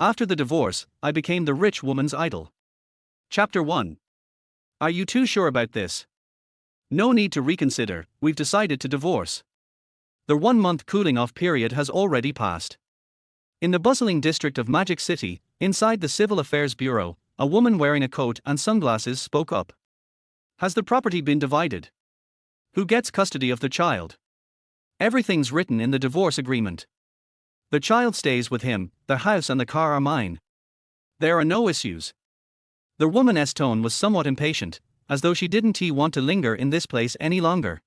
After the divorce, I became the rich woman's idol. Chapter 1. Are you too sure about this? No need to reconsider, we've decided to divorce. The 1-month cooling off period has already passed. In the bustling district of Magic City, inside the Civil Affairs Bureau, a woman wearing a coat and sunglasses spoke up. Has the property been divided? Who gets custody of the child? Everything's written in the divorce agreement. The child stays with him, the house and the car are mine. There are no issues. The woman's tone was somewhat impatient, as though she didn't want to linger in this place any longer.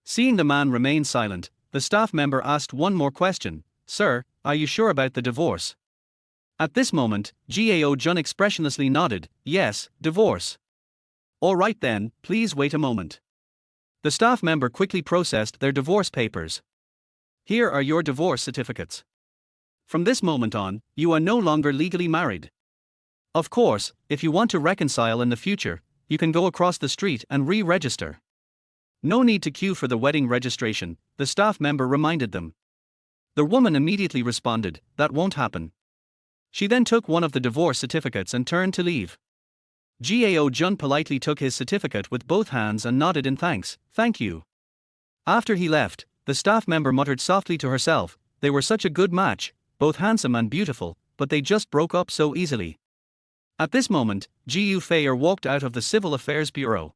Seeing the man remain silent, the staff member asked one more question. Sir, are you sure about the divorce? At this moment, Gao Jun expressionlessly nodded. Yes, divorce. All right then, please wait a moment. The staff member quickly processed their divorce papers. Here are your divorce certificates. From this moment on, you are no longer legally married. Of course, if you want to reconcile in the future, you can go across the street and re-register. No need to queue for the wedding registration, the staff member reminded them. The woman immediately responded, that won't happen. She then took one of the divorce certificates and turned to leave. Gao Jun politely took his certificate with both hands and nodded in thanks. Thank you. After he left, the staff member muttered softly to herself, they were such a good match, both handsome and beautiful, but they just broke up so easily. At this moment, Ji Feier walked out of the Civil Affairs Bureau.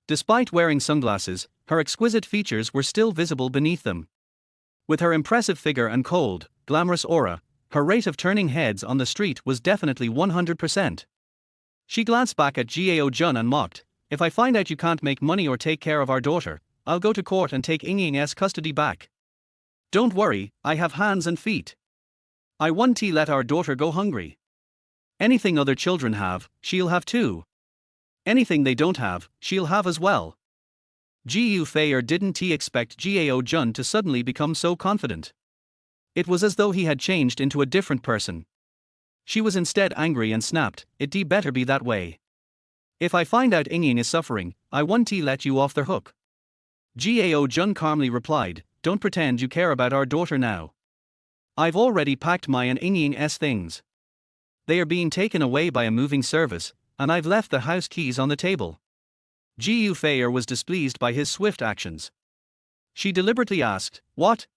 Despite wearing sunglasses, her exquisite features were still visible beneath them. With her impressive figure and cold, glamorous aura, her rate of turning heads on the street was definitely 100%. She glanced back at Gao Jun and mocked, if I find out you can't make money or take care of our daughter, I'll go to court and take Yingying's custody back. Don't worry, I have hands and feet. I won't let our daughter go hungry. Anything other children have, she'll have too. Anything they don't have, she'll have as well. Ji Feier didn't expect Gao Jun to suddenly become so confident. It was as though he had changed into a different person. She was instead angry and snapped, it'd better be that way. If I find out Yingying is suffering, I won't let you off the hook. Gao Jun calmly replied, don't pretend you care about our daughter now. I've already packed my and Yingying's things. They are being taken away by a moving service, and I've left the house keys on the table. Ji Feier was displeased by his swift actions. She deliberately asked, what?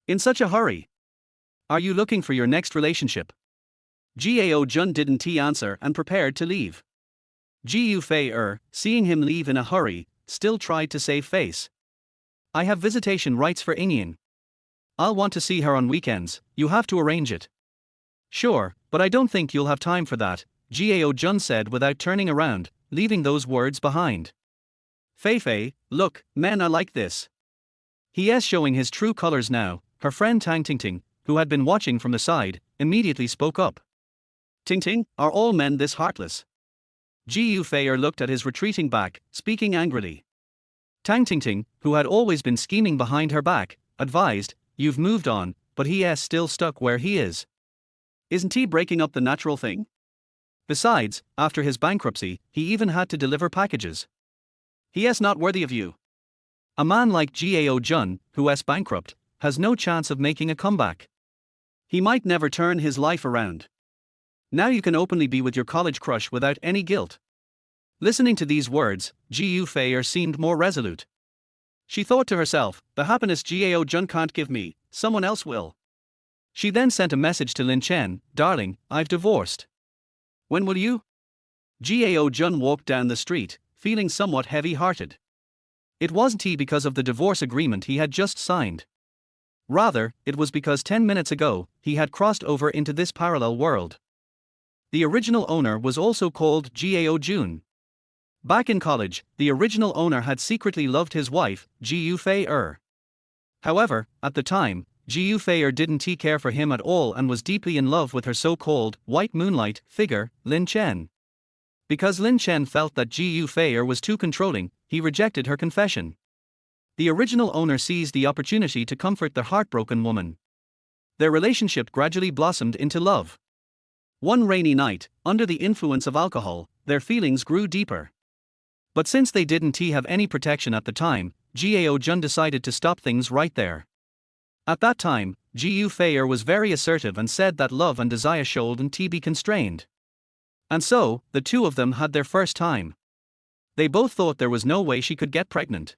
In such a hurry? Are you looking for your next relationship? Gao Jun didn't answer and prepared to leave. Ji Feier, seeing him leave in a hurry, still tried to save face. I have visitation rights for Yingying. I'll want to see her on weekends, you have to arrange it. Sure, but I don't think you'll have time for that, Gao Jun said without turning around, leaving those words behind. Fei, look, men are like this. He is showing his true colors now. Her friend Tang Tingting, who had been watching from the side, immediately spoke up. Tingting, are all men this heartless? Ji Feier looked at his retreating back, speaking angrily. Tang Tingting, who had always been scheming behind her back, advised, you've moved on, but he is still stuck where he is. Isn't he breaking up the natural thing? Besides, after his bankruptcy, he even had to deliver packages. He is not worthy of you. A man like Gao Jun, who is bankrupt, has no chance of making a comeback. He might never turn his life around. Now you can openly be with your college crush without any guilt. Listening to these words, Ji Feier seemed more resolute. She thought to herself, the happiness Gao Jun can't give me, someone else will. She then sent a message to Lin Chen, darling, I've divorced. When will you? Gao Jun walked down the street, feeling somewhat heavy-hearted. It wasn't because of the divorce agreement he had just signed. Rather, it was because 10 minutes ago, he had crossed over into this parallel world. The original owner was also called Gao Jun. Back in college, the original owner had secretly loved his wife, Ji Feier. However, at the time, Ji Feier didn't care for him at all and was deeply in love with her so-called white moonlight figure, Lin Chen. Because Lin Chen felt that Ji Feier was too controlling, he rejected her confession. The original owner seized the opportunity to comfort the heartbroken woman. Their relationship gradually blossomed into love. One rainy night, under the influence of alcohol, their feelings grew deeper. But since they didn't have any protection at the time, Gao Jun decided to stop things right there. At that time, Gu Feier was very assertive and said that love and desire shouldn't be constrained. And so, the two of them had their first time. They both thought there was no way she could get pregnant.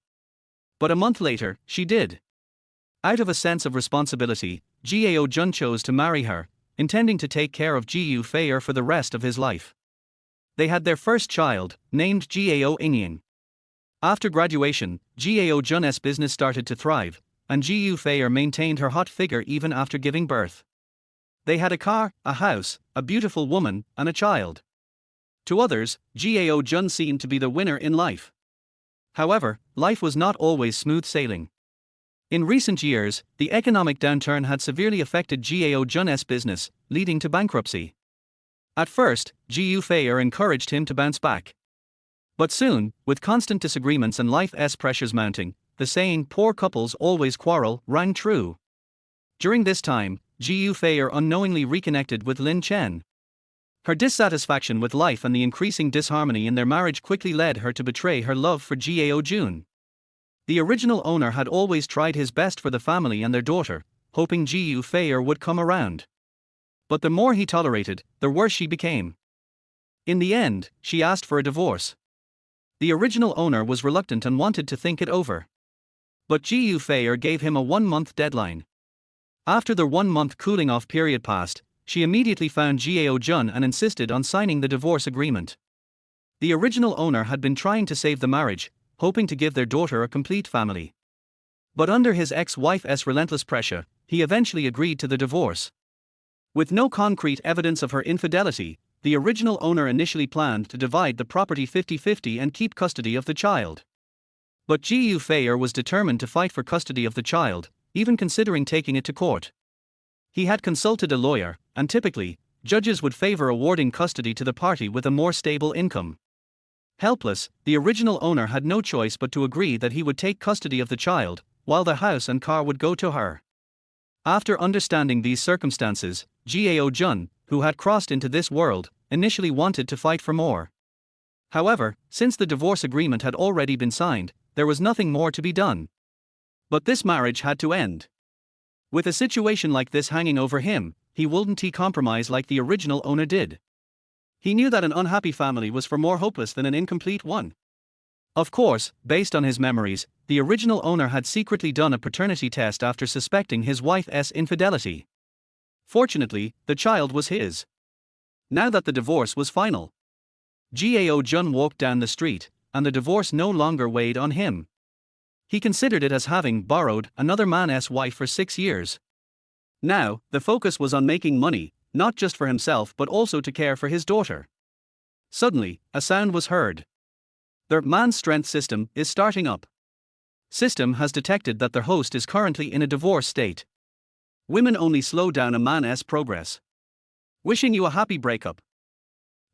But a month later, she did. Out of a sense of responsibility, Gao Jun chose to marry her, intending to take care of Gu Feier for the rest of his life. They had their first child, named Gao Ingying. After graduation, Gao Jun's business started to thrive, and Gu Feier maintained her hot figure even after giving birth. They had a car, a house, a beautiful woman, and a child. To others, Gao Jun seemed to be the winner in life. However, life was not always smooth sailing. In recent years, the economic downturn had severely affected Gao Jun's business, leading to bankruptcy. At first, Gu Feier encouraged him to bounce back. But soon, with constant disagreements and life's pressures mounting, the saying "poor couples always quarrel" rang true. During this time, Gu Feier unknowingly reconnected with Lin Chen. Her dissatisfaction with life and the increasing disharmony in their marriage quickly led her to betray her love for Gao Jun. The original owner had always tried his best for the family and their daughter, hoping Gu Feier would come around. But the more he tolerated, the worse she became. In the end, she asked for a divorce. The original owner was reluctant and wanted to think it over. But Gu Feier gave him a 1-month deadline. After the 1-month cooling-off period passed, she immediately found Gao Jun and insisted on signing the divorce agreement. The original owner had been trying to save the marriage, hoping to give their daughter a complete family. But under his ex-wife's relentless pressure, he eventually agreed to the divorce. With no concrete evidence of her infidelity, the original owner initially planned to divide the property 50-50 and keep custody of the child. But Gu Feier was determined to fight for custody of the child, even considering taking it to court. He had consulted a lawyer, and typically, judges would favor awarding custody to the party with a more stable income. Helpless, the original owner had no choice but to agree that he would take custody of the child, while the house and car would go to her. After understanding these circumstances, Gao Jun, who had crossed into this world, initially wanted to fight for more. However, since the divorce agreement had already been signed, there was nothing more to be done. But this marriage had to end. With a situation like this hanging over him, he wouldn't compromise like the original owner did. He knew that an unhappy family was far more hopeless than an incomplete one. Of course, based on his memories, the original owner had secretly done a paternity test after suspecting his wife's infidelity. Fortunately, the child was his. Now that the divorce was final, Gao Jun walked down the street, and the divorce no longer weighed on him. He considered it as having borrowed another man's wife for 6 years. Now, the focus was on making money, not just for himself but also to care for his daughter. Suddenly, a sound was heard. Their man's strength system is starting up. System has detected that their host is currently in a divorce state. Women only slow down a man's progress. Wishing you a happy breakup.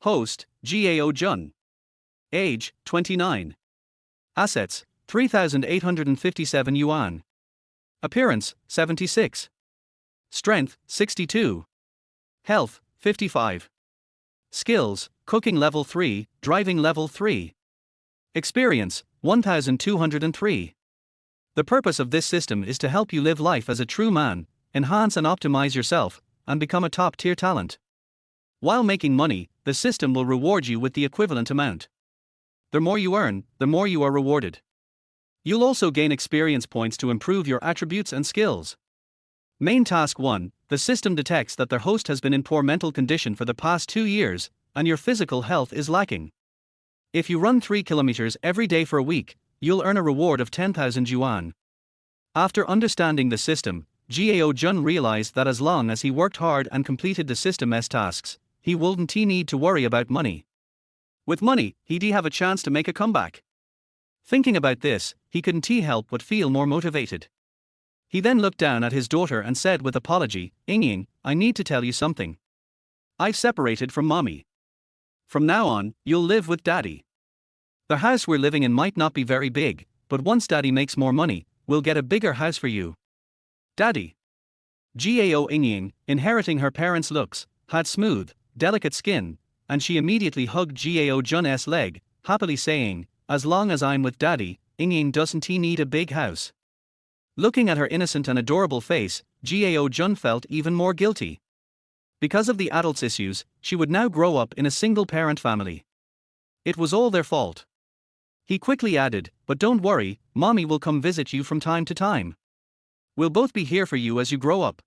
Host, Gao Jun. Age, 29. Assets, 3,857 yuan. Appearance, 76. Strength, 62. Health, 55. Skills, cooking level 3, driving level 3. Experience, 1,203. The purpose of this system is to help you live life as a true man, enhance and optimize yourself, and become a top-tier talent. While making money, the system will reward you with the equivalent amount. The more you earn, the more you are rewarded. You'll also gain experience points to improve your attributes and skills. Main Task 1, the system detects that their host has been in poor mental condition for the past 2 years, and your physical health is lacking. If you run 3 kilometers every day for a week, you'll earn a reward of 10,000 yuan. After understanding the system, Gao Jun realized that as long as he worked hard and completed the system's tasks, he wouldn't need to worry about money. With money, he'd have a chance to make a comeback. Thinking about this, he couldn't help but feel more motivated. He then looked down at his daughter and said with apology, "Ingying, I need to tell you something. I've separated from mommy. From now on, you'll live with daddy. The house we're living in might not be very big, but once daddy makes more money, we'll get a bigger house for you." Daddy. Gao Ingying, inheriting her parents' looks, had smooth, delicate skin, and she immediately hugged Gao Jun's leg, happily saying, "As long as I'm with daddy, Ingying doesn't need a big house." Looking at her innocent and adorable face, Gao Jun felt even more guilty. Because of the adult's issues, she would now grow up in a single-parent family. It was all their fault. He quickly added, "But don't worry, mommy will come visit you from time to time. We'll both be here for you as you grow up."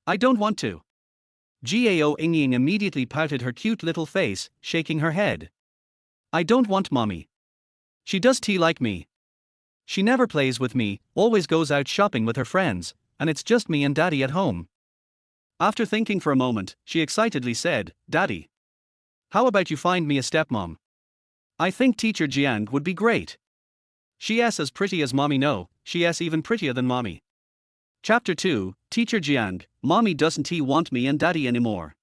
"I don't want to." Gao Yingying immediately pouted her cute little face, shaking her head. "I don't want mommy. She does tea like me. She never plays with me, always goes out shopping with her friends, and it's just me and daddy at home." After thinking for a moment, she excitedly said, "Daddy, how about you find me a stepmom? I think teacher Jiang would be great. She's as pretty as mommy. No, she's even prettier than mommy." Chapter 2, Teacher Jiang, Mommy doesn't want me and daddy anymore.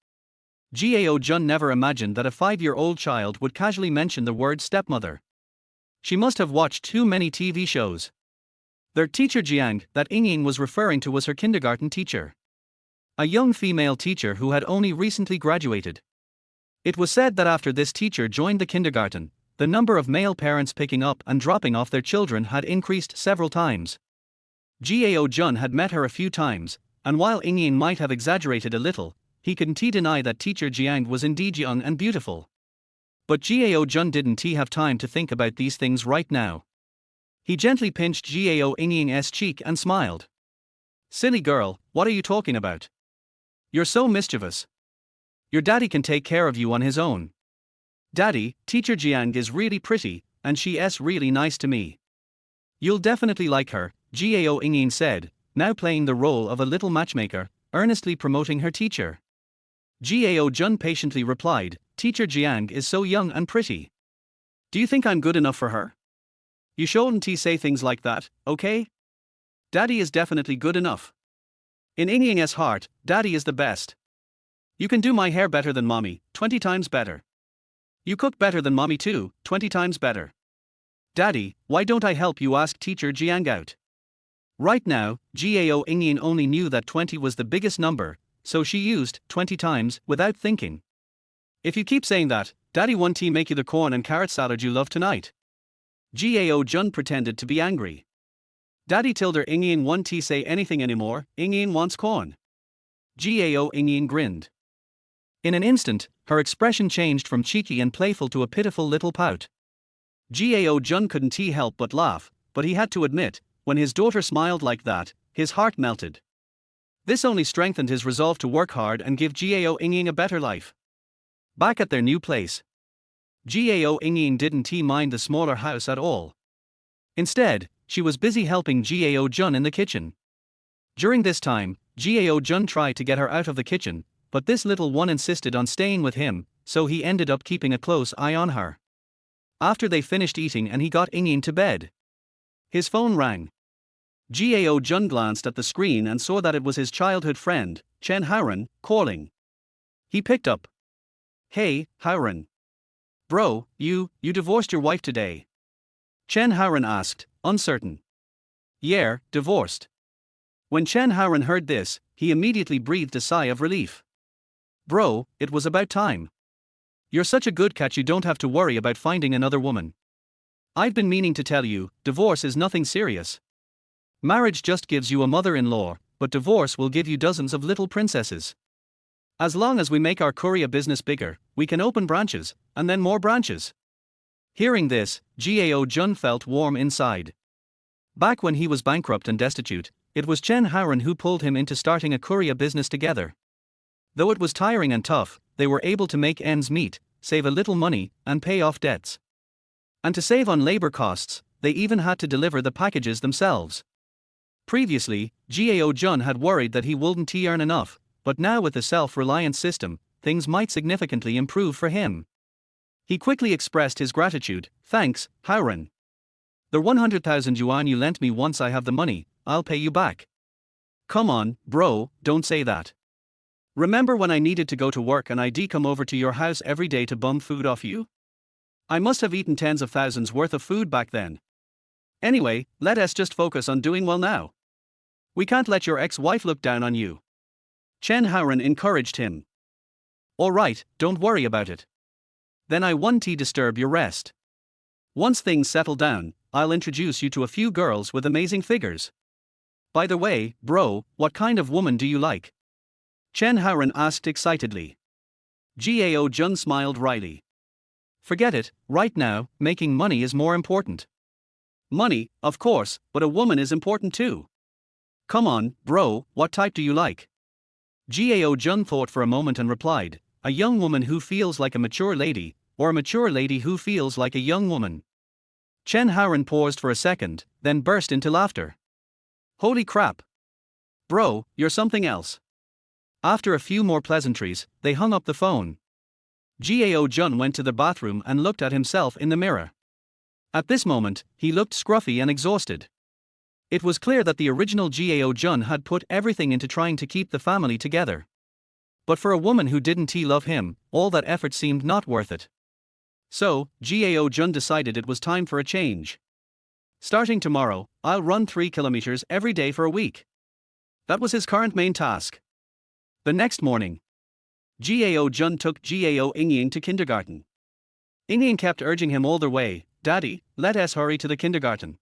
Gao Jun never imagined that a 5-year-old child would casually mention the word stepmother. She must have watched too many TV shows. Their teacher Jiang that Yingying was referring to was her kindergarten teacher. A young female teacher who had only recently graduated. It was said that after this teacher joined the kindergarten, the number of male parents picking up and dropping off their children had increased several times. Gao Jun had met her a few times, and while Yingying might have exaggerated a little, he couldn't deny that teacher Jiang was indeed young and beautiful. But Gao Jun didn't have time to think about these things right now. He gently pinched Gao Yingying's cheek and smiled. "Silly girl, what are you talking about? You're so mischievous. Your daddy can take care of you on his own. Daddy, teacher Jiang is really pretty, and she's really nice to me. You'll definitely like her," Gao Yingying said, now playing the role of a little matchmaker, earnestly promoting her teacher. Gao Jun patiently replied, "Teacher Jiang is so young and pretty. Do you think I'm good enough for her? You shouldn't say things like that, okay? Daddy is definitely good enough. In Yingying's heart, daddy is the best. You can do my hair better than mommy, 20 times better. You cook better than mommy too, 20 times better. Daddy, why don't I help you ask teacher Jiang out?" Right now, Gao Yingying only knew that 20 was the biggest number, so she used 20 times without thinking. "If you keep saying that, daddy won't make you the corn and carrot salad you love tonight." Gao Jun pretended to be angry. "Daddy tilder Yingying won't say anything anymore, Yingying wants corn." Gao Yingying grinned. In an instant, her expression changed from cheeky and playful to a pitiful little pout. Gao Jun couldn't help but laugh, but he had to admit, when his daughter smiled like that, his heart melted. This only strengthened his resolve to work hard and give Gao Yingying a better life. Back at their new place, Gao Yingying didn't mind the smaller house at all. Instead, she was busy helping Gao Jun in the kitchen. During this time, Gao Jun tried to get her out of the kitchen, but this little one insisted on staying with him, so he ended up keeping a close eye on her. After they finished eating and he got Yingying to bed, his phone rang. Gao Jun glanced at the screen and saw that it was his childhood friend, Chen Haoran, calling. He picked up. "Hey, Haoran. Bro, you divorced your wife today?" Chen Haoran asked, uncertain. "Yeah, divorced." When Chen Haoran heard this, he immediately breathed a sigh of relief. "Bro, it was about time. You're such a good catch, you don't have to worry about finding another woman. I've been meaning to tell you, divorce is nothing serious. Marriage just gives you a mother-in-law, but divorce will give you dozens of little princesses. As long as we make our Korea business bigger, we can open branches, and then more branches." Hearing this, Gao Jun felt warm inside. Back when he was bankrupt and destitute, it was Chen Haoran who pulled him into starting a Korea business together. Though it was tiring and tough, they were able to make ends meet, save a little money, and pay off debts. And to save on labor costs, they even had to deliver the packages themselves. Previously, Gao Jun had worried that he wouldn't earn enough, but now with the self-reliant system, things might significantly improve for him. He quickly expressed his gratitude. "Thanks, Haoran. The 100,000 yuan you lent me, once I have the money, I'll pay you back." "Come on, bro, don't say that. Remember when I needed to go to work and I'd come over to your house every day to bum food off you? I must have eaten tens of thousands worth of food back then. Anyway, let us just focus on doing well now. We can't let your ex-wife look down on you." Chen Haoran encouraged him. "All right, don't worry about it. Then I won't disturb your rest. Once things settle down, I'll introduce you to a few girls with amazing figures. By the way, bro, what kind of woman do you like? Chen Haoran asked excitedly. Gao Jun smiled wryly. Forget it, right now, making money is more important. Money, of course, but a woman is important too. Come on, bro, what type do you like? Gao Jun thought for a moment and replied, a young woman who feels like a mature lady, or a mature lady who feels like a young woman. Chen Haoran paused for a second, then burst into laughter. Holy crap! Bro, you're something else. After a few more pleasantries, they hung up the phone. Gao Jun went to the bathroom and looked at himself in the mirror. At this moment, he looked scruffy and exhausted. It was clear that the original Gao Jun had put everything into trying to keep the family together. But for a woman who didn't love him, all that effort seemed not worth it. So, Gao Jun decided it was time for a change. Starting tomorrow, I'll run 3 kilometers every day for a week. That was his current main task. The next morning, Gao Jun took Gao Yingying to kindergarten. Yingying kept urging him all the way, Daddy, let us hurry to the kindergarten.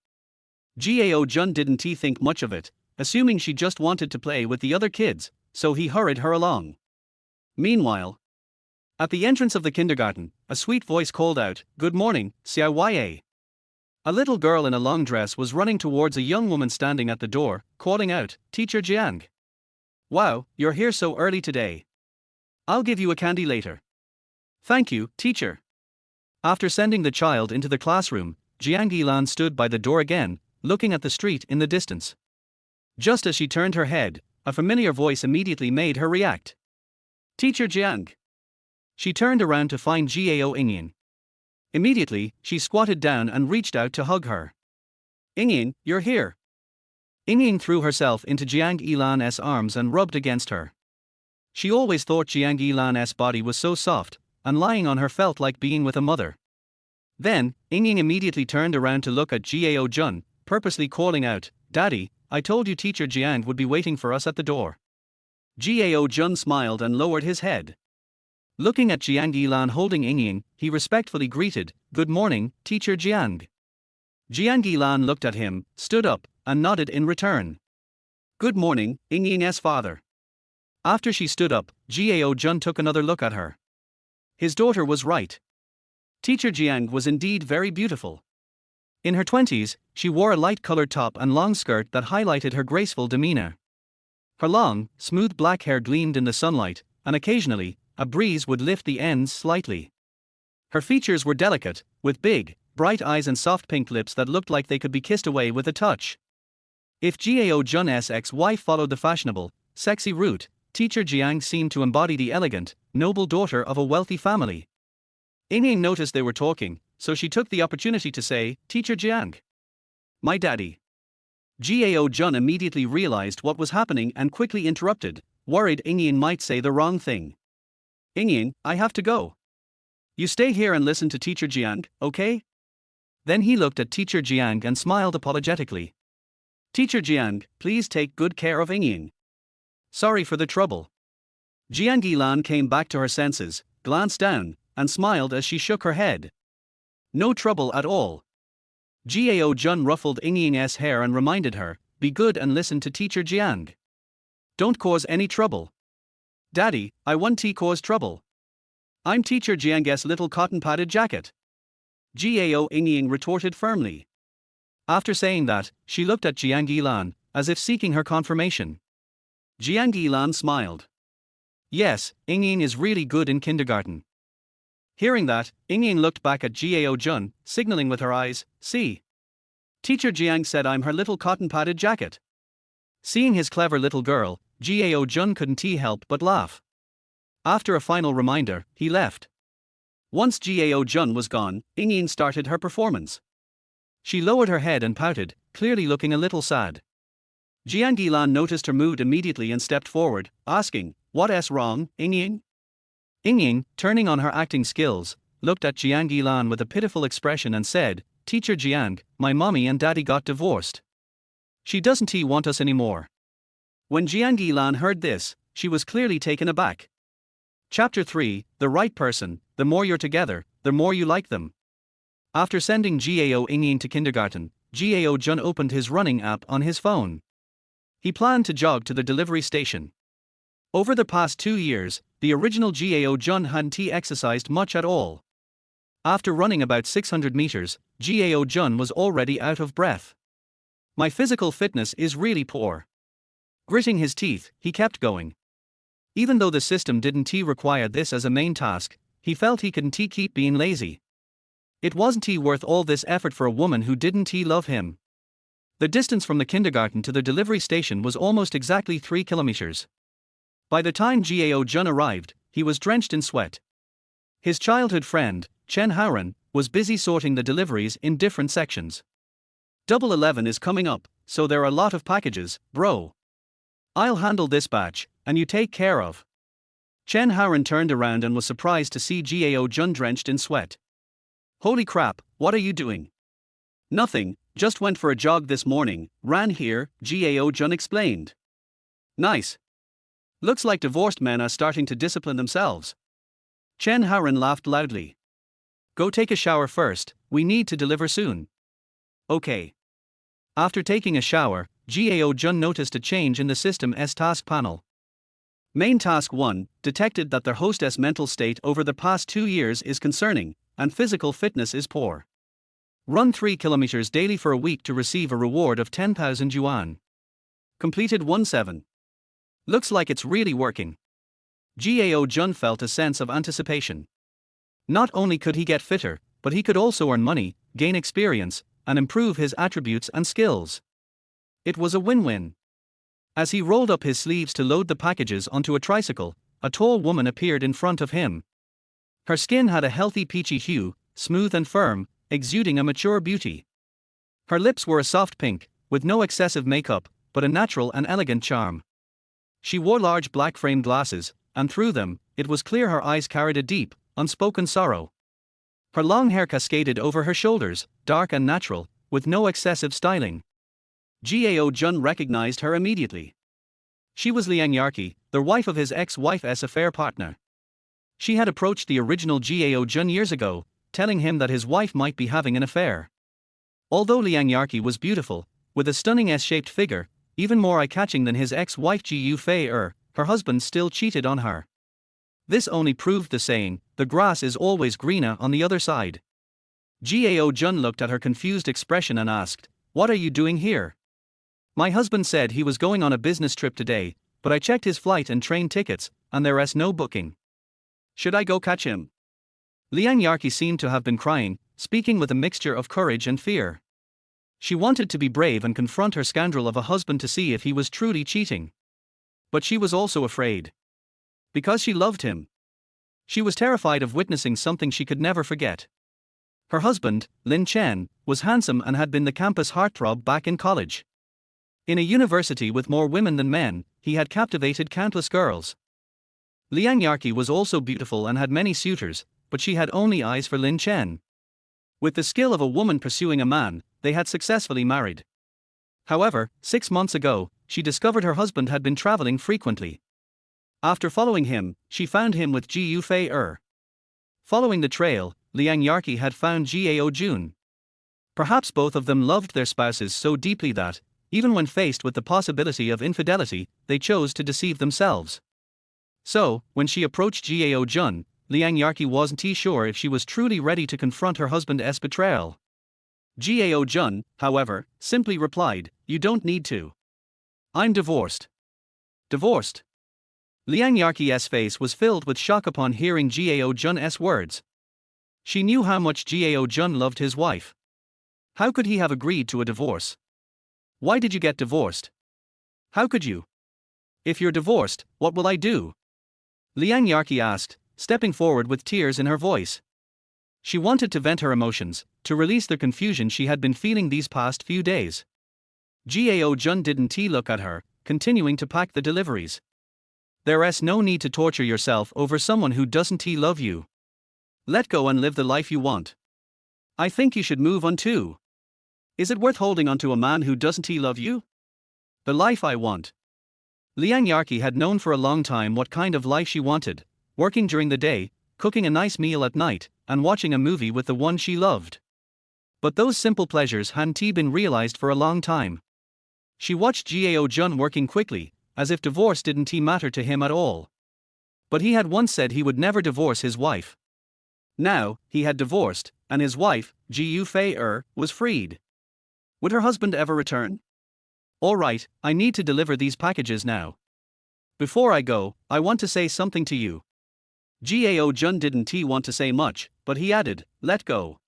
Gao Jun didn't think much of it, assuming she just wanted to play with the other kids, so he hurried her along. Meanwhile, at the entrance of the kindergarten, a sweet voice called out, Good morning, Xiya. A little girl in a long dress was running towards a young woman standing at the door, calling out, Teacher Jiang. Wow, you're here so early today. I'll give you a candy later. Thank you, teacher. After sending the child into the classroom, Jiang Yilan stood by the door again, looking at the street in the distance. Just as she turned her head, a familiar voice immediately made her react. Teacher Jiang. She turned around to find Gao Yingying. Immediately, she squatted down and reached out to hug her. Yingying, you're here. Yingying threw herself into Jiang Yilan's arms and rubbed against her. She always thought Jiang Yilan's body was so soft, and lying on her felt like being with a mother. Then, Yingying immediately turned around to look at Gao Jun, purposely calling out, Daddy, I told you Teacher Jiang would be waiting for us at the door. Gao Jun smiled and lowered his head. Looking at Jiang Yilan holding Yingying, he respectfully greeted, Good morning, Teacher Jiang. Jiang Yilan looked at him, stood up, and nodded in return. Good morning, Yingying's father. After she stood up, Gao Jun took another look at her. His daughter was right. Teacher Jiang was indeed very beautiful. In her 20s, she wore a light-colored top and long skirt that highlighted her graceful demeanor. Her long, smooth black hair gleamed in the sunlight, and occasionally, a breeze would lift the ends slightly. Her features were delicate, with big, bright eyes and soft pink lips that looked like they could be kissed away with a touch. If Gao Jun's ex-wife followed the fashionable, sexy route, Teacher Jiang seemed to embody the elegant, noble daughter of a wealthy family. Yingying noticed they were talking, so she took the opportunity to say, Teacher Jiang. My daddy. Gao Jun immediately realized what was happening and quickly interrupted, worried Yingying might say the wrong thing. Yingying, I have to go. You stay here and listen to Teacher Jiang, okay? Then he looked at Teacher Jiang and smiled apologetically. Teacher Jiang, please take good care of Yingying. Sorry for the trouble. Jiang Yilan came back to her senses, glanced down, and smiled as she shook her head. No trouble at all. Gao Jun ruffled Yingying's hair and reminded her, Be good and listen to Teacher Jiang. Don't cause any trouble. Daddy, I want to cause trouble. I'm Teacher Jiang's little cotton-padded jacket. Gao Yingying retorted firmly. After saying that, she looked at Jiang Yilan, as if seeking her confirmation. Jiang Yilan smiled. Yes, Yingying is really good in kindergarten. Hearing that, Yingying looked back at Gao Jun, signaling with her eyes, See. Teacher Jiang said I'm her little cotton-padded jacket. Seeing his clever little girl, Gao Jun couldn't help but laugh. After a final reminder, he left. Once Gao Jun was gone, Yingying started her performance. She lowered her head and pouted, clearly looking a little sad. Jiang Yilan noticed her mood immediately and stepped forward, asking, What's wrong, Yingying? Yingying, turning on her acting skills, looked at Jiang Yilan with a pitiful expression and said, Teacher Jiang, my mommy and daddy got divorced. She doesn't want us anymore. When Jiang Yilan heard this, she was clearly taken aback. Chapter 3, The Right Person, the more you're together, the more you like them. After sending Gao Yingying to kindergarten, Gao Jun opened his running app on his phone. He planned to jog to the delivery station. Over the past 2 years, the original Gao Jun hadn't exercised much at all. After running about 600 meters, Gao Jun was already out of breath. My physical fitness is really poor. Gritting his teeth, he kept going. Even though the system didn't require this as a main task, he felt he couldn't keep being lazy. It wasn't worth all this effort for a woman who didn't love him. The distance from the kindergarten to the delivery station was almost exactly 3 kilometers. By the time Gao Jun arrived, he was drenched in sweat. His childhood friend, Chen Haoran, was busy sorting the deliveries in different sections. Double 11 is coming up, so there are a lot of packages, bro. I'll handle this batch, and you take care of. Chen Haoran turned around and was surprised to see Gao Jun drenched in sweat. Holy crap, what are you doing? Nothing, just went for a jog this morning, ran here, Gao Jun explained. Nice. Looks like divorced men are starting to discipline themselves. Chen Haoran laughed loudly. Go take a shower first, we need to deliver soon. Okay. After taking a shower, Gao Jun noticed a change in the system's task panel. Main task 1 detected that their hostess' mental state over the past 2 years is concerning, and physical fitness is poor. Run 3 kilometers daily for a week to receive a reward of 10,000 yuan. Completed 1-7. Looks like it's really working. Gao Jun felt a sense of anticipation. Not only could he get fitter, but he could also earn money, gain experience, and improve his attributes and skills. It was a win-win. As he rolled up his sleeves to load the packages onto a tricycle, a tall woman appeared in front of him. Her skin had a healthy peachy hue, smooth and firm, exuding a mature beauty. Her lips were a soft pink, with no excessive makeup, but a natural and elegant charm. She wore large black framed glasses, and through them, it was clear her eyes carried a deep, unspoken sorrow. Her long hair cascaded over her shoulders, dark and natural, with no excessive styling. Gao Jun recognized her immediately. She was Liang Yarqi, the wife of his ex-wife's affair partner. She had approached the original Gao Jun years ago, telling him that his wife might be having an affair. Although Liang Yarqi was beautiful, with a stunning S-shaped figure, even more eye-catching than his ex-wife Jiu Fei, her husband still cheated on her. This only proved the saying, the grass is always greener on the other side. Gao Jun looked at her confused expression and asked, "What are you doing here?" "My husband said he was going on a business trip today, but I checked his flight and train tickets, and there's no booking. Should I go catch him?" Liang Yarqi seemed to have been crying, speaking with a mixture of courage and fear. She wanted to be brave and confront her scoundrel of a husband to see if he was truly cheating. But she was also afraid. Because she loved him. She was terrified of witnessing something she could never forget. Her husband, Lin Chen, was handsome and had been the campus heartthrob back in college. In a university with more women than men, he had captivated countless girls. Liang Yarqi was also beautiful and had many suitors, but she had only eyes for Lin Chen. With the skill of a woman pursuing a man, they had successfully married. However, 6 months ago, she discovered her husband had been traveling frequently. After following him, she found him with Jiu Fei. Following the trail, Liang Yarqi had found Gao Jun. Perhaps both of them loved their spouses so deeply that, even when faced with the possibility of infidelity, they chose to deceive themselves. So, when she approached Gao Jun, Liang Yarqi wasn't sure if she was truly ready to confront her husband's betrayal. Gao Jun, however, simply replied, "You don't need to. I'm divorced." Divorced? Liang Yarqi's face was filled with shock upon hearing Gao Jun's words. She knew how much Gao Jun loved his wife. How could he have agreed to a divorce? Why did you get divorced? How could you? If you're divorced, what will I do? Liang Yarqi asked, stepping forward with tears in her voice. She wanted to vent her emotions, to release the confusion she had been feeling these past few days. Gao Jun didn't look at her, continuing to pack the deliveries. There's no need to torture yourself over someone who doesn't love you. Let go and live the life you want. I think you should move on too. Is it worth holding on to a man who doesn't love you? The life I want. Liang Yarqi had known for a long time what kind of life she wanted, working during the day, cooking a nice meal at night, and watching a movie with the one she loved. But those simple pleasures hadn't been realized for a long time. She watched Gao Jun working quickly, as if divorce didn't matter to him at all. But he had once said he would never divorce his wife. Now, he had divorced, and his wife, Jiu Fei was freed. Would her husband ever return? All right, I need to deliver these packages now. Before I go, I want to say something to you. Gao Jun didn't want to say much, but he added, let go.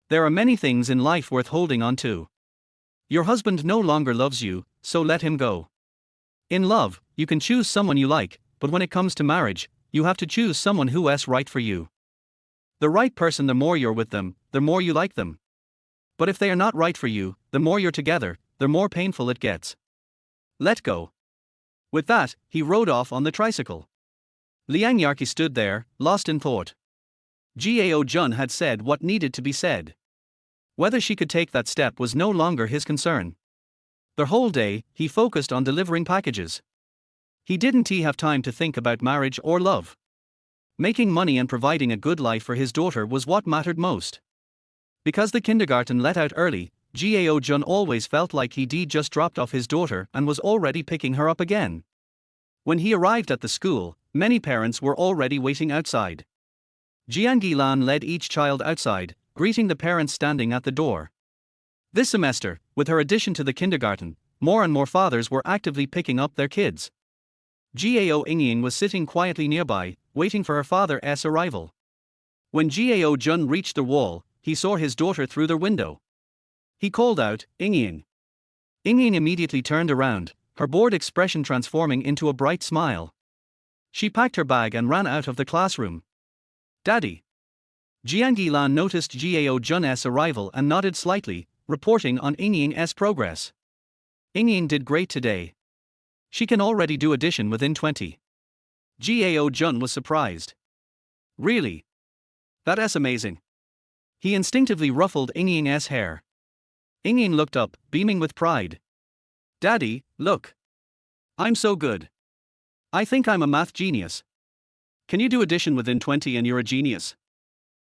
There are many things in life worth holding on to. Your husband no longer loves you, so let him go. In love, you can choose someone you like, but when it comes to marriage, you have to choose someone who is right for you. The right person, the more you're with them, the more you like them. But if they are not right for you, the more you're together, the more painful it gets. Let go. With that, he rode off on the tricycle. Liang Yarqi stood there, lost in thought. Gao Jun had said what needed to be said. Whether she could take that step was no longer his concern. The whole day, he focused on delivering packages. He didn't have time to think about marriage or love. Making money and providing a good life for his daughter was what mattered most. Because the kindergarten let out early, Gao Jun always felt like he'd just dropped off his daughter and was already picking her up again. When he arrived at the school, many parents were already waiting outside. Jiang Gilan led each child outside, greeting the parents standing at the door. This semester, with her addition to the kindergarten, more and more fathers were actively picking up their kids. Gao Yingying was sitting quietly nearby, waiting for her father's arrival. When Gao Jun reached the wall, he saw his daughter through the window. He called out, Yingying. Yingying immediately turned around, her bored expression transforming into a bright smile. She packed her bag and ran out of the classroom. Daddy. Jiang Gilan noticed Gao Jun's arrival and nodded slightly, reporting on Yingying's progress. Yingying did great today. She can already do addition within 20. Gao Jun was surprised. Really? That's amazing. He instinctively ruffled Yingying's hair. Yingying looked up, beaming with pride. Daddy, look. I'm so good. I think I'm a math genius. Can you do addition within 20 and you're a genius?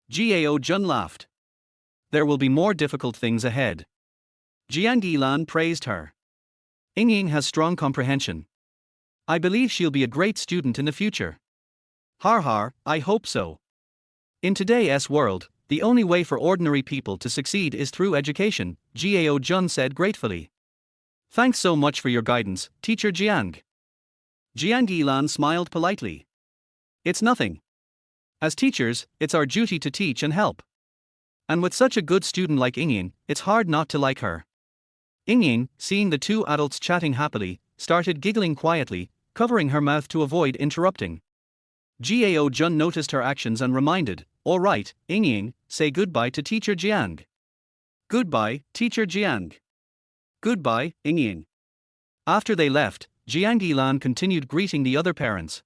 Gao Jun laughed. There will be more difficult things ahead. Jiang Gilan praised her. Yingying has strong comprehension. I believe she'll be a great student in the future. Har har, I hope so. In today's world, the only way for ordinary people to succeed is through education, Gao Jun said gratefully. Thanks so much for your guidance, Teacher Jiang. Jiang Gilan smiled politely. It's nothing. As teachers, it's our duty to teach and help. And with such a good student like Yingying, it's hard not to like her. Yingying, seeing the two adults chatting happily, started giggling quietly, covering her mouth to avoid interrupting. Gao Jun noticed her actions and reminded, all right, Yingying, say goodbye to Teacher Jiang. Goodbye, Teacher Jiang. Goodbye, Yingying. After they left, Jiang Gilan continued greeting the other parents.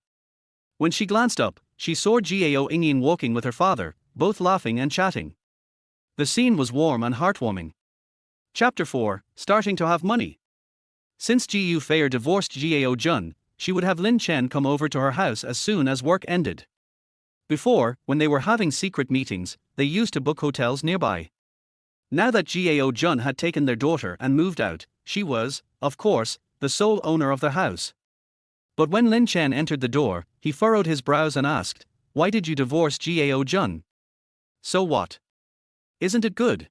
When she glanced up, she saw Gao Yingying walking with her father, both laughing and chatting. The scene was warm and heartwarming. Chapter 4, Starting to Have Money. Since Jiu Fei divorced Gao Jun, she would have Lin Chen come over to her house as soon as work ended. Before, when they were having secret meetings, they used to book hotels nearby. Now that Gao Jun had taken their daughter and moved out, she was, of course, the sole owner of the house. But when Lin Chen entered the door, he furrowed his brows and asked, why did you divorce Gao Jun? So what? Isn't it good?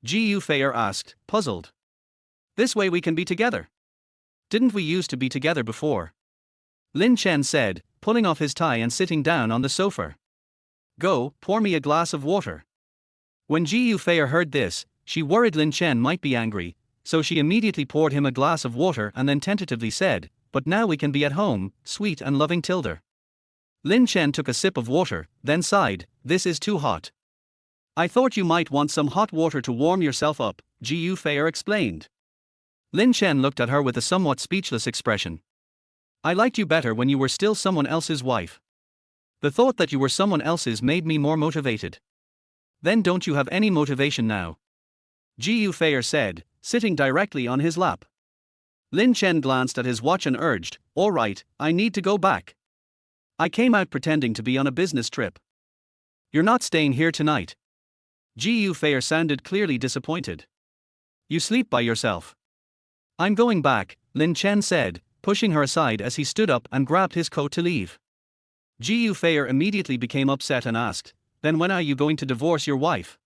Jiu Fei asked, puzzled. This way we can be together. Didn't we used to be together before? Lin Chen said, pulling off his tie and sitting down on the sofa. Go, pour me a glass of water. When Jiu Fei heard this, she worried Lin Chen might be angry, so she immediately poured him a glass of water and then tentatively said, but now we can be at home, sweet and loving Tilda. Lin Chen took a sip of water, then sighed, this is too hot. I thought you might want some hot water to warm yourself up, Jiu Fei explained. Lin Chen looked at her with a somewhat speechless expression. I liked you better when you were still someone else's wife. The thought that you were someone else's made me more motivated. Then don't you have any motivation now? Jiu Fei said, sitting directly on his lap. Lin Chen glanced at his watch and urged, all right, I need to go back. I came out pretending to be on a business trip. You're not staying here tonight. Jiu Fei sounded clearly disappointed. You sleep by yourself. I'm going back, Lin Chen said, pushing her aside as he stood up and grabbed his coat to leave. Ji Yufei immediately became upset and asked, then when are you going to divorce your wife?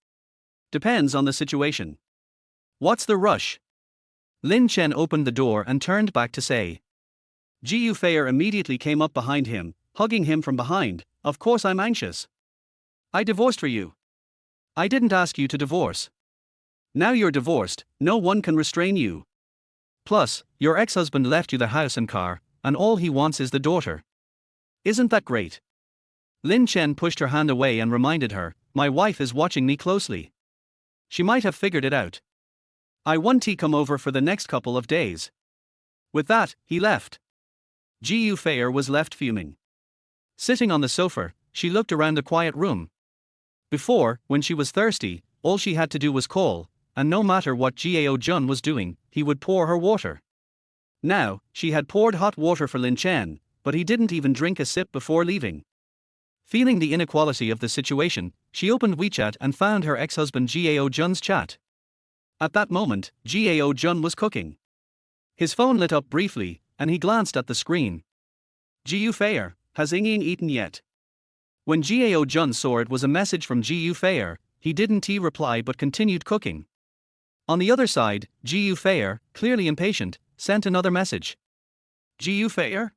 Depends on the situation. What's the rush? Lin Chen opened the door and turned back to say. Ji Yufei immediately came up behind him, hugging him from behind. Of course I'm anxious. I divorced for you. I didn't ask you to divorce. Now you're divorced, no one can restrain you. Plus, your ex-husband left you the house and car, and all he wants is the daughter. Isn't that great? Lin Chen pushed her hand away and reminded her, my wife is watching me closely. She might have figured it out. I want to come over for the next couple of days. With that, he left. Ji Yufei was left fuming. Sitting on the sofa, she looked around the quiet room. Before, when she was thirsty, all she had to do was call, and no matter what Jiao Jun was doing, he would pour her water. Now, she had poured hot water for Lin Chen, but he didn't even drink a sip before leaving. Feeling the inequality of the situation, she opened WeChat and found her ex-husband Jiao Jun's chat. At that moment, Jiao Jun was cooking. His phone lit up briefly, and he glanced at the screen. Ji Yufei, has Yingying eaten yet? When Jiao Jun saw it was a message from Ji Yufei, he didn't reply but continued cooking. On the other side, Ji Yufei, clearly impatient, sent another message. Ji Yufei?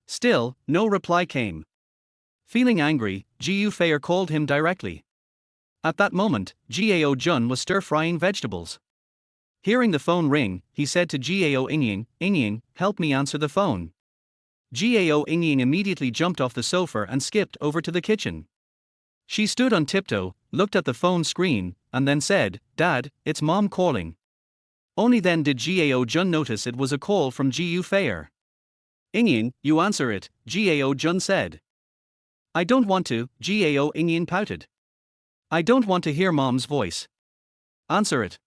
Still, no reply came. Feeling angry, Ji Yufei called him directly. At that moment, Jiao Jun was stir-frying vegetables. Hearing the phone ring, he said to Jiao Yingying, help me answer the phone. Jiao Yingying immediately jumped off the sofa and skipped over to the kitchen. She stood on tiptoe, looked at the phone screen, and then said, Dad, it's Mom calling. Only then did Jiao Jun notice it was a call from Ji Yufei. Yingying, you answer it, Jiao Jun said. I don't want to, Jiao Yingying pouted. I don't want to hear Mom's voice. Answer it.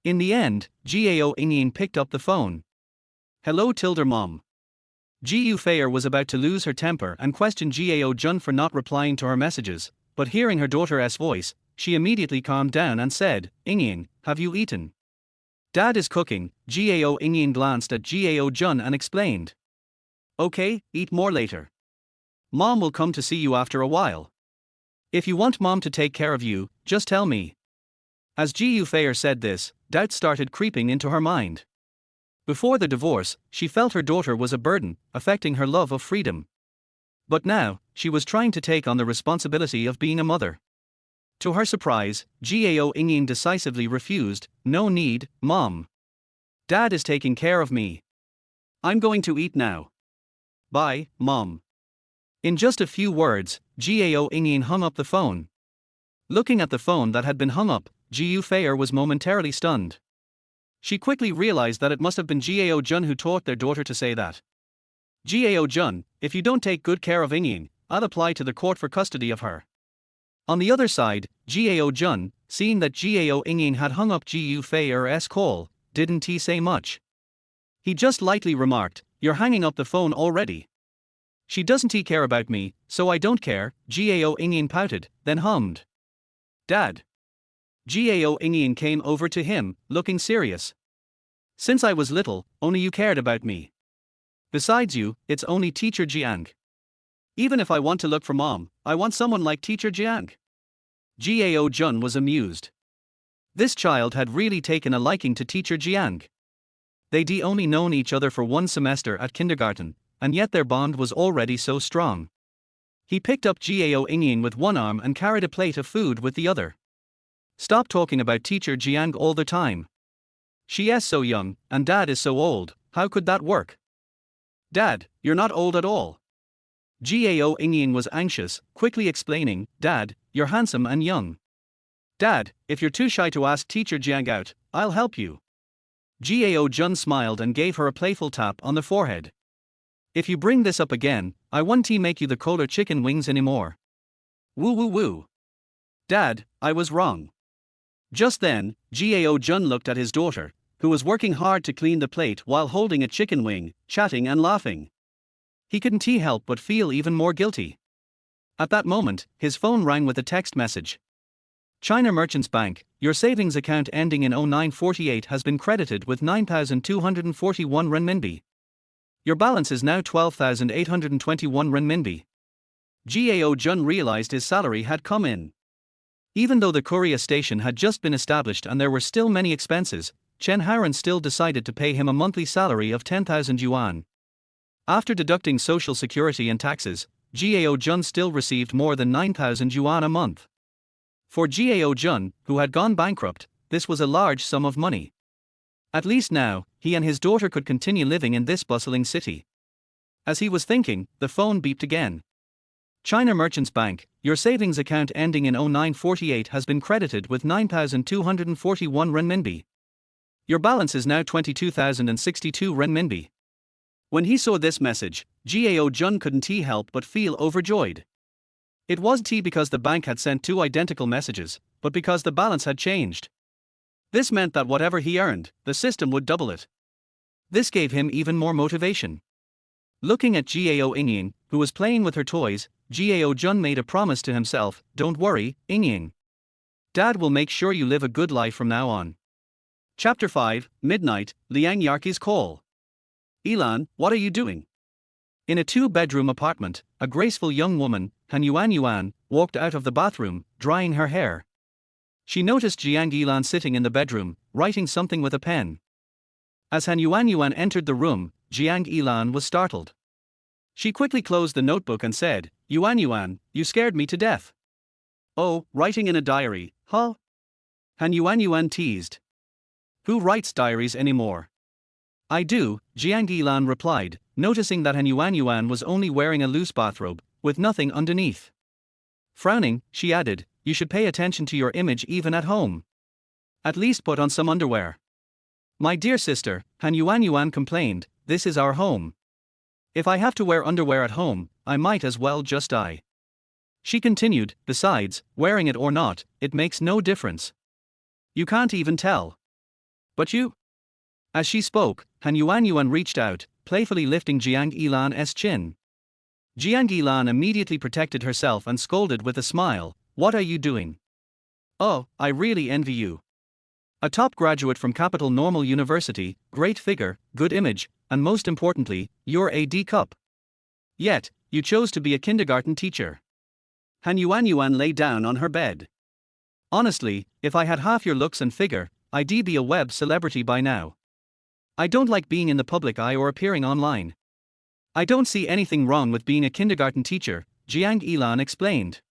In the end, Jiao Yingying picked up the phone. Hello Mom. Ji Yufei was about to lose her temper and question Jiao Jun for not replying to her messages, but hearing her daughter's voice, she immediately calmed down and said, Yingying, have you eaten? Dad is cooking. Jiao Yingying glanced at Jiao Jun and explained. Okay, eat more later. Mom will come to see you after a while. If you want Mom to take care of you, just tell me. As Ji Yufei said this, doubt started creeping into her mind. Before the divorce, she felt her daughter was a burden, affecting her love of freedom. But now, she was trying to take on the responsibility of being a mother. To her surprise, Jiao Yingying decisively refused, no need, Mom. Dad is taking care of me. I'm going to eat now. Bye, Mom. In just a few words, Jiao Yingying hung up the phone. Looking at the phone that had been hung up, Ji Yufei was momentarily stunned. She quickly realized that it must have been Jiao Jun who taught their daughter to say that. Jiao Jun, if you don't take good care of Yingying, I'll apply to the court for custody of her. On the other side, Jiao Jun, seeing that Jiao Yingying had hung up Ji Yufei's call, didn't he say much. He just lightly remarked, you're hanging up the phone already. She doesn't care about me, so I don't care, Jiao Yingying pouted, then hummed. Dad. Jiao Yingying came over to him, looking serious. Since I was little, only you cared about me. Besides you, it's only Teacher Jiang. Even if I want to look for Mom, I want someone like Teacher Jiang. Jiao Jun was amused. This child had really taken a liking to Teacher Jiang. They'd only known each other for one semester at kindergarten, and yet their bond was already so strong. He picked up Jiao Yingying with one arm and carried a plate of food with the other. Stop talking about Teacher Jiang all the time. She is so young, and Dad is so old, how could that work? Dad, you're not old at all. Jiao Yingying was anxious, quickly explaining, Dad, you're handsome and young. Dad, if you're too shy to ask Teacher Jiang out, I'll help you. Jiao Jun smiled and gave her a playful tap on the forehead. If you bring this up again, I won't make you the Kohler chicken wings anymore. Woo woo woo. Dad, I was wrong. Just then, Jiao Jun looked at his daughter, who was working hard to clean the plate while holding a chicken wing, chatting and laughing. He couldn't help but feel even more guilty. At that moment, his phone rang with a text message. China Merchants Bank, your savings account ending in 0948 has been credited with 9,241 renminbi. Your balance is now 12,821 renminbi. Gao Jun realized his salary had come in. Even though the courier station had just been established and there were still many expenses, Chen Haran still decided to pay him a monthly salary of 10,000 yuan. After deducting social security and taxes, Gao Jun still received more than 9,000 yuan a month. For Gao Jun, who had gone bankrupt, this was a large sum of money. At least now, he and his daughter could continue living in this bustling city. As he was thinking, the phone beeped again. China Merchants Bank, your savings account ending in 0948 has been credited with 9,241 renminbi. Your balance is now 22,062 renminbi. When he saw this message, Gao Jun couldn't help but feel overjoyed. It wasn't because the bank had sent two identical messages, but because the balance had changed. This meant that whatever he earned, the system would double it. This gave him even more motivation. Looking at Gao Yingying, who was playing with her toys, Gao Jun made a promise to himself, "Don't worry, Yingying. Dad will make sure you live a good life from now on." Chapter 5, Midnight, Liang Yarqi's Call. Ilan, what are you doing? In a two-bedroom apartment, a graceful young woman, Han Yuan, walked out of the bathroom, drying her hair. She noticed Jiang Ilan sitting in the bedroom, writing something with a pen. As Han Yuan entered the room, Jiang Ilan was startled. She quickly closed the notebook and said, Yuan, you scared me to death." "Oh, writing in a diary, huh?" Han Yuan teased. "Who writes diaries anymore?" "I do," Jiang Ilan replied, noticing that Han Yuan was only wearing a loose bathrobe, with nothing underneath. Frowning, she added, "You should pay attention to your image even at home. At least put on some underwear." "My dear sister," Han Yuan complained, "this is our home. If I have to wear underwear at home, I might as well just die." She continued, "Besides, wearing it or not, it makes no difference. You can't even tell. But you?" As she spoke, Han Yuan reached out, playfully lifting Jiang Ilan's chin. Jiang Ilan immediately protected herself and scolded with a smile, "What are you doing? Oh, I really envy you. A top graduate from Capital Normal University, great figure, good image, and most importantly, you're a D cup. Yet, you chose to be a kindergarten teacher." Han Yuan lay down on her bed. "Honestly, if I had half your looks and figure, I'd be a web celebrity by now. I don't like being in the public eye or appearing online." "I don't see anything wrong with being a kindergarten teacher," Jiang Ilan explained.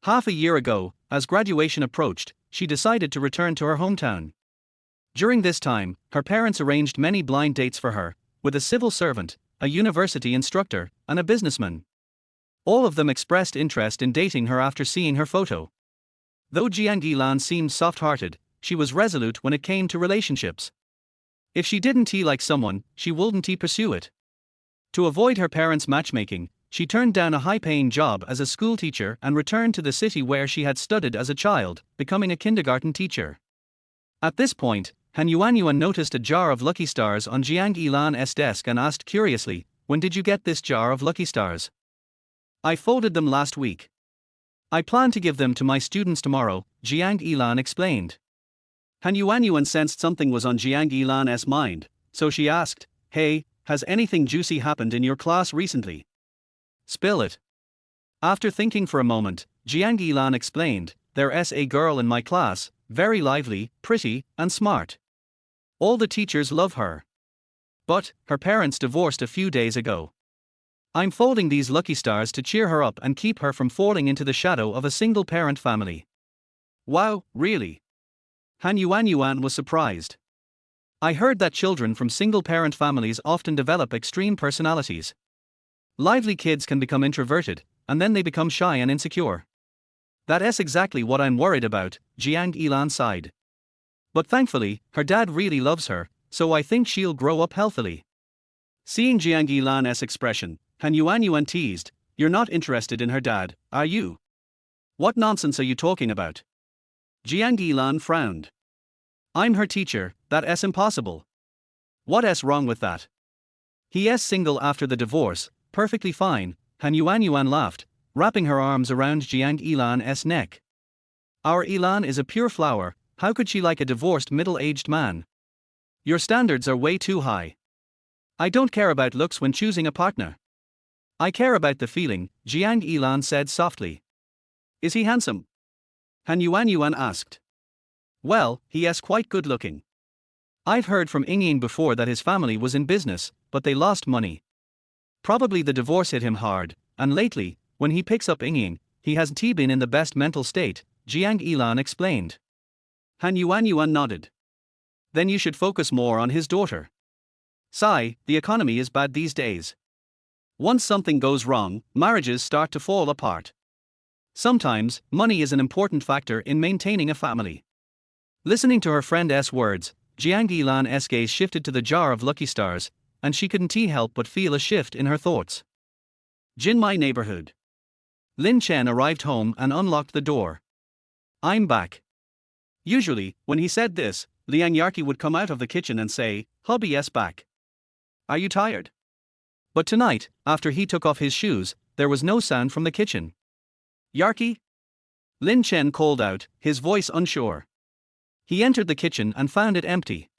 Half a year ago, as graduation approached, she decided to return to her hometown. During this time, her parents arranged many blind dates for her, with a civil servant, a university instructor, and a businessman. All of them expressed interest in dating her after seeing her photo. Though Jiang Ilan seemed soft-hearted, she was resolute when it came to relationships. If she didn't like someone, she wouldn't pursue it. To avoid her parents' matchmaking, she turned down a high-paying job as a schoolteacher and returned to the city where she had studied as a child, becoming a kindergarten teacher. At this point, Han Yuan noticed a jar of Lucky Stars on Jiang Ilan's desk and asked curiously, "When did you get this jar of Lucky Stars?" "I folded them last week. I plan to give them to my students tomorrow," Jiang Ilan explained. Han Yuan sensed something was on Jiang Ilan's mind, so she asked, "Hey, has anything juicy happened in your class recently? Spill it." After thinking for a moment, Jiang Ilan explained, "There's a girl in my class, very lively, pretty, and smart. All the teachers love her. But, her parents divorced a few days ago. I'm folding these Lucky Stars to cheer her up and keep her from falling into the shadow of a single-parent family." "Wow, really?" Han Yuan was surprised. "I heard that children from single-parent families often develop extreme personalities. Lively kids can become introverted, and then they become shy and insecure. That's exactly what I'm worried about," Jiang Ilan sighed. "But thankfully, her dad really loves her, so I think she'll grow up healthily." Seeing Jiang Ilan's expression, Han Yuan teased, "You're not interested in her dad, are you? What nonsense are you talking about?" Jiang Ilan frowned. "I'm her teacher, that's impossible. What's wrong with that? He's single after the divorce, perfectly fine," Han Yuan laughed, wrapping her arms around Jiang Ilan's neck. Our Ilan is a pure flower, how could she like a divorced middle-aged man? Your standards are way too high. I don't care about looks when choosing a partner. I care about the feeling, Jiang Ilan said softly. Is he handsome? Han Yuan asked. Well, he is quite good looking. I've heard from Ying before that his family was in business, but they lost money. Probably the divorce hit him hard, and lately, when he picks up Ying, he hasn't been in the best mental state, Jiang Ilan explained. Han Yuan nodded. Then you should focus more on his daughter. Sigh, the economy is bad these days. Once something goes wrong, marriages start to fall apart. Sometimes, money is an important factor in maintaining a family. Listening to her friend's words, Jiang Ilan's gaze shifted to the jar of Lucky Stars, and she couldn't help but feel a shift in her thoughts. Jinmai neighborhood. Lin Chen arrived home and unlocked the door. I'm back. Usually, when he said this, Liang Yarki would come out of the kitchen and say, Hubby's back. Are you tired? But tonight, after he took off his shoes, there was no sound from the kitchen. Yarki? Lin Chen called out, his voice unsure. He entered the kitchen and found it empty.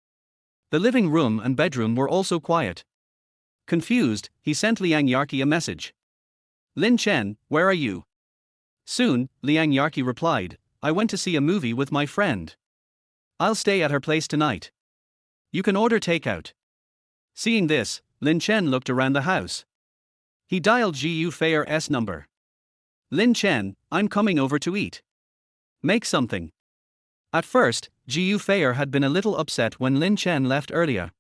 The living room and bedroom were also quiet. Confused, he sent Liang Yarki a message. Lin Chen, where are you? Soon, Liang Yarki replied, I went to see a movie with my friend. I'll stay at her place tonight. You can order takeout. Seeing this, Lin Chen looked around the house. He dialed Jiu Feier's number. Lin Chen, I'm coming over to eat. Make something. At first, Jiu Feier had been a little upset when Lin Chen left earlier.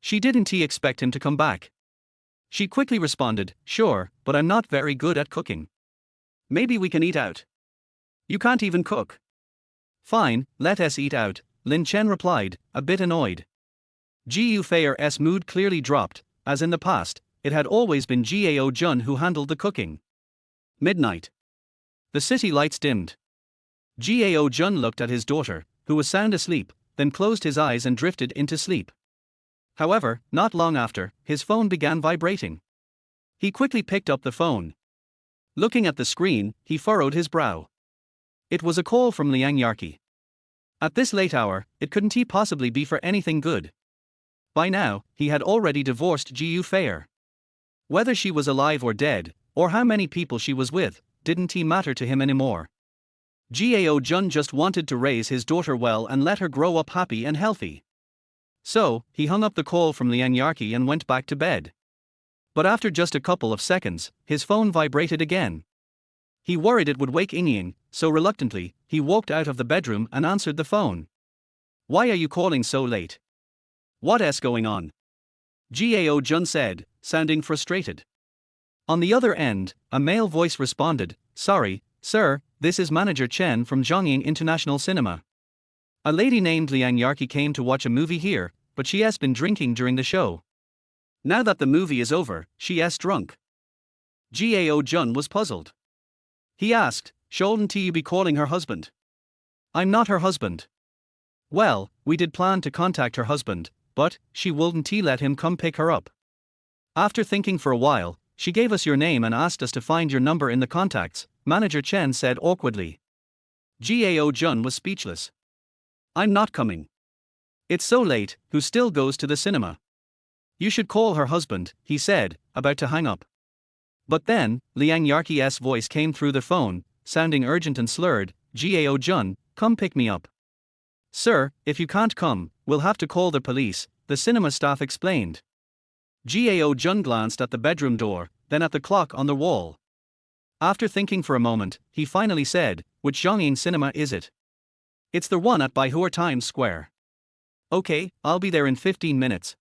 She didn't expect him to come back. She quickly responded, sure, but I'm not very good at cooking. Maybe we can eat out. You can't even cook. Fine, let us eat out, Lin Chen replied, a bit annoyed. Jiu Feier's mood clearly dropped, as in the past, it had always been Gao Jun who handled the cooking. Midnight. The city lights dimmed. Gao Jun looked at his daughter, who was sound asleep, then closed his eyes and drifted into sleep. However, not long after, his phone began vibrating. He quickly picked up the phone. Looking at the screen, he furrowed his brow. It was a call from Liang Yarki. At this late hour, it couldn't possibly be for anything good. By now, he had already divorced Jiu Feier. Whether she was alive or dead, or how many people she was with, didn't matter to him anymore. Gao Jun just wanted to raise his daughter well and let her grow up happy and healthy. So, he hung up the call from Liang Yarki and went back to bed. But after just a couple of seconds, his phone vibrated again. He worried it would wake Ying, so reluctantly, he walked out of the bedroom and answered the phone. Why are you calling so late? What's going on? Gao Jun said, sounding frustrated. On the other end, a male voice responded, sorry, sir, this is Manager Chen from Zhongying International Cinema. A lady named Liang Yarki came to watch a movie here, but she has been drinking during the show. Now that the movie is over, she is drunk. Gao Jun was puzzled. He asked, shouldn't you be calling her husband? I'm not her husband. Well, we did plan to contact her husband, but she wouldn't let him come pick her up. After thinking for a while, she gave us your name and asked us to find your number in the contacts, Manager Chen said awkwardly. Gao Jun was speechless. I'm not coming. It's so late, who still goes to the cinema? You should call her husband, he said, about to hang up. But then, Liang Yarki's voice came through the phone, sounding urgent and slurred, Gao Jun, come pick me up. Sir, if you can't come, we'll have to call the police, the cinema staff explained. Gao Jun glanced at the bedroom door, then at the clock on the wall. After thinking for a moment, he finally said, which Zhongying cinema is it? It's the one at Baihuo Times Square. Okay, I'll be there in 15 minutes.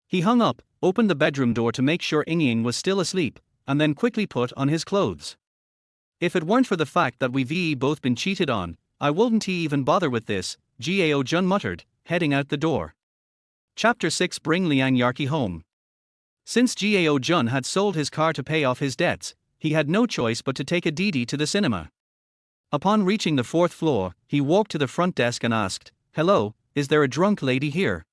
He hung up, opened the bedroom door to make sure Ying was still asleep, and then quickly put on his clothes. If it weren't for the fact that we've both been cheated on, I wouldn't even bother with this, Gao Jun muttered, heading out the door. Chapter 6 Bring Liang Yarki home. Since Gao Jun had sold his car to pay off his debts, he had no choice but to take a Didi to the cinema. Upon reaching the 4th floor, he walked to the front desk and asked, hello, is there a drunk lady here?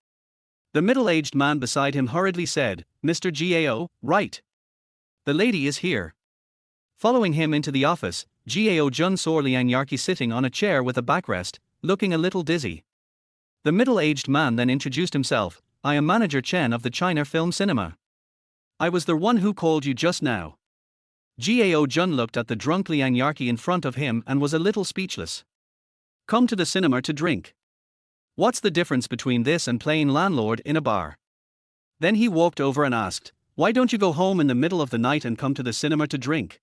The middle-aged man beside him hurriedly said, Mr. Gao, right. The lady is here. Following him into the office, Gao Jun saw Liang Yarki sitting on a chair with a backrest, looking a little dizzy. The middle-aged man then introduced himself. I am Manager Chen of the China Film Cinema. I was the one who called you just now. Gao Jun looked at the drunk Liang Yarki in front of him and was a little speechless. Come to the cinema to drink. What's the difference between this and playing landlord in a bar? Then he walked over and asked, why don't you go home in the middle of the night and come to the cinema to drink?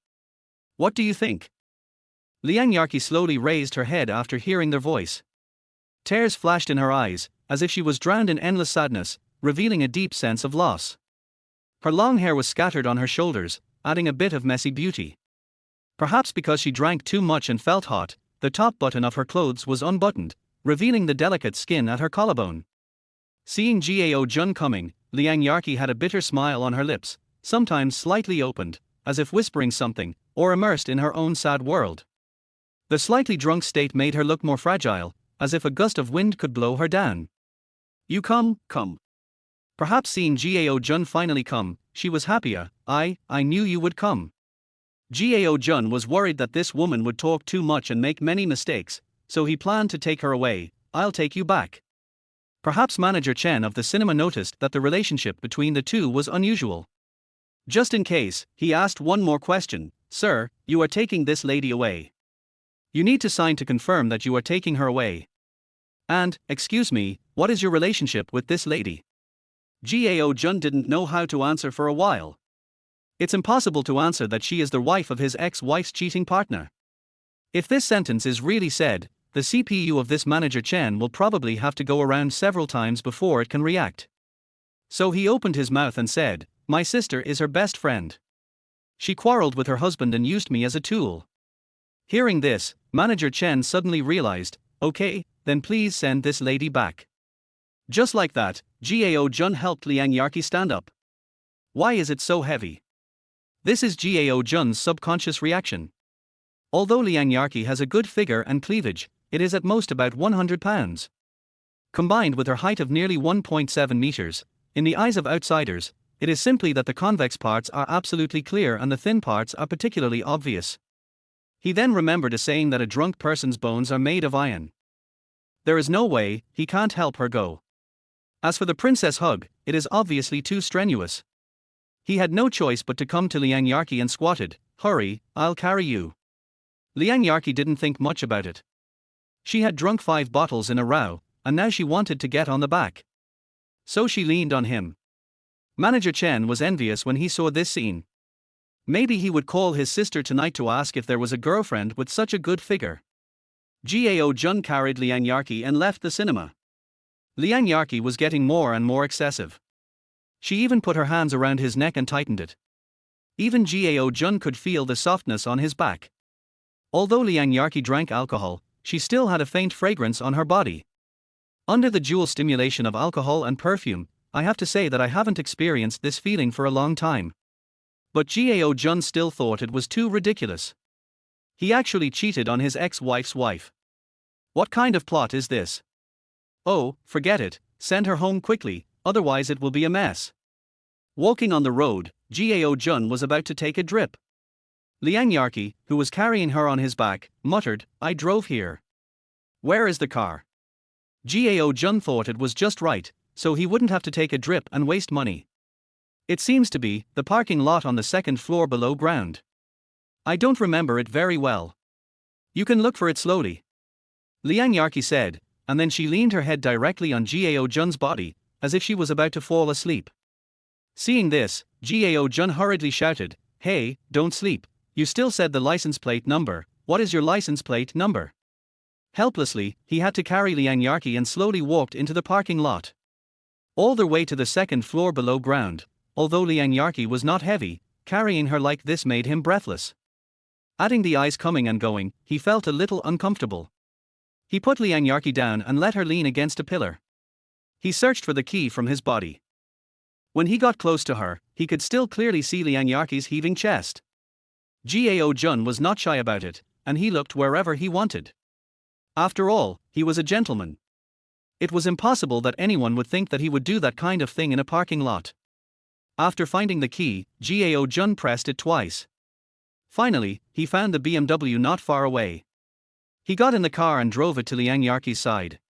What do you think? Liang Yarki slowly raised her head after hearing their voice. Tears flashed in her eyes, as if she was drowned in endless sadness, revealing a deep sense of loss. Her long hair was scattered on her shoulders, adding a bit of messy beauty. Perhaps because she drank too much and felt hot, the top button of her clothes was unbuttoned, revealing the delicate skin at her collarbone. Seeing Gao Jun coming, Liang Yarki had a bitter smile on her lips, sometimes slightly opened, as if whispering something, or immersed in her own sad world. The slightly drunk state made her look more fragile, as if a gust of wind could blow her down. You come. Perhaps seeing Gao Jun finally come, she was happier. I knew you would come. Gao Jun was worried that this woman would talk too much and make many mistakes, so he planned to take her away. I'll take you back. Perhaps Manager Chen of the cinema noticed that the relationship between the two was unusual. Just in case, he asked one more question. Sir, you are taking this lady away. You need to sign to confirm that you are taking her away. And, excuse me, what is your relationship with this lady? Gao Jun didn't know how to answer for a while. It's impossible to answer that she is the wife of his ex-wife's cheating partner. If this sentence is really said, the CPU of this Manager Chen will probably have to go around several times before it can react. So he opened his mouth and said, my sister is her best friend. She quarreled with her husband and used me as a tool. Hearing this, Manager Chen suddenly realized, okay, then please send this lady back. Just like that, Gao Jun helped Liang Yarki stand up. Why is it so heavy? This is Gao Jun's subconscious reaction. Although Liang Yarki has a good figure and cleavage, it is at most about 100 pounds. Combined with her height of nearly 1.7 meters, in the eyes of outsiders, it is simply that the convex parts are absolutely clear and the thin parts are particularly obvious. He then remembered a saying that a drunk person's bones are made of iron. There is no way, he can't help her go. As for the princess hug, it is obviously too strenuous. He had no choice but to come to Liang Yarki and squatted, hurry, I'll carry you. Liang Yarki didn't think much about it. She had drunk 5 bottles in a row, and now she wanted to get on the back. So she leaned on him. Manager Chen was envious when he saw this scene. Maybe he would call his sister tonight to ask if there was a girlfriend with such a good figure. Gao Jun carried Liang Yarki and left the cinema. Liang Yarki was getting more and more excessive. She even put her hands around his neck and tightened it. Even Gao Jun could feel the softness on his back. Although Liang Yarki drank alcohol, she still had a faint fragrance on her body. Under the dual stimulation of alcohol and perfume, I have to say that I haven't experienced this feeling for a long time. But Gao Jun still thought it was too ridiculous. He actually cheated on his ex-wife's wife. What kind of plot is this? Oh, forget it, send her home quickly, otherwise it will be a mess. Walking on the road, Gao Jun was about to take a drip. Liang Yarki, who was carrying her on his back, muttered, I drove here. Where is the car? Gao Jun thought it was just right, so he wouldn't have to take a drip and waste money. It seems to be the parking lot on the second floor below ground. I don't remember it very well. You can look for it slowly. Liang Yarki said, and then she leaned her head directly on Gao Jun's body, as if she was about to fall asleep. Seeing this, Gao Jun hurriedly shouted, hey, don't sleep, you still said the license plate number, what is your license plate number? Helplessly, he had to carry Liang Yarki and slowly walked into the parking lot. All the way to the second floor below ground. Although Liang Yarki was not heavy, carrying her like this made him breathless. Adding the eyes coming and going, he felt a little uncomfortable. He put Liang Yarki down and let her lean against a pillar. He searched for the key from his body. When he got close to her, he could still clearly see Liang Yarki's heaving chest. Gao Jun was not shy about it, and he looked wherever he wanted. After all, he was a gentleman. It was impossible that anyone would think that he would do that kind of thing in a parking lot. After finding the key, Gao Jun pressed it twice. Finally, he found the BMW not far away. He got in the car and drove it to Liang Yarki's side.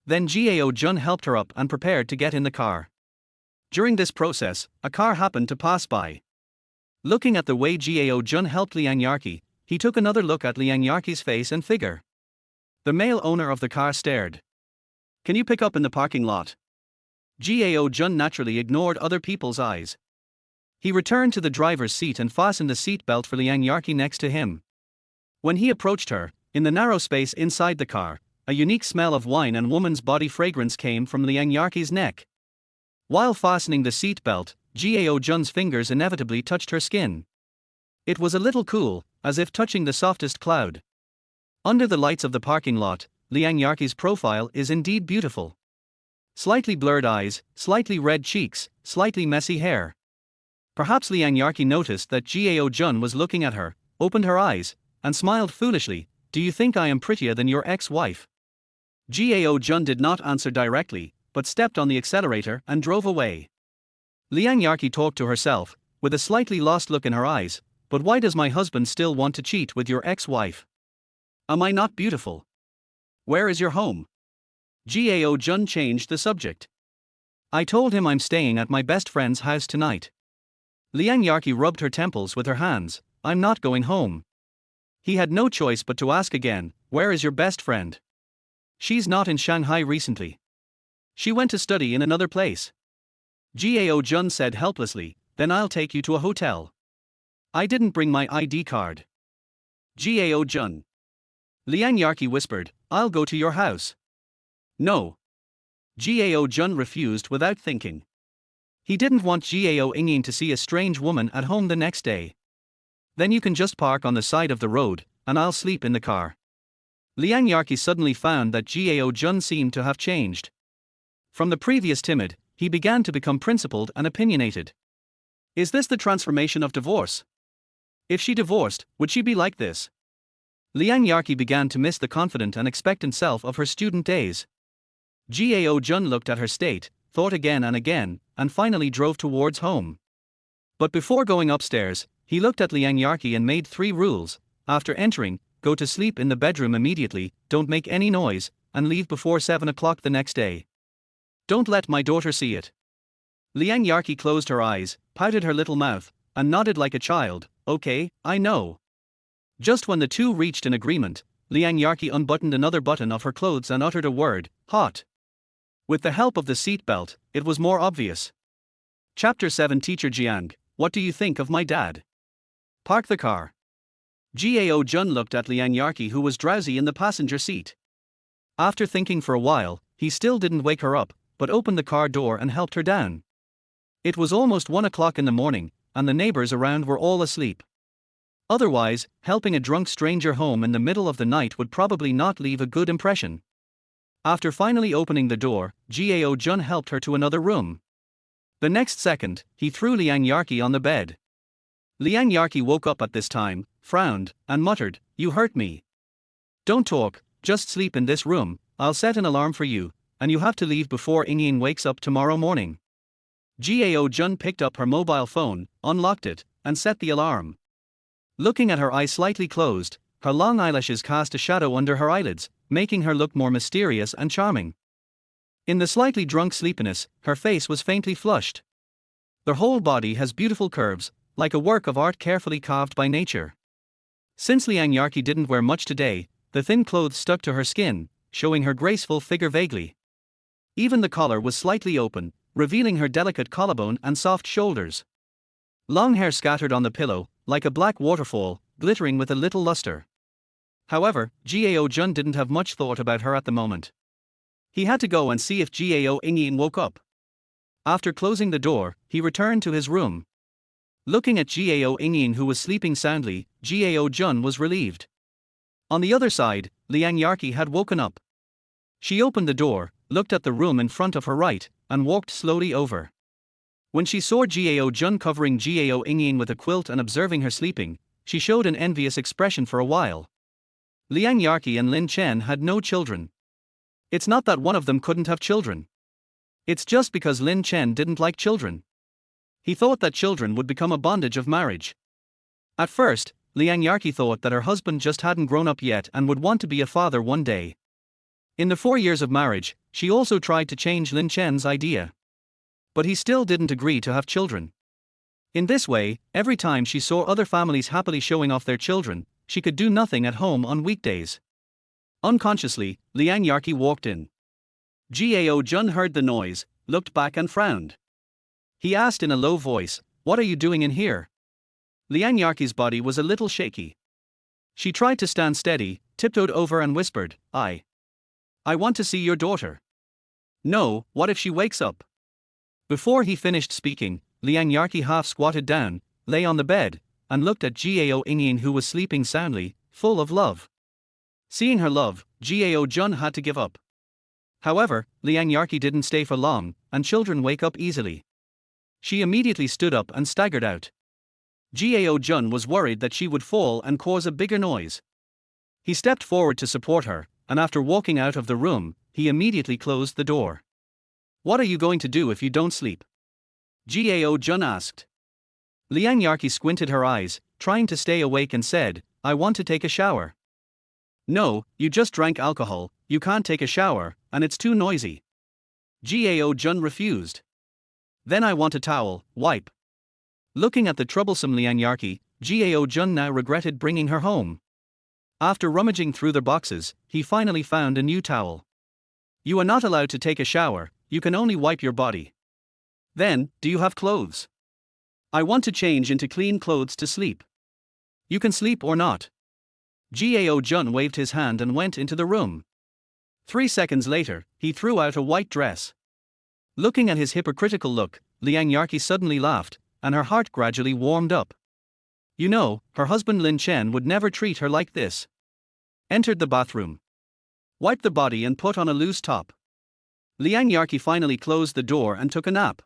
Then Gao Jun helped her up and prepared to get in the car. During this process, a car happened to pass by. Looking at the way Gao Jun helped Liang Yarki, he took another look at Liang Yarki's face and figure. The male owner of the car stared. "Can you pick up in the parking lot?" Gao Jun naturally ignored other people's eyes. He returned to the driver's seat and fastened the seat belt for Liang Yarki next to him. When he approached her, in the narrow space inside the car, a unique smell of wine and woman's body fragrance came from Liang Yarki's neck. While fastening the seat belt, Gao Jun's fingers inevitably touched her skin. It was a little cool, as if touching the softest cloud. Under the lights of the parking lot, Liang Yarki's profile is indeed beautiful. Slightly blurred eyes, slightly red cheeks, slightly messy hair. Perhaps Liang Yarki noticed that Gao Jun was looking at her, opened her eyes, and smiled foolishly. "Do you think I am prettier than your ex-wife?" Gao Jun did not answer directly, but stepped on the accelerator and drove away. Liang Yarki talked to herself, with a slightly lost look in her eyes, "But why does my husband still want to cheat with your ex-wife? Am I not beautiful? Where is your home?" Gao Jun changed the subject. "I told him I'm staying at my best friend's house tonight." Liang Yarki rubbed her temples with her hands. "I'm not going home." He had no choice but to ask again, "Where is your best friend?" "She's not in Shanghai recently. She went to study in another place." Gao Jun said helplessly, "Then I'll take you to a hotel." "I didn't bring my ID card." Gao Jun. Liang Yarki whispered, "I'll go to your house." "No." Gao Jun refused without thinking. He didn't want Gao Ingyin to see a strange woman at home the next day. "Then you can just park on the side of the road, and I'll sleep in the car." Liang Yarki suddenly found that Gao Jun seemed to have changed. From the previous timid, he began to become principled and opinionated. Is this the transformation of divorce? If she divorced, would she be like this? Liang Yarki began to miss the confident and expectant self of her student days. Gao Jun looked at her state, thought again, and finally drove towards home. But before going upstairs, he looked at Liang Yarki and made 3 rules. After entering, go to sleep in the bedroom immediately, don't make any noise, and leave before 7 o'clock the next day. Don't let my daughter see it. Liang Yarki closed her eyes, pouted her little mouth, and nodded like a child. "Okay, I know." Just when the two reached an agreement, Liang Yarki unbuttoned another button of her clothes and uttered a word, "Hot." With the help of the seat belt, it was more obvious. Chapter 7 Teacher Jiang, what do you think of my dad? Park the car. Gao Jun looked at Liang Yarki, who was drowsy in the passenger seat. After thinking for a while, he still didn't wake her up, but opened the car door and helped her down. It was almost 1 o'clock in the morning, and the neighbors around were all asleep. Otherwise, helping a drunk stranger home in the middle of the night would probably not leave a good impression. After finally opening the door, Gao Jun helped her to another room. The next second, he threw Liang Yarki on the bed. Liang Yarki woke up at this time, frowned, and muttered, "You hurt me. Don't talk, just sleep in this room, I'll set an alarm for you, and you have to leave before Ingyin wakes up tomorrow morning." Gao Jun picked up her mobile phone, unlocked it, and set the alarm. Looking at her eyes slightly closed, her long eyelashes cast a shadow under her eyelids, making her look more mysterious and charming. In the slightly drunk sleepiness, her face was faintly flushed. Her whole body has beautiful curves, like a work of art carefully carved by nature. Since Liang Yarki didn't wear much today, the thin clothes stuck to her skin, showing her graceful figure vaguely. Even the collar was slightly open, revealing her delicate collarbone and soft shoulders. Long hair scattered on the pillow, like a black waterfall, glittering with a little luster. However, Gao Jun didn't have much thought about her at the moment. He had to go and see if Gao Ingyin woke up. After closing the door, he returned to his room. Looking at Gao Ingyin, who was sleeping soundly, Gao Jun was relieved. On the other side, Liang Yarki had woken up. She opened the door, looked at the room in front of her right, and walked slowly over. When she saw Gao Jun covering Gao Ingyin with a quilt and observing her sleeping, she showed an envious expression for a while. Liang Yarki and Lin Chen had no children. It's not that one of them couldn't have children. It's just because Lin Chen didn't like children. He thought that children would become a bondage of marriage. At first, Liang Yarki thought that her husband just hadn't grown up yet and would want to be a father one day. In the 4 years of marriage, she also tried to change Lin Chen's idea. But he still didn't agree to have children. In this way, every time she saw other families happily showing off their children, she could do nothing at home on weekdays. Unconsciously, Liang Yarki walked in. Gao Jun heard the noise, looked back and frowned. He asked in a low voice, "What are you doing in here?" Liang Yarki's body was a little shaky. She tried to stand steady, tiptoed over and whispered, I want to see your daughter." "No, what if she wakes up?" Before he finished speaking, Liang Yarki half squatted down, lay on the bed, and looked at Gao Ingyin, who was sleeping soundly, full of love. Seeing her love, Gao Jun had to give up. However, Liang Yarki didn't stay for long, and children wake up easily. She immediately stood up and staggered out. Gao Jun was worried that she would fall and cause a bigger noise. He stepped forward to support her, and after walking out of the room, he immediately closed the door. "What are you going to do if you don't sleep?" Gao Jun asked. Liang Yarki squinted her eyes, trying to stay awake, and said, "I want to take a shower." "No, you just drank alcohol, you can't take a shower, and it's too noisy." Gao Jun refused. "Then I want a towel, wipe." Looking at the troublesome Liang Yarki, Gao Jun now regretted bringing her home. After rummaging through the boxes, he finally found a new towel. "You are not allowed to take a shower, you can only wipe your body." "Then, do you have clothes?" "I want to change into clean clothes to sleep." "You can sleep or not." Gao Jun waved his hand and went into the room. 3 seconds later, he threw out a white dress. Looking at his hypocritical look, Liang Yarki suddenly laughed, and her heart gradually warmed up. You know, her husband Lin Chen would never treat her like this. Entered the bathroom. Wiped the body and put on a loose top. Liang Yarki finally closed the door and took a nap.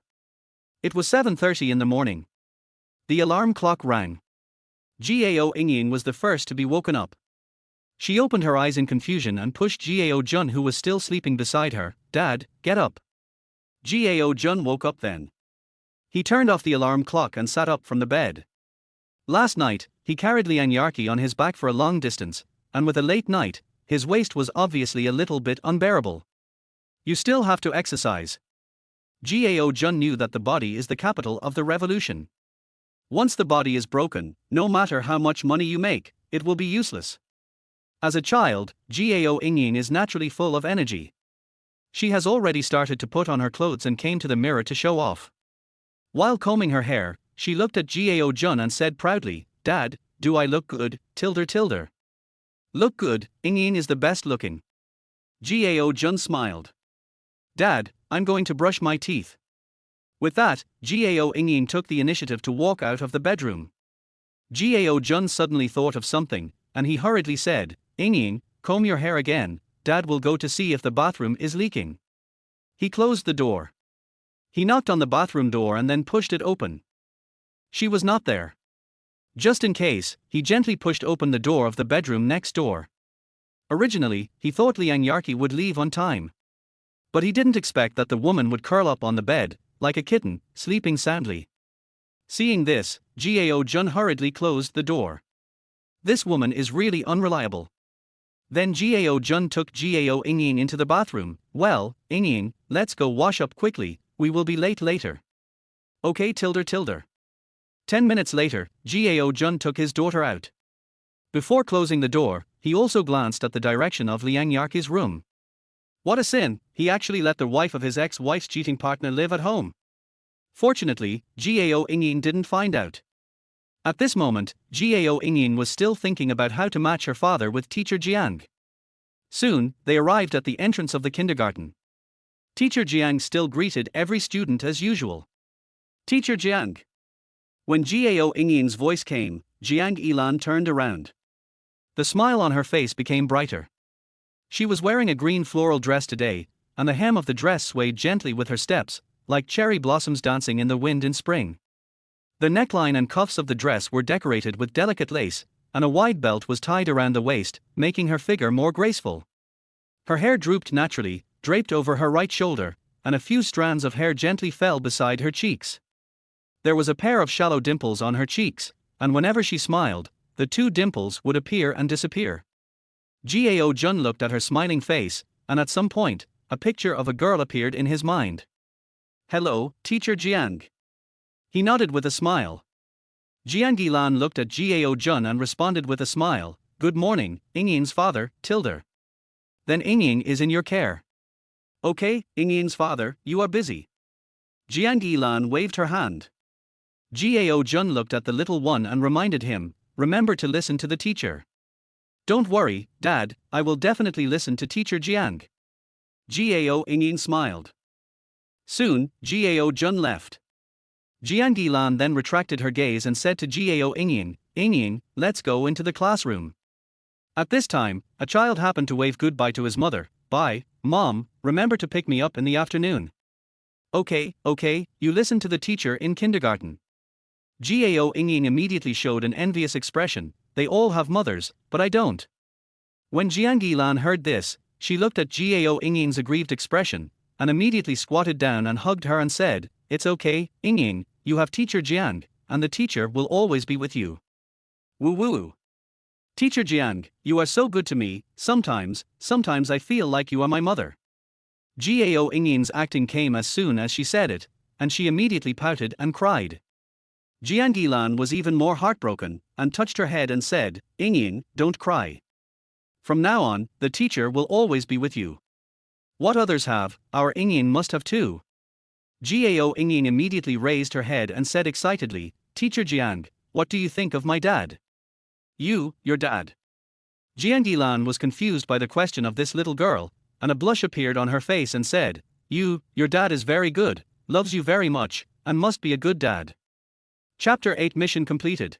It was 7:30 in the morning. The alarm clock rang. Gao Ingyin was the first to be woken up. She opened her eyes in confusion and pushed Gao Jun, who was still sleeping beside her. "Dad, get up." Gao Jun woke up then. He turned off the alarm clock and sat up from the bed. Last night, he carried Liang Yarki on his back for a long distance, and with a late night, his waist was obviously a little bit unbearable. "You still have to exercise." Gao Jun knew that the body is the capital of the revolution. Once the body is broken, no matter how much money you make, it will be useless. As a child, Gao Ingyin is naturally full of energy. She has already started to put on her clothes and came to the mirror to show off. While combing her hair, she looked at Gao Jun and said proudly, "Dad, do I look good, tilde?" "Look good, Ingyin is the best looking." Gao Jun smiled. "Dad, I'm going to brush my teeth." With that, Gao Ingyin took the initiative to walk out of the bedroom. Gao Jun suddenly thought of something, and he hurriedly said, "Ingyin, comb your hair again, Dad will go to see if the bathroom is leaking." He closed the door. He knocked on the bathroom door and then pushed it open. She was not there. Just in case, he gently pushed open the door of the bedroom next door. Originally, he thought Liang Yarki would leave on time. But he didn't expect that the woman would curl up on the bed, like a kitten, sleeping soundly. Seeing this, Gao Jun hurriedly closed the door. This woman is really unreliable. Then Gao Jun took Gao Ingyin into the bathroom. "Well, Ingyin, let's go wash up quickly, we will be late later." "Okay, tilde." 10 minutes later, Gao Jun took his daughter out. Before closing the door, he also glanced at the direction of Liang Yarki's room. What a sin, he actually let the wife of his ex-wife's cheating partner live at home. Fortunately, Gao Ingyin didn't find out. At this moment, Gao Ingyin was still thinking about how to match her father with teacher Jiang. Soon, they arrived at the entrance of the kindergarten. Teacher Jiang still greeted every student as usual. "Teacher Jiang." When Gao Ingyin's voice came, Jiang Yilan turned around. The smile on her face became brighter. She was wearing a green floral dress today, and the hem of the dress swayed gently with her steps, like cherry blossoms dancing in the wind in spring. The neckline and cuffs of the dress were decorated with delicate lace, and a wide belt was tied around the waist, making her figure more graceful. Her hair drooped naturally, draped over her right shoulder, and a few strands of hair gently fell beside her cheeks. There was a pair of shallow dimples on her cheeks, and whenever she smiled, the two dimples would appear and disappear. Gao Jun looked at her smiling face, and at some point, a picture of a girl appeared in his mind. "Hello, Teacher Jiang." He nodded with a smile. Jiang Yilan looked at Gao Jun and responded with a smile, "Good morning, Yingying's father, Tilder. Then Yingying is in your care." "Okay, Yingying's father, you are busy." Jiang Yilan waved her hand. Gao Jun looked at the little one and reminded him, "Remember to listen to the teacher." "Don't worry, Dad, I will definitely listen to Teacher Jiang." Gao Yingying smiled. Soon, Gao Jun left. Jiang Yilan then retracted her gaze and said to Gao Yingying, "Yingying, let's go into the classroom." At this time, a child happened to wave goodbye to his mother. "Bye, Mom, remember to pick me up in the afternoon." Okay, you listen to the teacher in kindergarten." Gao Yingying immediately showed an envious expression. "They all have mothers, but I don't." When Jiang Yilan heard this, she looked at Gao Yingying's aggrieved expression, and immediately squatted down and hugged her and said, "It's okay, Yingying, you have Teacher Jiang, and the teacher will always be with you." Woo woo. "Teacher Jiang, you are so good to me, sometimes I feel like you are my mother." Gao Yingying's acting came as soon as she said it, and she immediately pouted and cried. Jiang Yilan was even more heartbroken, and touched her head and said, "Yingying, don't cry. From now on, the teacher will always be with you. What others have, our Yingying must have too." Gao Yingying immediately raised her head and said excitedly, "Teacher Jiang, what do you think of my dad?" Your dad?" Jiang Yilan was confused by the question of this little girl, and a blush appeared on her face and said, Your dad is very good, loves you very much, and must be a good dad." Chapter 8 Mission completed.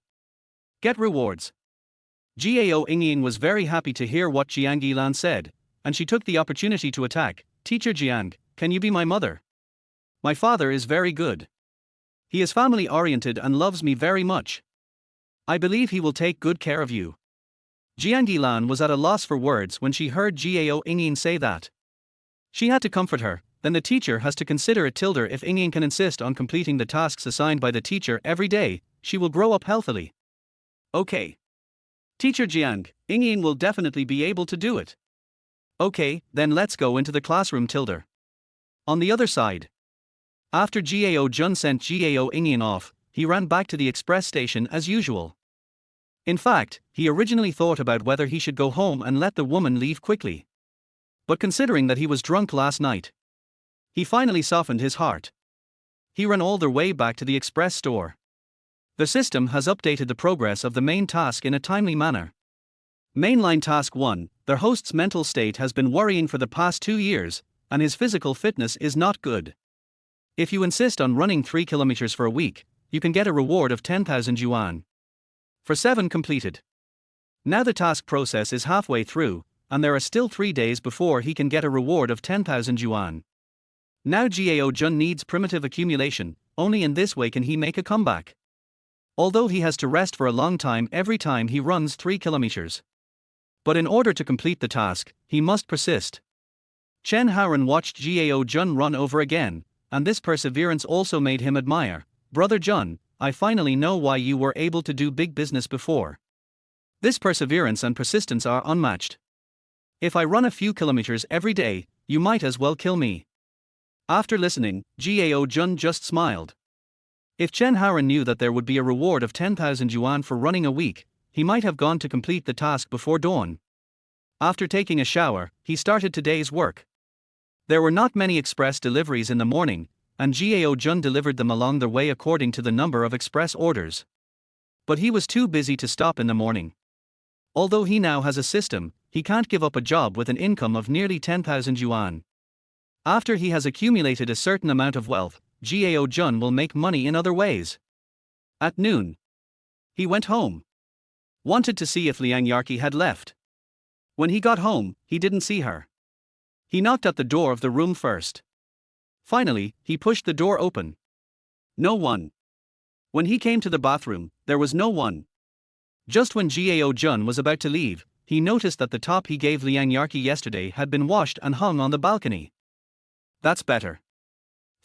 Get rewards. Gao Yingying was very happy to hear what Jiang Yilan said, and she took the opportunity to attack. "Teacher Jiang, can you be my mother? My father is very good. He is family oriented and loves me very much. I believe he will take good care of you." Jiang Yilan was at a loss for words when she heard Gao Yingying say that. She had to comfort her. "Then the teacher has to consider it Tilder. If Yingying can insist on completing the tasks assigned by the teacher every day, she will grow up healthily." "Okay. Teacher Jiang, Yingying will definitely be able to do it." "Okay, then let's go into the classroom Tilder." On the other side. After Gao Jun sent Gao Yingying off, he ran back to the express station as usual. In fact, he originally thought about whether he should go home and let the woman leave quickly. But considering that he was drunk last night, he finally softened his heart. He ran all the way back to the express store. The system has updated the progress of the main task in a timely manner. Mainline Task 1, their host's mental state has been worrying for the past 2 years, and his physical fitness is not good. If you insist on running 3 kilometers for a week, you can get a reward of 10,000 yuan. For 7 completed. Now the task process is halfway through, and there are still 3 days before he can get a reward of 10,000 yuan. Now Gao Jun needs primitive accumulation, only in this way can he make a comeback. Although he has to rest for a long time every time he runs 3 kilometers. But in order to complete the task, he must persist. Chen Haoren watched Gao Jun run over again, and this perseverance also made him admire. "Brother Jun, I finally know why you were able to do big business before. This perseverance and persistence are unmatched. If I run a few kilometers every day, you might as well kill me." After listening, Gao Jun just smiled. If Chen Haoren knew that there would be a reward of 10,000 yuan for running a week, he might have gone to complete the task before dawn. After taking a shower, he started today's work. There were not many express deliveries in the morning, and Gao Jun delivered them along the way according to the number of express orders. But he was too busy to stop in the morning. Although he now has a system, he can't give up a job with an income of nearly 10,000 yuan. After he has accumulated a certain amount of wealth, Gao Jun will make money in other ways. At noon, he went home. Wanted to see if Liang Yarqi had left. When he got home, he didn't see her. He knocked at the door of the room first. Finally, he pushed the door open. No one. When he came to the bathroom, there was no one. Just when Gao Jun was about to leave, he noticed that the top he gave Liang Yarqi yesterday had been washed and hung on the balcony. That's better.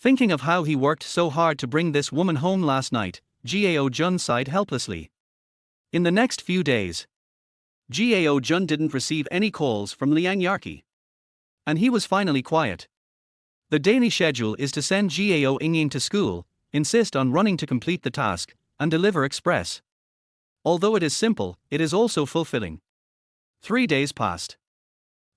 Thinking of how he worked so hard to bring this woman home last night, Gao Jun sighed helplessly. In the next few days, Gao Jun didn't receive any calls from Liang Yarqi. And he was finally quiet. The daily schedule is to send Gao Yingying to school, insist on running to complete the task, and deliver express. Although it is simple, it is also fulfilling. 3 days passed.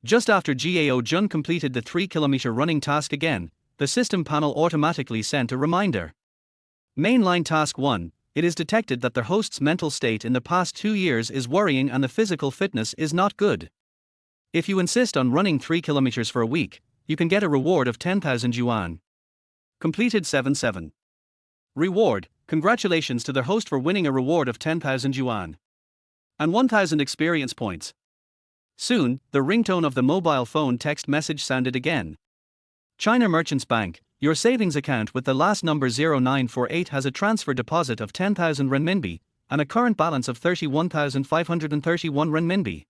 Just after Gao Jun completed the 3-kilometer running task again, the system panel automatically sent a reminder. Mainline Task 1, it is detected that the host's mental state in the past 2 years is worrying and the physical fitness is not good. If you insist on running 3 kilometers for a week, you can get a reward of 10,000 yuan. Completed 7-7. Reward: congratulations to the host for winning a reward of 10,000 yuan. And 1,000 experience points. Soon, the ringtone of the mobile phone text message sounded again. China Merchants Bank, your savings account with the last number 0948 has a transfer deposit of 10,000 renminbi, and a current balance of 31,531 renminbi.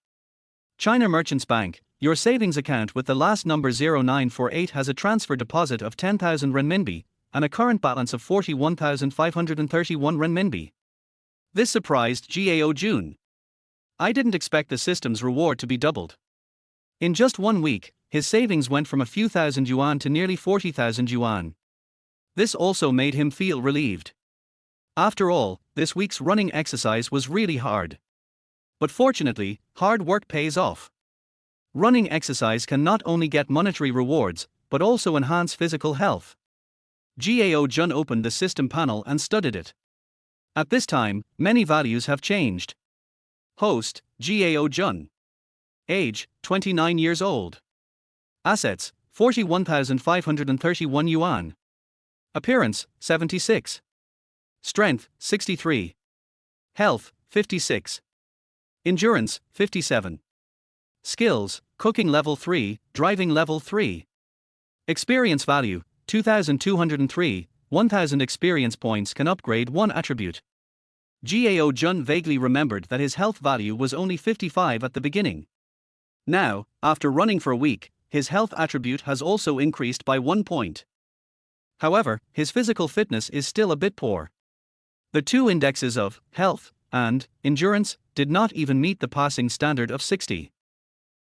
China Merchants Bank, your savings account with the last number 0948 has a transfer deposit of 10,000 renminbi, and a current balance of 41,531 renminbi. This surprised Gao Jun. I didn't expect the system's reward to be doubled. In just 1 week, his savings went from a few thousand yuan to nearly 40,000 yuan. This also made him feel relieved. After all, this week's running exercise was really hard. But fortunately, hard work pays off. Running exercise can not only get monetary rewards, but also enhance physical health. Gao Jun opened the system panel and studied it. At this time, many values have changed. Host, Gao Jun. Age, 29 years old. Assets, 41,531 yuan. Appearance, 76. Strength, 63. Health, 56. Endurance, 57. Skills, cooking level 3, driving level 3. Experience value, 2,203, 1,000 experience points can upgrade one attribute. Gao Jun vaguely remembered that his health value was only 55 at the beginning. Now, after running for a week, his health attribute has also increased by 1 point. However, his physical fitness is still a bit poor. The two indexes of health and endurance did not even meet the passing standard of 60.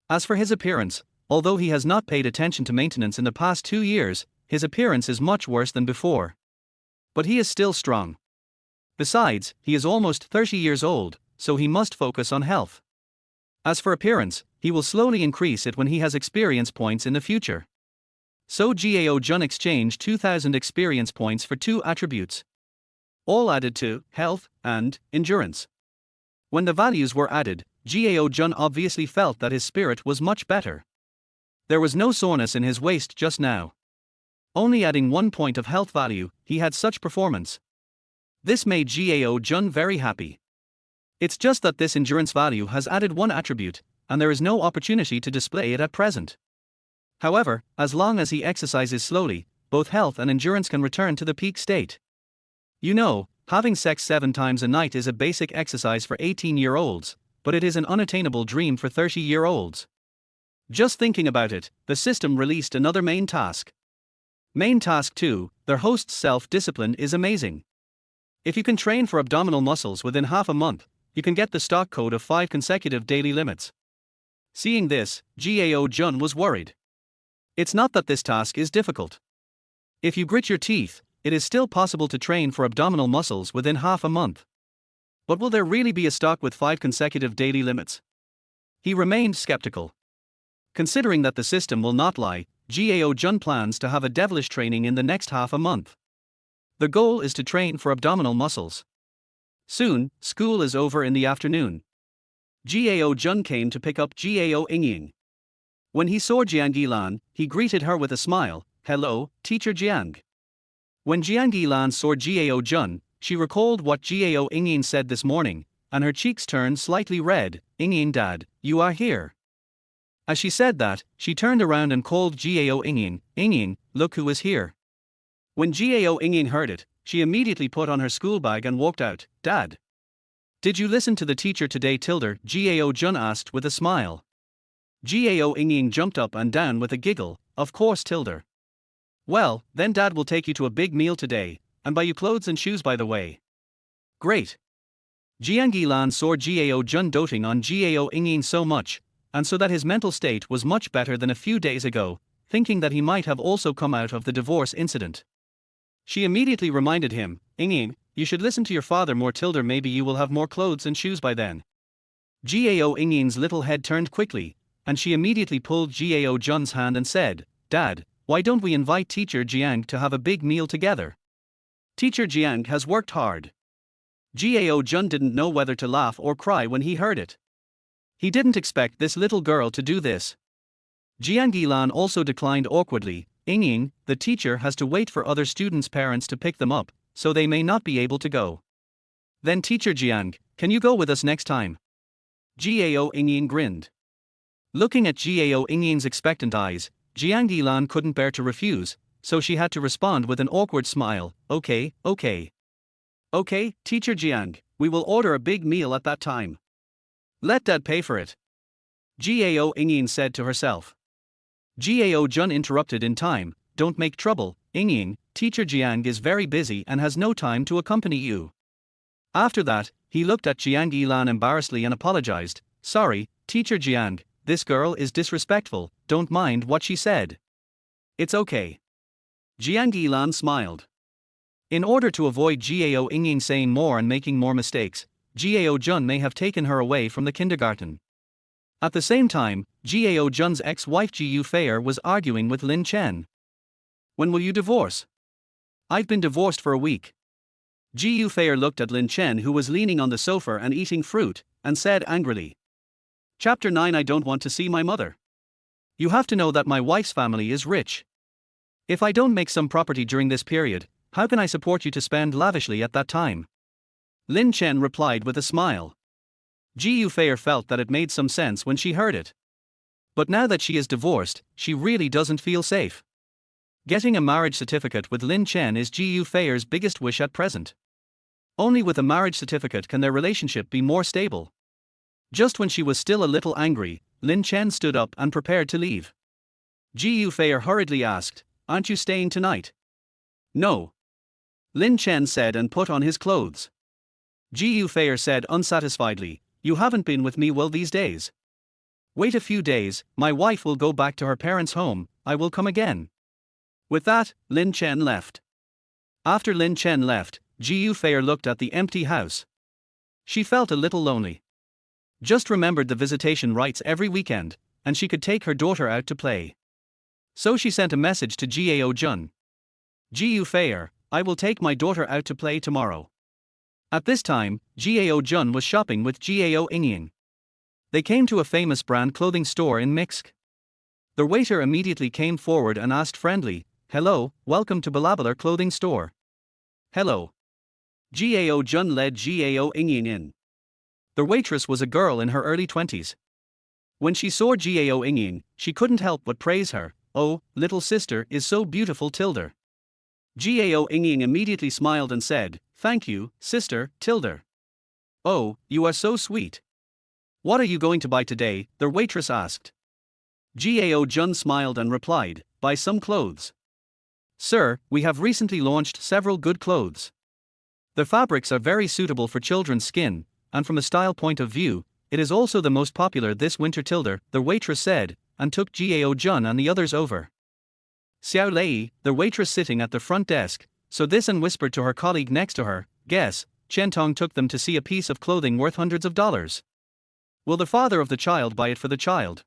As for his appearance, although he has not paid attention to maintenance in the past 2 years, his appearance is much worse than before. But he is still strong. Besides, he is almost 30 years old, so he must focus on health. As for appearance, he will slowly increase it when he has experience points in the future. So Gao Jun exchanged 2,000 experience points for 2 attributes, all added to health and endurance. When the values were added, Gao Jun obviously felt that his spirit was much better. There was no soreness in his waist just now. Only adding 1 point of health value, he had such performance. This made Gao Jun very happy. It's just that this endurance value has added 1 attribute, and there is no opportunity to display it at present. However, as long as he exercises slowly, both health and endurance can return to the peak state. You know, having sex 7 times a night is a basic exercise for 18-year-olds, but it is an unattainable dream for 30-year-olds. Just thinking about it, the system released another main task. Main task 2, their host's self-discipline is amazing. If you can train for abdominal muscles within half a month, you can get the stock code of 5 consecutive daily limits. Seeing this, Gao Jun was worried. It's not that this task is difficult. If you grit your teeth, it is still possible to train for abdominal muscles within half a month. But will there really be a stock with 5 consecutive daily limits? He remained skeptical. Considering that the system will not lie, Gao Jun plans to have a devilish training in the next half a month. The goal is to train for abdominal muscles. Soon, school is over in the afternoon. Gao Jun came to pick up Gao Yingying. When he saw Jiang Yilan, he greeted her with a smile. "Hello, Teacher Jiang." When Jiang Yilan saw Gao Jun, she recalled what Gao Yingying said this morning, and her cheeks turned slightly red. "Yingying dad, you are here." As she said that, she turned around and called Gao Yingying, "Yingying, look who is here." When Gao Yingying heard it, she immediately put on her school bag and walked out. "Dad, did you listen to the teacher today?" Gao Jun asked with a smile. Gao Yingying jumped up and down with a giggle. "Of course, Tilda. Well, then Dad will take you to a big meal today, and buy you clothes and shoes by the way." "Great. Jiang Yilan saw Gao Jun doting on Gao Ingyin so much, and so that his mental state was much better than a few days ago, thinking that he might have also come out of the divorce incident. She immediately reminded him, Ingyin, you should listen to your father more, tilde maybe you will have more clothes and shoes by then. Gao Ingyin's little head turned quickly, and she immediately pulled Gao Jun's hand and said, Dad, why don't we invite Teacher Jiang to have a big meal together? Teacher Jiang has worked hard. Gao Jun didn't know whether to laugh or cry when he heard it. He didn't expect this little girl to do this. Jiang Yilan also declined awkwardly, Ingyin, the teacher has to wait for other students' parents to pick them up, so they may not be able to go. Then Teacher Jiang, can you go with us next time? Gao Ingyin grinned. Looking at Gao Ingyin's expectant eyes, Jiang Yilan couldn't bear to refuse, so she had to respond with an awkward smile, okay. Okay, Teacher Jiang, we will order a big meal at that time. Let Dad pay for it. Gao Ingyin said to herself. Gao Jun interrupted in time, don't make trouble, Ingyin, Teacher Jiang is very busy and has no time to accompany you. After that, he looked at Jiang Yilan embarrassedly and apologized, sorry, Teacher Jiang, this girl is disrespectful, don't mind what she said. It's okay. Jiang Yilan smiled. In order to avoid Gao Ingyin saying more and making more mistakes, Gao Jun may have taken her away from the kindergarten. At the same time, Gao Jun's ex-wife Ji Yufei was arguing with Lin Chen. When will you divorce? I've been divorced for a week. Ji Yufei looked at Lin Chen, who was leaning on the sofa and eating fruit, and said angrily. Chapter 9 I don't want to see my mother. You have to know that my wife's family is rich. If I don't make some property during this period, how can I support you to spend lavishly at that time? Lin Chen replied with a smile. Ji Yufei felt that it made some sense when she heard it. But now that she is divorced, she really doesn't feel safe. Getting a marriage certificate with Lin Chen is Ji Yufei's biggest wish at present. Only with a marriage certificate can their relationship be more stable. Just when she was still a little angry, Lin Chen stood up and prepared to leave. Ji Yufei hurriedly asked, aren't you staying tonight? No. Lin Chen said and put on his clothes. Ji Yufei said unsatisfiedly, you haven't been with me well these days. Wait a few days, my wife will go back to her parents' home, I will come again. With that, Lin Chen left. After Lin Chen left, Ji Yufei looked at the empty house. She felt a little lonely. Just remembered the visitation rights every weekend, and she could take her daughter out to play. So she sent a message to Gao Jun. Ji Yufei, I will take my daughter out to play tomorrow. At this time, Gao Jun was shopping with Gao Ingyin. They came to a famous brand clothing store in Mixk. The waiter immediately came forward and asked friendly, hello, welcome to Balabalar clothing store. Hello. Gao Jun led Gao Ingyin in. The waitress was a girl in her early 20s. When she saw Gao Ingyin, she couldn't help but praise her, oh, little sister is so beautiful tilde. Gao Ingyin immediately smiled and said, thank you, sister, tilde. Oh, you are so sweet. What are you going to buy today? The waitress asked. Gao Jun smiled and replied, buy some clothes. Sir, we have recently launched several good clothes. The fabrics are very suitable for children's skin, and from a style point of view, it is also the most popular this winter tilde, the waitress said, and took Gao Jun and the others over. Xiao Lei, the waitress sitting at the front desk, saw this and whispered to her colleague next to her, guess, Chen Tong took them to see a piece of clothing worth hundreds of dollars. Will the father of the child buy it for the child?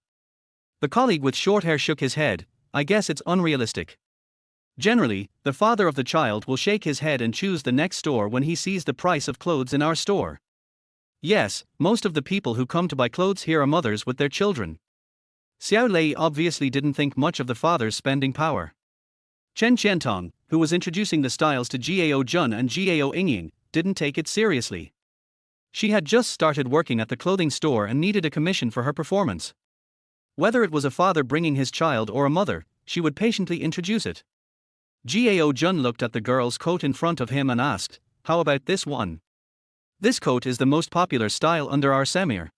The colleague with short hair shook his head, I guess it's unrealistic. Generally, the father of the child will shake his head and choose the next store when he sees the price of clothes in our store. Yes, most of the people who come to buy clothes here are mothers with their children. Xiao Lei obviously didn't think much of the father's spending power. Chen Qiantong, who was introducing the styles to Gao Jun and Gao Ingyin, didn't take it seriously. She had just started working at the clothing store and needed a commission for her performance. Whether it was a father bringing his child or a mother, she would patiently introduce it. Gao Jun looked at the girl's coat in front of him and asked, how about this one? This coat is the most popular style under our semir.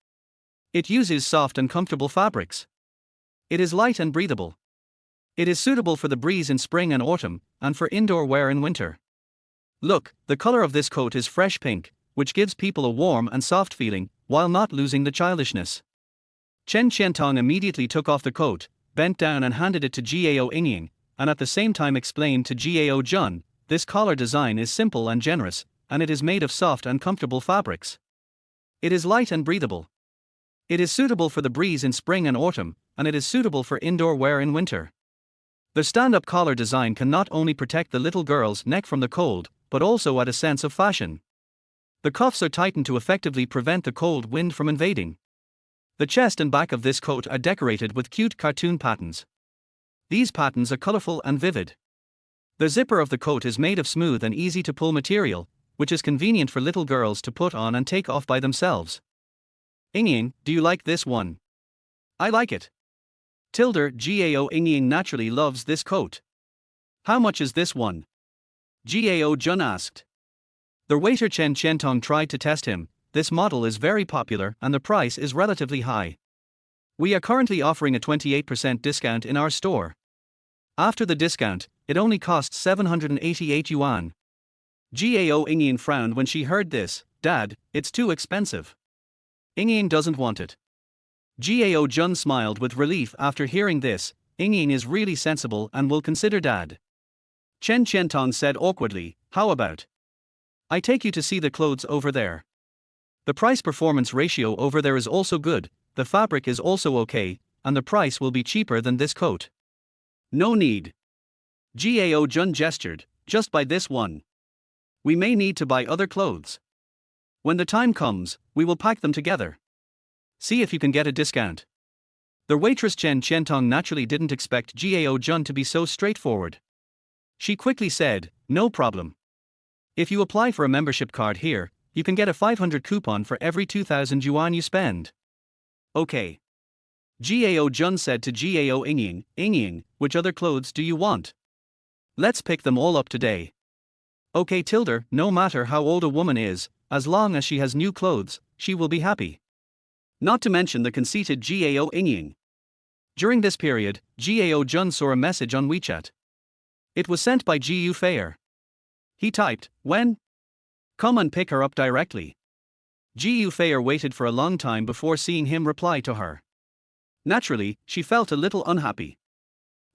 It uses soft and comfortable fabrics. It is light and breathable. It is suitable for the breeze in spring and autumn, and for indoor wear in winter. Look, the color of this coat is fresh pink, which gives people a warm and soft feeling, while not losing the childishness. Chen Qiantong immediately took off the coat, bent down and handed it to Gao Yingying, and at the same time explained to Gao Jun, "This collar design is simple and generous, and it is made of soft and comfortable fabrics. It is light and breathable. It is suitable for the breeze in spring and autumn, and it is suitable for indoor wear in winter." The stand-up collar design can not only protect the little girl's neck from the cold, but also add a sense of fashion. The cuffs are tightened to effectively prevent the cold wind from invading. The chest and back of this coat are decorated with cute cartoon patterns. These patterns are colorful and vivid. The zipper of the coat is made of smooth and easy to pull material, which is convenient for little girls to put on and take off by themselves. Yingying, do you like this one? I like it. Tilder Gao Yingying naturally loves this coat. How much is this one? Gao Jun asked. The waiter Chen Qiantong tried to test him. This model is very popular and the price is relatively high. We are currently offering a 28% discount in our store. After the discount, it only costs 788 yuan. Gao Yingying frowned when she heard this. Dad, it's too expensive. Yingying doesn't want it. Gao Jun smiled with relief after hearing this. Yingying is really sensible and will consider Dad. Chen Qiantong said awkwardly, how about I take you to see the clothes over there? The price-performance ratio over there is also good, the fabric is also okay, and the price will be cheaper than this coat. No need. Gao Jun gestured, just buy this one. We may need to buy other clothes. When the time comes, we will pack them together. See if you can get a discount. The waitress Chen Qiantong naturally didn't expect Gao Jun to be so straightforward. She quickly said, no problem. If you apply for a membership card here, you can get a 500 coupon for every 2,000 yuan you spend. Okay. Gao Jun said to Gao Yingying, Yingying, which other clothes do you want? Let's pick them all up today. Okay Tilder, no matter how old a woman is, as long as she has new clothes, she will be happy. Not to mention the conceited Gao Yingying. During this period, Gao Jun saw a message on WeChat. It was sent by Gu Feier. He typed, when? Come and pick her up directly. Gu Feier waited for a long time before seeing him reply to her. Naturally, she felt a little unhappy.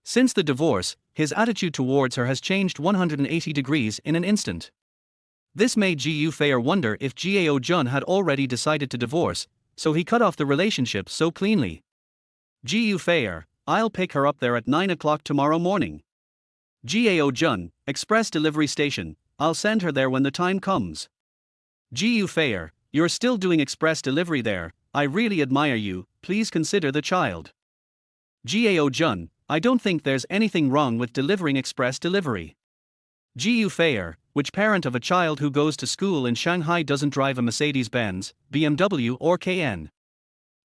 Since the divorce, his attitude towards her has changed 180 degrees in an instant. This made Gu Feier wonder if Gao Jun had already decided to divorce, so he cut off the relationship so cleanly. Gu Feier, I'll pick her up there at 9 o'clock tomorrow morning. Gao Jun, express delivery station, I'll send her there when the time comes. Gu Feier, you're still doing express delivery there, I really admire you, please consider the child. Gao Jun, I don't think there's anything wrong with delivering express delivery. Gu Feier, which parent of a child who goes to school in Shanghai doesn't drive a Mercedes-Benz, BMW or KN?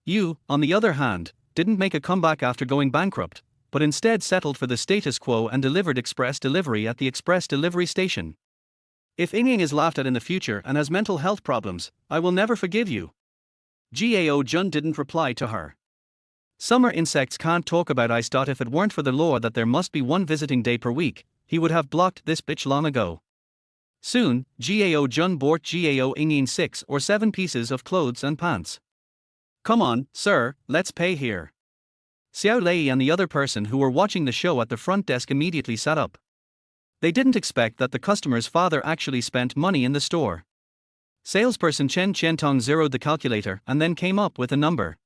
You, on the other hand, didn't make a comeback after going bankrupt, but instead settled for the status quo and delivered express delivery at the express delivery station. If Yingying is laughed at in the future and has mental health problems, I will never forgive you. Gao Jun didn't reply to her. Summer insects can't talk about ice. If it weren't for the law that there must be one visiting day per week, he would have blocked this bitch long ago. Soon, Gao Jun bought Gao Yingying 6 or 7 pieces of clothes and pants. Come on, sir, let's pay here. Xiao Lei and the other person who were watching the show at the front desk immediately sat up. They didn't expect that the customer's father actually spent money in the store. Salesperson Chen Qiantong zeroed the calculator and then came up with a number.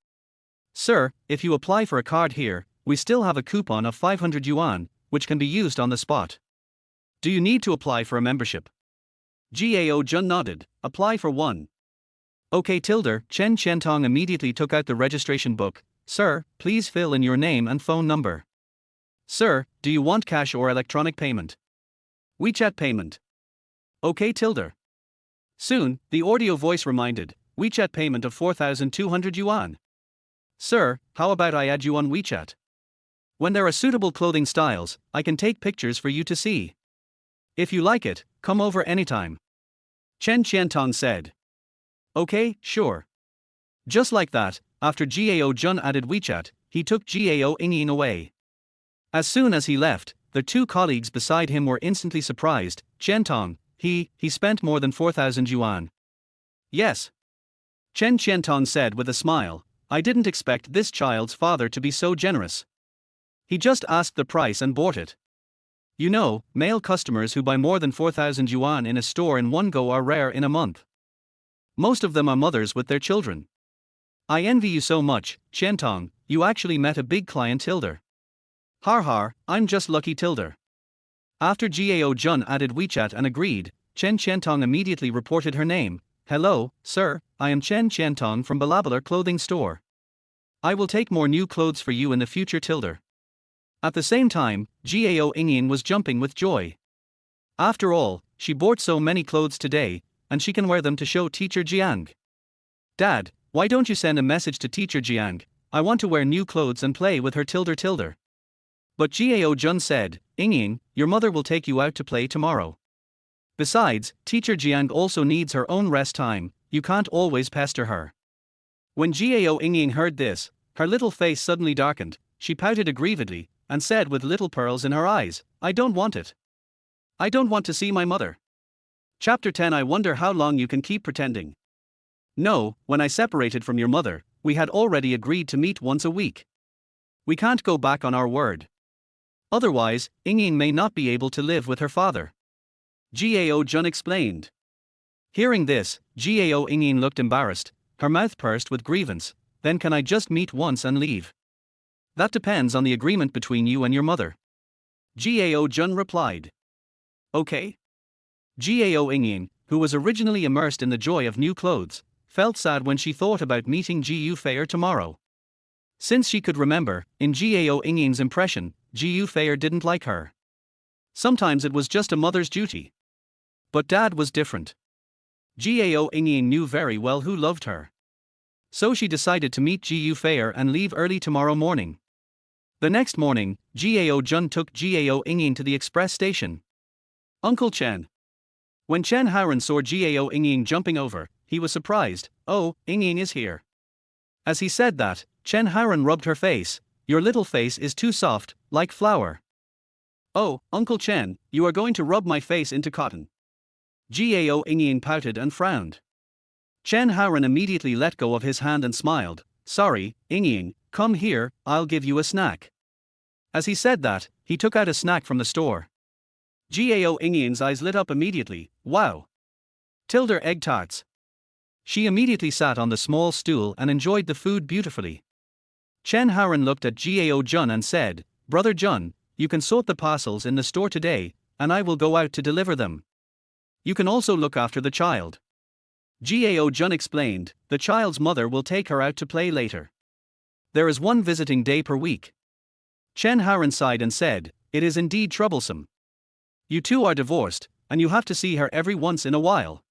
Sir, if you apply for a card here, we still have a coupon of 500 yuan, which can be used on the spot. Do you need to apply for a membership? Gao Jun nodded, apply for one. Okay Tilder, Chen Qiantong immediately took out the registration book. Sir, please fill in your name and phone number. Sir, do you want cash or electronic payment? WeChat payment. Okay Tilder. Soon, the audio voice reminded, WeChat payment of 4,200 yuan. Sir, how about I add you on WeChat? When there are suitable clothing styles, I can take pictures for you to see. If you like it, come over anytime. Chen Qiantong said. Okay, sure. Just like that, after Gao Jun added WeChat, he took Gao Yingying away. As soon as he left, the two colleagues beside him were instantly surprised. Qiantong, he spent more than 4,000 yuan. Yes. Chen Qiantong said with a smile, I didn't expect this child's father to be so generous. He just asked the price and bought it. You know, male customers who buy more than 4,000 yuan in a store in one go are rare in a month. Most of them are mothers with their children. I envy you so much, Qiantong, you actually met a big client tilde. Har har, I'm just lucky tilde. After Gao Jun added WeChat and agreed, Chen Qiantong immediately reported her name. Hello, sir, I am Chen Qiantong from Balabalar clothing store. I will take more new clothes for you in the future tilde. At the same time, Gao Ingyin was jumping with joy. After all, she bought so many clothes today, and she can wear them to show teacher Jiang. Dad, why don't you send a message to teacher Jiang? I want to wear new clothes and play with her tilde. But Gao Jun said, Ingyin, your mother will take you out to play tomorrow. Besides, teacher Jiang also needs her own rest time, you can't always pester her. When Gao Ingyin heard this, her little face suddenly darkened, she pouted aggrievedly, and said with little pearls in her eyes, I don't want it. I don't want to see my mother. Chapter 10 I wonder how long you can keep pretending. No, when I separated from your mother, we had already agreed to meet once a week. We can't go back on our word. Otherwise, Ingyin may not be able to live with her father. Gao Jun explained. Hearing this, Gao Ingyin looked embarrassed, her mouth pursed with grievance. Then can I just meet once and leave? That depends on the agreement between you and your mother. Gao Jun replied. Okay. Gao Ingyin, who was originally immersed in the joy of new clothes, felt sad when she thought about meeting Ji Feier tomorrow. Since she could remember, in Gao Ingyin's impression, Ji Feier didn't like her. Sometimes it was just a mother's duty. But Dad was different. Gao Ingyin knew very well who loved her. So she decided to meet Ji Feier and leave early tomorrow morning. The next morning, Gao Jun took Gao Ingyin to the express station. Uncle Chen. When Chen Haoran saw Gao Ingyin jumping over, he was surprised. Oh, Ingyin is here. As he said that, Chen Haoran rubbed her face. Your little face is too soft, like flour. Oh, Uncle Chen, you are going to rub my face into cotton. Gao Ingyin pouted and frowned. Chen Haoran immediately let go of his hand and smiled. Sorry, Ingyin, come here, I'll give you a snack. As he said that, he took out a snack from the store. Gao Ingyin's eyes lit up immediately. Wow! Tilde egg tarts. She immediately sat on the small stool and enjoyed the food beautifully. Chen Haoran looked at Gao Jun and said, Brother Jun, you can sort the parcels in the store today, and I will go out to deliver them. You can also look after the child. Gao Jun explained, the child's mother will take her out to play later. There is one visiting day per week. Chen Haoran sighed and said, it is indeed troublesome. You two are divorced, and you have to see her every once in a while.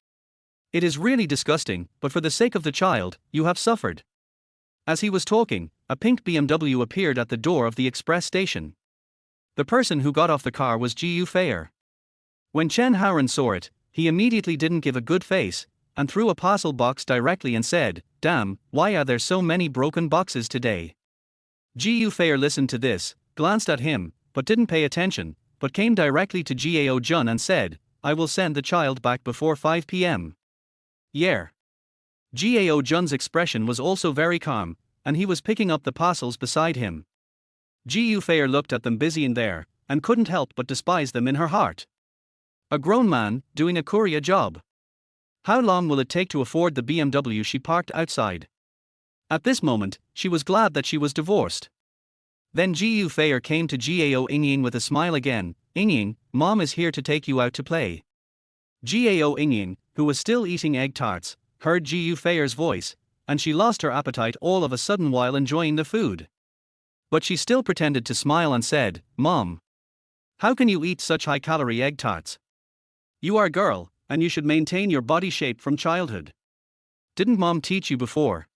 It is really disgusting, but for the sake of the child, you have suffered. As he was talking, a pink BMW appeared at the door of the express station. The person who got off the car was Ji Feier. When Chen Haoran saw it, he immediately didn't give a good face, and threw a parcel box directly and said, Damn, why are there so many broken boxes today? Ji Feier listened to this, glanced at him, but didn't pay attention, but came directly to Gao Jun and said, I will send the child back before 5 p.m. Yeah. Gao Jun's expression was also very calm, and he was picking up the parcels beside him. Ji Feier looked at them busy in there, and couldn't help but despise them in her heart. A grown man, doing a courier job. How long will it take to afford the BMW she parked outside? At this moment, she was glad that she was divorced. Then Ji Feier came to Gao Ingyin with a smile again. Ingyin, Mom is here to take you out to play. Gao Ingyin, who was still eating egg tarts, heard Ji Feier's voice, and she lost her appetite all of a sudden while enjoying the food. But she still pretended to smile and said, Mom, how can you eat such high-calorie egg tarts? You are a girl, and you should maintain your body shape from childhood. Didn't Mom teach you before?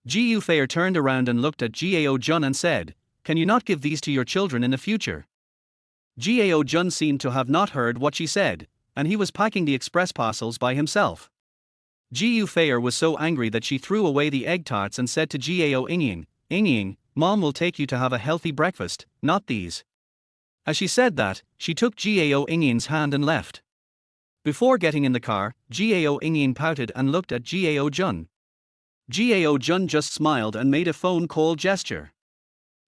Ji Feier turned around and looked at Gao Jun and said, Can you not give these to your children in the future? Gao Jun seemed to have not heard what she said, and he was packing the express parcels by himself. Ji Feier was so angry that she threw away the egg tarts and said to Gao Ingyin, Ingyin, Mom will take you to have a healthy breakfast, not these. As she said that, she took Gao Ingyin's hand and left. Before getting in the car, Gao Ingyin pouted and looked at Gao Jun. Gao Jun just smiled and made a phone call gesture.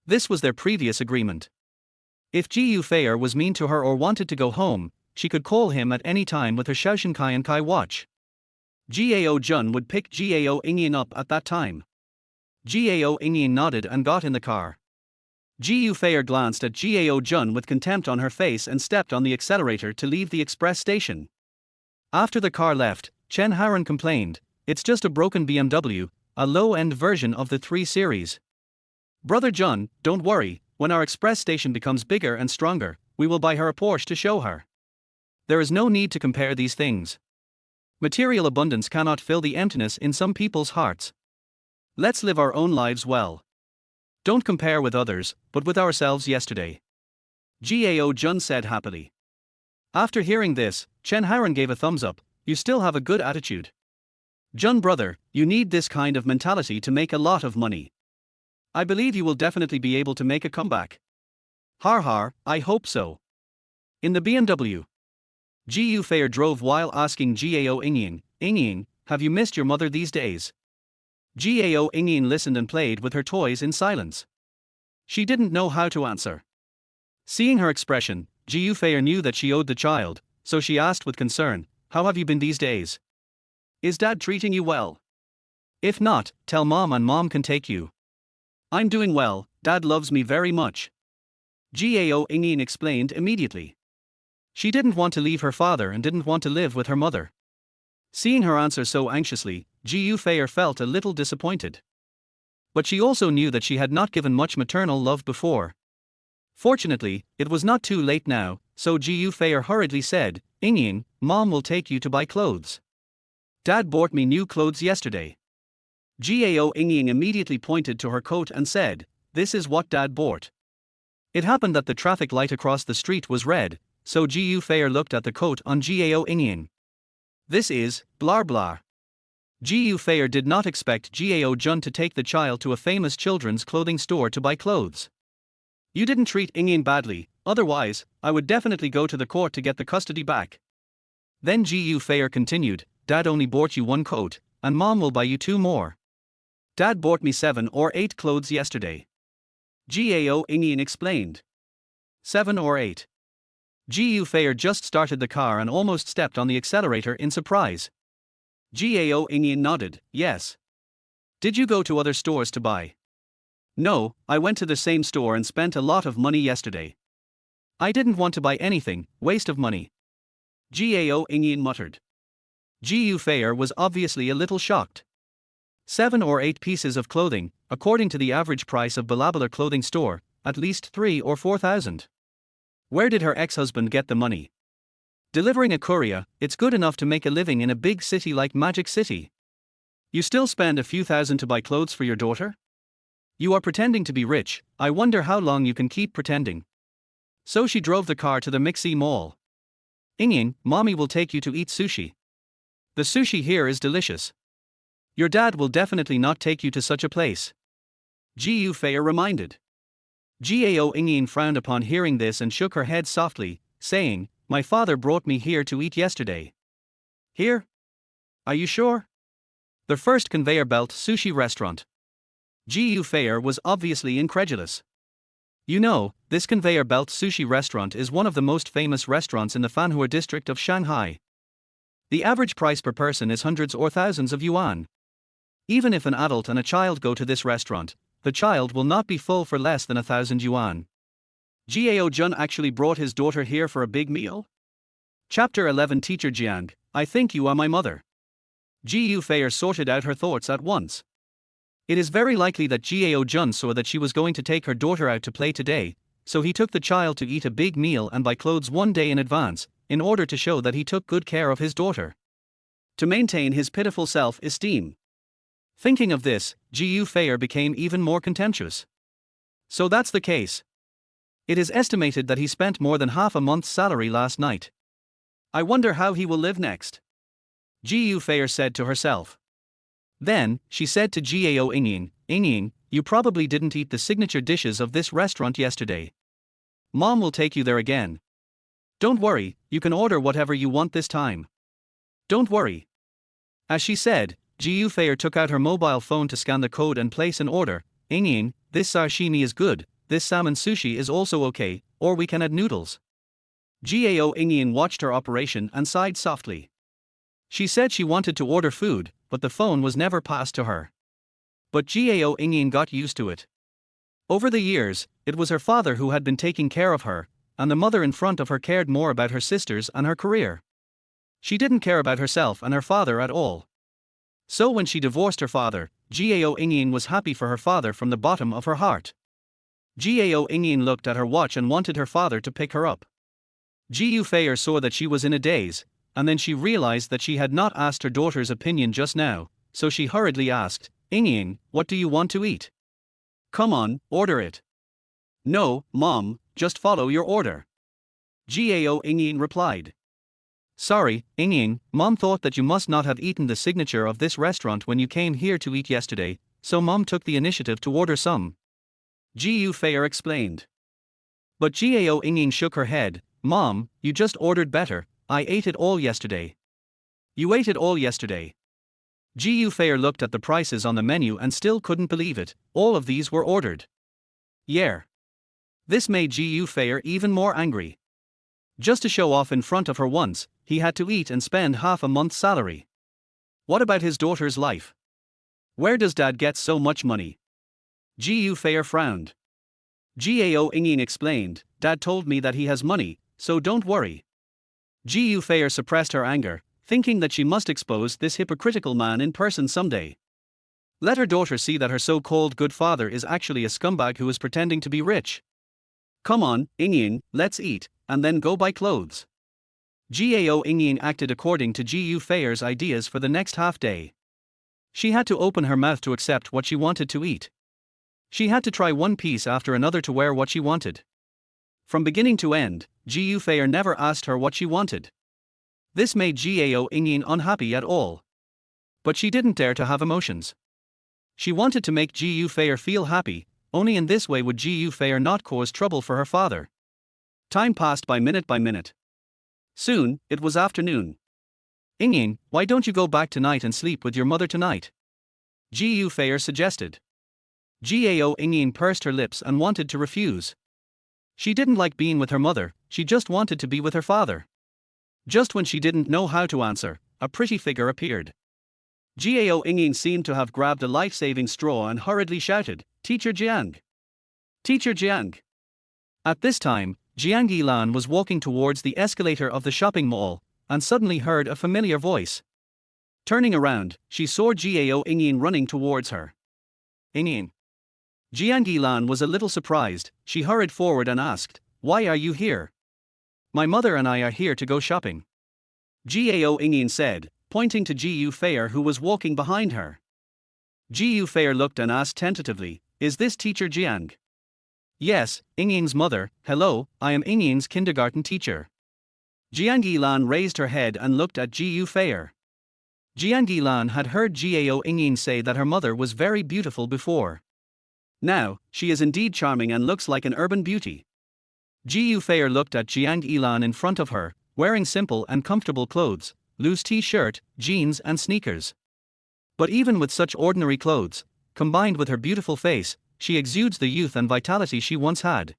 This was their previous agreement. If Ji Yufei was mean to her or wanted to go home, she could call him at any time with her Shaoshinkai watch. Gao Jun would pick Gao Ingyin up at that time. Gao Ingyin nodded and got in the car. Ji Yufei glanced at Gao Jun with contempt on her face and stepped on the accelerator to leave the express station. After the car left, Chen Haran complained, "It's just a broken BMW, a low-end version of the 3 Series. Brother Jun, don't worry, when our express station becomes bigger and stronger, we will buy her a Porsche to show her. There is no need to compare these things. Material abundance cannot fill the emptiness in some people's hearts. Let's live our own lives well. Don't compare with others, but with ourselves yesterday," Gao Jun said happily. After hearing this, Chen Haran gave a thumbs up. "You still have a good attitude. Jun brother, you need this kind of mentality to make a lot of money. I believe you will definitely be able to make a comeback." "Har har, I hope so." In the BMW, Ji Yufei drove while asking Gao Ingyin, "Ingyin, have you missed your mother these days?" Gao Ingyin listened and played with her toys in silence. She didn't know how to answer. Seeing her expression, Ji Yufei knew that she owed the child, so she asked with concern, "How have you been these days? Is Dad treating you well? If not, tell Mom and Mom can take you." "I'm doing well, Dad loves me very much," Gao Ingyin explained immediately. She didn't want to leave her father and didn't want to live with her mother. Seeing her answer so anxiously, Ji Yufei felt a little disappointed. But she also knew that she had not given much maternal love before. Fortunately, it was not too late now, so Ji Yufei hurriedly said, "Ingyin, Mom will take you to buy clothes. Dad bought me new clothes yesterday." Gao Ingyin immediately pointed to her coat and said, "This is what Dad bought." It happened that the traffic light across the street was red, so Ji Yufei looked at the coat on Gao Ingyin. "This is, blah blah." Ji Yufei did not expect Gao Jun to take the child to a famous children's clothing store to buy clothes. "You didn't treat Ingyin badly, otherwise, I would definitely go to the court to get the custody back." Then Ji Yufei continued, "Dad only bought you 1 coat, and Mom will buy you 2 more. Dad bought me 7 or 8 clothes yesterday." Gao Ingyin explained. 7 or 8. Ji Yufei just started the car and almost stepped on the accelerator in surprise. Gao Ingyin nodded, "Yes. Did you go to other stores to buy?" "No, I went to the same store and spent a lot of money yesterday. I didn't want to buy anything, waste of money," Gao Ingyin muttered. Ji Yufei was obviously a little shocked. 7 or 8 pieces of clothing, according to the average price of Balabalar clothing store, at least 3 or 4,000. Where did her ex-husband get the money? Delivering a courier, it's good enough to make a living in a big city like Magic City. You still spend a few thousand to buy clothes for your daughter? You are pretending to be rich, I wonder how long you can keep pretending. So she drove the car to the Mixi Mall. "Ingyin, Mommy will take you to eat sushi. The sushi here is delicious. Your dad will definitely not take you to such a place," Ji Yufei reminded. Gao Ingyin frowned upon hearing this and shook her head softly, saying, "My father brought me here to eat yesterday." "Here? Are you sure?" "The first conveyor belt sushi restaurant." Ji Yufei was obviously incredulous. "You know, this conveyor belt sushi restaurant is one of the most famous restaurants in the Fanhua district of Shanghai. The average price per person is hundreds or thousands of yuan. Even if an adult and a child go to this restaurant, the child will not be full for less than 1,000 yuan. Gao Jun actually brought his daughter here for a big meal?" Chapter 11 Teacher Jiang, I think you are my mother. Ji Yufei sorted out her thoughts at once. It is very likely that Gao Jun saw that she was going to take her daughter out to play today, so he took the child to eat a big meal and buy clothes 1 day in advance, in order to show that he took good care of his daughter. To maintain his pitiful self-esteem. Thinking of this, Ji Yufei became even more contemptuous. So that's the case. It is estimated that he spent more than half a month's salary last night. I wonder how he will live next. Ji Yufei said to herself. Then, she said to Gao Ingyin, "Ingyin, you probably didn't eat the signature dishes of this restaurant yesterday. Mom will take you there again." Don't worry, you can order whatever you want this time. Don't worry. As she said, Ji Fair took out her mobile phone to scan the code and place an order. Ingyin, this sashimi is good, this salmon sushi is also okay, or we can add noodles. Gao Ingyin watched her operation and sighed softly. She said she wanted to order food, but the phone was never passed to her. But Gao Ingyin got used to it. Over the years, it was her father who had been taking care of her, and the mother in front of her cared more about her sisters and her career. She didn't care about herself and her father at all. So when she divorced her father, Gao Ingyin was happy for her father from the bottom of her heart. Gao Ingyin looked at her watch and wanted her father to pick her up. Ji Fair saw that she was in a daze, and then she realized that she had not asked her daughter's opinion just now, so she hurriedly asked, Ingyin, what do you want to eat? Come on, order it. No, Mom, just follow your order. Gao Ingyin replied. Sorry, Ingyin, Mom thought that you must not have eaten the signature of this restaurant when you came here to eat yesterday, so Mom took the initiative to order some. Ji Fair explained. But Gao Ingyin shook her head. Mom, you just ordered better, I ate it all yesterday. You ate it all yesterday. Ji Fair looked at the prices on the menu and still couldn't believe it, all of these were ordered. Yeah. This made Ji Fair even more angry. Just to show off in front of her once, he had to eat and spend half a month's salary. What about his daughter's life? Where does Dad get so much money? Ji Fair frowned. Gao Ingyin explained, Dad told me that he has money, so don't worry. Ji Fair suppressed her anger, thinking that she must expose this hypocritical man in person someday. Let her daughter see that her so-called good father is actually a scumbag who is pretending to be rich. Come on, Ingyin, let's eat, and then go buy clothes. Gao Ingyin acted according to Ji Fair's ideas for the next half day. She had to open her mouth to accept what she wanted to eat. She had to try one piece after another to wear what she wanted. From beginning to end, Ji Fair never asked her what she wanted. This made Gao Ingyin unhappy at all. But she didn't dare to have emotions. She wanted to make Ji Fair feel happy, only in this way would Ji Fair not cause trouble for her father. Time passed by minute. Soon, it was afternoon. Ingyin, why don't you go back tonight and sleep with your mother tonight? Ji Fair suggested. Gao Ingyin pursed her lips and wanted to refuse. She didn't like being with her mother, she just wanted to be with her father. Just when she didn't know how to answer, a pretty figure appeared. Gao Ingyin seemed to have grabbed a life-saving straw and hurriedly shouted, Teacher Jiang! Teacher Jiang! At this time, Jiang Yilan was walking towards the escalator of the shopping mall, and suddenly heard a familiar voice. Turning around, she saw Gao Ingyin running towards her. Ingyin. Jiang Yilan was a little surprised. She hurried forward and asked, Why are you here? My mother and I are here to go shopping. Gao Ingyin said, pointing to Ji Fair who was walking behind her. Ji Fair looked and asked tentatively, Is this Teacher Jiang? Yes, Ingyin's mother. Hello, I am Ingyin's kindergarten teacher. Jiang Yilan raised her head and looked at Ji Fair. Jiang Yilan had heard Gao Ingyin say that her mother was very beautiful before. Now, she is indeed charming and looks like an urban beauty. Ji Fair looked at Jiang Yilan in front of her, wearing simple and comfortable clothes, loose t-shirt, jeans and sneakers. But even with such ordinary clothes, combined with her beautiful face, she exudes the youth and vitality she once had.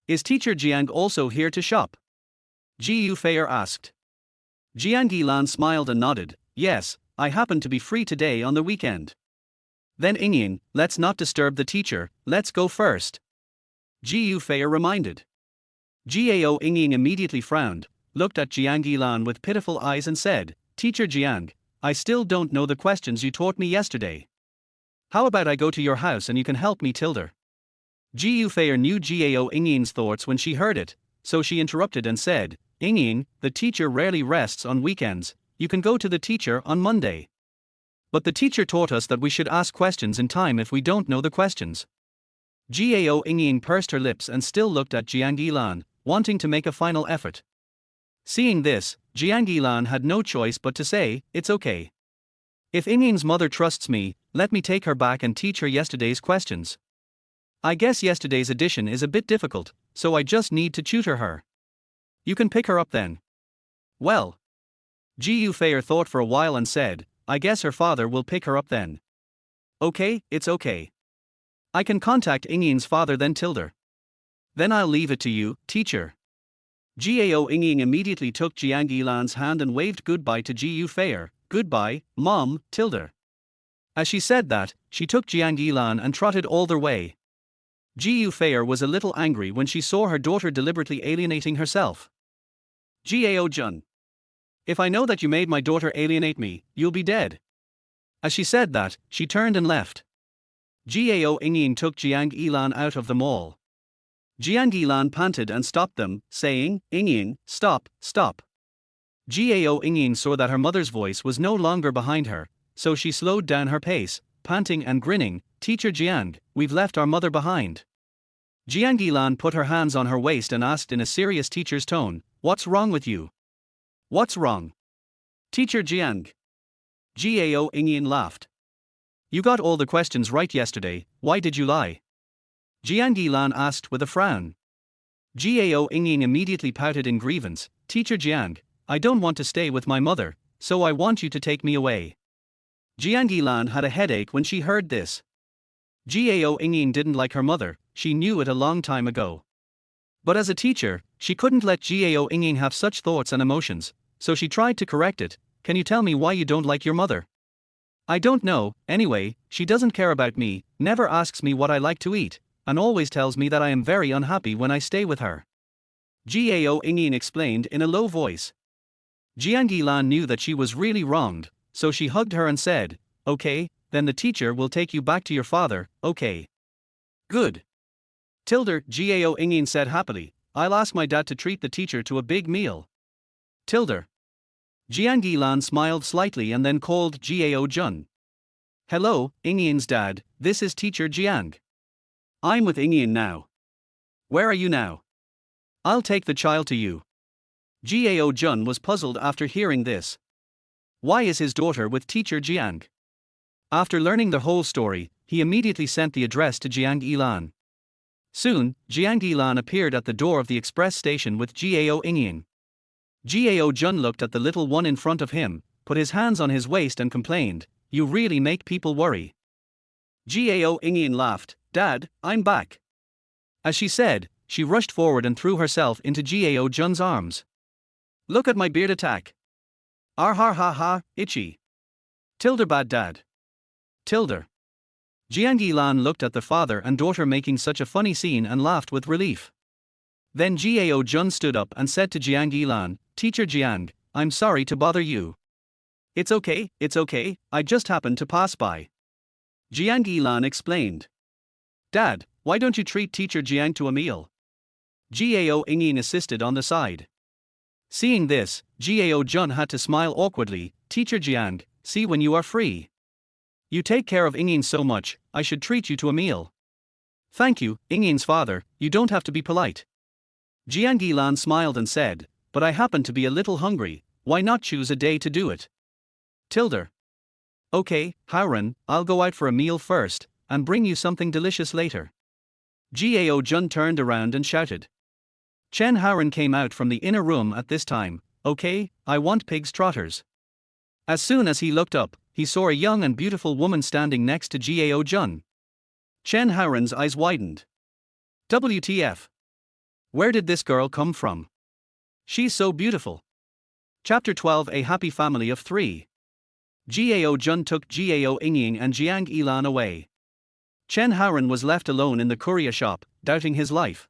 Is Teacher Jiang also here to shop? Ji Fair asked. Jiang Yilan smiled and nodded, Yes, I happen to be free today on the weekend. Then Ingyin, let's not disturb the teacher, let's go first. Ji Fair reminded. Gao Ingyin immediately frowned, looked at Jiang Yilan with pitiful eyes and said, Teacher Jiang, I still don't know the questions you taught me yesterday. How about I go to your house and you can help me Tilda? Ji Fair knew Gao Ingyin's thoughts when she heard it, so she interrupted and said, Ingyin, the teacher rarely rests on weekends, you can go to the teacher on Monday. But the teacher taught us that we should ask questions in time if we don't know the questions. Gao Ingyin pursed her lips and still looked at Jiang Yilan, wanting to make a final effort. Seeing this, Jiang Yilan had no choice but to say, It's okay. If Ingyin's mother trusts me, let me take her back and teach her yesterday's questions. I guess yesterday's edition is a bit difficult, so I just need to tutor her. You can pick her up then. Well. Gu Fei thought for a while and said, I guess her father will pick her up then. Okay, it's okay. I can contact Ying's father then Tilda. Then I'll leave it to you, teacher. Gao Ying immediately took Jiang Yilan's hand and waved goodbye to Gu Fei. Goodbye, Mom, Tilda. As she said that, she took Jiang Yilan and trotted all their way. Gu Fei was a little angry when she saw her daughter deliberately alienating herself. Gao Jun. If I know that you made my daughter alienate me, you'll be dead. As she said that, she turned and left. Gao Ying took Jiang Yilan out of the mall. Jiang Yilan panted and stopped them, saying, Ying, stop, stop. Gao Ying saw that her mother's voice was no longer behind her, so she slowed down her pace, panting and grinning, Teacher Jiang, we've left our mother behind. Jiang Yilan put her hands on her waist and asked in a serious teacher's tone, What's wrong with you? What's wrong? Teacher Jiang. Gao Ying laughed. You got all the questions right yesterday, why did you lie? Jiang Yilan asked with a frown. Gao Ying immediately pouted in grievance, Teacher Jiang, I don't want to stay with my mother, so I want you to take me away. Jiang Yilan had a headache when she heard this. Gao Ying didn't like her mother, she knew it a long time ago. But as a teacher, she couldn't let Gao Ying have such thoughts and emotions, so she tried to correct it. Can you tell me why you don't like your mother? I don't know, anyway, she doesn't care about me, never asks me what I like to eat, and always tells me that I am very unhappy when I stay with her. Gao Ying explained in a low voice. Jiang Yilan knew that she was really wronged, so she hugged her and said, Okay, then the teacher will take you back to your father, okay. Good. Tilda, Gao Ying said happily, I'll ask my dad to treat the teacher to a big meal. Tilda. Jiang Yilan smiled slightly and then called Gao Jun. Hello, Ying's dad, this is Teacher Jiang. I'm with Ying now. Where are you now? I'll take the child to you. Gao Jun was puzzled after hearing this. Why is his daughter with Teacher Jiang? After learning the whole story, he immediately sent the address to Jiang Yilan. Soon, Jiang Yilan appeared at the door of the express station with Gao Ying. Gao Jun looked at the little one in front of him, put his hands on his waist and complained, You really make people worry. Gao Ying laughed, Dad, I'm back. As she said, she rushed forward and threw herself into Gao Jun's arms. Look at my beard attack. Ar ha ha ha, itchy. Tilda bad dad. Tilda. Jiang Yilan looked at the father and daughter making such a funny scene and laughed with relief. Then Gao Jun stood up and said to Jiang Yilan, Teacher Jiang, I'm sorry to bother you. It's okay, I just happened to pass by. Jiang Yilan explained. Dad, why don't you treat Teacher Jiang to a meal? Gao Ying insisted on the side. Seeing this, Gao Jun had to smile awkwardly, Teacher Jiang, see when you are free. You take care of Ying so much, I should treat you to a meal. Thank you, Ying's father, you don't have to be polite. Jiang Yilan smiled and said, But I happen to be a little hungry, why not choose a day to do it? Tilda. Okay, Howren, I'll go out for a meal first, and bring you something delicious later. Gao Jun turned around and shouted. Chen Howren came out from the inner room at this time, Okay, I want pig's trotters. As soon as he looked up, he saw a young and beautiful woman standing next to Gao Jun. Chen Howren's eyes widened. WTF? Where did this girl come from? She's so beautiful. Chapter 12 A Happy Family of 3. Gao Jun took Gao Ying and Jiang Yilan away. Chen Howren was left alone in the courier shop, doubting his life.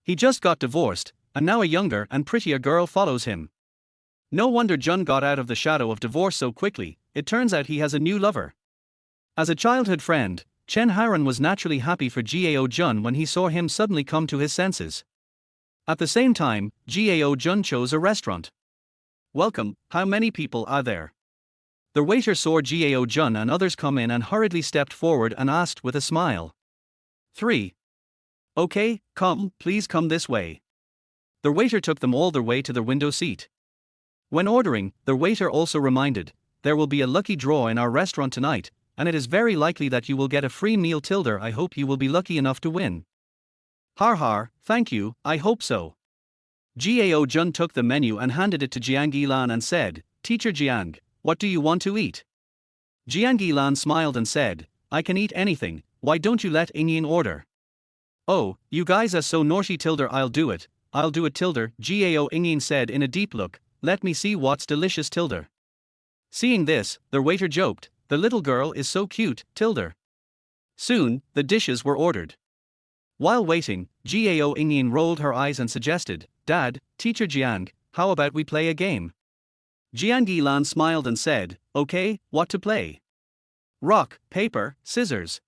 He just got divorced, and now a younger and prettier girl follows him. No wonder Jun got out of the shadow of divorce so quickly, it turns out he has a new lover. As a childhood friend, Chen Howren was naturally happy for Gao Jun when he saw him suddenly come to his senses. At the same time, Gao Jun chose a restaurant. Welcome, how many people are there? The waiter saw Gao Jun and others come in and hurriedly stepped forward and asked with a smile. 3. Okay, please come this way. The waiter took them all their way to the window seat. When ordering, the waiter also reminded, There will be a lucky draw in our restaurant tonight, and it is very likely that you will get a free meal Tilda. I hope you will be lucky enough to win. Har har, thank you, I hope so. Gao Jun took the menu and handed it to Jiang Yilan and said, Teacher Jiang, what do you want to eat? Jiang Yilan smiled and said, I can eat anything, why don't you let Ingyin order? Oh, you guys are so naughty tilde, I'll do it tilde, Gao Ingyin said in a deep look, let me see what's delicious tilde. Seeing this, the waiter joked, the little girl is so cute, tilde. Soon, the dishes were ordered. While waiting, Gao Ingyin rolled her eyes and suggested, Dad, Teacher Jiang, how about we play a game? Jiang Yilan smiled and said, okay, what to play? Rock, paper, scissors.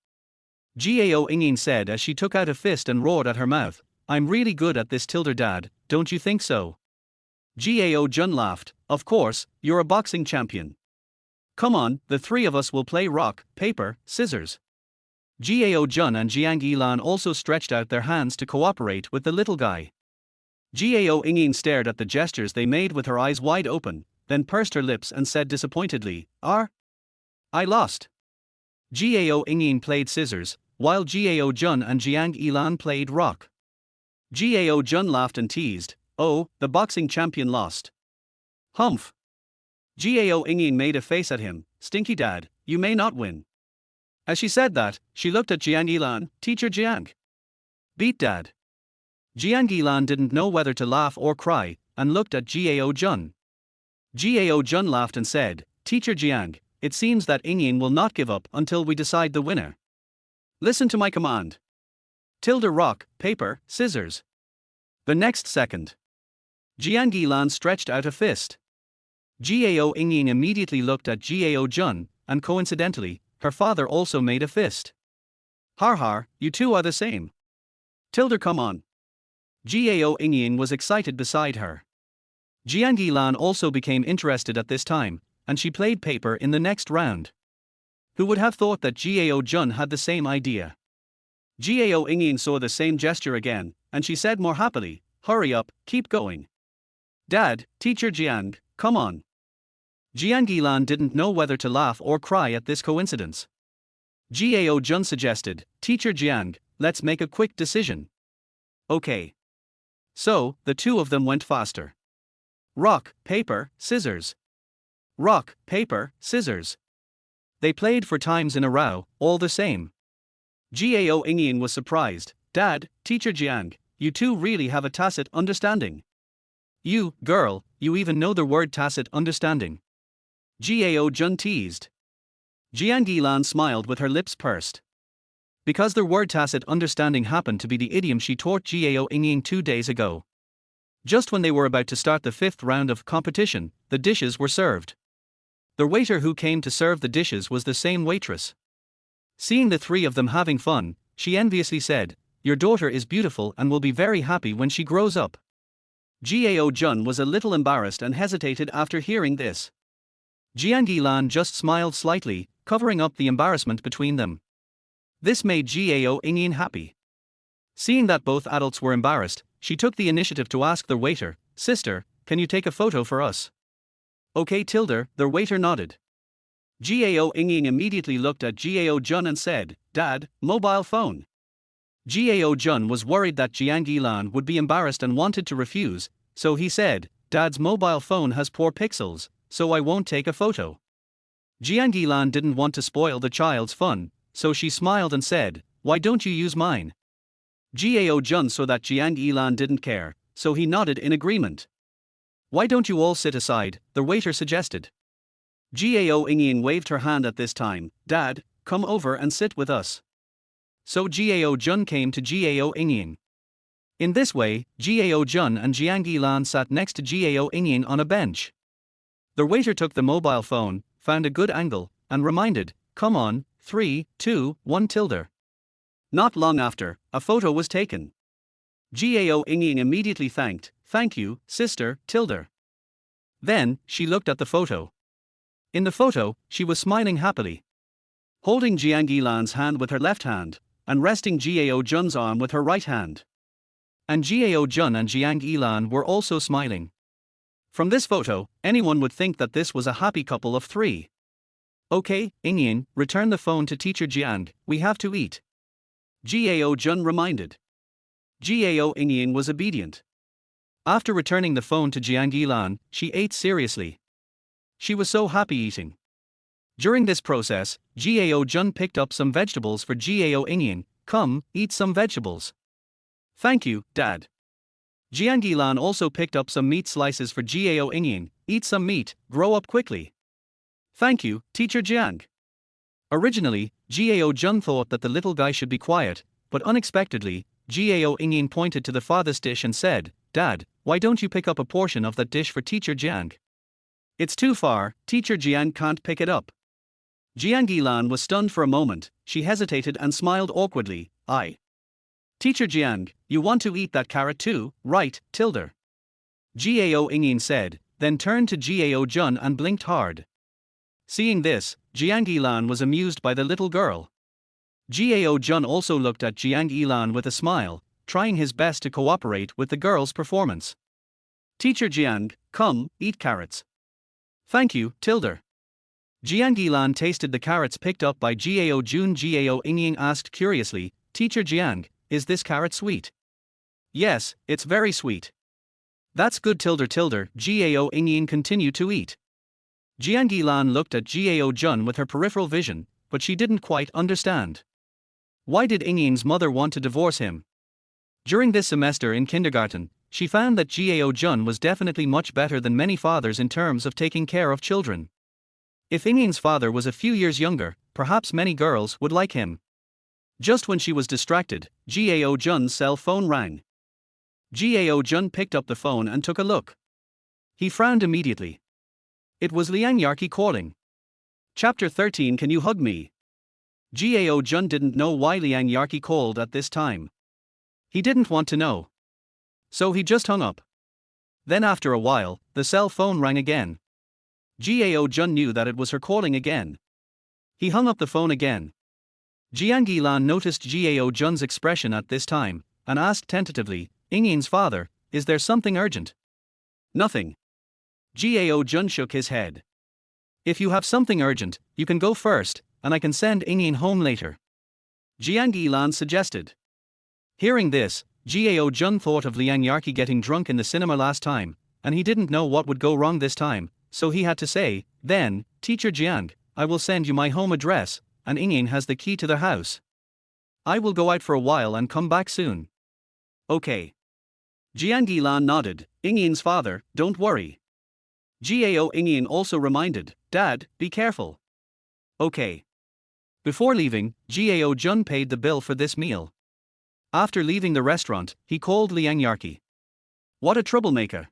Gao Ingyin said as she took out a fist and roared at her mouth, I'm really good at this tilde, Dad, don't you think so? Gao Jun laughed, of course, you're a boxing champion. Come on, the three of us will play rock, paper, scissors. Gao Jun and Jiang Yilan also stretched out their hands to cooperate with the little guy. Gao Ingyin stared at the gestures they made with her eyes wide open, then pursed her lips and said disappointedly, I lost. Gao Ingyin played scissors, while Gao Jun and Jiang Yilan played rock. Gao Jun laughed and teased, oh, the boxing champion lost. Humph. Gao Ingyin made a face at him, stinky dad, you may not win. As she said that, she looked at Jiang Yilan, Teacher Jiang. Beat dad. Jiang Yilan didn't know whether to laugh or cry, and looked at Gao Jun. Gao Jun laughed and said, Teacher Jiang, it seems that Ingyin will not give up until we decide the winner. Listen to my command. Tilde rock, paper, scissors. The next second, Jiang Yilan stretched out a fist. Gao Ingyin immediately looked at Gao Jun, and coincidentally, her father also made a fist. Har, you two are the same. Tilde come on. Gao Ingyin was excited beside her. Jiang Yilan also became interested at this time, and she played paper in the next round. Who would have thought that Gao Jun had the same idea? Gao Ingyin saw the same gesture again, and she said more happily, hurry up, keep going. Dad, Teacher Jiang, come on. Jiang Yilan didn't know whether to laugh or cry at this coincidence. Gao Jun suggested, Teacher Jiang, let's make a quick decision. Okay. So, the two of them went faster. Rock, paper, scissors. Rock, paper, scissors. They played for times in a row, all the same. Gao Ingyin was surprised, Dad, Teacher Jiang, you two really have a tacit understanding. You, girl, you even know the word tacit understanding. Gao Jun teased. Jiang Yilan smiled with her lips pursed. Because the word tacit understanding happened to be the idiom she taught Gao Ingyin 2 days ago. Just when they were about to start the 5th round of competition, the dishes were served. The waiter who came to serve the dishes was the same waitress. Seeing the three of them having fun, she enviously said, your daughter is beautiful and will be very happy when she grows up. Gao Jun was a little embarrassed and hesitated after hearing this. Jiang Yilan just smiled slightly, covering up the embarrassment between them. This made Gao Ingyin happy. Seeing that both adults were embarrassed, she took the initiative to ask the waiter, sister, can you take a photo for us? Okay tilde, the waiter nodded. Gao Ingyin immediately looked at Gao Jun and said, Dad, mobile phone. Gao Jun was worried that Jiang Yilan would be embarrassed and wanted to refuse, so he said, Dad's mobile phone has poor pixels, so I won't take a photo. Jiang Yilan didn't want to spoil the child's fun, so she smiled and said, why don't you use mine? Gao Jun saw that Jiang Yilan didn't care, so he nodded in agreement. Why don't you all sit aside, the waiter suggested. Gao Ingyin waved her hand at this time, Dad, come over and sit with us. So Gao Jun came to Gao Ingyin. In this way, Gao Jun and Jiang Yilan sat next to Gao Ingyin on a bench. The waiter took the mobile phone, found a good angle, and reminded, come on, 3, 2, 1 tilde. Not long after, a photo was taken. Gao Ingyin immediately thank you, sister, tilde. Then, she looked at the photo. In the photo, she was smiling happily. Holding Jiang Yilan's hand with her left hand, and resting Gao Jun's arm with her right hand. And Gao Jun and Jiang Yilan were also smiling. From this photo, anyone would think that this was a happy couple of 3. Okay, Ingyin, return the phone to Teacher Jiang, we have to eat. Gao Jun reminded. Gao Ingyin was obedient. After returning the phone to Jiang Yilan, she ate seriously. She was so happy eating. During this process, Gao Jun picked up some vegetables for Gao Ingyin. Come, eat some vegetables. Thank you, Dad. Jiang Yilan also picked up some meat slices for Gao Ingyin. Eat some meat, grow up quickly. Thank you, Teacher Jiang. Originally, Gao Jun thought that the little guy should be quiet, but unexpectedly, Gao Ingyin pointed to the farthest dish and said, Dad, why don't you pick up a portion of that dish for Teacher Jiang? It's too far, Teacher Jiang can't pick it up. Jiang Yilan was stunned for a moment, she hesitated and smiled awkwardly. Teacher Jiang, you want to eat that carrot too, right, Tilda? Gao Ingyin said, then turned to Gao Jun and blinked hard. Seeing this, Jiang Yilan was amused by the little girl. Gao Jun also looked at Jiang Yilan with a smile, trying his best to cooperate with the girl's performance. Teacher Jiang, come, eat carrots. Thank you, Tilda. Jiang Yilan tasted the carrots picked up by Gao Jun. Gao Ingyin asked curiously, Teacher Jiang, is this carrot sweet? Yes, it's very sweet. That's good. Tilda. Gao Ingyin continued to eat. Jiang Yilan looked at Gao Jun with her peripheral vision, but she didn't quite understand. Why did Ingyin's mother want to divorce him? During this semester in kindergarten, she found that Gao Jun was definitely much better than many fathers in terms of taking care of children. If Ingyin's father was a few years younger, perhaps many girls would like him. Just when she was distracted, Gao Jun's cell phone rang. Gao Jun picked up the phone and took a look. He frowned immediately. It was Liang Yarqi calling. Chapter 13. Can you hug me? Gao Jun didn't know why Liang Yarqi called at this time. He didn't want to know. So he just hung up. Then after a while, the cell phone rang again. Gao Jun knew that it was her calling again. He hung up the phone again. Jiang Yilan noticed Gao Jun's expression at this time, and asked tentatively, Ingyin's father, is there something urgent? Nothing. Gao Jun shook his head. If you have something urgent, you can go first, and I can send Ingyin home later. Jiang Yilan suggested. Hearing this, Gao Jun thought of Liang Yarqi getting drunk in the cinema last time, and he didn't know what would go wrong this time, so he had to say, then, Teacher Jiang, I will send you my home address, and Ingyin has the key to the house. I will go out for a while and come back soon. Okay. Jiang Yilan nodded. Ingyin's father, don't worry. Gao Ingyin also reminded, Dad, be careful. Okay. Before leaving, Gao Jun paid the bill for this meal. After leaving the restaurant, he called Liang Yarqi. What a troublemaker.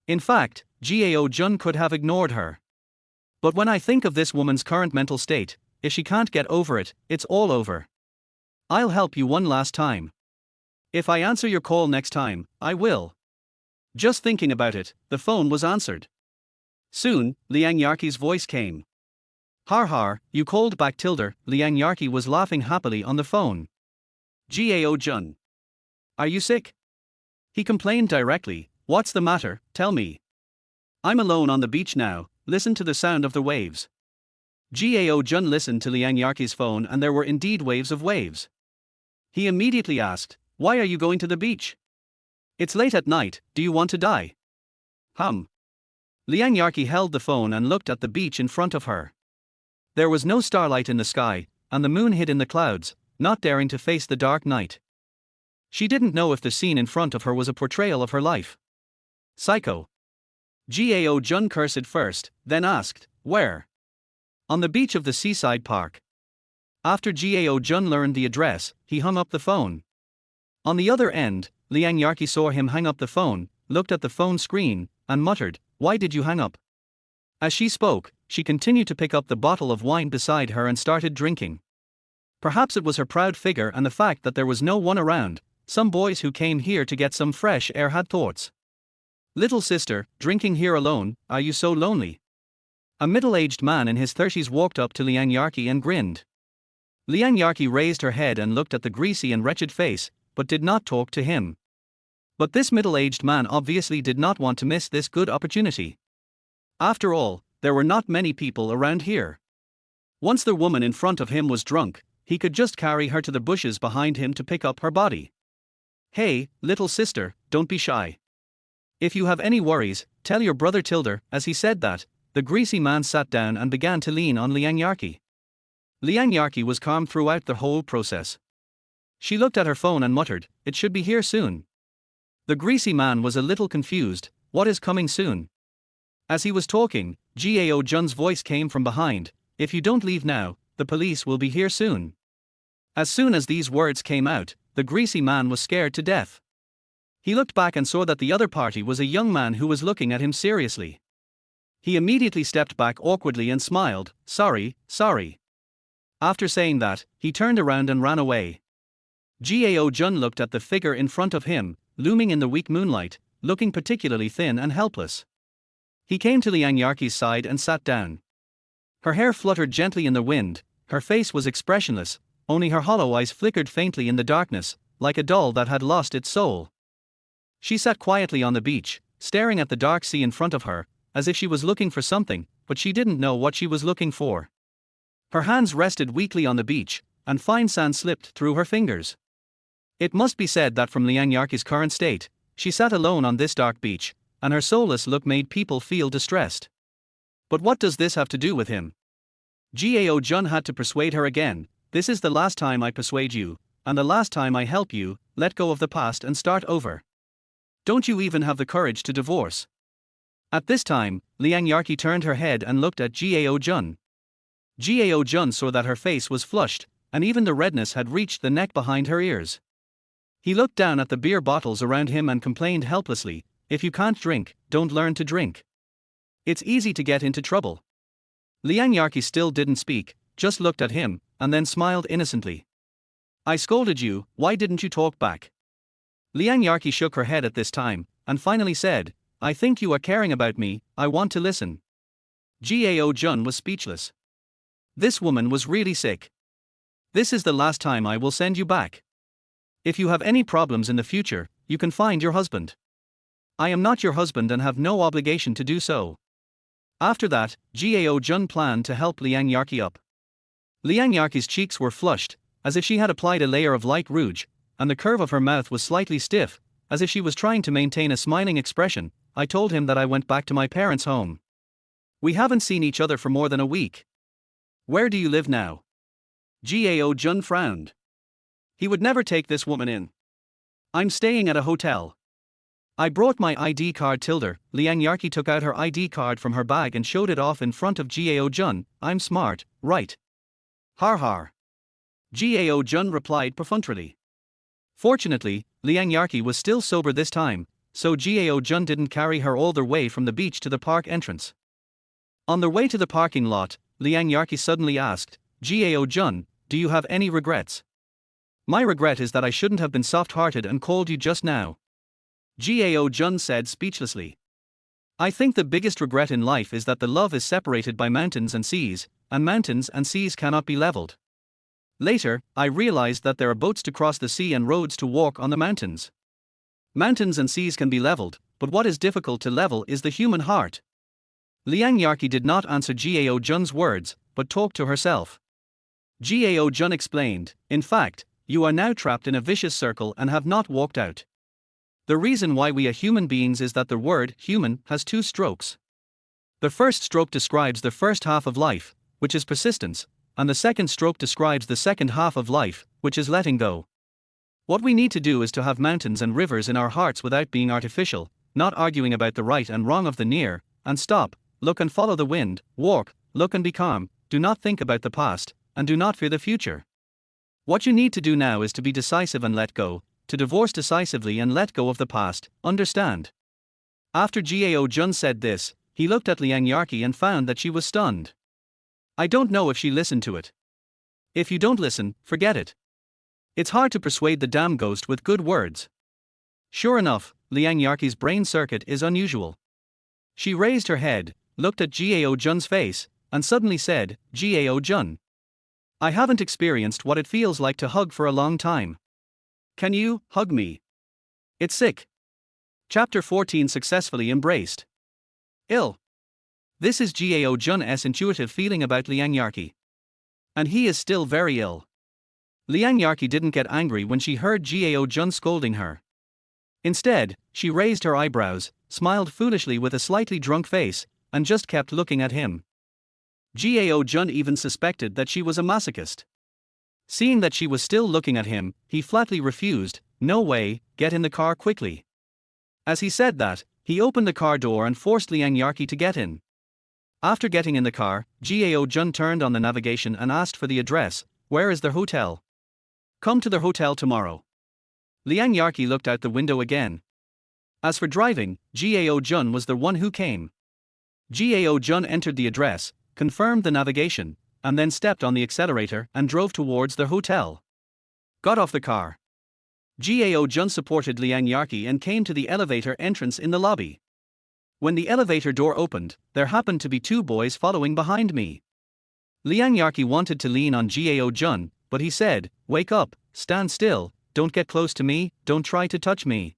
In fact, Gao Jun could have ignored her. But when I think of this woman's current mental state, if she can't get over it, it's all over. I'll help you one last time. If I answer your call next time, I will. Just thinking about it, the phone was answered. Soon, Liang Yarqi's voice came. Har, you called back. Tilda. Liang Yarqi was laughing happily on the phone. Gao Jun. Are you sick? He complained directly. What's the matter, tell me. I'm alone on the beach now, listen to the sound of the waves. Gao Jun listened to Liang Yarqi's phone and there were indeed waves of waves. He immediately asked, why are you going to the beach? It's late at night, do you want to die? Liang Yarqi held the phone and looked at the beach in front of her. There was no starlight in the sky, and the moon hid in the clouds, not daring to face the dark night. She didn't know if the scene in front of her was a portrayal of her life. Psycho. Gao Jun cursed first, then asked, where? On the beach of the seaside park. After Gao Jun learned the address, he hung up the phone. On the other end, Liang Yarqi saw him hang up the phone, looked at the phone screen, and muttered, why did you hang up? As she spoke, she continued to pick up the bottle of wine beside her and started drinking. Perhaps it was her proud figure and the fact that there was no one around. Some boys who came here to get some fresh air had thoughts. Little sister, drinking here alone, are you so lonely? A middle-aged man in his 30s walked up to Liang Yarqi and grinned. Liang Yarqi raised her head and looked at the greasy and wretched face, but did not talk to him. But this middle-aged man obviously did not want to miss this good opportunity. After all, there were not many people around here. Once the woman in front of him was drunk, he could just carry her to the bushes behind him to pick up her body. Hey, little sister, don't be shy. If you have any worries, tell your brother Tilder. As he said that, the greasy man sat down and began to lean on Liang Yarki. Liang Yarki was calm throughout the whole process. She looked at her phone and muttered, "It should be here soon." The greasy man was a little confused. What is coming soon? As he was talking, Gao Jun's voice came from behind, "If you don't leave now, the police will be here soon." As soon as these words came out, the greasy man was scared to death. He looked back and saw that the other party was a young man who was looking at him seriously. He immediately stepped back awkwardly and smiled, "Sorry, sorry." After saying that, he turned around and ran away. Gao Jun looked at the figure in front of him, looming in the weak moonlight, looking particularly thin and helpless. He came to Liang Yarki's side and sat down. Her hair fluttered gently in the wind, her face was expressionless, only her hollow eyes flickered faintly in the darkness, like a doll that had lost its soul. She sat quietly on the beach, staring at the dark sea in front of her, as if she was looking for something, but she didn't know what she was looking for. Her hands rested weakly on the beach, and fine sand slipped through her fingers. It must be said that from Liang Yarki's current state, she sat alone on this dark beach, and her soulless look made people feel distressed. But what does this have to do with him? Gao Jun had to persuade her again, "This is the last time I persuade you, and the last time I help you, let go of the past and start over. Don't you even have the courage to divorce?" At this time, Liang Yarki turned her head and looked at Gao Jun. Gao Jun saw that her face was flushed, and even the redness had reached the neck behind her ears. He looked down at the beer bottles around him and complained helplessly, "If you can't drink, don't learn to drink. It's easy to get into trouble." Liang Yarki still didn't speak, just looked at him, and then smiled innocently. "I scolded you, why didn't you talk back?" Liang Yarki shook her head at this time, and finally said, "I think you are caring about me, I want to listen." Gao Jun was speechless. This woman was really sick. "This is the last time I will send you back. If you have any problems in the future, you can find your husband. I am not your husband and have no obligation to do so." After that, Gao Jun planned to help Liang Yarki up. Liang Yarki's cheeks were flushed, as if she had applied a layer of light rouge, and the curve of her mouth was slightly stiff, as if she was trying to maintain a smiling expression. "I told him that I went back to my parents' home. We haven't seen each other for more than a week. Where do you live now?" Gao Jun frowned. He would never take this woman in. "I'm staying at a hotel. I brought my ID card." Tilder. Liang Yarki took out her ID card from her bag and showed it off in front of Gao Jun. "I'm smart, right?" "Har har." Gao Jun replied perfunctorily. Fortunately, Liang Yarki was still sober this time, so Gao Jun didn't carry her all the way from the beach to the park entrance. On their way to the parking lot, Liang Yarki suddenly asked, "Gao Jun, do you have any regrets?" "My regret is that I shouldn't have been soft-hearted and called you just now," Gao Jun said speechlessly. "I think the biggest regret in life is that the love is separated by mountains and seas, and mountains and seas cannot be leveled. Later, I realized that there are boats to cross the sea and roads to walk on the mountains. Mountains and seas can be leveled, but what is difficult to level is the human heart." Liang Yarki did not answer Gao Jun's words, but talked to herself. Gao Jun explained, "In fact, you are now trapped in a vicious circle and have not walked out. The reason why we are human beings is that the word human has two strokes. The first stroke describes the first half of life, which is persistence, and the second stroke describes the second half of life, which is letting go. What we need to do is to have mountains and rivers in our hearts without being artificial, not arguing about the right and wrong of the near, and stop, look and follow the wind, walk, look and be calm, do not think about the past, and do not fear the future. What you need to do now is to be decisive and let go, to divorce decisively and let go of the past, understand?" After Gao Jun said this, he looked at Liang Yarki and found that she was stunned. I don't know if she listened to it. If you don't listen, forget it. It's hard to persuade the damn ghost with good words. Sure enough, Liang Yarki's brain circuit is unusual. She raised her head, looked at Gao Jun's face, and suddenly said, "Gao Jun, I haven't experienced what it feels like to hug for a long time. Can you hug me? It's sick." Chapter 14 Successfully Embraced. Ill. This is Gao Jun's intuitive feeling about Liang Yarki. And he is still very ill. Liang Yarki didn't get angry when she heard Gao Jun scolding her. Instead, she raised her eyebrows, smiled foolishly with a slightly drunk face, and just kept looking at him. Gao Jun even suspected that she was a masochist. Seeing that she was still looking at him, he flatly refused. No way, get in the car quickly. As he said that, he opened the car door and forced Liang Yarki to get in. After getting in the car, Gao Jun turned on the navigation and asked for the address. Where is the hotel? Come to the hotel tomorrow. Liang Yarki looked out the window again. As for driving, Gao Jun was the one who came. Gao Jun entered the address, confirmed the navigation, and then stepped on the accelerator and drove towards the hotel. Got off the car. Gao Jun supported Liang Yarki and came to the elevator entrance in the lobby. When the elevator door opened, there happened to be two boys following behind me. Liang Yarki wanted to lean on Gao Jun, but he said, "Wake up, stand still, don't get close to me, don't try to touch me."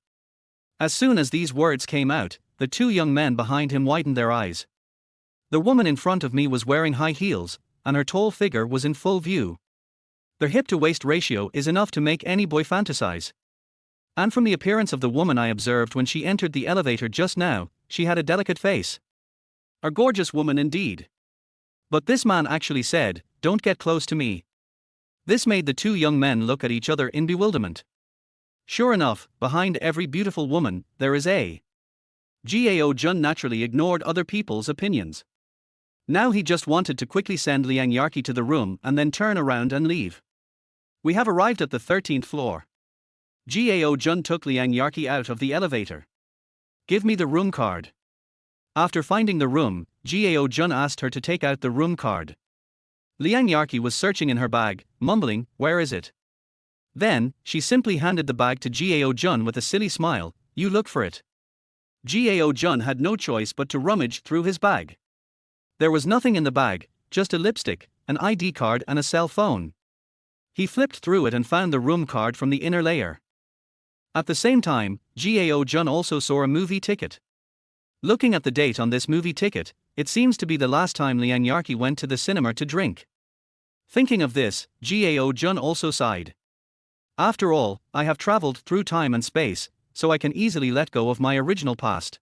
As soon as these words came out, the two young men behind him widened their eyes. The woman in front of me was wearing high heels, and her tall figure was in full view. Their hip-to-waist ratio is enough to make any boy fantasize. And from the appearance of the woman I observed when she entered the elevator just now, she had a delicate face. A gorgeous woman indeed. But this man actually said, "Don't get close to me." This made the two young men look at each other in bewilderment. Sure enough, behind every beautiful woman, there is a. Gao Jun naturally ignored other people's opinions. Now he just wanted to quickly send Liang Yarki to the room and then turn around and leave. We have arrived at the 13th floor. Gao Jun took Liang Yarki out of the elevator. Give me the room card. After finding the room, Gao Jun asked her to take out the room card. Liang Yarki was searching in her bag, mumbling, "Where is it?" Then, she simply handed the bag to Gao Jun with a silly smile. "You look for it." Gao Jun had no choice but to rummage through his bag. There was nothing in the bag, just a lipstick, an ID card and a cell phone. He flipped through it and found the room card from the inner layer. At the same time, Gao Jun also saw a movie ticket. Looking at the date on this movie ticket, it seems to be the last time Liang Yarki went to the cinema to drink. Thinking of this, Gao Jun also sighed. After all, I have traveled through time and space, so I can easily let go of my original past.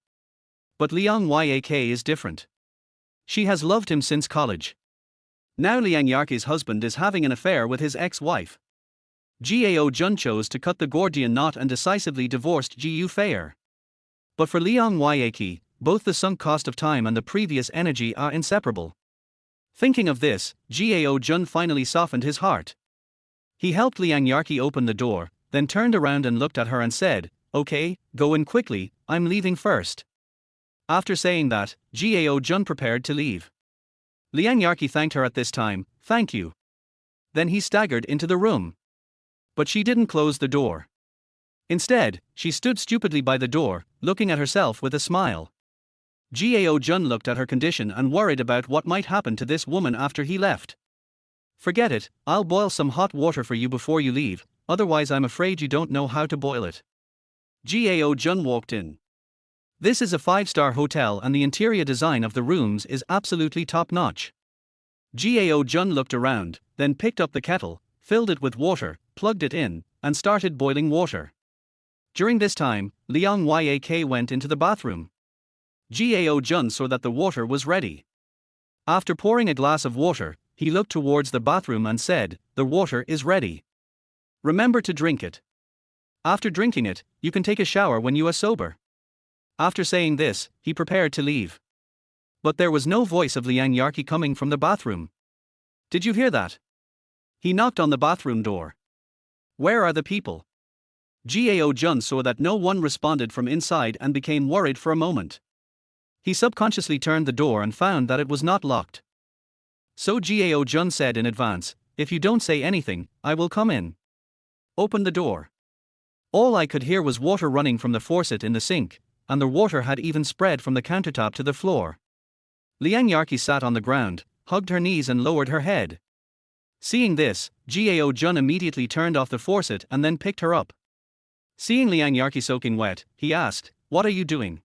But Liang Yak is different. She has loved him since college. Now Liang Yarki's husband is having an affair with his ex-wife. Gao Jun chose to cut the Gordian knot and decisively divorced Gu Feier. But for Liang Yak, both the sunk cost of time and the previous energy are inseparable. Thinking of this, Gao Jun finally softened his heart. He helped Liang Yarki open the door, then turned around and looked at her and said, "Okay, go in quickly, I'm leaving first." After saying that, Gao Jun prepared to leave. Liang Yarki thanked her at this time. "Thank you." Then he staggered into the room. But she didn't close the door. Instead, she stood stupidly by the door, looking at herself with a smile. Gao Jun looked at her condition and worried about what might happen to this woman after he left. "Forget it, I'll boil some hot water for you before you leave, otherwise I'm afraid you don't know how to boil it." Gao Jun walked in. This is a 5-star hotel and the interior design of the rooms is absolutely top-notch. Gao Jun looked around, then picked up the kettle, filled it with water, plugged it in, and started boiling water. During this time, Liang Yak went into the bathroom. Gao Jun saw that the water was ready. After pouring a glass of water, he looked towards the bathroom and said, "The water is ready. Remember to drink it. After drinking it, you can take a shower when you are sober." After saying this, he prepared to leave. But there was no voice of Liang Yarki coming from the bathroom. "Did you hear that?" He knocked on the bathroom door. "Where are the people?" Gao Jun saw that no one responded from inside and became worried for a moment. He subconsciously turned the door and found that it was not locked. So Gao Jun said in advance, "If you don't say anything, I will come in." Open the door. All I could hear was water running from the faucet in the sink, and the water had even spread from the countertop to the floor. Liang Yarki sat on the ground, hugged her knees and lowered her head. Seeing this, Gao Jun immediately turned off the faucet and then picked her up. Seeing Liang Yarki soaking wet, he asked, "What are you doing?"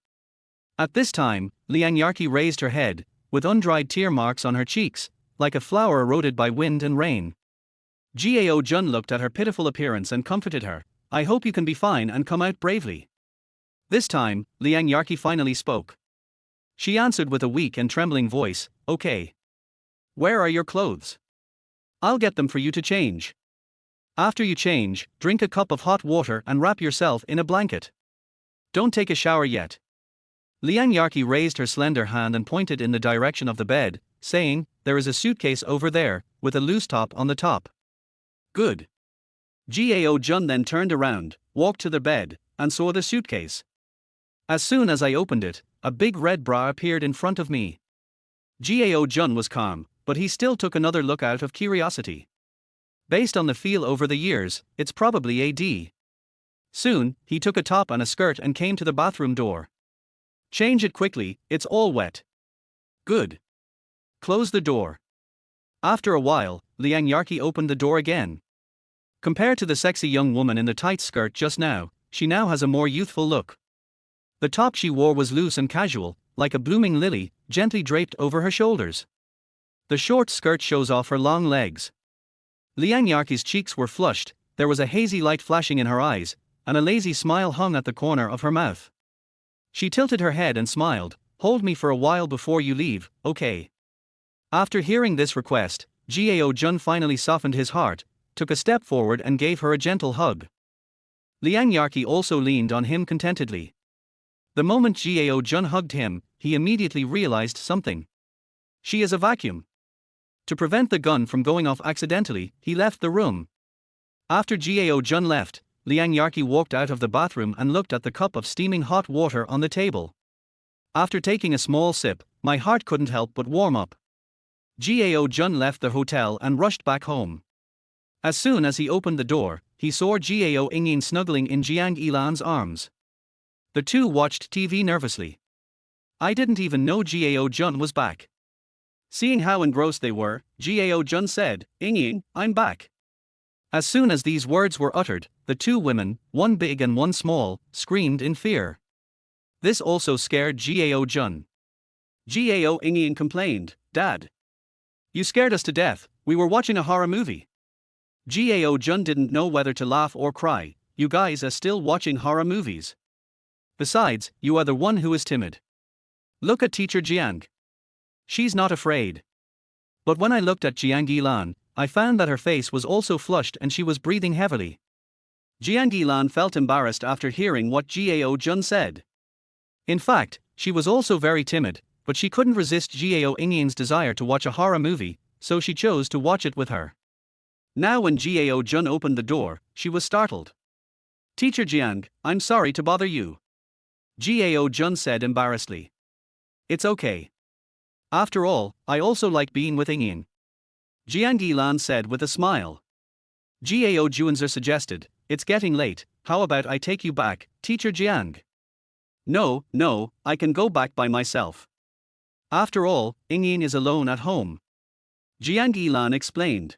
At this time, Liang Yarki raised her head, with undried tear marks on her cheeks, like a flower eroded by wind and rain. Gao Jun looked at her pitiful appearance and comforted her. "I hope you can be fine and come out bravely." This time, Liang Yarki finally spoke. She answered with a weak and trembling voice, "Okay. Where are your clothes? I'll get them for you to change. After you change, drink a cup of hot water and wrap yourself in a blanket. Don't take a shower yet." Liang Yarki raised her slender hand and pointed in the direction of the bed, saying, "There is a suitcase over there, with a loose top on the top." "Good." Gao Jun then turned around, walked to the bed, and saw the suitcase. As soon as I opened it, a big red bra appeared in front of me. Gao Jun was calm, but he still took another look out of curiosity. Based on the feel over the years, it's probably a D. Soon, he took a top and a skirt and came to the bathroom door. "Change it quickly, it's all wet." "Good. Close the door." After a while, Liang Yarki opened the door again. Compared to the sexy young woman in the tight skirt just now, she now has a more youthful look. The top she wore was loose and casual, like a blooming lily, gently draped over her shoulders. The short skirt shows off her long legs. Liang Yarki's cheeks were flushed, there was a hazy light flashing in her eyes, and a lazy smile hung at the corner of her mouth. She tilted her head and smiled, "Hold me for a while before you leave, okay?" After hearing this request, Gao Jun finally softened his heart, took a step forward and gave her a gentle hug. Liang Yarki also leaned on him contentedly. The moment Gao Jun hugged him, he immediately realized something. She is a vacuum. To prevent the gun from going off accidentally, he left the room. After Gao Jun left, Liang Yarki walked out of the bathroom and looked at the cup of steaming hot water on the table. After taking a small sip, my heart couldn't help but warm up. Gao Jun left the hotel and rushed back home. As soon as he opened the door, he saw Gao Ingyin snuggling in Jiang Yilan's arms. The two watched TV nervously. I didn't even know Gao Jun was back. Seeing how engrossed they were, Gao Jun said, "Ingyin, I'm back." As soon as these words were uttered, the two women, one big and one small, screamed in fear. This also scared Gao Jun. Gao Ingyin complained, "Dad, you scared us to death, we were watching a horror movie." Gao Jun didn't know whether to laugh or cry. "You guys are still watching horror movies. Besides, you are the one who is timid. Look at teacher Jiang. She's not afraid." But when I looked at Jiang Yilan, I found that her face was also flushed and she was breathing heavily. Jiang Yilan felt embarrassed after hearing what Gao Jun said. In fact, she was also very timid, but she couldn't resist Gao Ingyin's desire to watch a horror movie, so she chose to watch it with her. Now when Gao Jun opened the door, she was startled. "Teacher Jiang, I'm sorry to bother you." Gao Jun said embarrassedly. "It's okay. After all, I also like being with Ingyin." Jiang Yilan said with a smile. Gao Junzer suggested, "It's getting late, how about I take you back, teacher Jiang?" No, I can go back by myself. After all, Ingyin is alone at home." Jiang Yilan explained.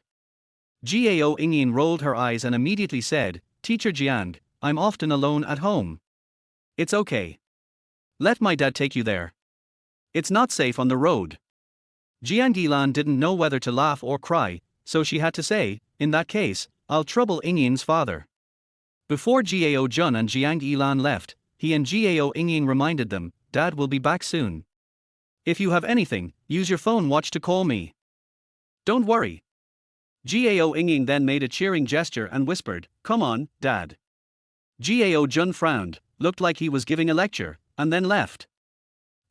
Gao Ingyin rolled her eyes and immediately said, "Teacher Jiang, I'm often alone at home. It's okay. Let my dad take you there. It's not safe on the road." Jiang Yilan didn't know whether to laugh or cry, so she had to say, "In that case, I'll trouble Ingyin's father." Before Gao Jun and Jiang Yilan left, he and Gao Ingyin reminded them, "Dad will be back soon. If you have anything, use your phone watch to call me. Don't worry." Gao Ingyin then made a cheering gesture and whispered, "Come on, Dad." Gao Jun frowned, looked like he was giving a lecture, and then left.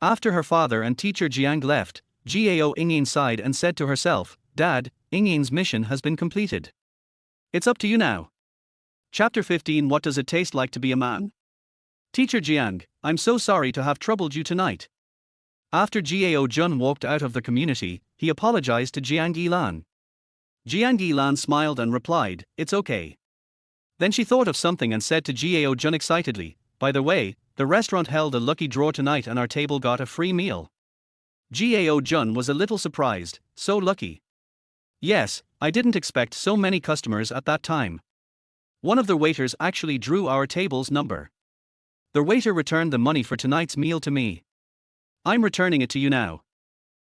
After her father and teacher Jiang left, Gao Ingyin sighed and said to herself, "Dad, Ingyin's mission has been completed. It's up to you now." Chapter 15. What does it taste like to be a man? Teacher Jiang, I'm so sorry to have troubled you tonight. After Gao Jun walked out of the community, he apologized to Jiang Yilan. Jiang Yilan smiled and replied, "It's okay." Then she thought of something and said to Gao Jun excitedly, "By the way, the restaurant held a lucky draw tonight and our table got a free meal." Gao Jun was a little surprised, "So lucky?" "Yes, I didn't expect so many customers at that time. One of the waiters actually drew our table's number. The waiter returned the money for tonight's meal to me. I'm returning it to you now."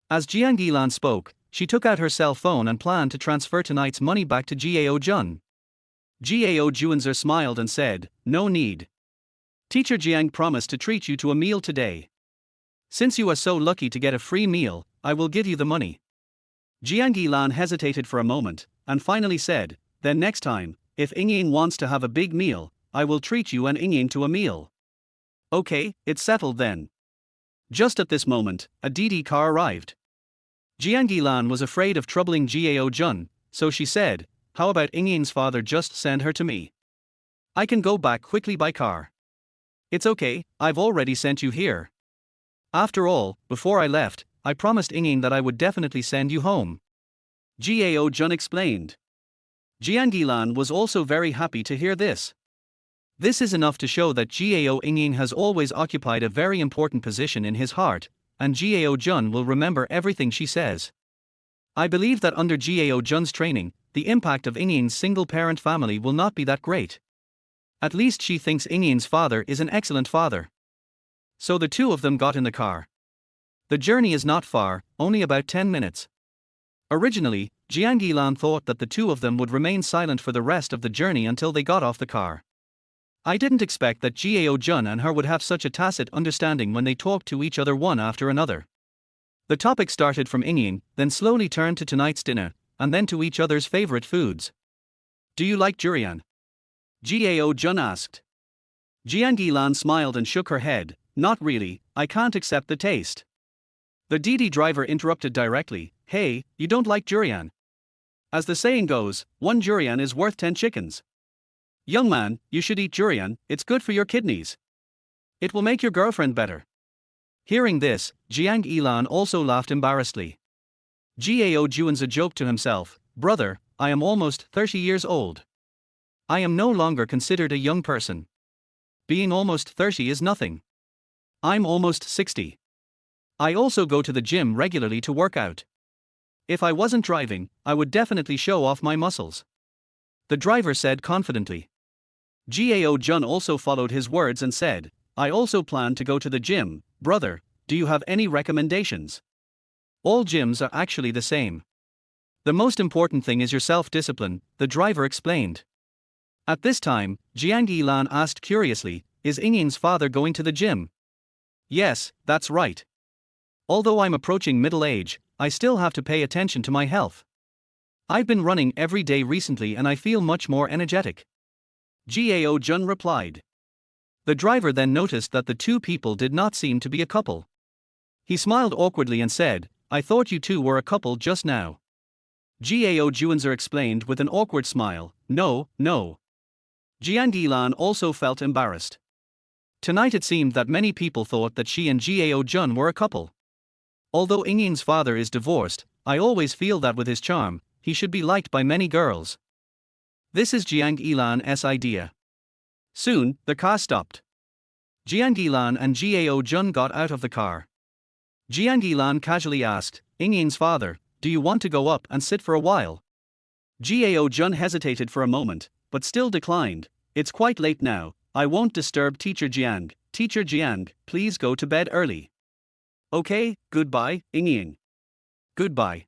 As Jiang Yilan spoke, she took out her cell phone and planned to transfer tonight's money back to Gao Jun. Gao Junzer smiled and said, "No need. Teacher Jiang promised to treat you to a meal today. Since you are so lucky to get a free meal, I will give you the money. Jiang Yilan hesitated for a moment, and finally said, then next time, if Ying wants to have a big meal, I will treat you and Ying to a meal. Okay, it's settled then. Just at this moment, a Didi car arrived. Jiang Yilan was afraid of troubling Gao Jun, so she said, how about Ying's father just send her to me? I can go back quickly by car. It's okay, I've already sent you here. After all, before I left, I promised Ying that I would definitely send you home. Gao Jun explained. Jiang Yilan was also very happy to hear this. This is enough to show that Gao Ying has always occupied a very important position in his heart, and Gao Jun will remember everything she says. I believe that under Gao Jun's training, the impact of Ying's single-parent family will not be that great. At least she thinks Ying's father is an excellent father. So the two of them got in the car. The journey is not far, only about 10 minutes. Originally, Jiang Yilan thought that the two of them would remain silent for the rest of the journey until they got off the car. I didn't expect that Gao Jun and her would have such a tacit understanding when they talked to each other one after another. The topic started from Ying, then slowly turned to tonight's dinner, and then to each other's favorite foods. Do you like durian? Gao Jun asked. Jiang Yilan smiled and shook her head, not really, I can't accept the taste. The Didi driver interrupted directly, hey, you don't like durian? As the saying goes, one durian is worth 10 chickens. Young man, you should eat durian, it's good for your kidneys. It will make your girlfriend better. Hearing this, Jiang Yilan also laughed embarrassedly. Gao Jun's joked to himself, brother, I am almost 30 years old. I am no longer considered a young person. Being almost 30 is nothing. I'm almost 60. I also go to the gym regularly to work out. If I wasn't driving, I would definitely show off my muscles. The driver said confidently. Gao Jun also followed his words and said, I also plan to go to the gym, brother, do you have any recommendations? All gyms are actually the same. The most important thing is your self-discipline, the driver explained. At this time, Jiang Yilan asked curiously, is Ying's father going to the gym? Yes, that's right. Although I'm approaching middle age, I still have to pay attention to my health. I've been running every day recently and I feel much more energetic. Gao Jun replied. The driver then noticed that the two people did not seem to be a couple. He smiled awkwardly and said, I thought you two were a couple just now. Gao Junzer explained with an awkward smile, no. Jiang Yilan also felt embarrassed. Tonight it seemed that many people thought that she and Gao Jun were a couple. Although Ying's father is divorced, I always feel that with his charm, he should be liked by many girls. This is Jiang Yilan's idea. Soon, the car stopped. Jiang Yilan and Gao Jun got out of the car. Jiang Yilan casually asked, Ying's father, do you want to go up and sit for a while? Gao Jun hesitated for a moment, but still declined, it's quite late now, I won't disturb Teacher Jiang. Teacher Jiang, please go to bed early. Okay, goodbye, Ying. Goodbye.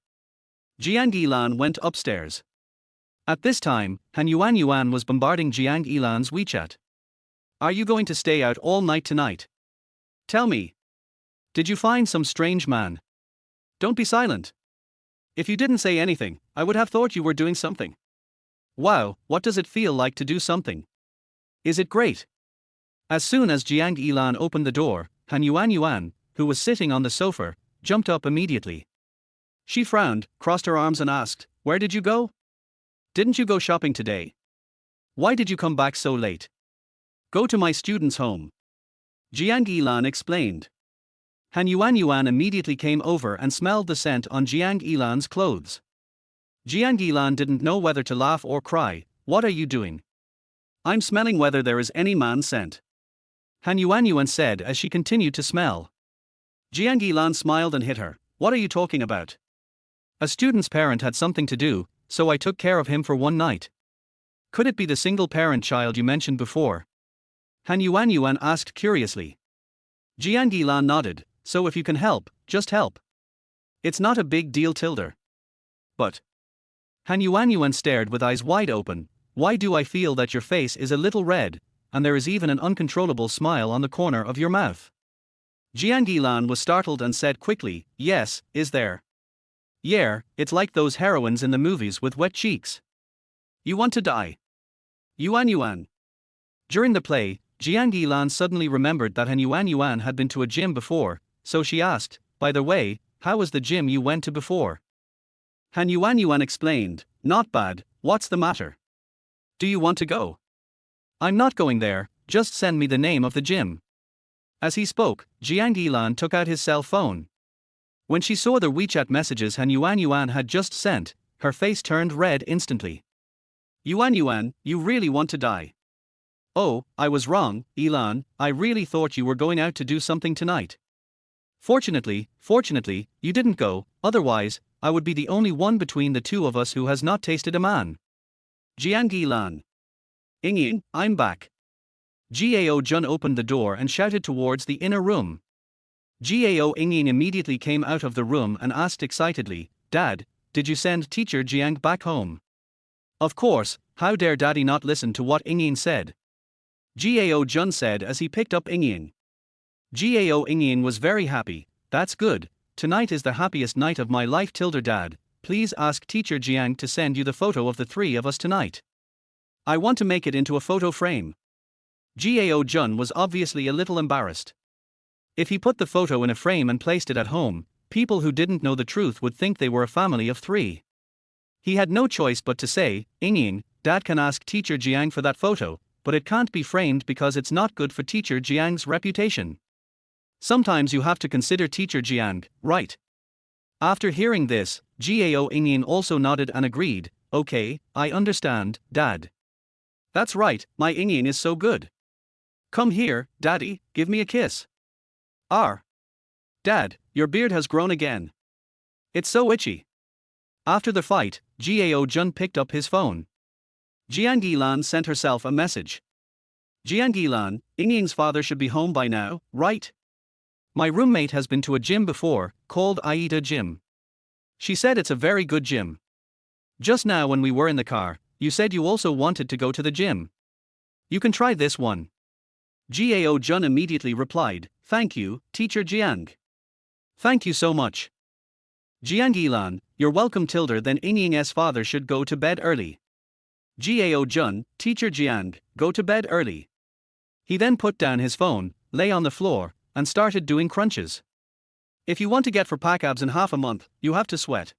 Jiang Yilan went upstairs. At this time, Han Yuan was bombarding Jiang Yilan's WeChat. Are you going to stay out all night tonight? Tell me. Did you find some strange man? Don't be silent. If you didn't say anything, I would have thought you were doing something. Wow, what does it feel like to do something? Is it great? As soon as Jiang Yilan opened the door, Han Yuan, who was sitting on the sofa, jumped up immediately. She frowned, crossed her arms and asked, where did you go? Didn't you go shopping today? Why did you come back so late? Go to my student's home. Jiang Yilan explained. Han Yuan immediately came over and smelled the scent on Jiang Yilan's clothes. Jiang Yilan didn't know whether to laugh or cry. What are you doing? I'm smelling whether there is any man scent. Han Yuan said as she continued to smell. Jiang Yilan smiled and hit her. What are you talking about? A student's parent had something to do, so I took care of him for one night. Could it be the single-parent child you mentioned before? Han Yuan asked curiously. Jiang Yilan nodded, so if you can help, just help. It's not a big deal tilde. But. Han Yuan stared with eyes wide open, why do I feel that your face is a little red? and there is even an uncontrollable smile on the corner of your mouth. Jiang Yilan was startled and said quickly, "Yes, is there?" "Yeah, it's like those heroines in the movies with wet cheeks." "You want to die?" Yuan Yuan. During the play, Jiang Yilan suddenly remembered that Han Yuan Yuan had been to a gym before, so she asked, "By the way, how was the gym you went to before?" Han Yuan Yuan explained, "Not bad, what's the matter? Do you want to go?" "I'm not going there, just send me the name of the gym." As he spoke, Jiang Yilan took out his cell phone. When she saw the WeChat messages Han Yuan Yuan had just sent, her face turned red instantly. "Yuan Yuan, you really want to die?" "Oh, I was wrong, Yilan, I really thought you were going out to do something tonight. Fortunately, you didn't go, otherwise, I would be the only one between the two of us who has not tasted a man." Jiang Yilan. "Ying, I'm back." Gao Jun opened the door and shouted towards the inner room. Gao Ying immediately came out of the room and asked excitedly, "Dad, did you send teacher Jiang back home?" "Of course, how dare daddy not listen to what Ying said?" Gao Jun said as he picked up Ying. Gao Ying was very happy. "That's good, tonight is the happiest night of my life. Dad, please ask teacher Jiang to send you the photo of the three of us tonight. I want to make it into a photo frame." Gao Jun was obviously a little embarrassed. If he put the photo in a frame and placed it at home, people who didn't know the truth would think they were a family of three. He had no choice but to say, "Ying, Dad can ask teacher Jiang for that photo, but it can't be framed because it's not good for teacher Jiang's reputation. Sometimes you have to consider teacher Jiang, right?" After hearing this, Gao Ying also nodded and agreed, "Okay, I understand, Dad. That's right, my Ying is so good. Come here, Daddy, give me a kiss." Dad, your beard has grown again. It's so itchy." After the fight, Gao Jun picked up his phone. Jiang Yilan sent herself a message. "Jiang Yilan, Ying's father should be home by now, right? My roommate has been to a gym before, called Aida Gym. She said it's a very good gym. Just now when we were in the car, you said you also wanted to go to the gym. You can try this one." Gao Jun immediately replied, "Thank you, teacher Jiang. Thank you so much." Jiang Yilan, "You're welcome." Then Ying's father should go to bed early. Gao Jun, "Teacher Jiang, go to bed early." He then put down his phone, lay on the floor, and started doing crunches. If you want to get 4-pack abs in half a month, you have to sweat.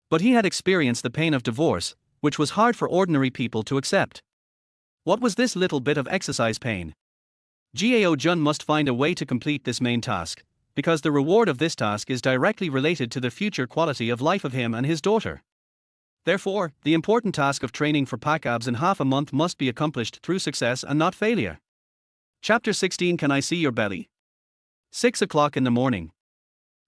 But he had experienced the pain of divorce, which was hard for ordinary people to accept. What was this little bit of exercise pain? Gao Jun must find a way to complete this main task, because the reward of this task is directly related to the future quality of life of him and his daughter. Therefore, the important task of training for pack abs in half a month must be accomplished through success and not failure. Chapter 16. Can I see your belly? 6 o'clock in the morning.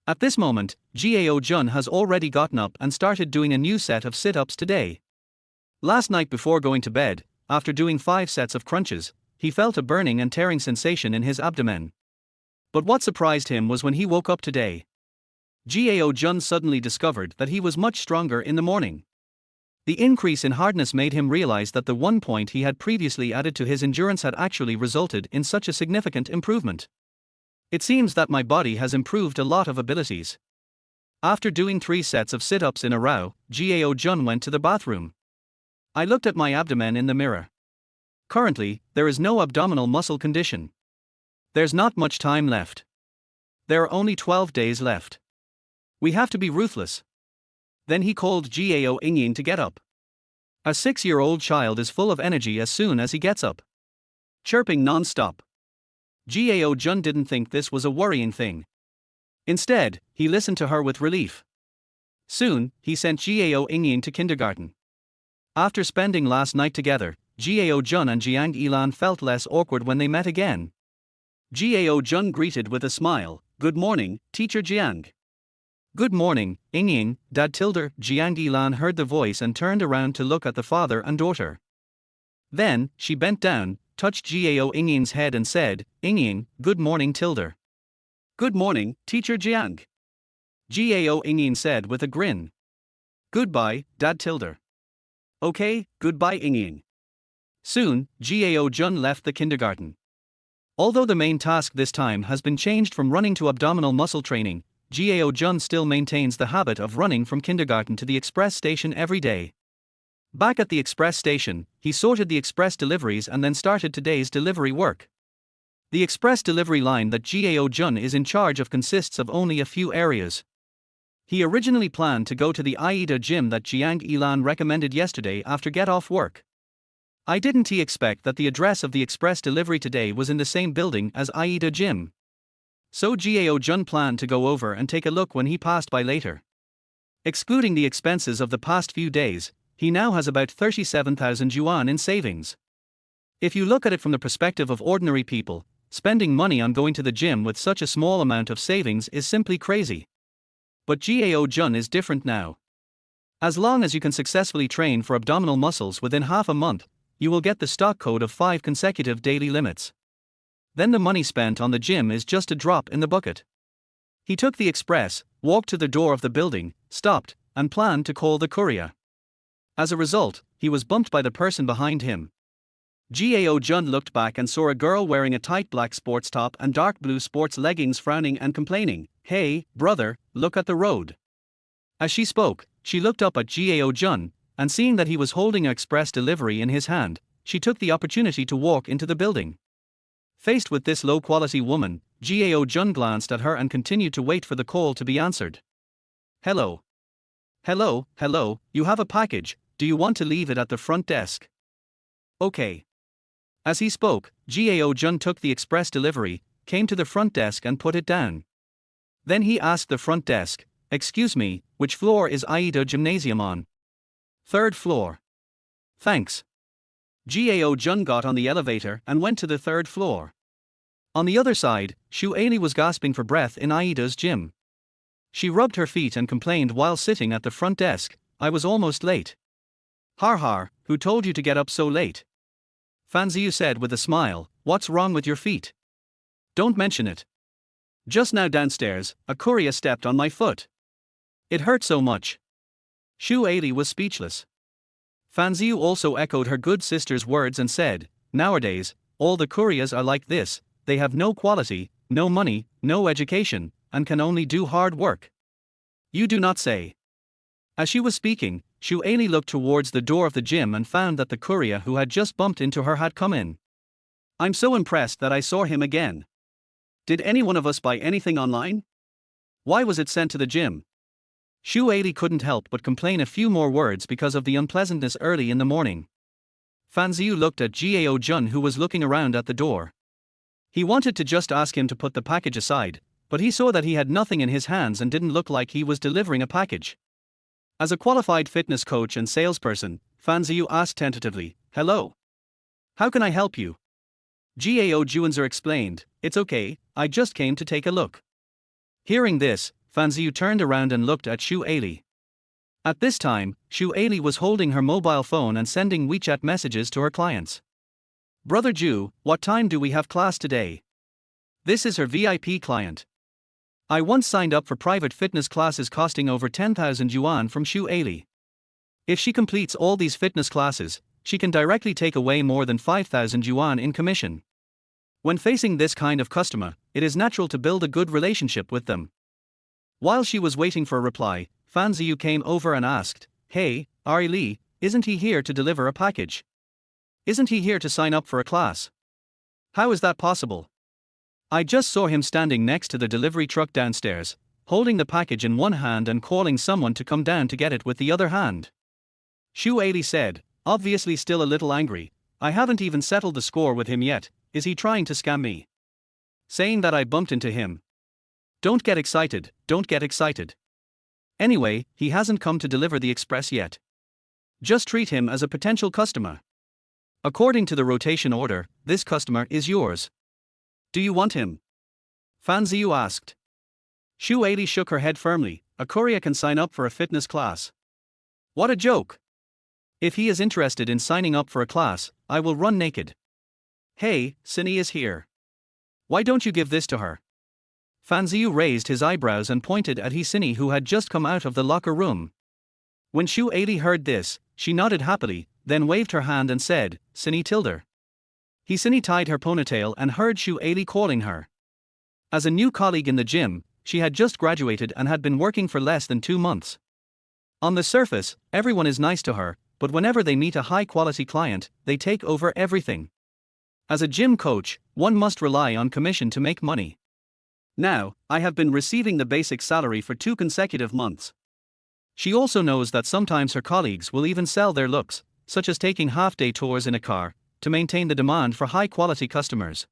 At this moment, Gao Jun has already gotten up and started doing a new set of sit-ups today. Last night before going to bed, after doing 5 sets of crunches, he felt a burning and tearing sensation in his abdomen. But what surprised him was when he woke up today. Gao Jun suddenly discovered that he was much stronger in the morning. The increase in hardness made him realize that the 1 point he had previously added to his endurance had actually resulted in such a significant improvement. It seems that my body has improved a lot of abilities. After doing 3 sets of sit-ups in a row, Gao Jun went to the bathroom. I looked at my abdomen in the mirror. Currently, there is no abdominal muscle condition. There's not much time left. There are only 12 days left. We have to be ruthless. Then he called Gao Ying to get up. A 6-year-old child is full of energy as soon as he gets up, chirping non-stop. Gao Jun didn't think this was a worrying thing. Instead, he listened to her with relief. Soon, he sent Gao Ying to kindergarten. After spending last night together, Gao Jun and Jiang Yilan felt less awkward when they met again. Gao Jun greeted with a smile, "Good morning, teacher Jiang." "Good morning, Ying, Dad." Jiang Yilan heard the voice and turned around to look at the father and daughter. Then, she bent down, touched Gao Ying's head and said, "Ying, good morning." "Good morning, teacher Jiang." Gao Ying said with a grin. "Goodbye, Dad." "Okay, goodbye Ying." Soon, Gao Jun left the kindergarten. Although the main task this time has been changed from running to abdominal muscle training, Gao Jun still maintains the habit of running from kindergarten to the express station every day. Back at the express station, he sorted the express deliveries and then started today's delivery work. The express delivery line that Gao Jun is in charge of consists of only a few areas. He originally planned to go to the Aida gym that Jiang Ilan recommended yesterday after get off work. Didn't he expect that the address of the express delivery today was in the same building as Aida gym? So Gao Jun planned to go over and take a look when he passed by later. Excluding the expenses of the past few days, he now has about 37,000 yuan in savings. If you look at it from the perspective of ordinary people, spending money on going to the gym with such a small amount of savings is simply crazy. But Gao Jun is different now. As long as you can successfully train for abdominal muscles within half a month, you will get the stock code of 5 consecutive daily limits. Then the money spent on the gym is just a drop in the bucket. He took the express, walked to the door of the building, stopped, and planned to call the courier. As a result, he was bumped by the person behind him. Gao Jun looked back and saw a girl wearing a tight black sports top and dark blue sports leggings frowning and complaining, "Hey, brother, look at the road." As she spoke, she looked up at Gao Jun, and seeing that he was holding an express delivery in his hand, she took the opportunity to walk into the building. Faced with this low-quality woman, Gao Jun glanced at her and continued to wait for the call to be answered. "Hello. Hello, you have a package, do you want to leave it at the front desk?" "Okay." As he spoke, Gao Jun took the express delivery, came to the front desk and put it down. Then he asked the front desk, "Excuse me, which floor is Aida Gymnasium on?" "Third floor." "Thanks." Gao Jun got on the elevator and went to the third floor. On the other side, Shu Ailey was gasping for breath in Aida's gym. She rubbed her feet and complained while sitting at the front desk, "I was almost late." "Har, who told you to get up so late?" Fan Ziyu said with a smile, "What's wrong with your feet?" "Don't mention it. Just now downstairs, a courier stepped on my foot. It hurt so much." Shu Ailey was speechless. Fan Ziyu also echoed her good sister's words and said, "Nowadays, all the couriers are like this, they have no quality, no money, no education, and can only do hard work." "You do not say." As she was speaking, Shu Ailey looked towards the door of the gym and found that the courier who had just bumped into her had come in. "I'm so impressed that I saw him again. Did any one of us buy anything online? Why was it sent to the gym?" Shu Ailey couldn't help but complain a few more words because of the unpleasantness early in the morning. Fan Ziyu looked at Gao Jun who was looking around at the door. He wanted to just ask him to put the package aside, but he saw that he had nothing in his hands and didn't look like he was delivering a package. As a qualified fitness coach and salesperson, Fan Ziyu asked tentatively, "Hello. How can I help you?" Gao Junzer explained, "It's okay, I just came to take a look." Hearing this, Fan Ziyu turned around and looked at Shu Ailey. At this time, Shu Ailey was holding her mobile phone and sending WeChat messages to her clients. "Brother Ju, what time do we have class today?" This is her VIP client. "I once signed up for private fitness classes costing over 10,000 yuan from Shu Ailey. If she completes all these fitness classes, she can directly take away more than 5,000 yuan in commission. When facing this kind of customer, it is natural to build a good relationship with them." While she was waiting for a reply, Fan Ziyu came over and asked, "Hey, Ari Lee, isn't he here to deliver a package? Isn't he here to sign up for a class? How is that possible? I just saw him standing next to the delivery truck downstairs, holding the package in one hand and calling someone to come down to get it with the other hand." Shu Ailey said, obviously still a little angry, "I haven't even settled the score with him yet, is he trying to scam me? Saying that I bumped into him? Don't get excited, don't get excited. Anyway, he hasn't come to deliver the express yet. Just treat him as a potential customer. According to the rotation order, this customer is yours. Do you want him?" Fan Ziyu asked. Shu Ailey shook her head firmly, "A courier can sign up for a fitness class. What a joke. If he is interested in signing up for a class, I will run naked. Hey, Cindy is here. Why don't you give this to her?" Fan Ziyu raised his eyebrows and pointed at Hisini who had just come out of the locker room. When Shu Ailey heard this, she nodded happily, then waved her hand and said, "Sini Tilder." Sini tied her ponytail and heard Shu Ali calling her. As a new colleague in the gym, she had just graduated and had been working for less than 2 months. On the surface, everyone is nice to her, but whenever they meet a high-quality client, they take over everything. As a gym coach, one must rely on commission to make money. Now, I have been receiving the basic salary for 2 consecutive months. She also knows that sometimes her colleagues will even sell their looks, such as taking half-day tours in a car, to maintain the demand for high-quality customers.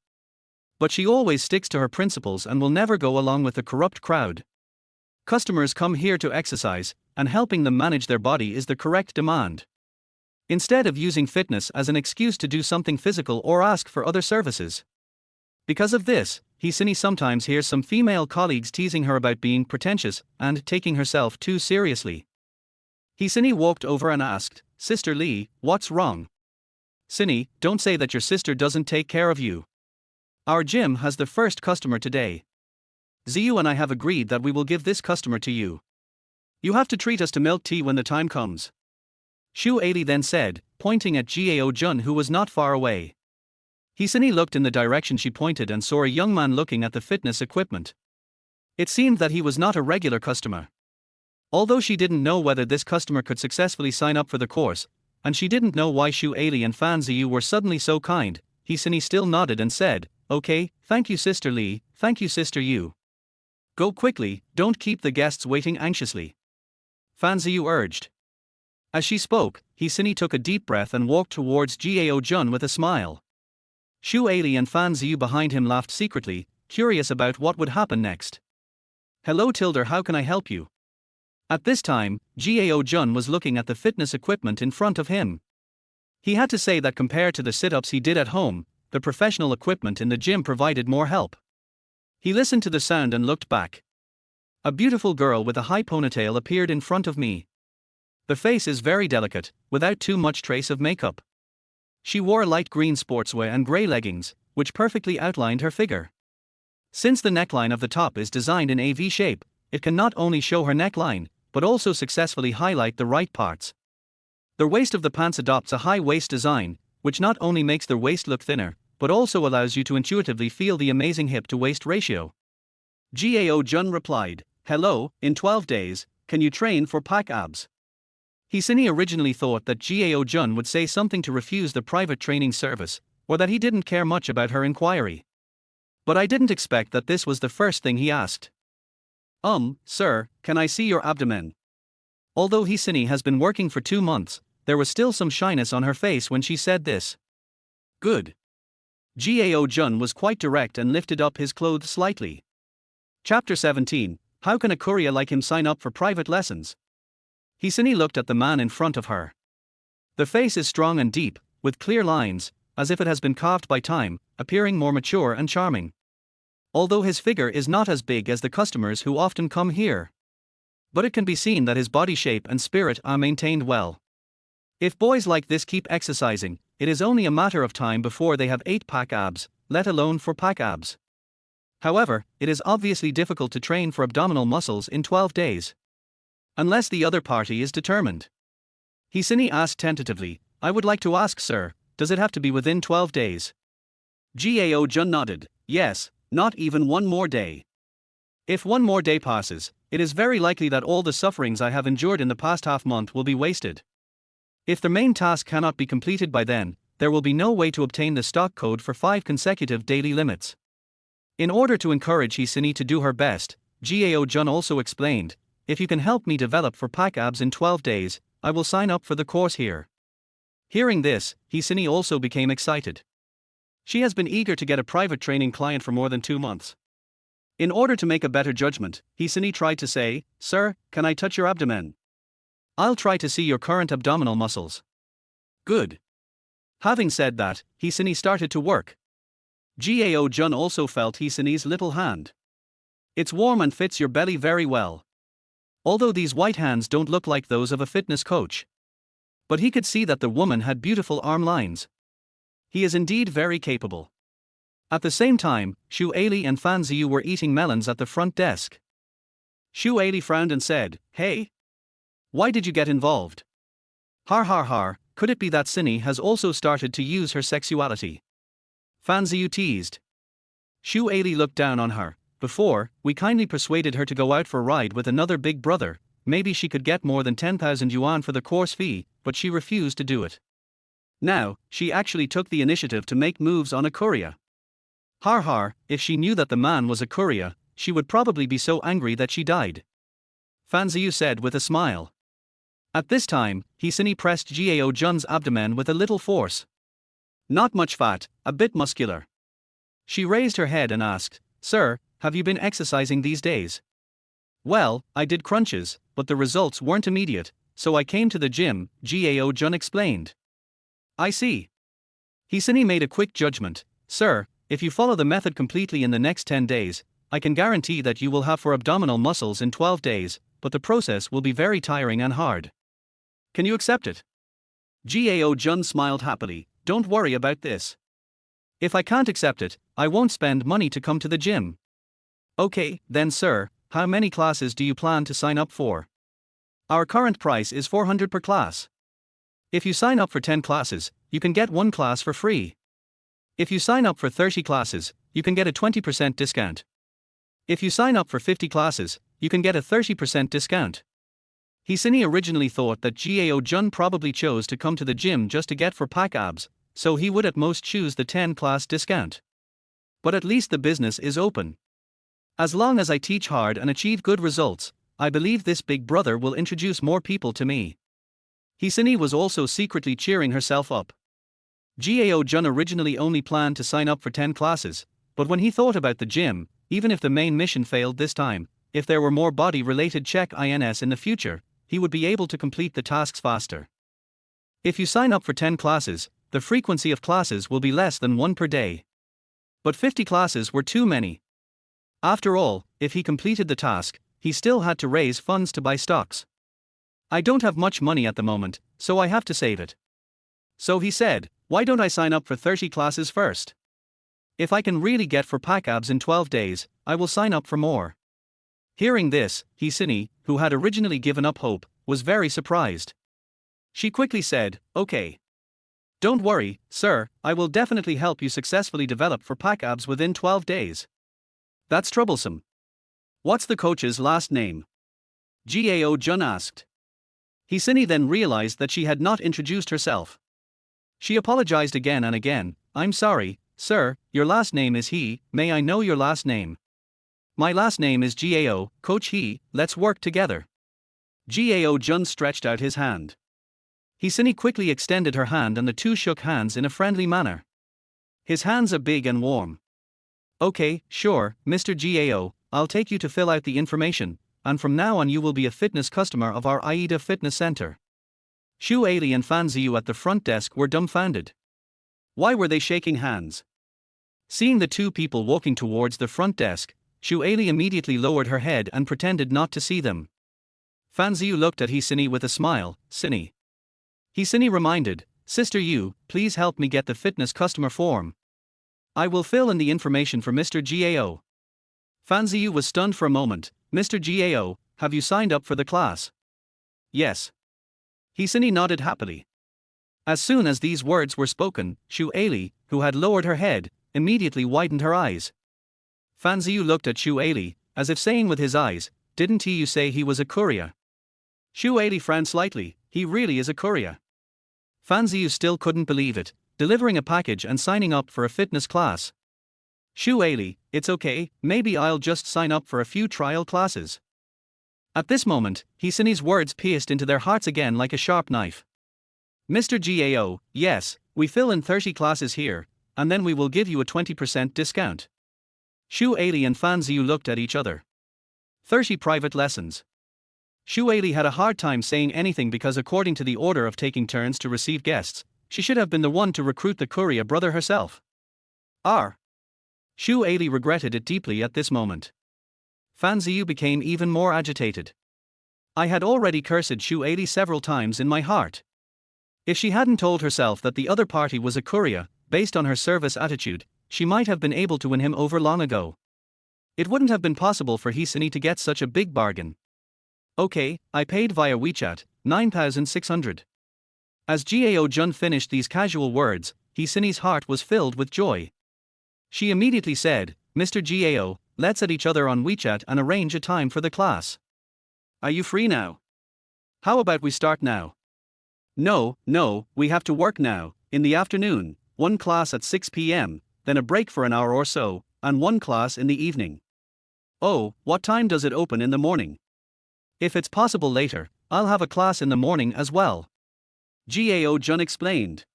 But she always sticks to her principles and will never go along with the corrupt crowd. Customers come here to exercise, and helping them manage their body is the correct demand. Instead of using fitness as an excuse to do something physical or ask for other services. Because of this, Sini sometimes hears some female colleagues teasing her about being pretentious and taking herself too seriously. Sini walked over and asked, "Sister Lee, what's wrong?" "Sini, don't say that your sister doesn't take care of you. Our gym has the first customer today. Ziyu and I have agreed that we will give this customer to you. You have to treat us to milk tea when the time comes." Shu Ali then said, pointing at Gao Jun who was not far away. Sini looked in the direction she pointed and saw a young man looking at the fitness equipment. It seemed that he was not a regular customer. Although she didn't know whether this customer could successfully sign up for the course, and she didn't know why Shu Ali and Fan Ziyu were suddenly so kind, Sini still nodded and said, "Okay, thank you Sister Lee, thank you Sister Yu. Go quickly, don't keep the guests waiting anxiously," Fan Ziyu urged. As she spoke, Sini took a deep breath and walked towards Gao Jun with a smile. Shu Ali and Fan Ziyu behind him laughed secretly, curious about what would happen next. "Hello Tilder, how can I help you?" At this time, Gao Jun was looking at the fitness equipment in front of him. He had to say that compared to the sit-ups he did at home, the professional equipment in the gym provided more help. He listened to the sound and looked back. A beautiful girl with a high ponytail appeared in front of me. The face is very delicate, without too much trace of makeup. She wore light green sportswear and grey leggings, which perfectly outlined her figure. Since the neckline of the top is designed in a V shape, it can not only show her neckline, but also successfully highlight the right parts. The waist of the pants adopts a high waist design, which not only makes the waist look thinner, but also allows you to intuitively feel the amazing hip-to-waist ratio. Gao Jun replied, "Hello, in 12 days, can you train for pack abs?" Sini originally thought that Gao Jun would say something to refuse the private training service, or that he didn't care much about her inquiry. But I didn't expect that this was the first thing he asked. Sir, can I see your abdomen?" Although Sini has been working for 2 months, there was still some shyness on her face when she said this. "Good." Gao Jun was quite direct and lifted up his clothes slightly. Chapter 17, How can a courier like him sign up for private lessons? Sini looked at the man in front of her. The face is strong and deep, with clear lines, as if it has been carved by time, appearing more mature and charming. Although his figure is not as big as the customers who often come here. But it can be seen that his body shape and spirit are maintained well. If boys like this keep exercising, it is only a matter of time before they have 8-pack abs, let alone 4-pack abs. However, it is obviously difficult to train for abdominal muscles in 12 days. Unless the other party is determined. Sini asked tentatively, "I would like to ask sir, does it have to be within 12 days? Gao Jun nodded, "Yes, not even one more day. If one more day passes, it is very likely that all the sufferings I have endured in the past half-month will be wasted. If the main task cannot be completed by then, there will be no way to obtain the stock code for 5 consecutive daily limits." In order to encourage Sini to do her best, Gao Jun also explained, "If you can help me develop for pack abs in 12 days, I will sign up for the course here." Hearing this, Sini also became excited. She has been eager to get a private training client for more than 2 months. In order to make a better judgment, Sini tried to say, "Sir, can I touch your abdomen? I'll try to see your current abdominal muscles." "Good." Having said that, Sini started to work. Gao Jun also felt Sini's little hand. It's warm and fits your belly very well. Although these white hands don't look like those of a fitness coach. But he could see that the woman had beautiful arm lines. He is indeed very capable. At the same time, Shu Ali and Fan Ziyu were eating melons at the front desk. Shu Ali frowned and said, "Hey? Why did you get involved?" "Har har har, could it be that Cindy has also started to use her sexuality? Fan Ziyu teased. Shu Aili looked down on her. Before, we kindly persuaded her to go out for a ride with another big brother. Maybe she could get more than 10,000 yuan for the course fee, but she refused to do it. Now, she actually took the initiative to make moves on a courier. Har har, if she knew that the man was a courier, she would probably be so angry that she died. Fan Ziyu said with a smile. At this time, Hisini pressed Gao Jun's abdomen with a little force. Not much fat, a bit muscular. She raised her head and asked, "Sir, have you been exercising these days?" "Well, I did crunches, but the results weren't immediate, so I came to the gym," Gao Jun explained. "I see." Hisini made a quick judgment. "Sir, if you follow the method completely in the next 10 days, I can guarantee that you will have 4 abdominal muscles in 12 days, but the process will be very tiring and hard. Can you accept it?" Gao Jun smiled happily. "Don't worry about this. If I can't accept it, I won't spend money to come to the gym." "Okay, then sir, how many classes do you plan to sign up for?" "Our current price is 400 per class. If you sign up for 10 classes, you can get 1 class for free. If you sign up for 30 classes, you can get a 20% discount. If you sign up for 50 classes, you can get a 30% discount." Hisini originally thought that Gao Jun probably chose to come to the gym just to get 4-pack abs, so he would at most choose the 10-class discount. But at least the business is open. As long as I teach hard and achieve good results, I believe this big brother will introduce more people to me. Hisini was also secretly cheering herself up. Gao Jun originally only planned to sign up for 10 classes, but when he thought about the gym, even if the main mission failed this time, if there were more body-related check-ins in the future, he would be able to complete the tasks faster. If you sign up for 10 classes, the frequency of classes will be less than 1 per day. But 50 classes were too many. After all, if he completed the task, he still had to raise funds to buy stocks. "I don't have much money at the moment, so I have to save it." So he said, "Why don't I sign up for 30 classes first? If I can really get 4-pack abs in 12 days, I will sign up for more." Hearing this, Hisini, who had originally given up hope, was very surprised. She quickly said, "Okay. Don't worry, sir, I will definitely help you successfully develop 4-pack abs within 12 days. That's troublesome. What's the coach's last name?" Gao Jun asked. Hisini then realized that she had not introduced herself. She apologized again and again. "I'm sorry, sir, your last name is He, may I know your last name?" "My last name is Gao, Coach He, let's work together." Gao Jun stretched out his hand. Hisini quickly extended her hand and the two shook hands in a friendly manner. His hands are big and warm. "Okay, sure, Mr. Gao, I'll take you to fill out the information, and from now on you will be a fitness customer of our Aida Fitness Center." Shu Aili and Fan Ziyu at the front desk were dumbfounded. Why were they shaking hands? Seeing the two people walking towards the front desk, Shu Aili immediately lowered her head and pretended not to see them. Fan Ziyu looked at Hisini with a smile. "Sini." Hisini reminded, "Sister Yu, please help me get the fitness customer form. I will fill in the information for Mr. Gao." Fan Ziyu was stunned for a moment. "Mr. Gao, have you signed up for the class?" "Yes." Hisini nodded happily. As soon as these words were spoken, Shu Aili, who had lowered her head, immediately widened her eyes. Fan Ziyu looked at Shu Aili, as if saying with his eyes, "Didn't he say he was a courier?" Shu Aili frowned slightly. "He really is a courier." Fan Ziyu still couldn't believe it, delivering a package and signing up for a fitness class. "Shu Aili, it's okay, maybe I'll just sign up for a few trial classes." At this moment, Hisini's words pierced into their hearts again like a sharp knife. "Mr. Gao, yes, we fill in 30 classes here, and then we will give you a 20% discount." Shu Aili and Fan Ziyu looked at each other. 30 private lessons. Shu Aili had a hard time saying anything because according to the order of taking turns to receive guests, she should have been the one to recruit the courier brother herself. Shu Aili regretted it deeply at this moment. Fan Ziyu became even more agitated. "I had already cursed Shu Aili several times in my heart. If she hadn't told herself that the other party was a courier, based on her service attitude, she might have been able to win him over long ago. It wouldn't have been possible for Hisini to get such a big bargain. Okay, I paid via WeChat, 9,600. As Gao Jun finished these casual words, Hisini's heart was filled with joy. She immediately said, Mr. Gao, let's add each other on WeChat and arrange a time for the class. Are you free now? How about we start now? No, we have to work now, in the afternoon, one class at 6 p.m., then a break for an hour or so, and one class in the evening. Oh, what time does it open in the morning? If it's possible later, I'll have a class in the morning as well. Gao Jun explained.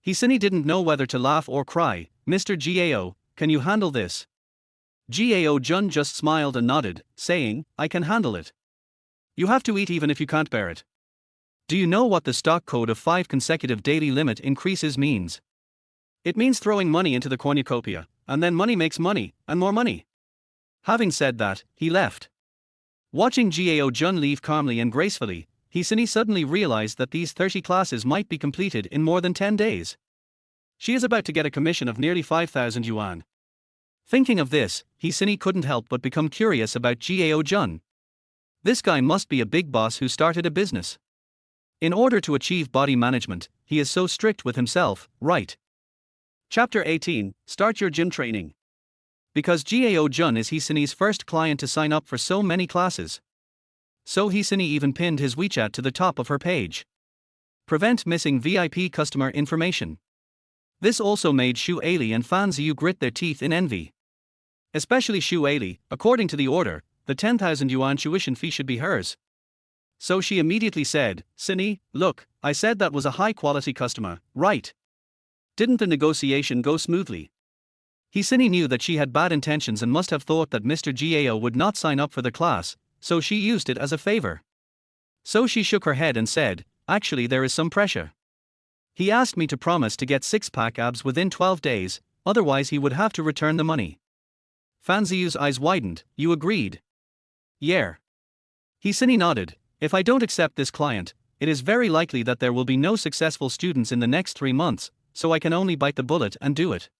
Hisini didn't know whether to laugh or cry. Mr. Gao, can you handle this? Gao Jun just smiled and nodded, saying, I can handle it. You have to eat even if you can't bear it. Do you know what the stock code of 5 consecutive daily limit increases means? It means throwing money into the cornucopia, and then money makes money, and more money. Having said that, he left. Watching Gao Jun leave calmly and gracefully, Hisini suddenly realized that these 30 classes might be completed in more than 10 days. She is about to get a commission of nearly 5,000 yuan. Thinking of this, Hisini couldn't help but become curious about Gao Jun. This guy must be a big boss who started a business. In order to achieve body management, he is so strict with himself, right? Chapter 18, Start your gym training. Because Gao Jun is Hisini's first client to sign up for so many classes. So Hisini even pinned his WeChat to the top of her page. Prevent missing VIP customer information. This also made Shu Ailey and Fan Ziyu grit their teeth in envy. Especially Shu Ailey, according to the order, the 10,000 yuan tuition fee should be hers. So she immediately said, Sini, look, I said that was a high-quality customer, right? Didn't the negotiation go smoothly? Hisini knew that she had bad intentions and must have thought that Mr. Gao would not sign up for the class, so she used it as a favor. So she shook her head and said, actually there is some pressure. He asked me to promise to get 6-pack abs within 12 days, otherwise he would have to return the money. Fan Ziyu's eyes widened, you agreed? Yeah. Hisini nodded, if I don't accept this client, it is very likely that there will be no successful students in the next 3 months, so I can only bite the bullet and do it.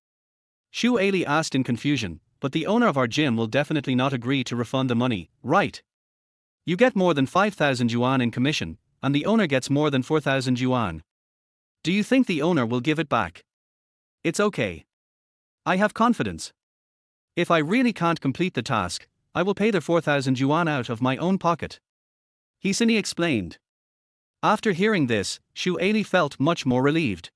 Shu Ailey asked in confusion, but the owner of our gym will definitely not agree to refund the money, right? You get more than 5,000 yuan in commission, and the owner gets more than 4,000 yuan. Do you think the owner will give it back? It's okay. I have confidence. If I really can't complete the task, I will pay the 4,000 yuan out of my own pocket. Hisini explained. After hearing this, Shu Ailey felt much more relieved.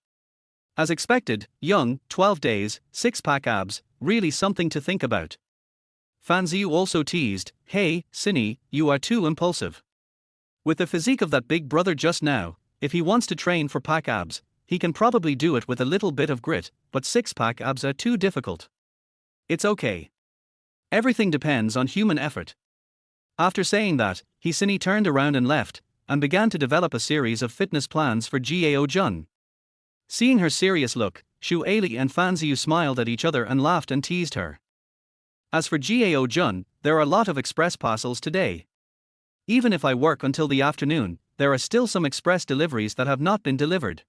As expected, young, 12 days, 6-pack abs, really something to think about. Fan Ziyu also teased, hey, Sini, you are too impulsive. With the physique of that big brother just now, if he wants to train for pack abs, he can probably do it with a little bit of grit, but 6-pack abs are too difficult. It's okay. Everything depends on human effort. After saying that, Hisini turned around and left, and began to develop a series of fitness plans for Gao Jun. Seeing her serious look, Shu Ailey and Fan Ziyu smiled at each other and laughed and teased her. As for Gao Jun, there are a lot of express parcels today. Even if I work until the afternoon, there are still some express deliveries that have not been delivered.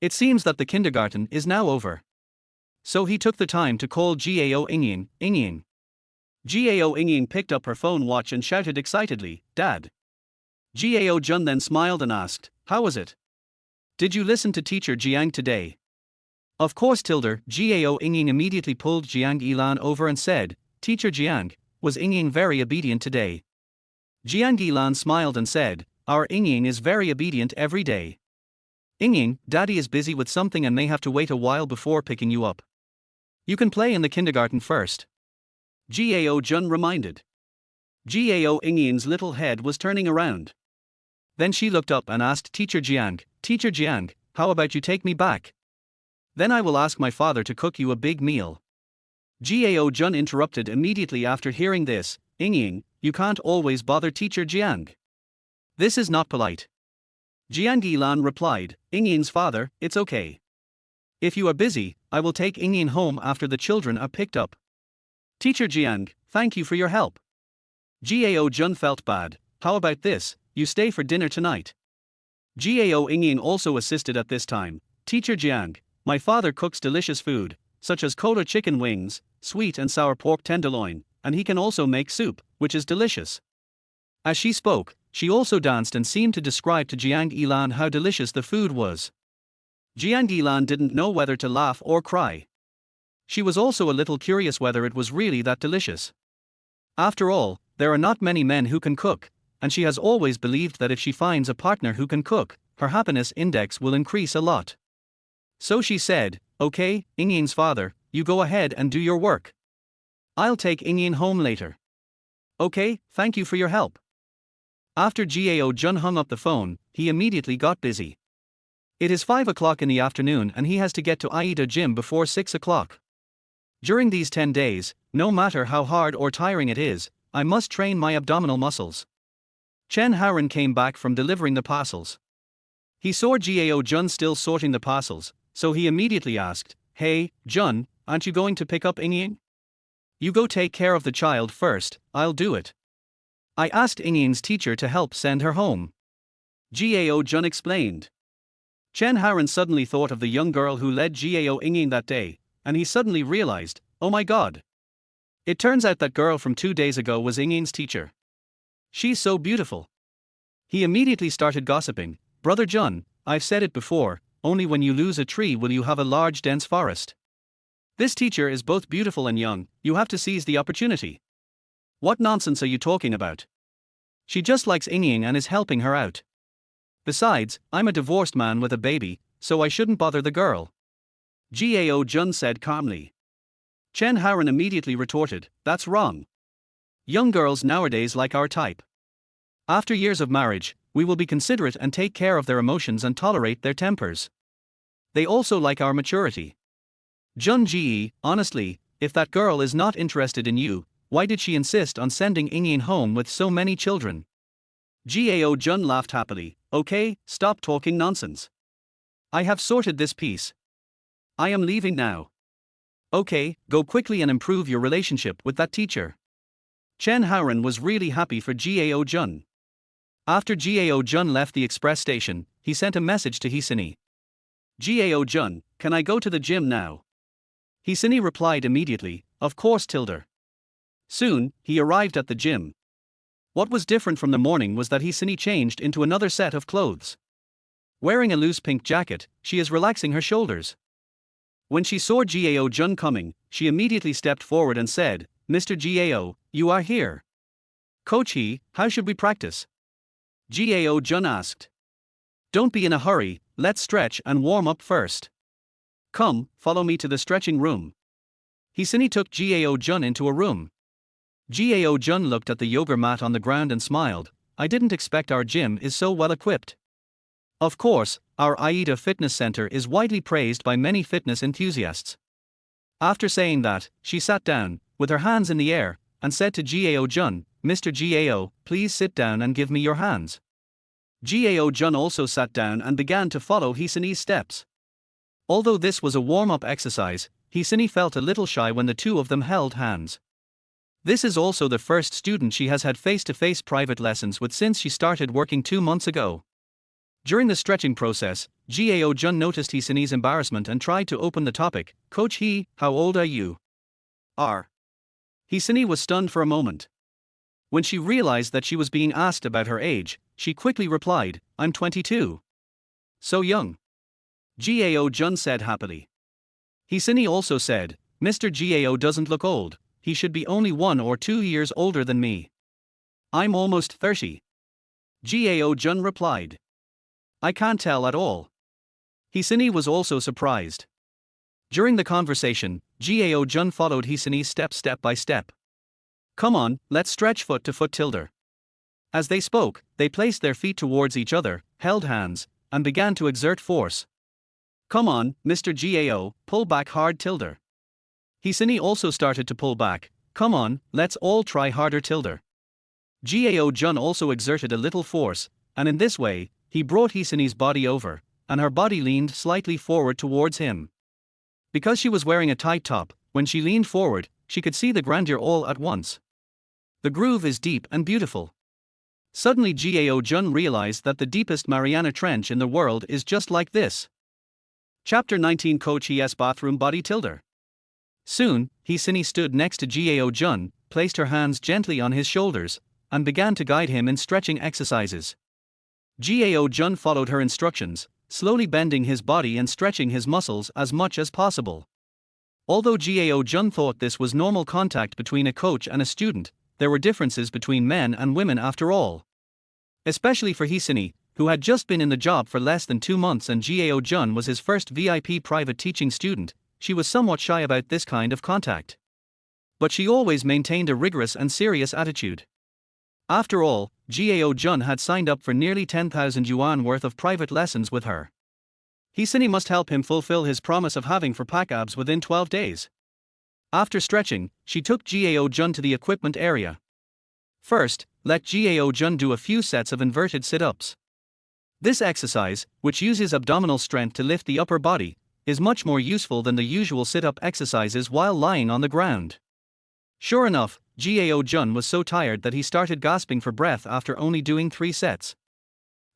It seems that the kindergarten is now over. So he took the time to call Gao Yingying. Gao Yingying picked up her phone watch and shouted excitedly, Dad. Gao Jun then smiled and asked, how was it? Did you listen to teacher Jiang today? Of course Tilder. Gao Yingying immediately pulled Jiang Yilan over and said, Teacher Jiang, was Yingying very obedient today? Jiang Yilan smiled and said, our Yingying is very obedient every day. Yingying, Daddy is busy with something and may have to wait a while before picking you up. You can play in the kindergarten first. Gao Jun reminded. Gao Yingying's little head was turning around. Then she looked up and asked Teacher Jiang, how about you take me back? Then I will ask my father to cook you a big meal. Gao Jun interrupted immediately after hearing this, Yingying, you can't always bother Teacher Jiang. This is not polite. Jiang Yilan replied, Yingying's father, it's okay. If you are busy, I will take Yingying home after the children are picked up. Teacher Jiang, thank you for your help. Gao Jun felt bad, how about this, you stay for dinner tonight. Gao Yingying also assisted at this time, Teacher Jiang, my father cooks delicious food, such as kota chicken wings, sweet and sour pork tenderloin, and he can also make soup, which is delicious. As she spoke, she also danced and seemed to describe to Jiang Yilan how delicious the food was. Jiang Yilan didn't know whether to laugh or cry. She was also a little curious whether it was really that delicious. After all, there are not many men who can cook, and she has always believed that if she finds a partner who can cook, her happiness index will increase a lot. So she said, "Okay, Yingyin's father, you go ahead and do your work. I'll take Yingyin home later." "Okay, thank you for your help." After Gao Jun hung up the phone, he immediately got busy. It is 5 o'clock in the afternoon and he has to get to Aida Gym before 6 o'clock. During these 10 days, no matter how hard or tiring it is, I must train my abdominal muscles. Chen Haoren came back from delivering the parcels. He saw Gao Jun still sorting the parcels, so he immediately asked, "Hey, Jun, aren't you going to pick up Yingying? You go take care of the child first, I'll do it." I asked Yingying's teacher to help send her home. Gao Jun explained. Chen Haoren suddenly thought of the young girl who led Gao Yingying that day, and he suddenly realized, oh my god. It turns out that girl from 2 days ago was Yingying's teacher. She's so beautiful. He immediately started gossiping, "Brother Jun, I've said it before, only when you lose a tree will you have a large dense forest. This teacher is both beautiful and young, you have to seize the opportunity." "What nonsense are you talking about? She just likes Yingying and is helping her out. Besides, I'm a divorced man with a baby, so I shouldn't bother the girl," Gao Jun said calmly. Chen Haoren immediately retorted, "That's wrong. Young girls nowadays like our type. After years of marriage, we will be considerate and take care of their emotions and tolerate their tempers. They also like our maturity. Jun Ji, honestly, if that girl is not interested in you, why did she insist on sending Yingying home with so many children?" Gao Jun laughed happily, "Okay, stop talking nonsense. I have sorted this piece. I am leaving now. Okay, go quickly and improve your relationship with that teacher." Chen Haoren was really happy for Gao Jun. After Gao Jun left the express station, he sent a message to Hisini. "Gao Jun, can I go to the gym now?" Hisini replied immediately, "Of course Tilder." Soon, he arrived at the gym. What was different from the morning was that Hisini changed into another set of clothes. Wearing a loose pink jacket, she is relaxing her shoulders. When she saw Gao Jun coming, she immediately stepped forward and said, "Mr. Gao, you are here. Coach He, how should we practice?" Gao Jun asked. "Don't be in a hurry, let's stretch and warm up first. Come, follow me to the stretching room." Hisini took Gao Jun into a room. Gao Jun looked at the yoga mat on the ground and smiled, "I didn't expect our gym is so well equipped. Of course, our Aida Fitness Center is widely praised by many fitness enthusiasts." After saying that, she sat down, with her hands in the air, and said to Gao Jun, "Mr. Gao, please sit down and give me your hands." Gao Jun also sat down and began to follow Hisini's steps. Although this was a warm-up exercise, Hisini felt a little shy when the two of them held hands. This is also the first student she has had face-to-face private lessons with since she started working 2 months ago. During the stretching process, Gao Jun noticed Hisini's embarrassment and tried to open the topic, "Coach He, how old are you?" Hisini was stunned for a moment. When she realized that she was being asked about her age, she quickly replied, "I'm 22. So young." Gao Jun said happily. Hisini also said, "Mr. Gao doesn't look old, he should be only 1 or 2 years older than me. I'm almost 30. Gao Jun replied. "I can't tell at all." Hisini was also surprised. During the conversation, Gao Jun followed Hisini's step by step. "Come on, let's stretch foot to foot tilder." As they spoke, they placed their feet towards each other, held hands, and began to exert force. "Come on, Mr. Gao, pull back hard tilder." Hisini also started to pull back. "Come on, let's all try harder tilder." Gao Jun also exerted a little force, and in this way, he brought Hisini's body over, and her body leaned slightly forward towards him. Because she was wearing a tight top, when she leaned forward, she could see the grandeur all at once. The groove is deep and beautiful. Suddenly Gao Jun realized that the deepest Mariana Trench in the world is just like this. Chapter 19 Coach He's Bathroom Body Tilder. Soon, Hisini stood next to Gao Jun, placed her hands gently on his shoulders, and began to guide him in stretching exercises. Gao Jun followed her instructions, slowly bending his body and stretching his muscles as much as possible. Although Gao Jun thought this was normal contact between a coach and a student, there were differences between men and women after all. Especially for Hisini, who had just been in the job for less than 2 months and Gao Jun was his first VIP private teaching student, she was somewhat shy about this kind of contact. But she always maintained a rigorous and serious attitude. After all, Gao Jun had signed up for nearly 10,000 yuan worth of private lessons with her. Hisini must help him fulfill his promise of having 4-pack abs within 12 days. After stretching, she took Gao Jun to the equipment area. First, let Gao Jun do a few sets of inverted sit-ups. This exercise, which uses abdominal strength to lift the upper body, is much more useful than the usual sit-up exercises while lying on the ground. Sure enough, Gao Jun was so tired that he started gasping for breath after only doing 3 sets.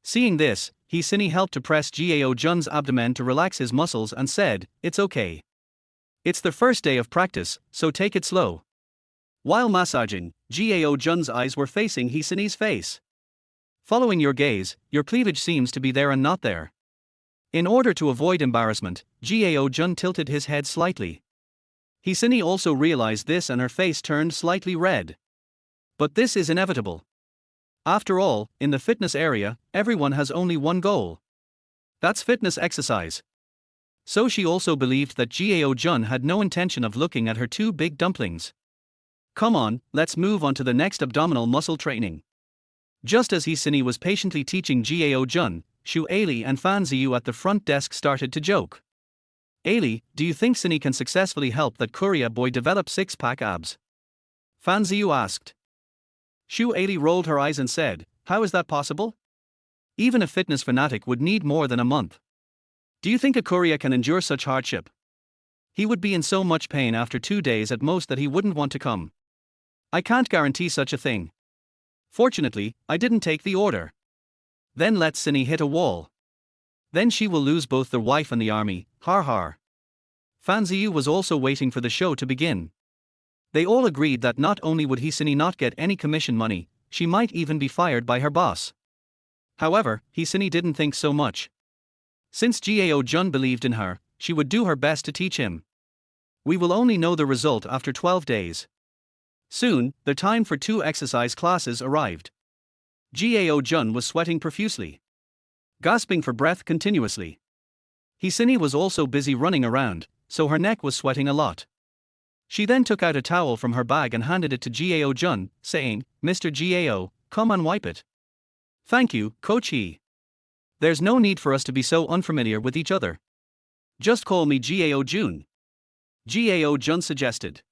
Seeing this, Hisini helped to press Gao Jun's abdomen to relax his muscles and said, "It's okay. It's the first day of practice, so take it slow." While massaging, Gao Jun's eyes were facing Hisini's face. "Following your gaze, your cleavage seems to be there and not there." In order to avoid embarrassment, Gao Jun tilted his head slightly. Hisini also realized this and her face turned slightly red. But this is inevitable. After all, in the fitness area, everyone has only one goal. That's fitness exercise. So she also believed that Gao Jun had no intention of looking at her 2 big dumplings. Come on, let's move on to the next abdominal muscle training. Just as Hisini was patiently teaching Gao Jun, Shu Ailey and Fan Ziyu at the front desk started to joke. "Ailey, do you think Sini can successfully help that Korea boy develop 6-pack abs?" Fan Ziyu asked. Shu Ailey rolled her eyes and said, "How is that possible? Even a fitness fanatic would need more than a month. Do you think a Korea can endure such hardship? He would be in so much pain after 2 days at most that he wouldn't want to come. I can't guarantee such a thing. Fortunately, I didn't take the order. Then let Sini hit a wall. Then she will lose both the wife and the army, har har." Fan Ziyu was also waiting for the show to begin. They all agreed that not only would Hisini not get any commission money, she might even be fired by her boss. However, Hisini didn't think so much. Since Gao Jun believed in her, she would do her best to teach him. We will only know the result after 12 days. Soon, the time for 2 exercise classes arrived. Gao Jun was sweating profusely, gasping for breath continuously. Hisini was also busy running around, so her neck was sweating a lot. She then took out a towel from her bag and handed it to Gao Jun, saying, "Mr. Gao, come and wipe it." "Thank you, Coach He. There's no need for us to be so unfamiliar with each other. Just call me Gao Jun," Gao Jun suggested.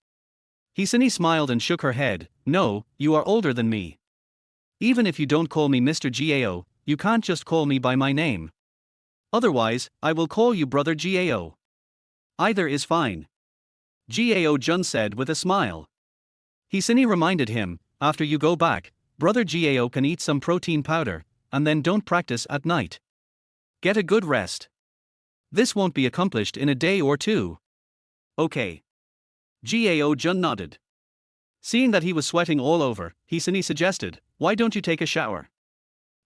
Hisini smiled and shook her head. "No, you are older than me. Even if you don't call me Mr. Gao, you can't just call me by my name. Otherwise, I will call you Brother Gao. Either is fine," Gao Jun said with a smile. Hisini reminded him, "After you go back, Brother Gao can eat some protein powder, and then don't practice at night. Get a good rest. This won't be accomplished in a day or 2. Okay." Gao Jun nodded. Seeing that he was sweating all over, Hisini suggested, "Why don't you take a shower?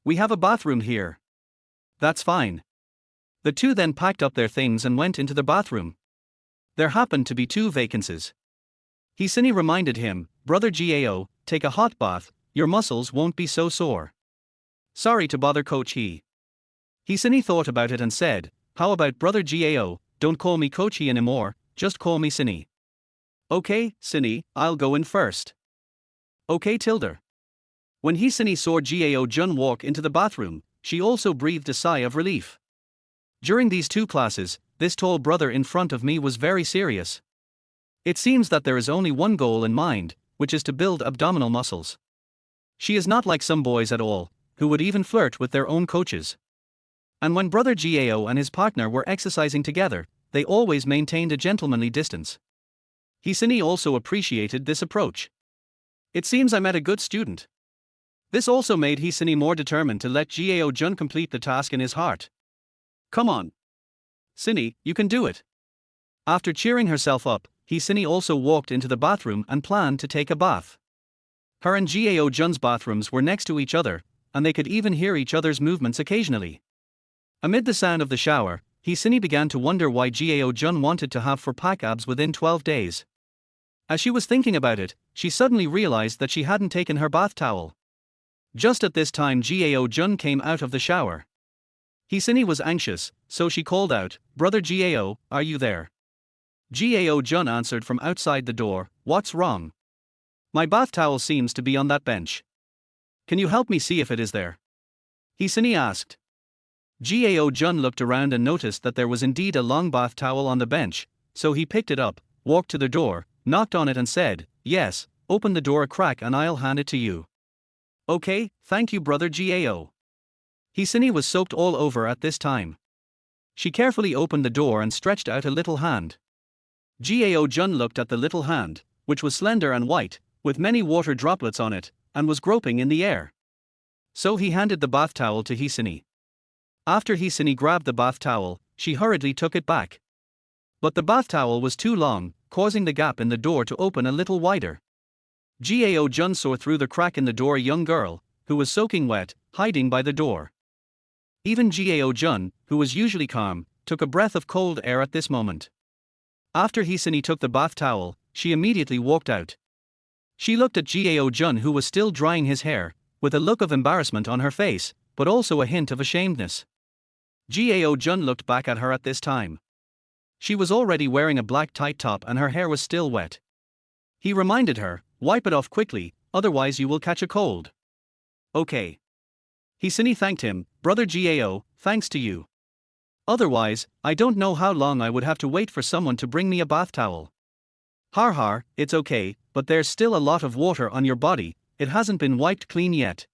We have a bathroom here." "That's fine." The 2 then packed up their things and went into the bathroom. There happened to be 2 vacancies. Hisini reminded him, "Brother Gao, take a hot bath, your muscles won't be so sore." "Sorry to bother Coach He." Hisini thought about it and said, "How about Brother Gao, don't call me Coach He anymore, just call me Sini." "Okay, Sini, I'll go in first." "Okay Tilda." When Hisini saw Gao Jun walk into the bathroom, she also breathed a sigh of relief. During these 2 classes, this tall brother in front of me was very serious. It seems that there is only one goal in mind, which is to build abdominal muscles. She is not like some boys at all, who would even flirt with their own coaches. And when Brother Gao and his partner were exercising together, they always maintained a gentlemanly distance. Hisini also appreciated this approach. "It seems I met a good student." This also made Hisini more determined to let Gao Jun complete the task in his heart. "Come on, Sini, you can do it." After cheering herself up, Hisini also walked into the bathroom and planned to take a bath. Her and Gao Jun's bathrooms were next to each other, and they could even hear each other's movements occasionally. Amid the sound of the shower, Hisini began to wonder why Gao Jun wanted to have 4-pack abs within 12 days. As she was thinking about it, she suddenly realized that she hadn't taken her bath towel. Just at this time Gao Jun came out of the shower. Hisini was anxious, so she called out, "Brother Gao, are you there?" Gao Jun answered from outside the door, "What's wrong?" "My bath towel seems to be on that bench. Can you help me see if it is there?" Hisini asked. Gao Jun looked around and noticed that there was indeed a long bath towel on the bench, so he picked it up, walked to the door, knocked on it and said, "Yes, open the door a crack and I'll hand it to you." "Okay, thank you brother Gao." Hisini was soaked all over at this time. She carefully opened the door and stretched out a little hand. Gao Jun looked at the little hand, which was slender and white, with many water droplets on it, and was groping in the air. So he handed the bath towel to Hisini. After Hisini grabbed the bath towel, she hurriedly took it back. But the bath towel was too long, causing the gap in the door to open a little wider. Gao Jun saw through the crack in the door a young girl, who was soaking wet, hiding by the door. Even Gao Jun, who was usually calm, took a breath of cold air at this moment. After Hisini took the bath towel, she immediately walked out. She looked at Gao Jun who was still drying his hair, with a look of embarrassment on her face, but also a hint of ashamedness. Gao Jun looked back at her at this time. She was already wearing a black tight top and her hair was still wet. He reminded her, "Wipe it off quickly, otherwise you will catch a cold." "Okay." Hisini thanked him, "Brother Gao, thanks to you. Otherwise, I don't know how long I would have to wait for someone to bring me a bath towel." Har, it's okay, but there's still a lot of water on your body, it hasn't been wiped clean yet."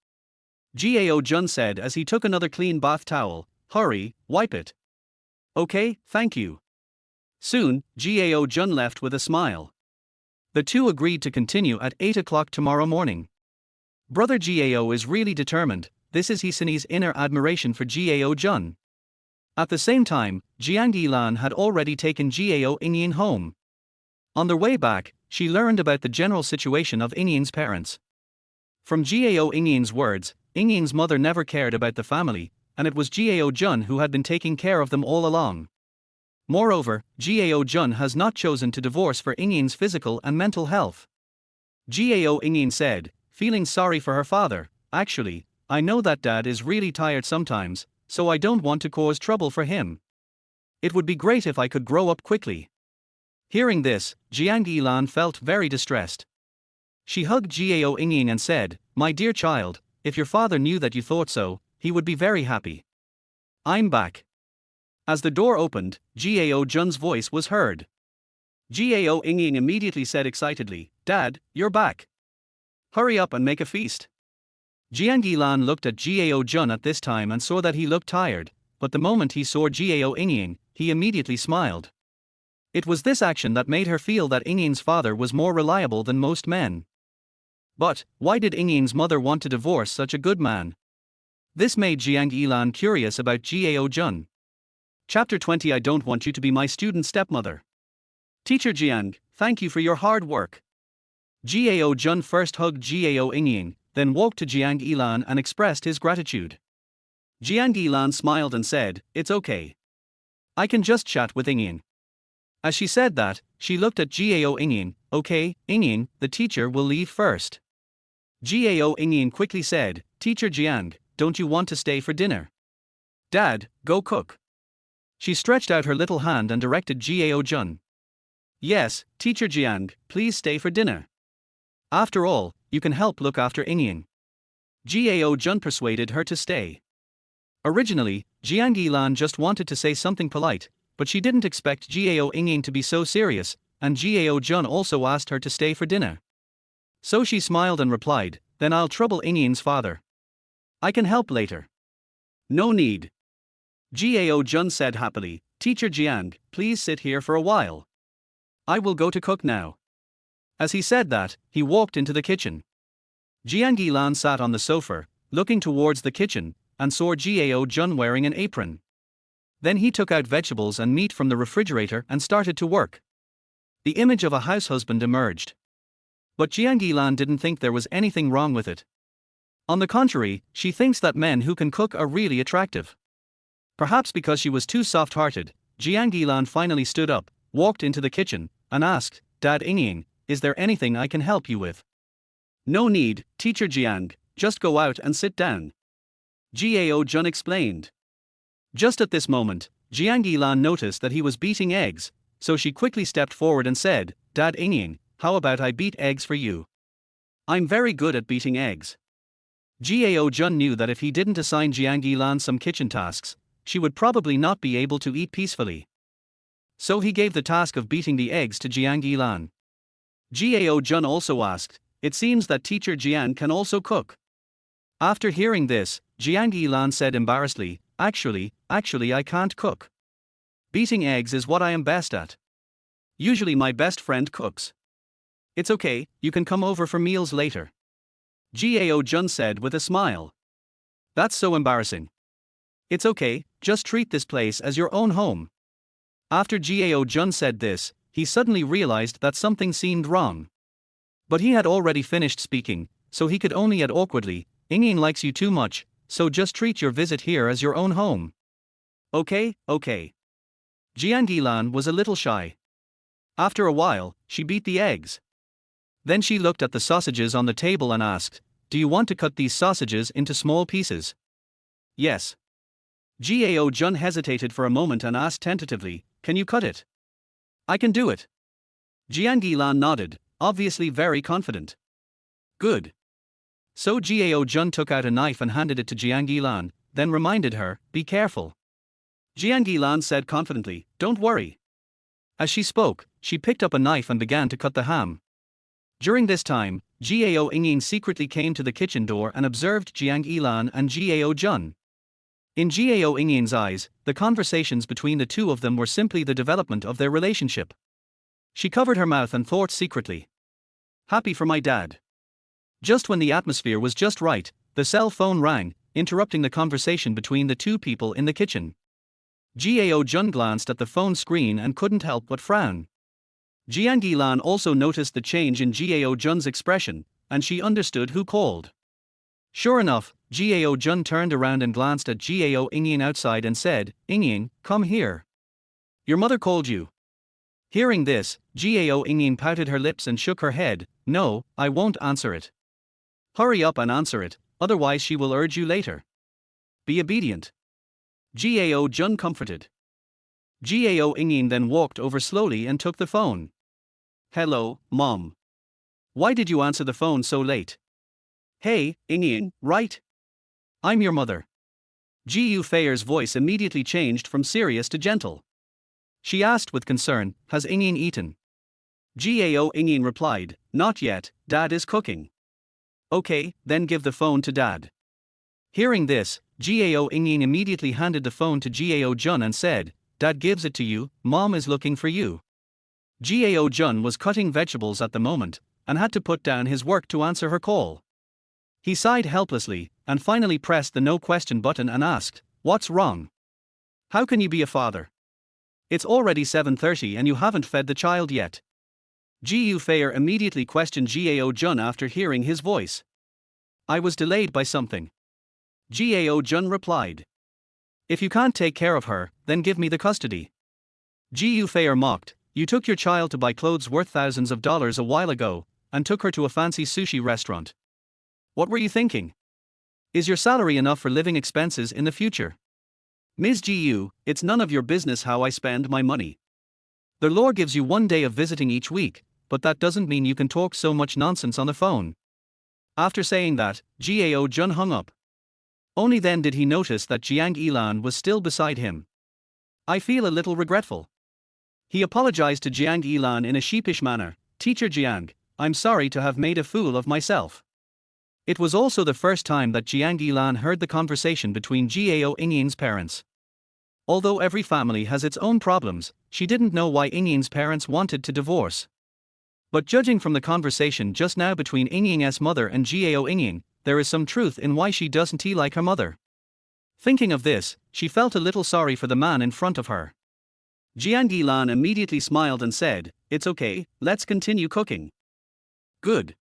Gao Jun said as he took another clean bath towel, "Hurry, wipe it." "Okay, thank you." Soon, Gao Jun left with a smile. The two agreed to continue at 8 o'clock tomorrow morning. Brother Gao is really determined, this is Hisini's inner admiration for Gao Jun. At the same time, Jiang Yilan had already taken Gao Ingyin home. On their way back, she learned about the general situation of Ingyin's parents. From Gao Ingyin's words, Ingyin's mother never cared about the family, and it was Gao Jun who had been taking care of them all along. Moreover, Gao Jun has not chosen to divorce for Ingyin's physical and mental health. Gao Ingyin said, feeling sorry for her father, "Actually, I know that dad is really tired sometimes, so I don't want to cause trouble for him. It would be great if I could grow up quickly." Hearing this, Jiang Yilan felt very distressed. She hugged Gao Ingyin and said, "My dear child, if your father knew that you thought so, he would be very happy. I'm back." As the door opened, Gao Jun's voice was heard. Gao Ingyin immediately said excitedly, "Dad, you're back. Hurry up and make a feast." Jiang Yilan looked at Gao Jun at this time and saw that he looked tired, but the moment he saw Gao Ingyin, he immediately smiled. It was this action that made her feel that Ingyin's father was more reliable than most men. But, why did Ingyin's mother want to divorce such a good man? This made Jiang Yilan curious about Gao Jun. Chapter 20 I don't want you to be my student stepmother. Teacher Jiang, thank you for your hard work. Gao Jun first hugged Gao Ingyin, then walked to Jiang Yilan and expressed his gratitude. Jiang Yilan smiled and said, "It's okay. I can just chat with Ingyin." As she said that, she looked at Gao Ingyin, "Okay, Ingyin, the teacher will leave first." Gao Ingyin quickly said, "Teacher Jiang, don't you want to stay for dinner?" "Dad, go cook." She stretched out her little hand and directed Gao Jun. "Yes, Teacher Jiang, please stay for dinner. After all, you can help look after Ingyin." Gao Jun persuaded her to stay. Originally, Jiang Yilan just wanted to say something polite, but she didn't expect Gao Ingyin to be so serious, and Gao Jun also asked her to stay for dinner. So she smiled and replied, "Then I'll trouble Ingyin's father. I can help later." "No need." Gao Jun said happily, "Teacher Jiang, please sit here for a while. I will go to cook now." As he said that, he walked into the kitchen. Jiang Yilan sat on the sofa, looking towards the kitchen, and saw Gao Jun wearing an apron. Then he took out vegetables and meat from the refrigerator and started to work. The image of a house husband emerged. But Jiang Yilan didn't think there was anything wrong with it. On the contrary, she thinks that men who can cook are really attractive. Perhaps because she was too soft-hearted, Jiang Yilan finally stood up, walked into the kitchen, and asked, "Dad Ying, is there anything I can help you with?" "No need, Teacher Jiang, just go out and sit down," Gao Jun explained. Just at this moment, Jiang Yilan noticed that he was beating eggs, so she quickly stepped forward and said, "Dad Ying, how about I beat eggs for you? I'm very good at beating eggs." Gao Jun knew that if he didn't assign Jiang Yilan some kitchen tasks, she would probably not be able to eat peacefully. So he gave the task of beating the eggs to Jiang Yilan. Gao Jun also asked, "It seems that Teacher Jiang can also cook." After hearing this, Jiang Yilan said embarrassedly, Actually, I can't cook. Beating eggs is what I am best at. Usually my best friend cooks." "It's okay, you can come over for meals later," Gao Jun said with a smile. "That's so embarrassing." "It's okay, just treat this place as your own home." After Gao Jun said this, he suddenly realized that something seemed wrong. But he had already finished speaking, so he could only add awkwardly, "Ying likes you too much, so just treat your visit here as your own home." Okay. Jiang Yilan was a little shy. After a while, she beat the eggs. Then she looked at the sausages on the table and asked, "Do you want to cut these sausages into small pieces?" "Yes." Gao Jun hesitated for a moment and asked tentatively, "Can you cut it?" "I can do it." Jiang Yilan nodded, obviously very confident. "Good." So Gao Jun took out a knife and handed it to Jiang Yilan, then reminded her, "Be careful." Jiang Yilan said confidently, "Don't worry." As she spoke, she picked up a knife and began to cut the ham. During this time, Gao Ying secretly came to the kitchen door and observed Jiang Yilan and Gao Jun. In Gao Ying's eyes, the conversations between the two of them were simply the development of their relationship. She covered her mouth and thought secretly, "Happy for my dad." Just when the atmosphere was just right, the cell phone rang, interrupting the conversation between the two people in the kitchen. Gao Jun glanced at the phone screen and couldn't help but frown. Jiang Yilan also noticed the change in Gao Jun's expression, and she understood who called. Sure enough, Gao Jun turned around and glanced at Gao Ying outside and said, "Ying, come here. Your mother called you." Hearing this, Gao Ying pouted her lips and shook her head, "No, I won't answer it." "Hurry up and answer it, otherwise she will urge you later. Be obedient." Gao Jun comforted. Gao Ying then walked over slowly and took the phone. "Hello, Mom. Why did you answer the phone so late?" "Hey, Ying, right? I'm your mother." Ji Feier's voice immediately changed from serious to gentle. She asked with concern, "Has Ying eaten?" Gao Ying replied, "Not yet, Dad is cooking." "Okay, then give the phone to Dad." Hearing this, Gao Ying immediately handed the phone to Gao Jun and said, "Dad gives it to you, Mom is looking for you." Gao Jun was cutting vegetables at the moment, and had to put down his work to answer her call. He sighed helplessly, and finally pressed the no question button and asked, "What's wrong? How can you be a father? It's already 7:30 and you haven't fed the child yet." Ji Feier immediately questioned Gao Jun after hearing his voice. "I was delayed by something," Gao Jun replied. "If you can't take care of her, then give me the custody." Ji Feier mocked, "You took your child to buy clothes worth thousands of dollars a while ago, and took her to a fancy sushi restaurant. What were you thinking? Is your salary enough for living expenses in the future? Ms. Gu, it's none of your business how I spend my money. The law gives you 1 day of visiting each week, but that doesn't mean you can talk so much nonsense on the phone." After saying that, Gao Jun hung up. Only then did he notice that Jiang Yilan was still beside him. "I feel a little regretful." He apologized to Jiang Yilan in a sheepish manner, "Teacher Jiang, I'm sorry to have made a fool of myself." It was also the first time that Jiang Yilan heard the conversation between Gao Ying's parents. Although every family has its own problems, she didn't know why Ying's parents wanted to divorce. But judging from the conversation just now between Ying's mother and Gao Ying, there is some truth in why she doesn't like her mother. Thinking of this, she felt a little sorry for the man in front of her. Jiang Yilan immediately smiled and said, "It's okay, let's continue cooking." Good.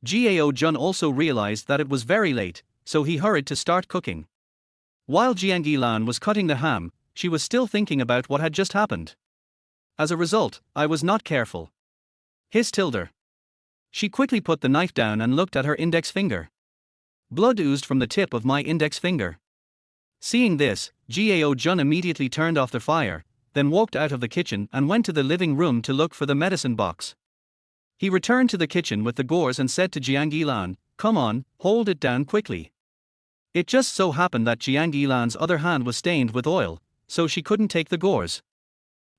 Gao Jun also realized that it was very late, so he hurried to start cooking. While Jiang Yilan was cutting the ham, she was still thinking about what had just happened. As a result, I was not careful. Hissed Hilda. She quickly put the knife down and looked at her index finger. Blood oozed from the tip of my index finger. Seeing this, Gao Jun immediately turned off the fire, then walked out of the kitchen and went to the living room to look for the medicine box. He returned to the kitchen with the gauze and said to Jiang Yilan, "Come on, hold it down quickly." It just so happened that Jiang Yilan's other hand was stained with oil, so she couldn't take the gauze.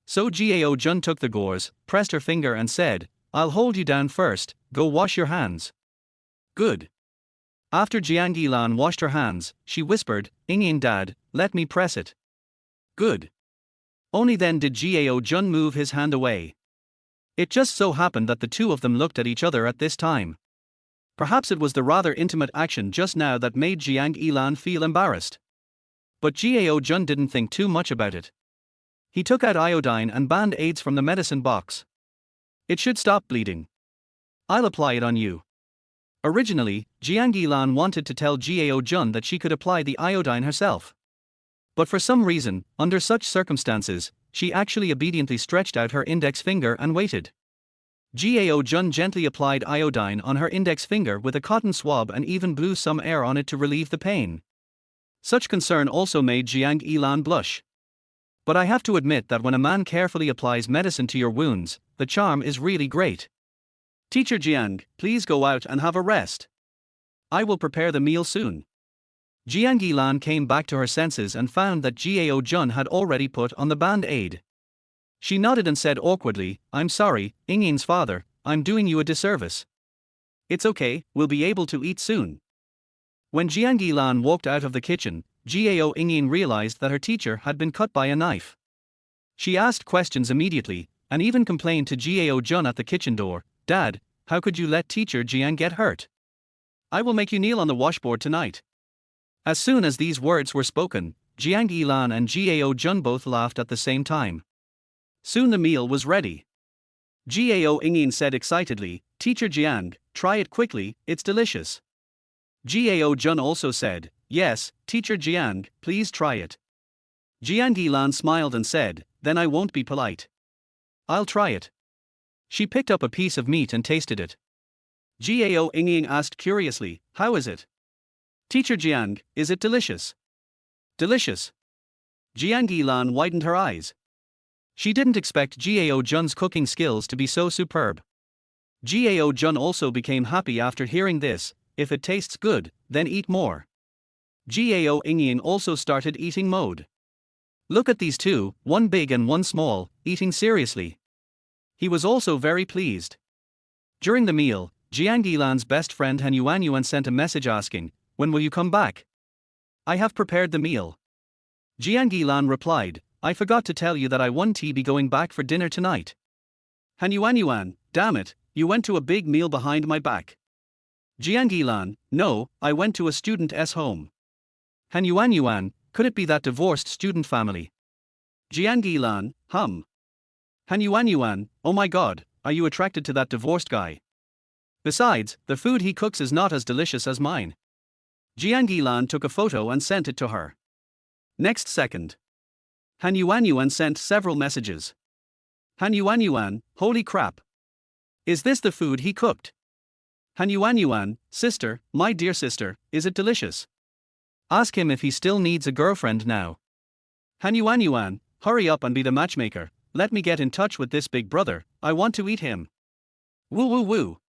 So Gao Jun took the gauze, pressed her finger and said, "I'll hold you down first, go wash your hands." Good. After Jiang Yilan washed her hands, she whispered, "Ying Dad, let me press it." Good. Only then did Gao Jun move his hand away. It just so happened that the two of them looked at each other at this time. Perhaps it was the rather intimate action just now that made Jiang Yilan feel embarrassed. But Gao Jun didn't think too much about it. He took out iodine and band-aids from the medicine box. "It should stop bleeding. I'll apply it on you." Originally, Jiang Yilan wanted to tell Gao Jun that she could apply the iodine herself. But for some reason, under such circumstances, she actually obediently stretched out her index finger and waited. Gao Jun gently applied iodine on her index finger with a cotton swab and even blew some air on it to relieve the pain. Such concern also made Jiang Yilan blush. But I have to admit that when a man carefully applies medicine to your wounds, the charm is really great. "Teacher Jiang, please go out and have a rest. I will prepare the meal soon." Jiang Yilan came back to her senses and found that Gao Jun had already put on the band-aid. She nodded and said awkwardly, "I'm sorry, Yingyin's father, I'm doing you a disservice." "It's okay, we'll be able to eat soon." When Jiang Yilan walked out of the kitchen, Gao Yingyin realized that her teacher had been cut by a knife. She asked questions immediately, and even complained to Gao Jun at the kitchen door, "Dad, how could you let teacher Jiang get hurt? I will make you kneel on the washboard tonight." As soon as these words were spoken, Jiang Yilan and Gao Jun both laughed at the same time. Soon the meal was ready. Gao Yingyin said excitedly, "Teacher Jiang, try it quickly, it's delicious." Gao Jun also said, "Yes, Teacher Jiang, please try it." Jiang Yilan smiled and said, "Then I won't be polite. I'll try it." She picked up a piece of meat and tasted it. Gao Yingyin asked curiously, "How is it?" "Teacher Jiang, is it delicious?" "Delicious." Jiang Yilan widened her eyes. She didn't expect Gao Jun's cooking skills to be so superb. Gao Jun also became happy after hearing this. "If it tastes good, then eat more." Gao Yingyin also started eating mode. Look at these two, one big and one small, eating seriously. He was also very pleased. During the meal, Jiang Yilan's best friend Han Yuan sent a message asking, "When will you come back? I have prepared the meal." Jiang Yilan replied, "I forgot to tell you that I won't be going back for dinner tonight." Han Yuan, "Damn it, you went to a big meal behind my back." Jiang Yilan, "No, I went to a student's home." Han Yuan, "Could it be that divorced student family?" Jiang Yilan, Han Yuan, "Oh my god, are you attracted to that divorced guy? Besides, the food he cooks is not as delicious as mine." Jiang Yilan took a photo and sent it to her. Next second, Han Yuan sent several messages. Han Yuan, "Holy crap. Is this the food he cooked?" Han Yuan, "Sister, my dear sister, is it delicious? Ask him if he still needs a girlfriend now." Han Yuan, "Hurry up and be the matchmaker, let me get in touch with this big brother, I want to eat him." Woo woo woo.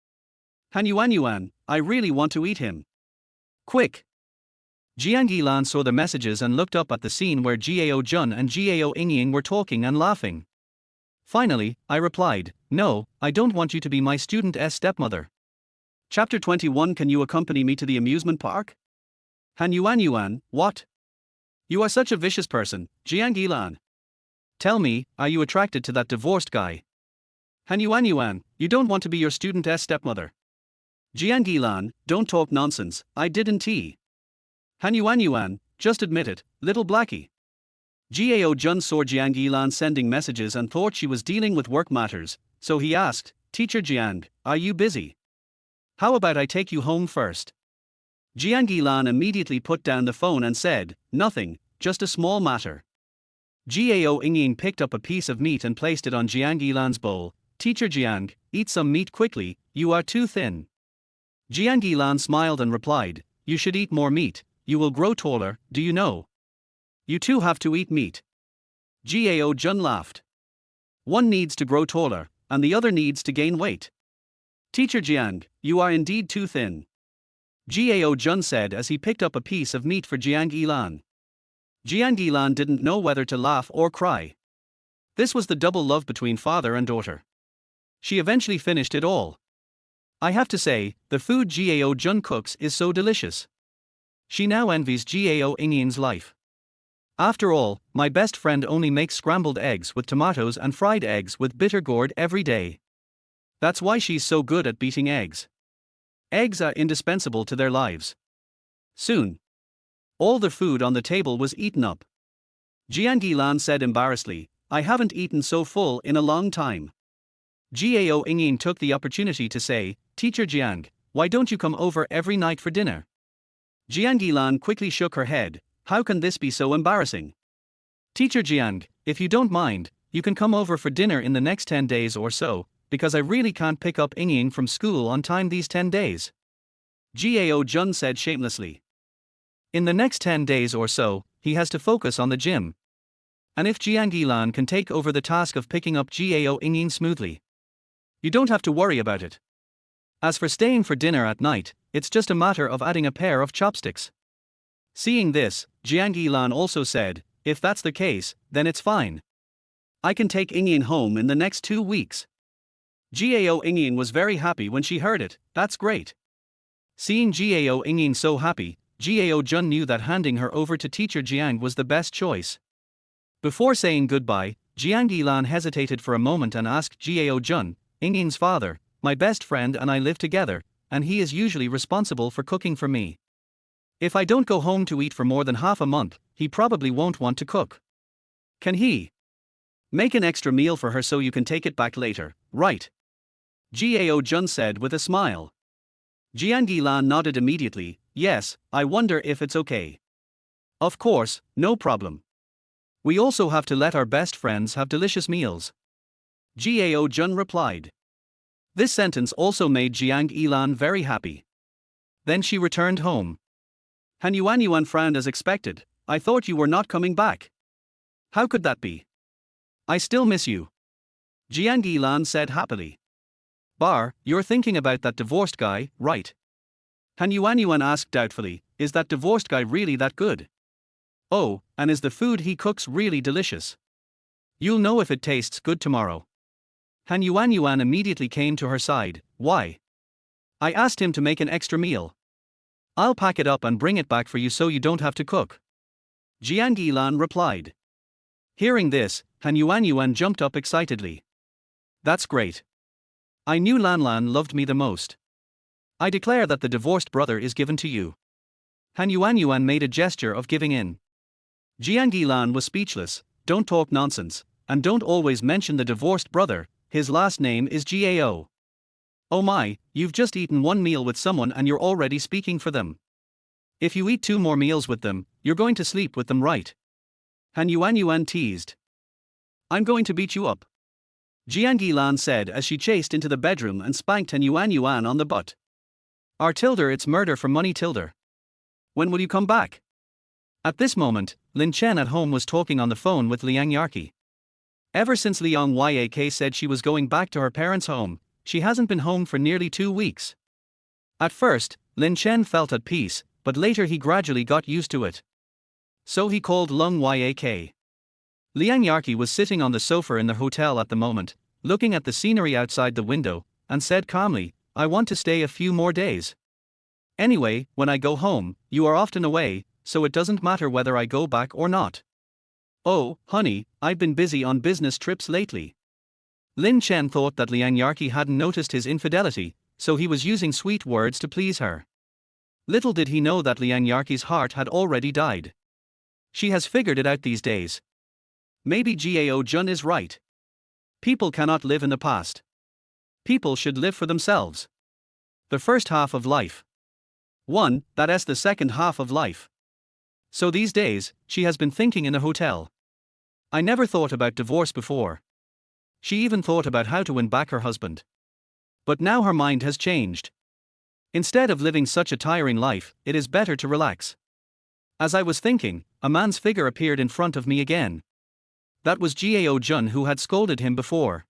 Han Yuan, "I really want to eat him. Quick." Jiang Yilan saw the messages and looked up at the scene where Gao Jun and Gao Yingyin were talking and laughing. Finally, I replied, "No, I don't want you to be my student's stepmother." Chapter 21. Can you accompany me to the amusement park? Han Yuan, "What? You are such a vicious person, Jiang Yilan. Tell me, are you attracted to that divorced guy?" Han Yuan, "You don't want to be your student's stepmother." Jiang Yilan, "Don't talk nonsense, I didn't. Han Yuan, "Just admit it, little blackie." Gao Jun saw Jiang Yilan sending messages and thought she was dealing with work matters, so he asked, "Teacher Jiang, are you busy?" How about I take you home first? Jiang Yilan immediately put down the phone and said, nothing, just a small matter. Gao Yingyin picked up a piece of meat and placed it on Jiang Yilan's bowl. Teacher Jiang, eat some meat quickly, you are too thin. Jiang Yilan smiled and replied, you should eat more meat, you will grow taller, do you know? You too have to eat meat. Gao Jun laughed. One needs to grow taller, and the other needs to gain weight. Teacher Jiang, you are indeed too thin. Gao Jun said as he picked up a piece of meat for Jiang Yilan. Jiang Yilan didn't know whether to laugh or cry. This was the double love between father and daughter. She eventually finished it all. I have to say, the food Gao Jun cooks is so delicious. She now envies Gao Yingyin's life. After all, my best friend only makes scrambled eggs with tomatoes and fried eggs with bitter gourd every day. That's why she's so good at beating eggs. Eggs are indispensable to their lives. Soon, all the food on the table was eaten up. Jiang Yilan said embarrassedly, I haven't eaten so full in a long time. Gao Yingyin took the opportunity to say, Teacher Jiang, why don't you come over every night for dinner? Jiang Yilan quickly shook her head, how can this be so embarrassing? Teacher Jiang, if you don't mind, you can come over for dinner in the next 10 days or so, because I really can't pick up Yingyin from school on time these 10 days. Gao Jun said shamelessly. In the next 10 days or so, he has to focus on the gym. And if Jiang Yilan can take over the task of picking up Gao Yingyin smoothly, you don't have to worry about it. As for staying for dinner at night, it's just a matter of adding a pair of chopsticks. Seeing this, Jiang Yilan also said, if that's the case, then it's fine. I can take Yingyin home in the next 2 weeks. Gao Yingyin was very happy when she heard it, that's great. Seeing Gao Yingyin so happy, Gao Jun knew that handing her over to teacher Jiang was the best choice. Before saying goodbye, Jiang Yilan hesitated for a moment and asked Gao Jun, Yingyin's father, my best friend and I live together, and he is usually responsible for cooking for me. If I don't go home to eat for more than half a month, he probably won't want to cook. Can he make an extra meal for her so you can take it back later, right? Gao Jun said with a smile. Jiang Yilan nodded immediately, yes, I wonder if it's okay. Of course, no problem. We also have to let our best friends have delicious meals. Gao Jun replied. This sentence also made Jiang Yilan very happy. Then she returned home. Han Yuan frowned as expected, I thought you were not coming back. How could that be? I still miss you. Jiang Yilan said happily. Bar, you're thinking about that divorced guy, right? Han Yuan asked doubtfully, is that divorced guy really that good? Oh, and is the food he cooks really delicious? You'll know if it tastes good tomorrow. Han Yuan immediately came to her side, why? I asked him to make an extra meal. I'll pack it up and bring it back for you so you don't have to cook. Jiang Yilan replied. Hearing this, Han Yuan jumped up excitedly. That's great. I knew Lan loved me the most. I declare that the divorced brother is given to you. Han Yuan made a gesture of giving in. Jiang Yilan was speechless, don't talk nonsense, and don't always mention the divorced brother, his last name is Gao. Oh my, you've just eaten one meal with someone and you're already speaking for them. If you eat 2 more meals with them, you're going to sleep with them, right? Han Yuan teased. I'm going to beat you up. Jiang Yilan said as she chased into the bedroom and spanked Han Yuan on the butt. R tilde it's murder for money tilde. When will you come back? At this moment, Lin Chen at home was talking on the phone with Liang Yarqi. Ever since Liang Yak said she was going back to her parents' home, she hasn't been home for nearly 2 weeks. At first, Lin Chen felt at peace, but later he gradually got used to it. So he called Lung Yak. Liang Yarqi was sitting on the sofa in the hotel at the moment, looking at the scenery outside the window, and said calmly, I want to stay a few more days. Anyway, when I go home, you are often away, so it doesn't matter whether I go back or not. Oh, honey, I've been busy on business trips lately. Lin Chen thought that Liang Yarqi hadn't noticed his infidelity, so he was using sweet words to please her. Little did he know that Liang Yarqi's heart had already died. She has figured it out these days. Maybe Gao Jun is right. People cannot live in the past. People should live for themselves. The first half of life. 1. That's the second half of life. So these days, she has been thinking in a hotel. I never thought about divorce before. She even thought about how to win back her husband. But now her mind has changed. Instead of living such a tiring life, it is better to relax. As I was thinking, a man's figure appeared in front of me again. That was Gao Jun, who had scolded him before.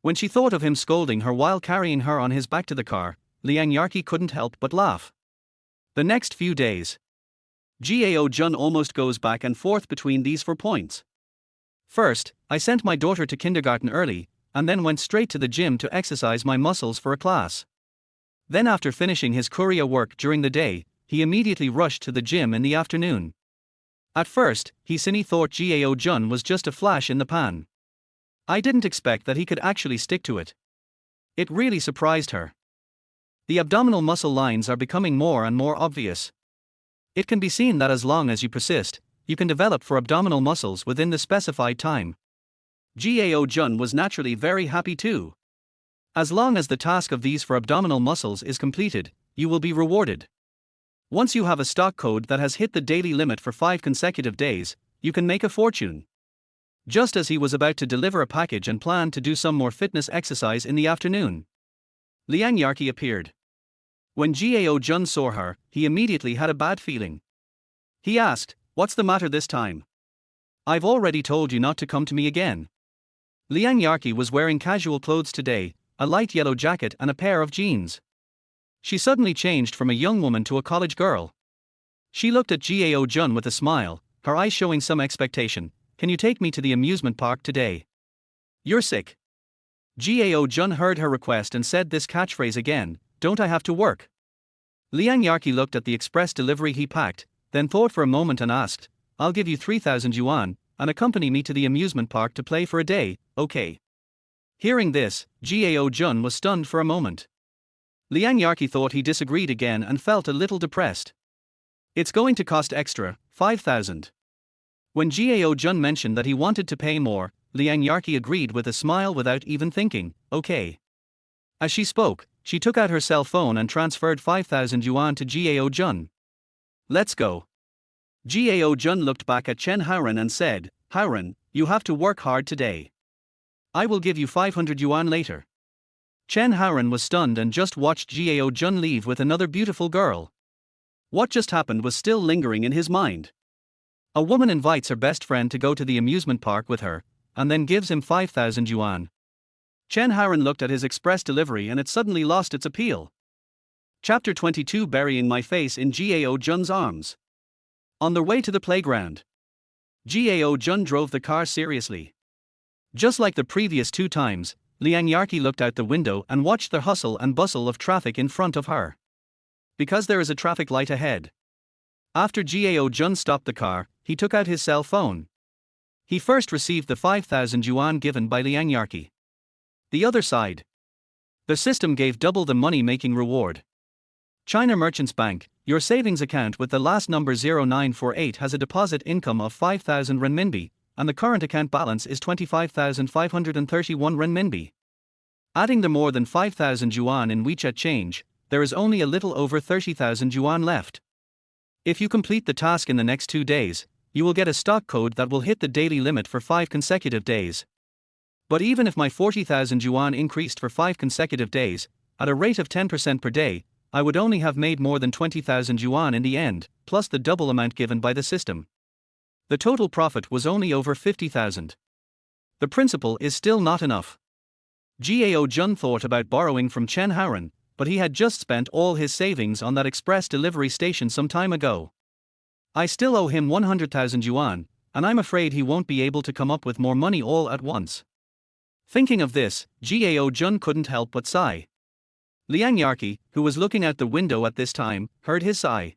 When she thought of him scolding her while carrying her on his back to the car, Liang Yarki couldn't help but laugh. The next few days, Gao Jun almost goes back and forth between these 4 points. First, I sent my daughter to kindergarten early, and then went straight to the gym to exercise my muscles for a class. Then after finishing his courier work during the day, he immediately rushed to the gym in the afternoon. At first, Cine thought Gao Jun was just a flash in the pan. I didn't expect that he could actually stick to it. It really surprised her. The abdominal muscle lines are becoming more and more obvious. It can be seen that as long as you persist, you can develop for abdominal muscles within the specified time. Gao Jun was naturally very happy too. As long as the task of these for abdominal muscles is completed, you will be rewarded. Once you have a stock code that has hit the daily limit for 5 consecutive days, you can make a fortune. Just as he was about to deliver a package and planned to do some more fitness exercise in the afternoon, Liang Yarki appeared. When Gao Jun saw her, he immediately had a bad feeling. He asked, "What's the matter this time? I've already told you not to come to me again." Liang Yarki was wearing casual clothes today, a light yellow jacket and a pair of jeans. She suddenly changed from a young woman to a college girl. She looked at Gao Jun with a smile, her eyes showing some expectation. "Can you take me to the amusement park today? You're sick." Gao Jun heard her request and said this catchphrase again, "Don't I have to work?" Liang Yarki looked at the express delivery he packed, then thought for a moment and asked, "I'll give you 3,000 yuan, and accompany me to the amusement park to play for a day, okay?" Hearing this, Gao Jun was stunned for a moment. Liang Yarki thought he disagreed again and felt a little depressed. "It's going to cost extra, 5,000. When Gao Jun mentioned that he wanted to pay more, Liang Yarki agreed with a smile without even thinking, "Okay." As she spoke, she took out her cell phone and transferred 5,000 yuan to Gao Jun. "Let's go." Gao Jun looked back at Chen Haoren and said, "Haoren, you have to work hard today. I will give you 500 yuan later." Chen Haoren was stunned and just watched Gao Jun leave with another beautiful girl. What just happened was still lingering in his mind. A woman invites her best friend to go to the amusement park with her, and then gives him 5,000 yuan. Chen Haoren looked at his express delivery and it suddenly lost its appeal. Chapter 22, burying my face in Gao Jun's arms. On their way to the playground, Gao Jun drove the car seriously. Just like the previous 2 times, Liang Yarki looked out the window and watched the hustle and bustle of traffic in front of her. Because there is a traffic light ahead. After Gao Jun stopped the car, he took out his cell phone. He first received the 5,000 yuan given by Liang Yarki. The other side. The system gave double the money-making reward. China Merchants Bank, your savings account with the last number 0948 has a deposit income of 5,000 renminbi, and the current account balance is 25,531 renminbi. Adding the more than 5,000 yuan in WeChat change, there is only a little over 30,000 yuan left. If you complete the task in the next 2 days, you will get a stock code that will hit the daily limit for 5 consecutive days. But even if my 40,000 yuan increased for 5 consecutive days, at a rate of 10% per day, I would only have made more than 20,000 yuan in the end, plus the double amount given by the system. The total profit was only over 50,000. The principle is still not enough. Gao Jun thought about borrowing from Chen Haoren, but he had just spent all his savings on that express delivery station some time ago. I still owe him 100,000 yuan, and I'm afraid he won't be able to come up with more money all at once. Thinking of this, Gao Jun couldn't help but sigh. Liang Yarki, who was looking out the window at this time, heard his sigh.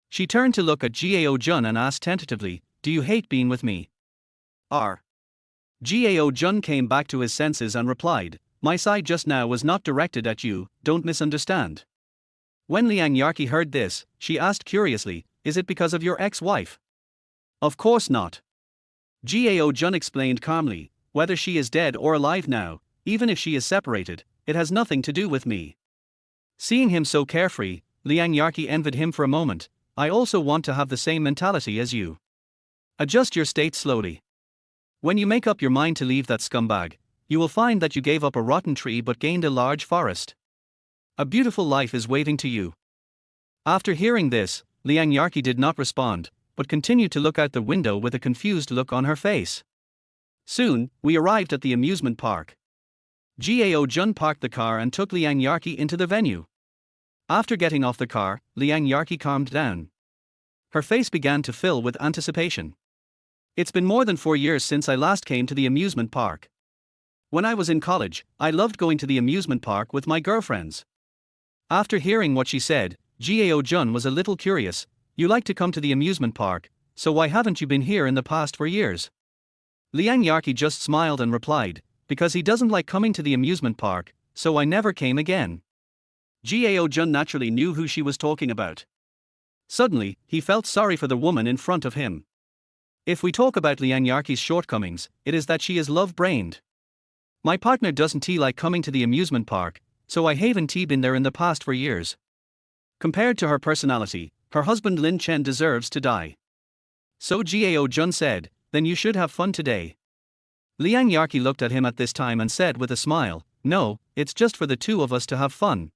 She turned to look at Gao Jun and asked tentatively, "Do you hate being with me?" Gao Jun came back to his senses and replied, "My sigh just now was not directed at you, don't misunderstand." When Liang Yarki heard this, she asked curiously, "Is it because of your ex-wife?" "Of course not." Gao Jun explained calmly, "Whether she is dead or alive now, even if she is separated, it has nothing to do with me. Seeing him so carefree, Liang Yarki envied him for a moment. I also want to have the same mentality as you. Adjust your state slowly. When you make up your mind to leave that scumbag, you will find that you gave up a rotten tree but gained a large forest. A beautiful life is waiting to you. After hearing this, Liang Yarki did not respond, but continued to look out the window with a confused look on her face. Soon, we arrived at the amusement park. Gao Jun parked the car and took Liang Yarki into the venue. After getting off the car, Liang Yarki calmed down. Her face began to fill with anticipation. It's been more than 4 years since I last came to the amusement park. When I was in college, I loved going to the amusement park with my girlfriends. After hearing what she said, Gao Jun was a little curious. You like to come to the amusement park, so why haven't you been here in the past 4 years? Liang Yarki just smiled and replied, because he doesn't like coming to the amusement park, so I never came again. Gao Jun naturally knew who she was talking about. Suddenly, he felt sorry for the woman in front of him. If we talk about Liang Yarki's shortcomings, it is that she is love-brained. My partner doesn't like coming to the amusement park, so I haven't been there in the past 4 years. Compared to her personality, her husband Lin Chen deserves to die. So Gao Jun said, then you should have fun today. Liang Yarki looked at him at this time and said with a smile, no, it's just for the two of us to have fun.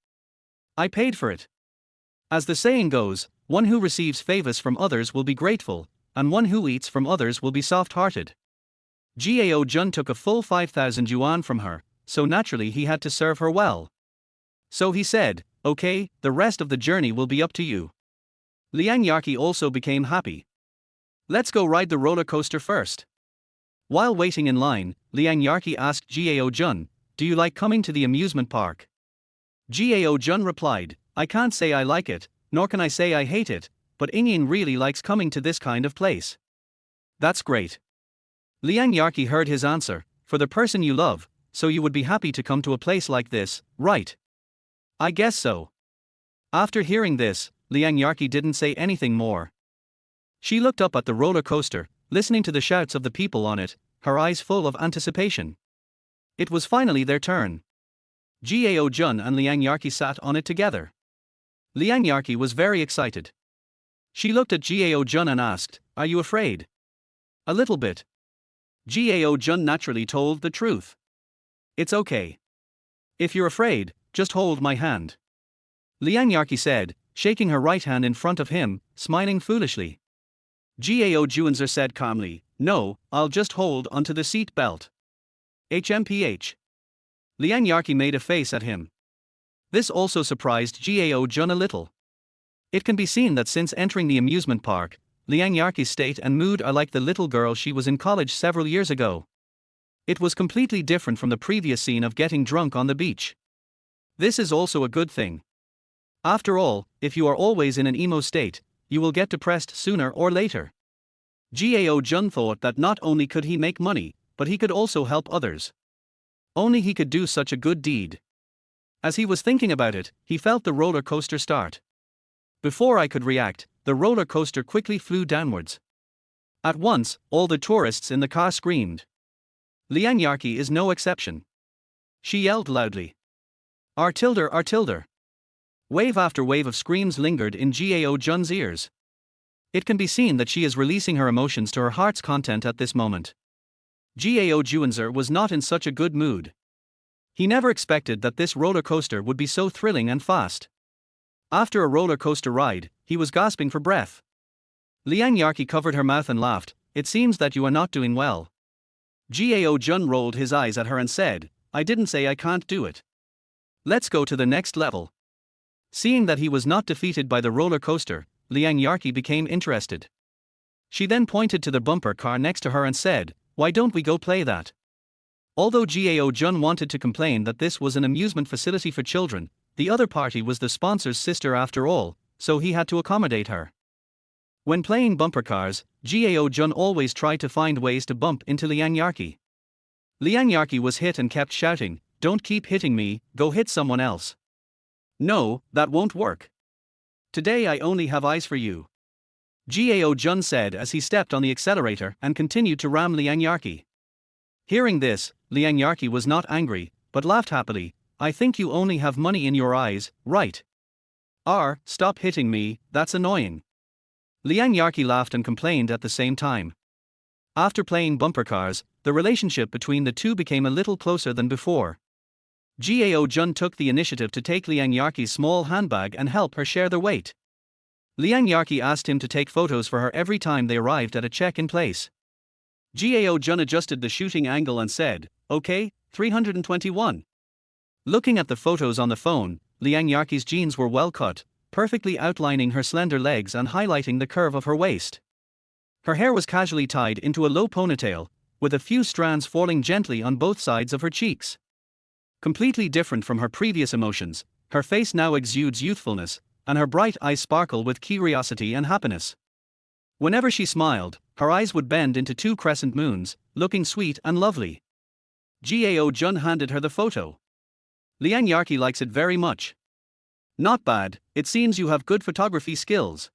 I paid for it. As the saying goes, one who receives favors from others will be grateful, and one who eats from others will be soft-hearted. Gao Jun took a full 5,000 yuan from her, so naturally he had to serve her well. So he said, okay, the rest of the journey will be up to you. Liang Yarki also became happy. Let's go ride the roller coaster first. While waiting in line, Liang Yarki asked Gao Jun, do you like coming to the amusement park? Gao Jun replied, I can't say I like it, nor can I say I hate it, but Ying really likes coming to this kind of place. That's great. Liang Yarki heard his answer, for the person you love, so you would be happy to come to a place like this, right? I guess so. After hearing this, Liang Yarki didn't say anything more. She looked up at the roller coaster, listening to the shouts of the people on it, her eyes full of anticipation. It was finally their turn. Gao Jun and Liang Yarki sat on it together. Liang Yarki was very excited. She looked at Gao Jun and asked, are you afraid? A little bit. Gao Jun naturally told the truth. It's okay. If you're afraid, just hold my hand. Liang Yarki said, shaking her right hand in front of him, smiling foolishly. Gao Junzer said calmly, no, I'll just hold onto the seat belt. HMPH. Liang Yarki made a face at him. This also surprised Gao Jun a little. It can be seen that since entering the amusement park, Liang Yarki's state and mood are like the little girl she was in college several years ago. It was completely different from the previous scene of getting drunk on the beach. This is also a good thing. After all, if you are always in an emo state, you will get depressed sooner or later. Gao Jun thought that not only could he make money, but he could also help others. Only he could do such a good deed. As he was thinking about it, he felt the roller coaster start. Before I could react, the roller coaster quickly flew downwards. At once, all the tourists in the car screamed. Liang Yarki is no exception. She yelled loudly. R tilde. Wave after wave of screams lingered in Gao Jun's ears. It can be seen that she is releasing her emotions to her heart's content at this moment. Gao Junzer was not in such a good mood. He never expected that this roller coaster would be so thrilling and fast. After a roller coaster ride, he was gasping for breath. Liang Yarki covered her mouth and laughed, it seems that you are not doing well. Gao Jun rolled his eyes at her and said, I didn't say I can't do it. Let's go to the next level. Seeing that he was not defeated by the roller coaster, Liang Yarki became interested. She then pointed to the bumper car next to her and said, why don't we go play that? Although Gao Jun wanted to complain that this was an amusement facility for children, the other party was the sponsor's sister after all, so he had to accommodate her. When playing bumper cars, Gao Jun always tried to find ways to bump into Liang Yarki. Liang Yarki was hit and kept shouting, don't keep hitting me, go hit someone else. No, that won't work. Today I only have eyes for you. Gao Jun said as he stepped on the accelerator and continued to ram Liang Yarki. Hearing this, Liang Yarki was not angry, but laughed happily, I think you only have money in your eyes, right? Stop hitting me, that's annoying. Liang Yarki laughed and complained at the same time. After playing bumper cars, the relationship between the two became a little closer than before. Gao Jun took the initiative to take Liang Yarki's small handbag and help her share the weight. Liang Yarki asked him to take photos for her every time they arrived at a check-in place. Gao Jun adjusted the shooting angle and said, "Okay, 321. Looking at the photos on the phone, Liang Yarki's jeans were well cut, perfectly outlining her slender legs and highlighting the curve of her waist. Her hair was casually tied into a low ponytail, with a few strands falling gently on both sides of her cheeks. Completely different from her previous emotions, her face now exudes youthfulness, and her bright eyes sparkle with curiosity and happiness. Whenever she smiled, her eyes would bend into two crescent moons, looking sweet and lovely. Gao Jun handed her the photo. Liang Yarki likes it very much. Not bad, it seems you have good photography skills.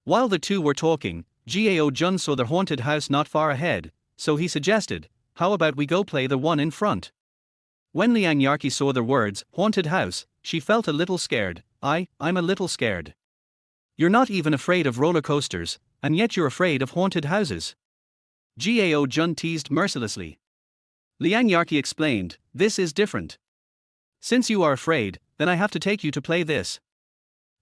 While the two were talking, Gao Jun saw the haunted house not far ahead, so he suggested, how about we go play the one in front? When Liang Yarki saw the words, haunted house, she felt a little scared. I'm a little scared. You're not even afraid of roller coasters, and yet you're afraid of haunted houses. Gao Jun teased mercilessly. Liang Yarki explained, this is different. Since you are afraid, then I have to take you to play this.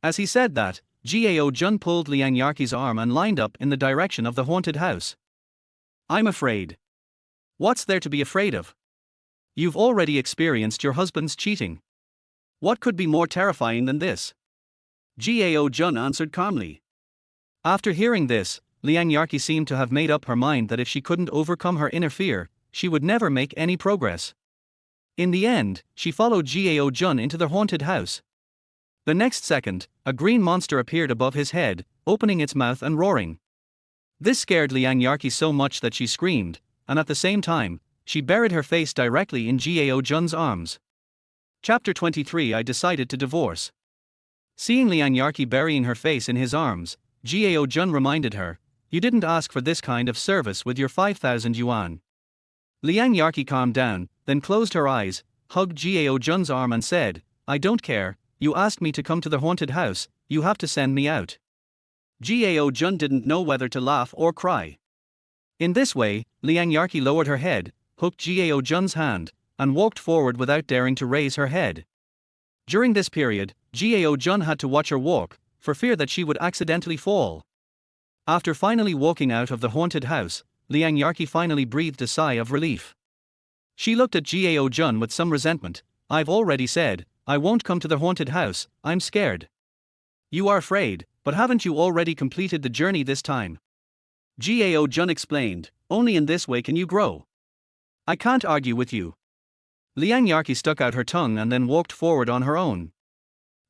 As he said that, Gao Jun pulled Liang Yarki's arm and lined up in the direction of the haunted house. I'm afraid. What's there to be afraid of? You've already experienced your husband's cheating. What could be more terrifying than this? Gao Jun answered calmly. After hearing this, Liang Yarki seemed to have made up her mind that if she couldn't overcome her inner fear, she would never make any progress. In the end, she followed Gao Jun into the haunted house. The next second, a green monster appeared above his head, opening its mouth and roaring. This scared Liang Yarki so much that she screamed, and at the same time, she buried her face directly in Gao Jun's arms. Chapter 23. I decided to divorce. Seeing Liang Yarki burying her face in his arms, Gao Jun reminded her, you didn't ask for this kind of service with your 5,000 yuan. Liang Yarki calmed down, then closed her eyes, hugged Gao Jun's arm and said, I don't care, you asked me to come to the haunted house, you have to send me out. Gao Jun didn't know whether to laugh or cry. In this way, Liang Yarki lowered her head, hooked Gao Jun's hand, and walked forward without daring to raise her head. During this period, Gao Jun had to watch her walk, for fear that she would accidentally fall. After finally walking out of the haunted house, Liang Yarki finally breathed a sigh of relief. She looked at Gao Jun with some resentment. I've already said, I won't come to the haunted house, I'm scared. You are afraid, but haven't you already completed the journey this time? Gao Jun explained, only in this way can you grow. I can't argue with you. Liang Yarki stuck out her tongue and then walked forward on her own.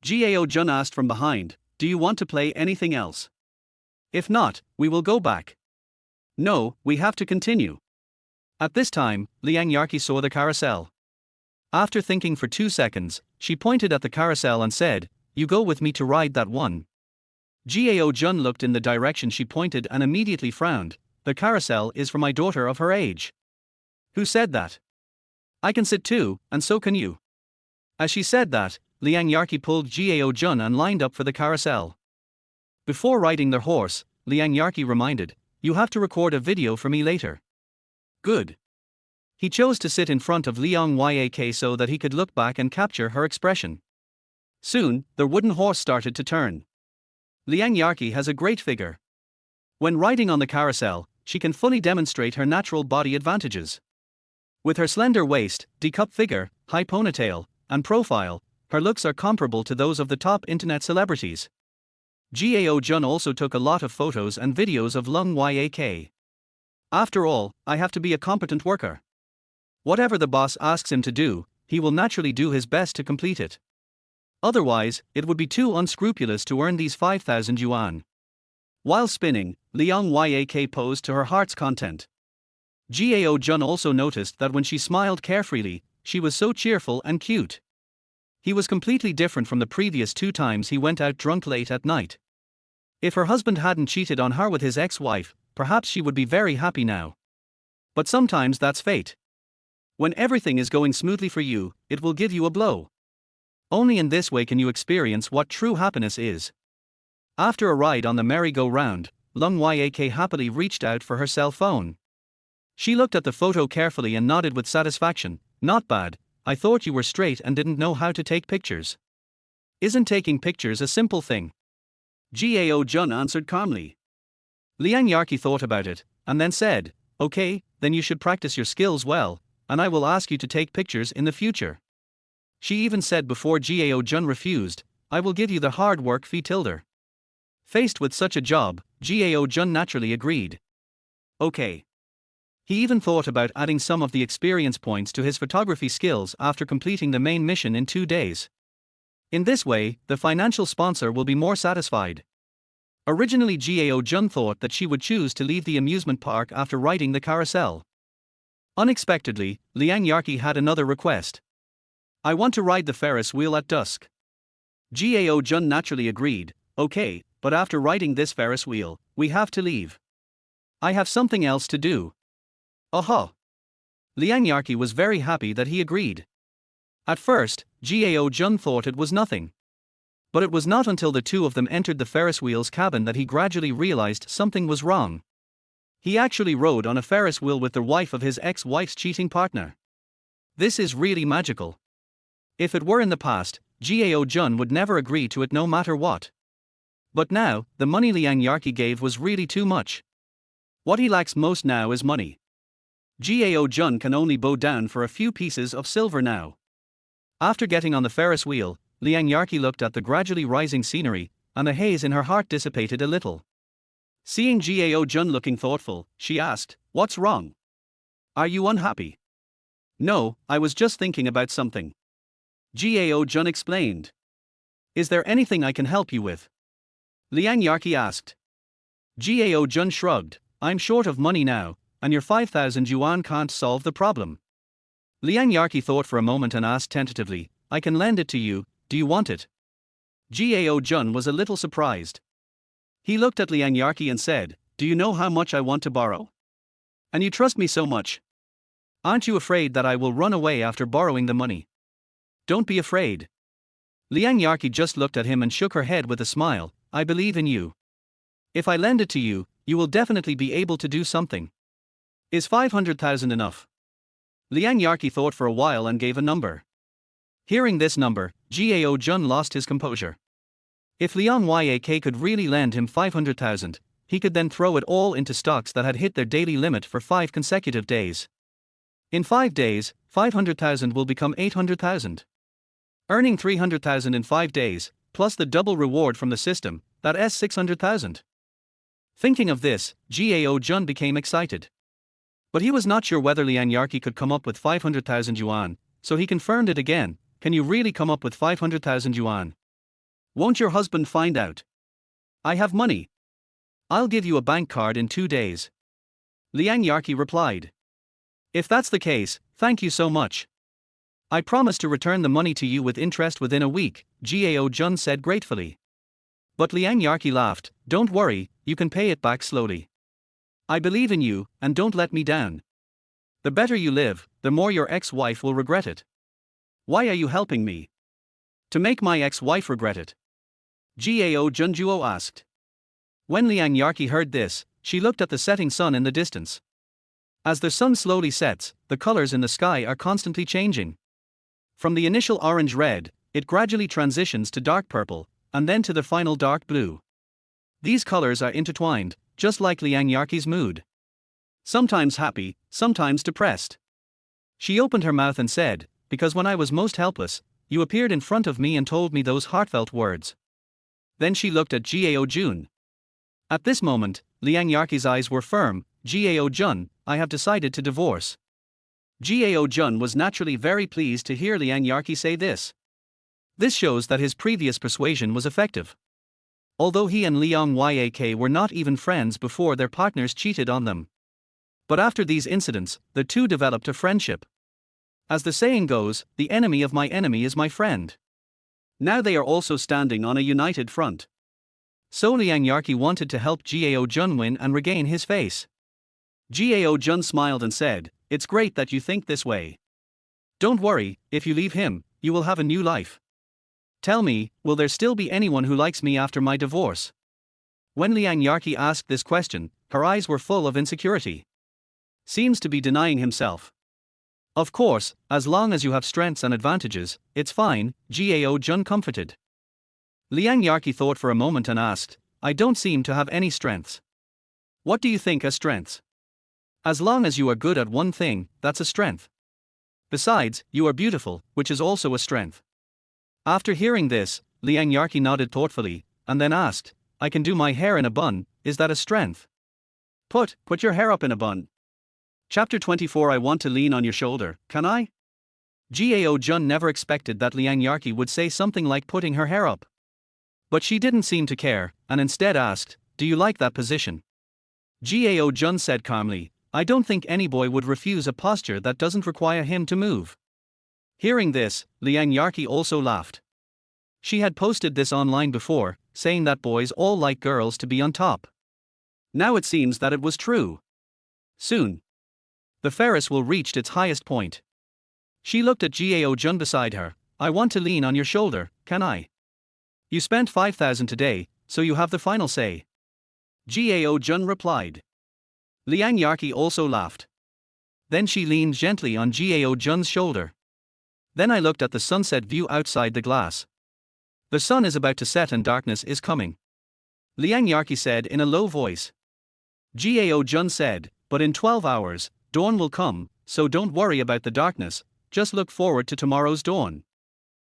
Gao Jun asked from behind, do you want to play anything else? If not, we will go back. No, we have to continue. At this time, Liang Yarki saw the carousel. After thinking for 2 seconds, she pointed at the carousel and said, you go with me to ride that one. Gao Jun looked in the direction she pointed and immediately frowned. The carousel is for my daughter of her age. Who said that? I can sit too, and so can you. As she said that, Liang Yarki pulled Gao Jun and lined up for the carousel. Before riding their horse, Liang Yarki reminded, you have to record a video for me later. Good. He chose to sit in front of Liang Yak so that he could look back and capture her expression. Soon, the wooden horse started to turn. Liang Yarki has a great figure. When riding on the carousel, she can fully demonstrate her natural body advantages. With her slender waist, D-cup figure, high ponytail, and profile, her looks are comparable to those of the top internet celebrities. Gao Jun also took a lot of photos and videos of Liang Yak. After all, I have to be a competent worker. Whatever the boss asks him to do, he will naturally do his best to complete it. Otherwise, it would be too unscrupulous to earn these 5,000 yuan. While spinning, Liang Yak posed to her heart's content. Gao Jun also noticed that when she smiled carefreely, she was so cheerful and cute. He was completely different from the previous 2 times he went out drunk late at night. If her husband hadn't cheated on her with his ex-wife, perhaps she would be very happy now. But sometimes that's fate. When everything is going smoothly for you, it will give you a blow. Only in this way can you experience what true happiness is. After a ride on the merry-go-round, Lung Yak happily reached out for her cell phone. She looked at the photo carefully and nodded with satisfaction. Not bad, I thought you were straight and didn't know how to take pictures. Isn't taking pictures a simple thing? Gao Jun answered calmly. Liang Yarki thought about it, and then said, okay, then you should practice your skills well, and I will ask you to take pictures in the future. She even said before Gao Jun refused, I will give you the hard work fee tilde. Faced with such a job, Gao Jun naturally agreed. Okay. He even thought about adding some of the experience points to his photography skills after completing the main mission in 2 days. In this way, the financial sponsor will be more satisfied. Originally Gao Jun thought that she would choose to leave the amusement park after riding the carousel. Unexpectedly, Liang Yarki had another request. I want to ride the Ferris wheel at dusk. Gao Jun naturally agreed, okay, but after riding this Ferris wheel, we have to leave. I have something else to do. Aha! Liang Yarki was very happy that he agreed. At first, Gao Jun thought it was nothing. But it was not until the two of them entered the Ferris wheel's cabin that he gradually realized something was wrong. He actually rode on a Ferris wheel with the wife of his ex-wife's cheating partner. This is really magical. If it were in the past, Gao Jun would never agree to it no matter what. But now, the money Liang Yarki gave was really too much. What he lacks most now is money. Gao Jun can only bow down for a few pieces of silver now. After getting on the Ferris wheel, Liang Yarki looked at the gradually rising scenery, and the haze in her heart dissipated a little. Seeing Gao Jun looking thoughtful, she asked, what's wrong? Are you unhappy? No, I was just thinking about something. Gao Jun explained. Is there anything I can help you with? Liang Yarki asked. Gao Jun shrugged, I'm short of money now, and your 5,000 yuan can't solve the problem. Liang Yarki thought for a moment and asked tentatively, I can lend it to you, do you want it? Gao Jun was a little surprised. He looked at Liang Yarki and said, do you know how much I want to borrow? And you trust me so much. Aren't you afraid that I will run away after borrowing the money? Don't be afraid. Liang Yarki just looked at him and shook her head with a smile, I believe in you. If I lend it to you, you will definitely be able to do something. Is 500,000 enough? Liang Yarki thought for a while and gave a number. Hearing this number, Gao Jun lost his composure. If Liang Yak could really lend him 500,000, he could then throw it all into stocks that had hit their daily limit for 5 consecutive days. In 5 days, 500,000 will become 800,000. Earning 300,000 in 5 days, plus the double reward from the system, that's 600,000. Thinking of this, Gao Jun became excited. But he was not sure whether Liang Yarki could come up with 500,000 yuan, so he confirmed it again, can you really come up with 500,000 yuan? Won't your husband find out? I have money. I'll give you a bank card in 2 days. Liang Yarki replied. If that's the case, thank you so much. I promise to return the money to you with interest within a week, Gao Jun said gratefully. But Liang Yarki laughed, don't worry, you can pay it back slowly. I believe in you, and don't let me down. The better you live, the more your ex-wife will regret it. Why are you helping me? To make my ex-wife regret it? Gao Junjuo asked. When Liang Yarki heard this, she looked at the setting sun in the distance. As the sun slowly sets, the colors in the sky are constantly changing. From the initial orange-red, it gradually transitions to dark purple, and then to the final dark blue. These colors are intertwined, just like Liang Yarki's mood. Sometimes happy, sometimes depressed. She opened her mouth and said, because when I was most helpless, you appeared in front of me and told me those heartfelt words. Then she looked at Gao Jun. At this moment, Liang Yarki's eyes were firm, Gao Jun, I have decided to divorce. Gao Jun was naturally very pleased to hear Liang Yarki say this. This shows that his previous persuasion was effective. Although he and Liang Yak were not even friends before their partners cheated on them. But after these incidents, the two developed a friendship. As the saying goes, the enemy of my enemy is my friend. Now they are also standing on a united front. So Liang Yarki wanted to help Gao Jun win and regain his face. Gao Jun smiled and said, it's great that you think this way. Don't worry, if you leave him, you will have a new life. Tell me, will there still be anyone who likes me after my divorce? When Liang Yarqi asked this question, her eyes were full of insecurity. Seems to be denying himself. Of course, as long as you have strengths and advantages, it's fine, Gao Jun comforted. Liang Yarqi thought for a moment and asked, I don't seem to have any strengths. What do you think are strengths? As long as you are good at one thing, that's a strength. Besides, you are beautiful, which is also a strength. After hearing this, Liang Yarqi nodded thoughtfully, and then asked, I can do my hair in a bun, is that a strength? Put your hair up in a bun. Chapter 24 I want to lean on your shoulder, can I? Gao Jun never expected that Liang Yarqi would say something like putting her hair up. But she didn't seem to care, and instead asked, do you like that position? Gao Jun said calmly, I don't think any boy would refuse a posture that doesn't require him to move. Hearing this, Liang Yarqi also laughed. She had posted this online before, saying that boys all like girls to be on top. Now it seems that it was true. Soon, the Ferris wheel reached its highest point. She looked at Gao Jun beside her. I want to lean on your shoulder, can I? You spent 5,000 today, so you have the final say. Gao Jun replied. Liang Yarqi also laughed. Then she leaned gently on Gao Jun's shoulder. Then I looked at the sunset view outside the glass. The sun is about to set and darkness is coming. Liang Yarqi said in a low voice. Gao Jun said, but in 12 hours, dawn will come, so don't worry about the darkness, just look forward to tomorrow's dawn.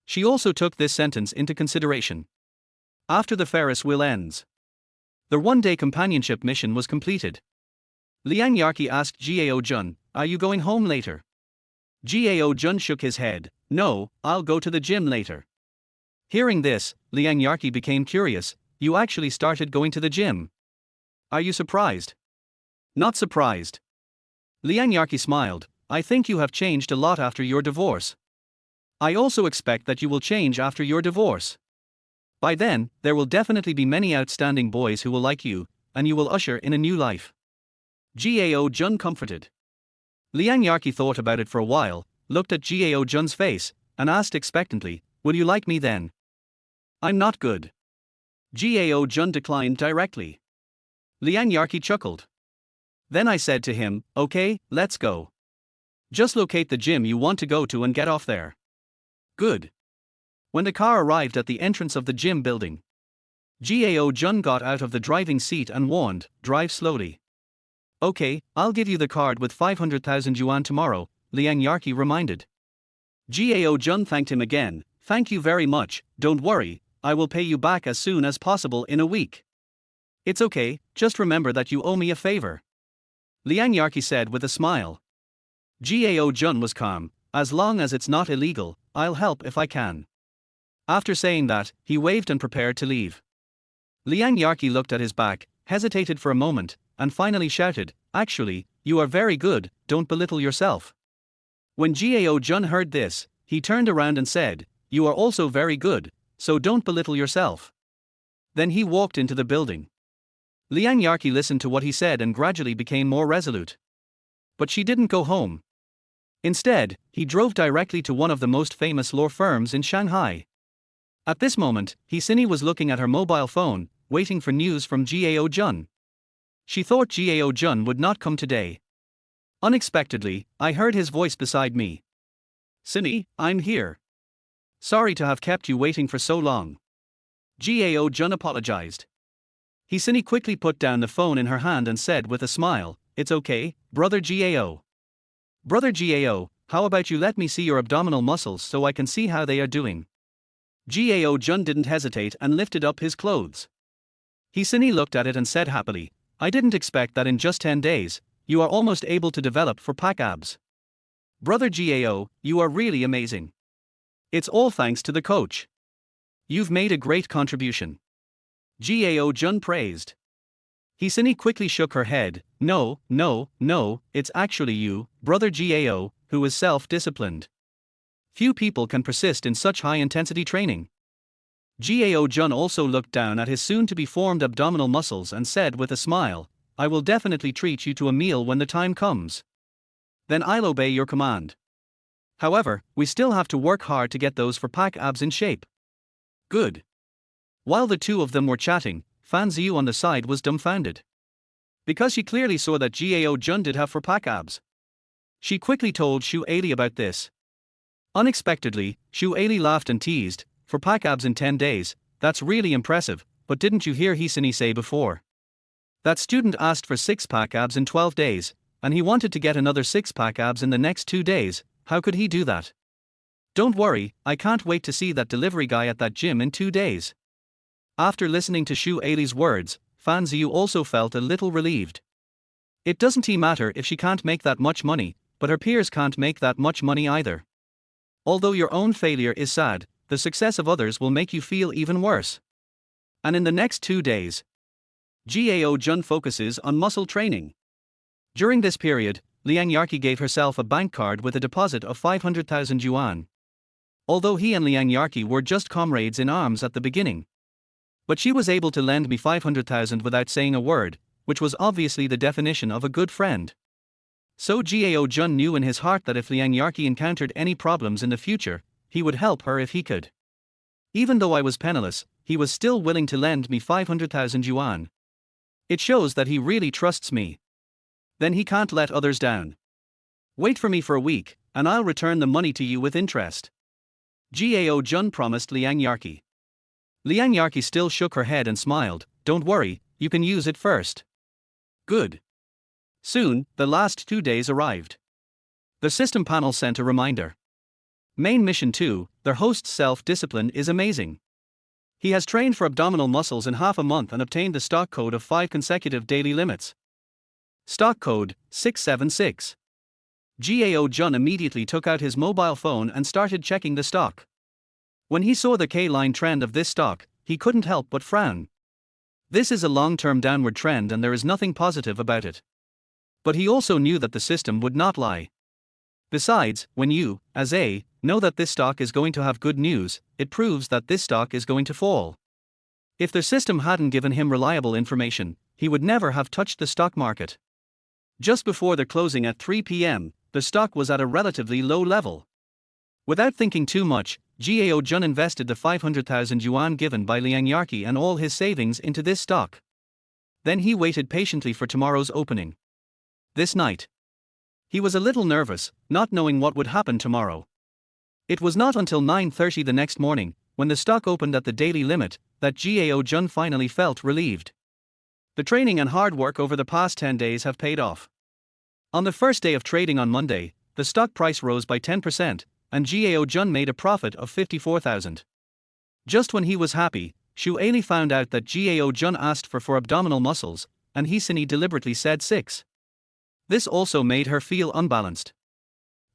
She also took this sentence into consideration. After the Ferris wheel ends, the one-day companionship mission was completed. Liang Yarqi asked Gao Jun, are you going home later? Gao Jun shook his head, no, I'll go to the gym later. Hearing this, Liang Yarqi became curious, you actually started going to the gym. Are you surprised? Not surprised. Liang Yarqi smiled, I think you have changed a lot after your divorce. I also expect that you will change after your divorce. By then, there will definitely be many outstanding boys who will like you, and you will usher in a new life. Gao Jun comforted. Liang Yarqi thought about it for a while, looked at Gao Jun's face, and asked expectantly, will you like me then? I'm not good. Gao Jun declined directly. Liang Yarqi chuckled. Then I said to him, okay, let's go. Just locate the gym you want to go to and get off there. Good. When the car arrived at the entrance of the gym building, Gao Jun got out of the driving seat and warned, drive slowly. Okay, I'll give you the card with 500,000 yuan tomorrow, Liang Yarqi reminded. Gao Jun thanked him again, thank you very much, don't worry, I will pay you back as soon as possible in a week. It's okay, just remember that you owe me a favor. Liang Yarqi said with a smile. Gao Jun was calm, as long as it's not illegal, I'll help if I can. After saying that, he waved and prepared to leave. Liang Yarqi looked at his back, hesitated for a moment, and finally shouted, actually, you are very good, don't belittle yourself. When Gao Jun heard this, he turned around and said, you are also very good, so don't belittle yourself. Then he walked into the building. Liang Yarqi listened to what he said and gradually became more resolute. But she didn't go home. Instead, he drove directly to one of the most famous law firms in Shanghai. At this moment, Hisini was looking at her mobile phone, waiting for news from Gao Jun. She thought Gao Jun would not come today. Unexpectedly, I heard his voice beside me. Sini, I'm here. Sorry to have kept you waiting for so long. Gao Jun apologized. Hisini quickly put down the phone in her hand and said with a smile, it's okay, brother Gao. Brother Gao, how about you let me see your abdominal muscles so I can see how they are doing? Gao Jun didn't hesitate and lifted up his clothes. Hisini looked at it and said happily, I didn't expect that in just 10 days, you are almost able to develop for pack abs. Brother Gao, you are really amazing. It's all thanks to the coach. You've made a great contribution. Gao Jun praised. Hisini quickly shook her head, no, it's actually you, brother Gao, who is self-disciplined. Few people can persist in such high-intensity training. Gao Jun also looked down at his soon-to-be formed abdominal muscles and said with a smile, I will definitely treat you to a meal when the time comes. Then I'll obey your command. However, we still have to work hard to get those 4-pack abs in shape. Good. While the two of them were chatting, Fan Ziyu on the side was dumbfounded. Because she clearly saw that Gao Jun did have 4-pack abs. She quickly told Xu Aili about this. Unexpectedly, Xu Aili laughed and teased, 4-pack abs in 10 days, that's really impressive, but didn't you hear Hisani say before? That student asked for 6-pack abs in 12 days, and he wanted to get another 6-pack abs in the next 2 days, how could he do that? Don't worry, I can't wait to see that delivery guy at that gym in 2 days. After listening to Xu Aili's words, Fan Ziyu also felt a little relieved. It doesn't matter if she can't make that much money, but her peers can't make that much money either. Although your own failure is sad, the success of others will make you feel even worse. And in the next 2 days, Gao Jun focuses on muscle training. During this period, Liang Yarqi gave herself a bank card with a deposit of 500,000 yuan. Although he and Liang Yarqi were just comrades in arms at the beginning. But she was able to lend me 500,000 without saying a word, which was obviously the definition of a good friend. So Gao Jun knew in his heart that if Liang Yarqi encountered any problems in the future, he would help her if he could. Even though I was penniless, he was still willing to lend me 500,000 yuan. It shows that he really trusts me. Then he can't let others down. Wait for me for a week, and I'll return the money to you with interest. Gao Jun promised Liang Yarqi. Liang Yarqi still shook her head and smiled, don't worry, you can use it first. Good. Soon, the last 2 days arrived. The system panel sent a reminder. Main mission 2, their host's self-discipline is amazing. He has trained for abdominal muscles in half a month and obtained the stock code of 5 consecutive daily limits. Stock code 676. Gao Jun immediately took out his mobile phone and started checking the stock. When he saw the K-line trend of this stock, he couldn't help but frown. This is a long-term downward trend and there is nothing positive about it. But he also knew that the system would not lie. Besides, when you, as A, know that this stock is going to have good news, it proves that this stock is going to fall. If the system hadn't given him reliable information, he would never have touched the stock market. Just before the closing at 3 p.m., the stock was at a relatively low level. Without thinking too much, Gao Jun invested the 500,000 yuan given by Liang Yarqi and all his savings into this stock. Then he waited patiently for tomorrow's opening. This night, he was a little nervous, not knowing what would happen tomorrow. It was not until 9:30 the next morning, when the stock opened at the daily limit, that Gao Jun finally felt relieved. The training and hard work over the past 10 days have paid off. On the first day of trading on Monday, the stock price rose by 10%, and Gao Jun made a profit of 54,000. Just when he was happy, Xu Aili found out that Gao Jun asked for 4 abdominal muscles, and Hisani deliberately said 6. This also made her feel unbalanced.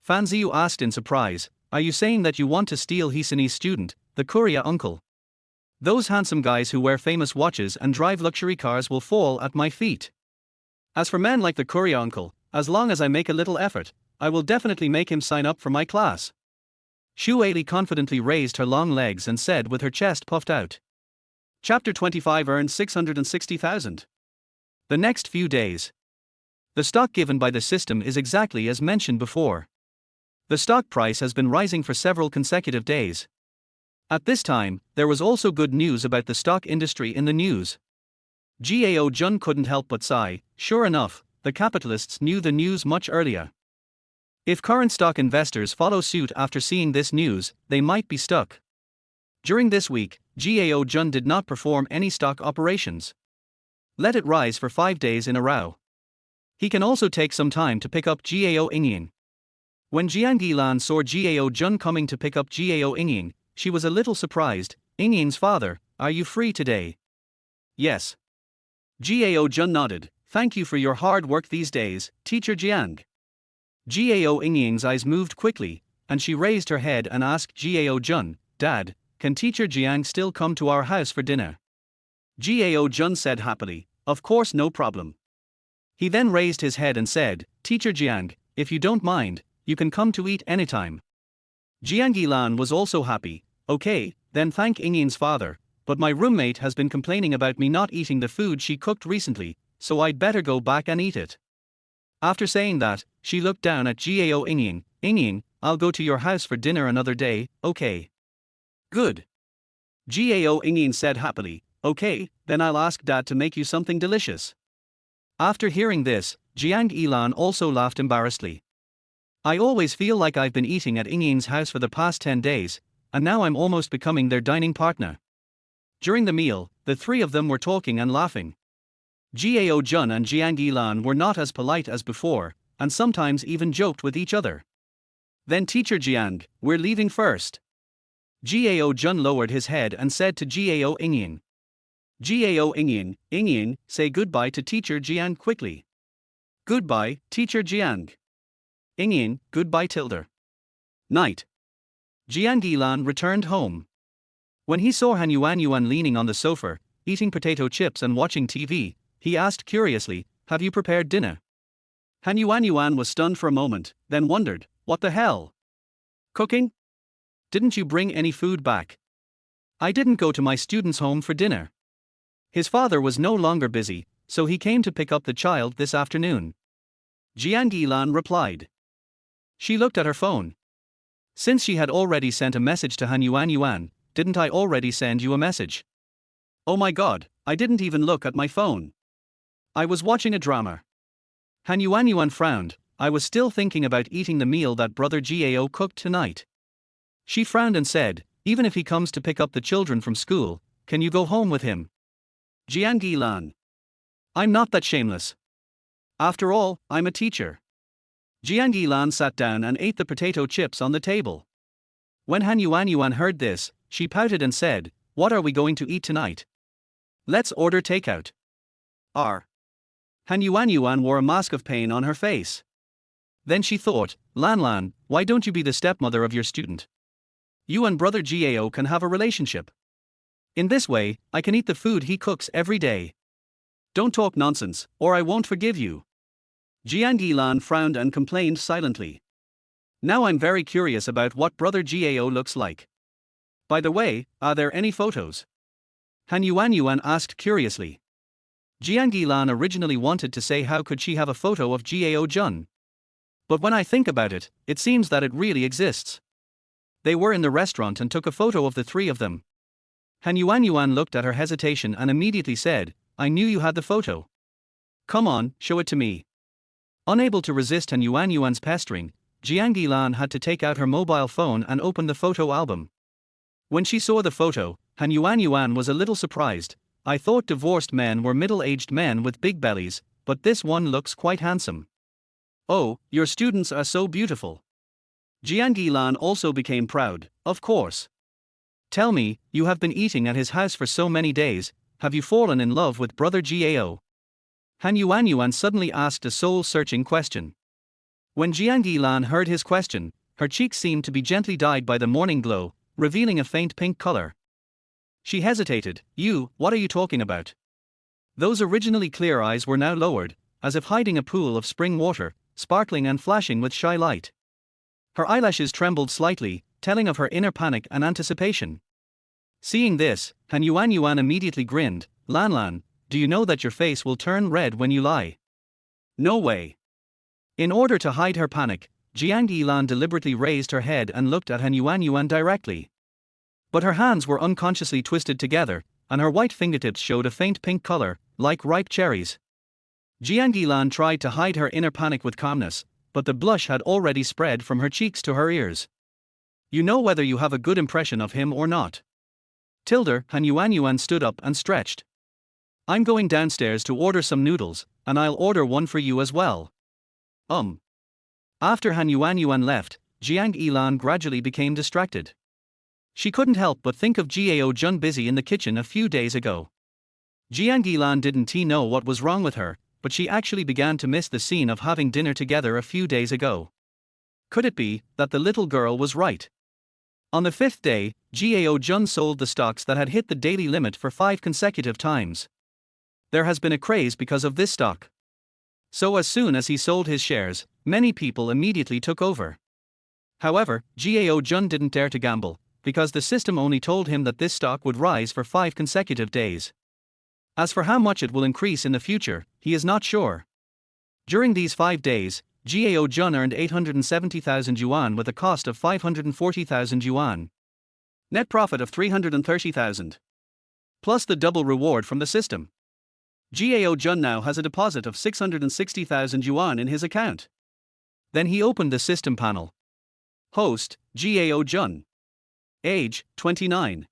Fan Ziyu asked in surprise, are you saying that you want to steal Hisani's student, the Korea uncle? Those handsome guys who wear famous watches and drive luxury cars will fall at my feet. As for men like the Korea uncle, as long as I make a little effort, I will definitely make him sign up for my class. Xu Aili confidently raised her long legs and said with her chest puffed out. Chapter 25 earned 660,000. The next few days. The stock given by the system is exactly as mentioned before. The stock price has been rising for several consecutive days. At this time, there was also good news about the stock industry in the news. Gao Jun couldn't help but sigh, sure enough, the capitalists knew the news much earlier. If current stock investors follow suit after seeing this news, they might be stuck. During this week, Gao Jun did not perform any stock operations. Let it rise for 5 days in a row. He can also take some time to pick up Gao Yingying. When Jiang Yilan saw Gao Jun coming to pick up Gao Yingying, she was a little surprised. Yingying's father, are you free today? Yes. Gao Jun nodded, thank you for your hard work these days, teacher Jiang. Gao Yingying's eyes moved quickly, and she raised her head and asked Gao Jun, Dad, can teacher Jiang still come to our house for dinner? Gao Jun said happily, of course no problem. He then raised his head and said, Teacher Jiang, if you don't mind, you can come to eat anytime. Jiang Yilan was also happy, okay, then thank Yingying's father, but my roommate has been complaining about me not eating the food she cooked recently, so I'd better go back and eat it. After saying that, she looked down at Gao Yingying, Yingying, I'll go to your house for dinner another day, okay? Good. Gao Ingyin said happily, okay, then I'll ask Dad to make you something delicious. After hearing this, Jiang Yilan also laughed embarrassedly. I always feel like I've been eating at Ingyin's house for the past 10 days, and now I'm almost becoming their dining partner. During the meal, the three of them were talking and laughing. Gao Jun and Jiang Yilan were not as polite as before, and sometimes even joked with each other. Then Teacher Jiang, we're leaving first. Gao Jun lowered his head and said to Gao Ingyin. Gao Ingyin, Ingyin, say goodbye to Teacher Jiang quickly. Goodbye, Teacher Jiang. Ingyin, goodbye tilde. Night. Jiang Yilan returned home. When he saw Han Yuan leaning on the sofa, eating potato chips and watching TV, he asked curiously, have you prepared dinner? Han Yuan was stunned for a moment, then wondered, what the hell? Cooking? Didn't you bring any food back? I didn't go to my student's home for dinner. His father was no longer busy, so he came to pick up the child this afternoon. Jiang Yilan replied. She looked at her phone. Since she had already sent a message to Han Yuan, didn't I already send you a message? Oh my god, I didn't even look at my phone. I was watching a drama. Han Yuan frowned. I was still thinking about eating the meal that brother Gao cooked tonight. She frowned and said, even if he comes to pick up the children from school, can you go home with him? Jiang Yilan. I'm not that shameless. After all, I'm a teacher. Jiang Yilan sat down and ate the potato chips on the table. When Han Yuan heard this, she pouted and said, what are we going to eat tonight? Let's order takeout. Han Yuan wore a mask of pain on her face. Then she thought, Lan, why don't you be the stepmother of your student? You and brother Gao can have a relationship. In this way, I can eat the food he cooks every day. Don't talk nonsense, or I won't forgive you. Jiang Yilan frowned and complained silently. Now I'm very curious about what brother Gao looks like. By the way, are there any photos? Han Yuan asked curiously. Jiang Yilan originally wanted to say how could she have a photo of Gao Jun. But when I think about it, it seems that it really exists. They were in the restaurant and took a photo of the three of them. Han Yuan looked at her hesitation and immediately said, I knew you had the photo. Come on, show it to me. Unable to resist Han Yuan's pestering, Jiang Yilan had to take out her mobile phone and open the photo album. When she saw the photo, Han Yuan was a little surprised. I thought divorced men were middle-aged men with big bellies, but this one looks quite handsome. Oh, your students are so beautiful. Jiang Yilan also became proud, of course. Tell me, you have been eating at his house for so many days, have you fallen in love with brother Gao? Han Yuan suddenly asked a soul-searching question. When Jiang Yilan heard his question, her cheeks seemed to be gently dyed by the morning glow, revealing a faint pink color. She hesitated. What are you talking about? Those originally clear eyes were now lowered, as if hiding a pool of spring water, sparkling and flashing with shy light. Her eyelashes trembled slightly, telling of her inner panic and anticipation. Seeing this, Han Yuan immediately grinned. Lan, do you know that your face will turn red when you lie? No way. In order to hide her panic, Jiang Yilan deliberately raised her head and looked at Han Yuan directly. But her hands were unconsciously twisted together, and her white fingertips showed a faint pink color, like ripe cherries. Jiang Yilan tried to hide her inner panic with calmness, but the blush had already spread from her cheeks to her ears. You know whether you have a good impression of him or not. Han Yuan stood up and stretched. I'm going downstairs to order some noodles, and I'll order one for you as well. After Han Yuan left, Jiang Yilan gradually became distracted. She couldn't help but think of Gao Jun busy in the kitchen a few days ago. Jiang Yilan didn't know what was wrong with her, but she actually began to miss the scene of having dinner together a few days ago. Could it be that the little girl was right? On the fifth day, Gao Jun sold the stocks that had hit the daily limit for 5 consecutive times. There has been a craze because of this stock. So as soon as he sold his shares, many people immediately took over. However, Gao Jun didn't dare to gamble, because the system only told him that this stock would rise for 5 consecutive days. As for how much it will increase in the future, he is not sure. During these 5 days, Gao Jun earned 870,000 yuan with a cost of 540,000 yuan. Net profit of 330,000. Plus the double reward from the system. Gao Jun now has a deposit of 660,000 yuan in his account. Then he opened the system panel. Host, Gao Jun. Age, 29.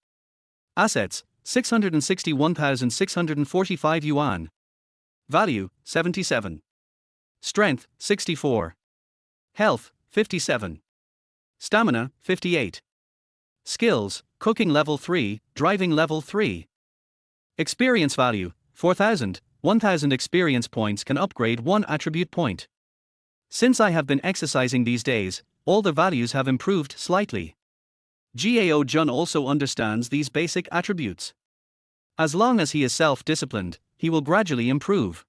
Assets, 661,645 yuan. Value, 77. Strength, 64. Health, 57. Stamina, 58. Skills, cooking level 3, driving level 3. Experience value, 4,000, 1,000 experience points can upgrade 1 attribute point. Since I have been exercising these days, all the values have improved slightly. Gao Jun also understands these basic attributes. As long as he is self-disciplined, he will gradually improve.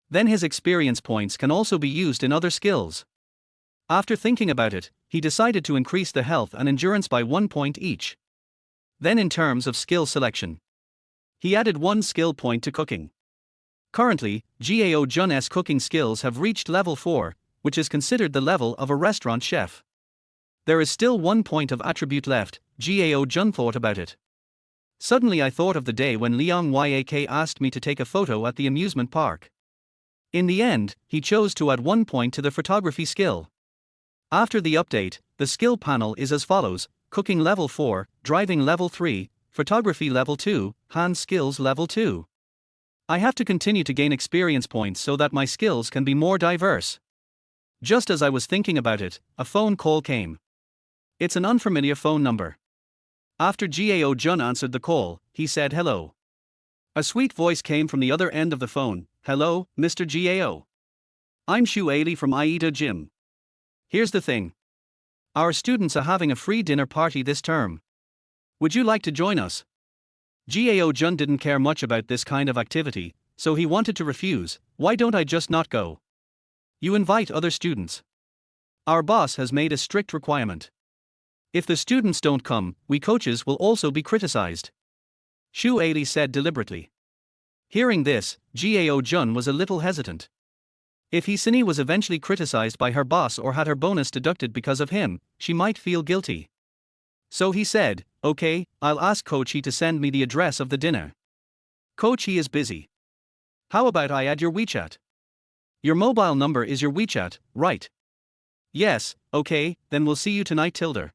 Then his experience points can also be used in other skills. After thinking about it, he decided to increase the health and endurance by 1 point each. Then in terms of skill selection, he added 1 skill point to cooking. Currently, Gao Jun's cooking skills have reached level 4, which is considered the level of a restaurant chef. There is still 1 point of attribute left. Gao Jun thought about it. Suddenly I thought of the day when Liang Yak asked me to take a photo at the amusement park. In the end, he chose to add 1 point to the photography skill. After the update, the skill panel is as follows: cooking level 4, driving level 3, photography level 2, hand skills level 2. I have to continue to gain experience points so that my skills can be more diverse. Just as I was thinking about it, a phone call came. It's an unfamiliar phone number. After Gao Jun answered the call, he said hello. A sweet voice came from the other end of the phone. Hello, Mr. Gao. I'm Xu Ali from Aida Gym. Here's the thing. Our students are having a free dinner party this term. Would you like to join us? Gao Jun didn't care much about this kind of activity, so he wanted to refuse. Why don't I just not go? You invite other students. Our boss has made a strict requirement. If the students don't come, we coaches will also be criticized. Xu Ali said deliberately. Hearing this, Gao Jun was a little hesitant. If Hisini was eventually criticized by her boss or had her bonus deducted because of him, she might feel guilty. So he said, okay, I'll ask Coach He to send me the address of the dinner. Coach He is busy. How about I add your WeChat? Your mobile number is your WeChat, right? Yes, okay, then we'll see you tonight Tilder.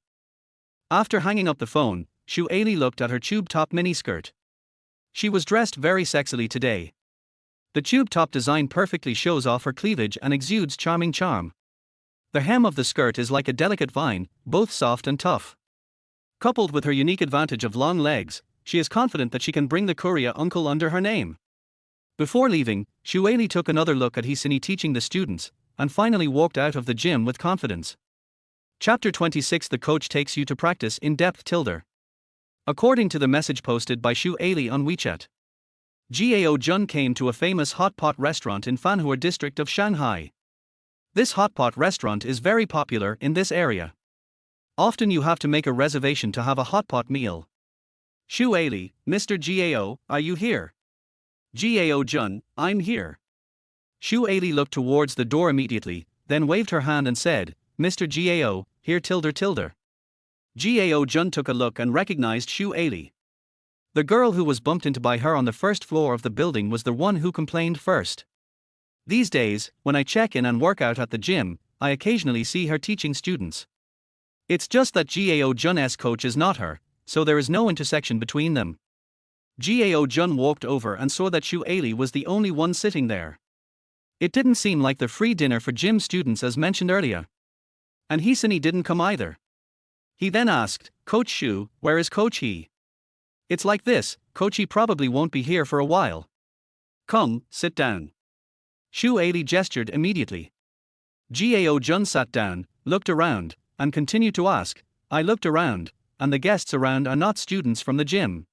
After hanging up the phone, Xu Ali looked at her tube-top miniskirt. She was dressed very sexily today. The tube-top design perfectly shows off her cleavage and exudes charming charm. The hem of the skirt is like a delicate vine, both soft and tough. Coupled with her unique advantage of long legs, she is confident that she can bring the Korea uncle under her name. Before leaving, Xu Ali took another look at Hisini teaching the students, and finally walked out of the gym with confidence. Chapter 26 The coach takes you to practice in-depth tilder. According to the message posted by Xu Ali on WeChat, Gao Jun came to a famous hot pot restaurant in Fanhua district of Shanghai. This hot pot restaurant is very popular in this area. Often you have to make a reservation to have a hot pot meal. Xu Ali, Mr. Gao, are you here? Gao Jun, I'm here. Xu Ali looked towards the door immediately, then waved her hand and said, Mr. Gao, here tilder tilder. Gao Jun took a look and recognized Xu Ali. The girl who was bumped into by her on the first floor of the building was the one who complained first. These days, when I check in and work out at the gym, I occasionally see her teaching students. It's just that Gao Jun's coach is not her, so there is no intersection between them. Gao Jun walked over and saw that Xu Ali was the only one sitting there. It didn't seem like the free dinner for gym students as mentioned earlier. And Hisini didn't come either. He then asked, Coach Xu, where is Coach He? It's like this, Coach He probably won't be here for a while. Come, sit down. Xu Ali gestured immediately. Gao Jun sat down, looked around, and continued to ask, I looked around, and the guests around are not students from the gym.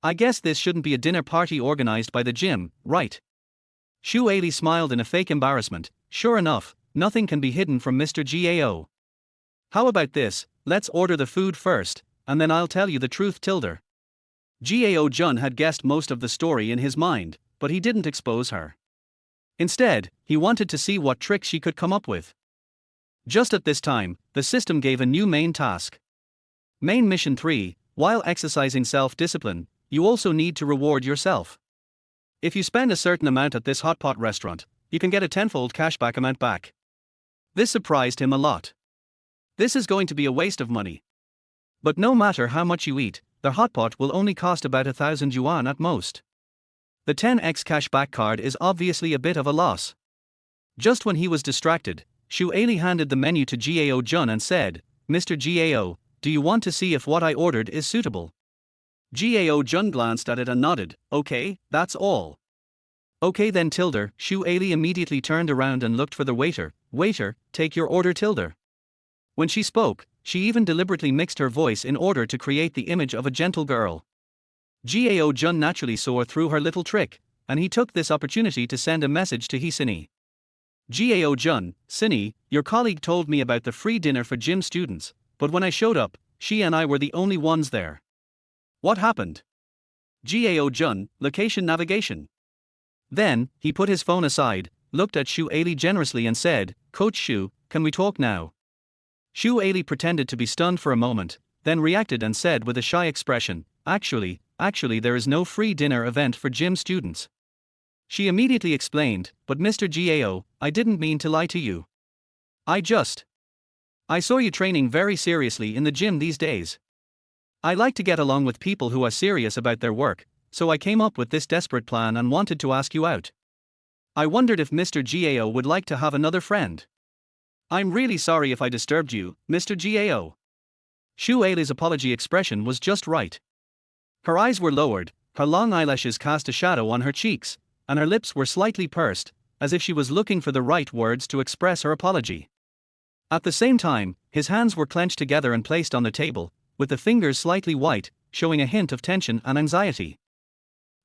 I guess this shouldn't be a dinner party organized by the gym, right? Xu Ali smiled in a fake embarrassment. Sure enough, nothing can be hidden from Mr. Gao. How about this, let's order the food first, and then I'll tell you the truth tilder. Gao Jun had guessed most of the story in his mind, but he didn't expose her. Instead, he wanted to see what tricks she could come up with. Just at this time, the system gave a new main task. Main Mission 3, while exercising self-discipline, you also need to reward yourself. If you spend a certain amount at this hot pot restaurant, you can get a tenfold cashback amount back. This surprised him a lot. This is going to be a waste of money. But no matter how much you eat, the hot pot will only cost about 1,000 yuan at most. The 10x cashback card is obviously a bit of a loss. Just when he was distracted, Xu Aili handed the menu to Gao Jun and said, "Mr. Gao, do you want to see if what I ordered is suitable?" Gao Jun glanced at it and nodded, "Okay, that's all." "Okay then tilde." Xu Aili immediately turned around and looked for the waiter. "Waiter, take your order tilde." When she spoke, she even deliberately mixed her voice in order to create the image of a gentle girl. Gao Jun naturally saw through her little trick, and he took this opportunity to send a message to Sini. "Gao Jun, Sini, your colleague told me about the free dinner for gym students, but when I showed up, she and I were the only ones there. What happened?" Gao Jun, location navigation. Then, he put his phone aside, looked at Xu Aili generously and said, "Coach Xu, can we talk now?" Xu Aili pretended to be stunned for a moment, then reacted and said with a shy expression, Actually, there is no free dinner event for gym students." She immediately explained, "But Mr. Gao, I didn't mean to lie to you. I saw you training very seriously in the gym these days. I like to get along with people who are serious about their work, so I came up with this desperate plan and wanted to ask you out. I wondered if Mr. Gao would like to have another friend." "I'm really sorry if I disturbed you, Mr. Gao." Xu Aili's apology expression was just right. Her eyes were lowered, her long eyelashes cast a shadow on her cheeks, and her lips were slightly pursed, as if she was looking for the right words to express her apology. At the same time, his hands were clenched together and placed on the table, with the fingers slightly white, showing a hint of tension and anxiety.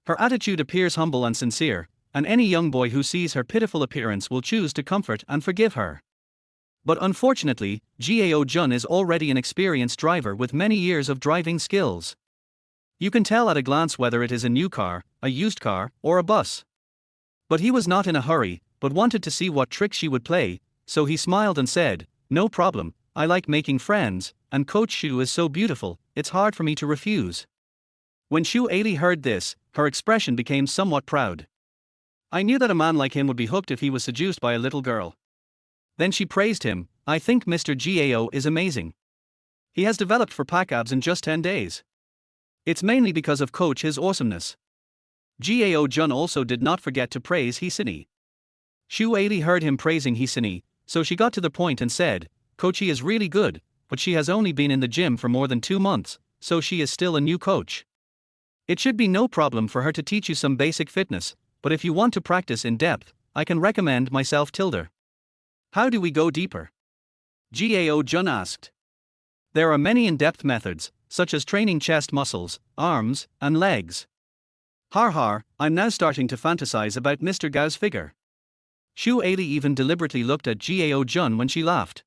Her attitude appears humble and sincere, and any young boy who sees her pitiful appearance will choose to comfort and forgive her. But unfortunately, Gao Jun is already an experienced driver with many years of driving skills. You can tell at a glance whether it is a new car, a used car, or a bus. But he was not in a hurry, but wanted to see what tricks she would play, so he smiled and said, "No problem, I like making friends, and Coach Xu is so beautiful, it's hard for me to refuse." When Xu Aili heard this, her expression became somewhat proud. "I knew that a man like him would be hooked if he was seduced by a little girl." Then she praised him, "I think Mr. Gao is amazing. He has developed for pack abs in just 10 days. It's mainly because of Coach his awesomeness." Gao Jun also did not forget to praise Sini. Xu Aili heard him praising Sini, so she got to the point and said, "Coach he is really good, but she has only been in the gym for more than 2 months, so she is still a new coach. It should be no problem for her to teach you some basic fitness, but if you want to practice in depth, I can recommend myself tilde." "How do we go deeper?" Gao Jun asked. "There are many in-depth methods, such as training chest muscles, arms, and legs." Har, I'm now starting to fantasize about Mr. Gao's figure." Xu Aili even deliberately looked at Gao Jun when she laughed.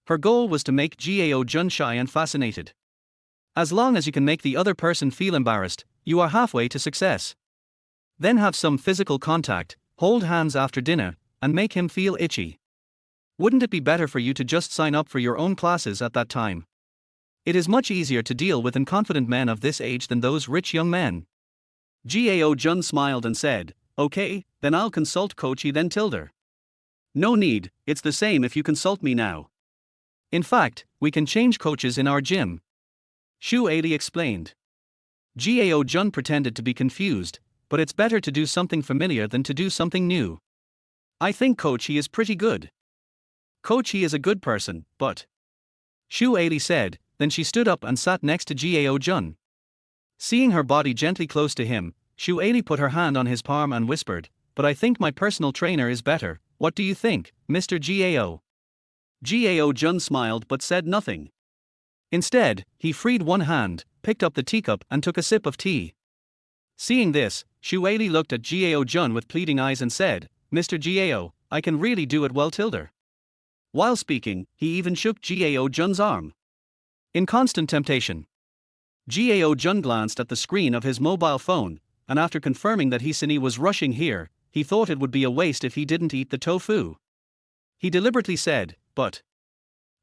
Her goal was to make Gao Jun shy and fascinated. As long as you can make the other person feel embarrassed, you are halfway to success. Then have some physical contact, hold hands after dinner, and make him feel itchy. Wouldn't it be better for you to just sign up for your own classes at that time? It is much easier to deal with confident men of this age than those rich young men." Gao Jun smiled and said, "Okay, then I'll consult Coachy then tilde." "No need, it's the same if you consult me now. In fact, we can change coaches in our gym," Xu Aili explained. Gao Jun pretended to be confused, but it's better to do something familiar than to do something new. "I think Coachy is pretty good. Coachy is a good person, but..." Xu Aili said, then she stood up and sat next to Gao Jun. Seeing her body gently close to him, Xu Aili put her hand on his palm and whispered, "But I think my personal trainer is better, what do you think, Mr. Gao?" Gao Jun smiled but said nothing. Instead, he freed one hand, picked up the teacup and took a sip of tea. Seeing this, Xu Aili looked at Gao Jun with pleading eyes and said, "Mr. Gao, I can really do it well tilde." While speaking, he even shook Gao Jun's arm. In constant temptation. Gao Jun glanced at the screen of his mobile phone, and after confirming that Sini was rushing here, he thought it would be a waste if he didn't eat the tofu. He deliberately said, "But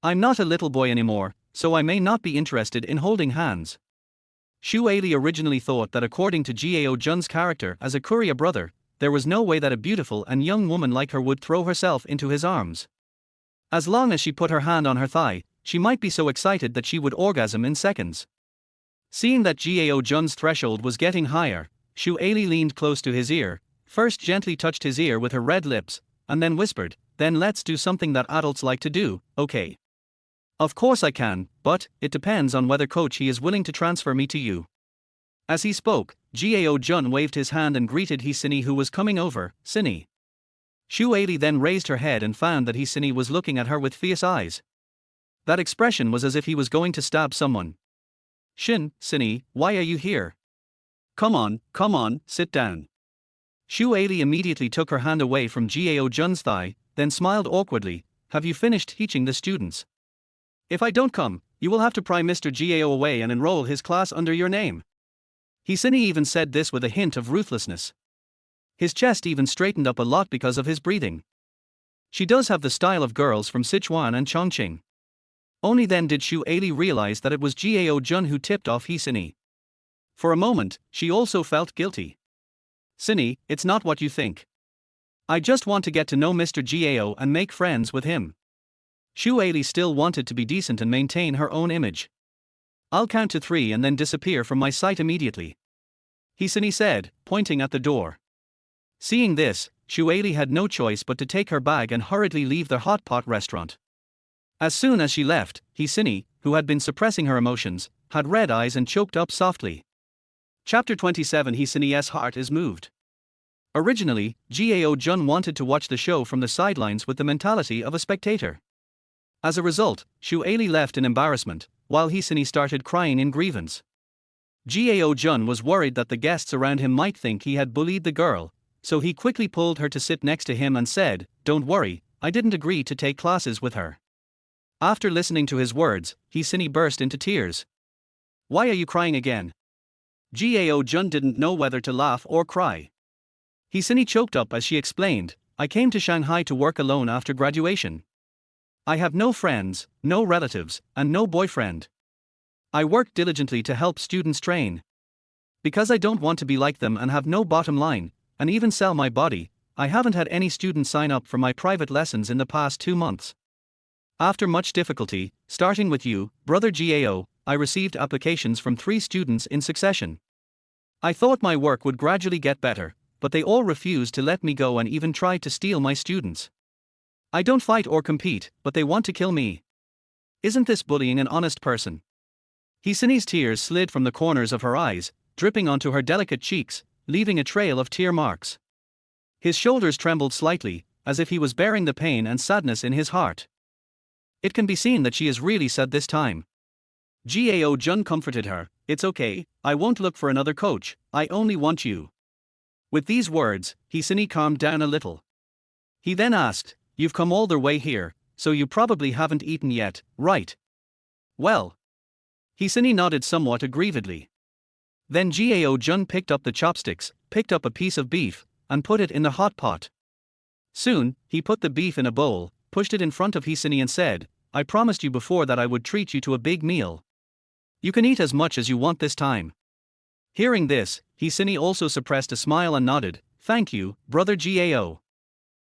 I'm not a little boy anymore, so I may not be interested in holding hands." Shu Aili originally thought that according to Gao Jun's character as a courier brother, there was no way that a beautiful and young woman like her would throw herself into his arms. As long as she put her hand on her thigh, she might be so excited that she would orgasm in seconds. Seeing that Gao Jun's threshold was getting higher, Shu Aili leaned close to his ear, first gently touched his ear with her red lips, and then whispered, "Then let's do something that adults like to do, okay?" "Of course I can, but it depends on whether coach he is willing to transfer me to you." As he spoke, Gao Jun waved his hand and greeted Hisini who was coming over. "Sini." Shu Aili then raised her head and found that Hisini was looking at her with fierce eyes. That expression was as if he was going to stab someone. Sini, why are you here? Come on, sit down." Shu Aili immediately took her hand away from Gao Jun's thigh, then smiled awkwardly. "Have you finished teaching the students? If I don't come, you will have to pry Mr. Gao away and enroll his class under your name." Hisini even said this with a hint of ruthlessness. His chest even straightened up a lot because of his breathing. She does have the style of girls from Sichuan and Chongqing. Only then did Shu Aili realize that it was Gao Jun who tipped off Hisini. For a moment, she also felt guilty. "Sini, it's not what you think. I just want to get to know Mr. Gao and make friends with him." Shu Aili still wanted to be decent and maintain her own image. "I'll count to 3 and then disappear from my sight immediately," Hisini said, pointing at the door. Seeing this, Shu Aili had no choice but to take her bag and hurriedly leave the hot pot restaurant. As soon as she left, Hisini, who had been suppressing her emotions, had red eyes and choked up softly. Chapter 27 Hisini's heart is moved. Originally, Gao Jun wanted to watch the show from the sidelines with the mentality of a spectator. As a result, Shu Aili left in embarrassment, while Hisini started crying in grievance. Gao Jun was worried that the guests around him might think he had bullied the girl, so he quickly pulled her to sit next to him and said, "Don't worry, I didn't agree to take classes with her." After listening to his words, Hisini burst into tears. "Why are you crying again?" Gao Jun didn't know whether to laugh or cry. Hisini choked up as she explained, "I came to Shanghai to work alone after graduation. I have no friends, no relatives, and no boyfriend. I work diligently to help students train. Because I don't want to be like them and have no bottom line, and even sell my body, I haven't had any students sign up for my private lessons in the past 2 months. After much difficulty, starting with you, Brother Gao, I received applications from 3 students in succession. I thought my work would gradually get better, but they all refused to let me go and even tried to steal my students. I don't fight or compete, but they want to kill me. Isn't this bullying an honest person?" Hisini's tears slid from the corners of her eyes, dripping onto her delicate cheeks, leaving a trail of tear marks. His shoulders trembled slightly, as if he was bearing the pain and sadness in his heart. It can be seen that she is really sad this time. Gao Jun comforted her, "It's okay, I won't look for another coach, I only want you." With these words, Hisini calmed down a little. He then asked, "You've come all the way here, so you probably haven't eaten yet, right?" "Well." Hisini nodded somewhat aggrievedly. Then Gao Jun picked up the chopsticks, picked up a piece of beef, and put it in the hot pot. Soon, he put the beef in a bowl, pushed it in front of Hisini and said, "I promised you before that I would treat you to a big meal. You can eat as much as you want this time." Hearing this, Hisini also suppressed a smile and nodded, "Thank you, Brother Gao."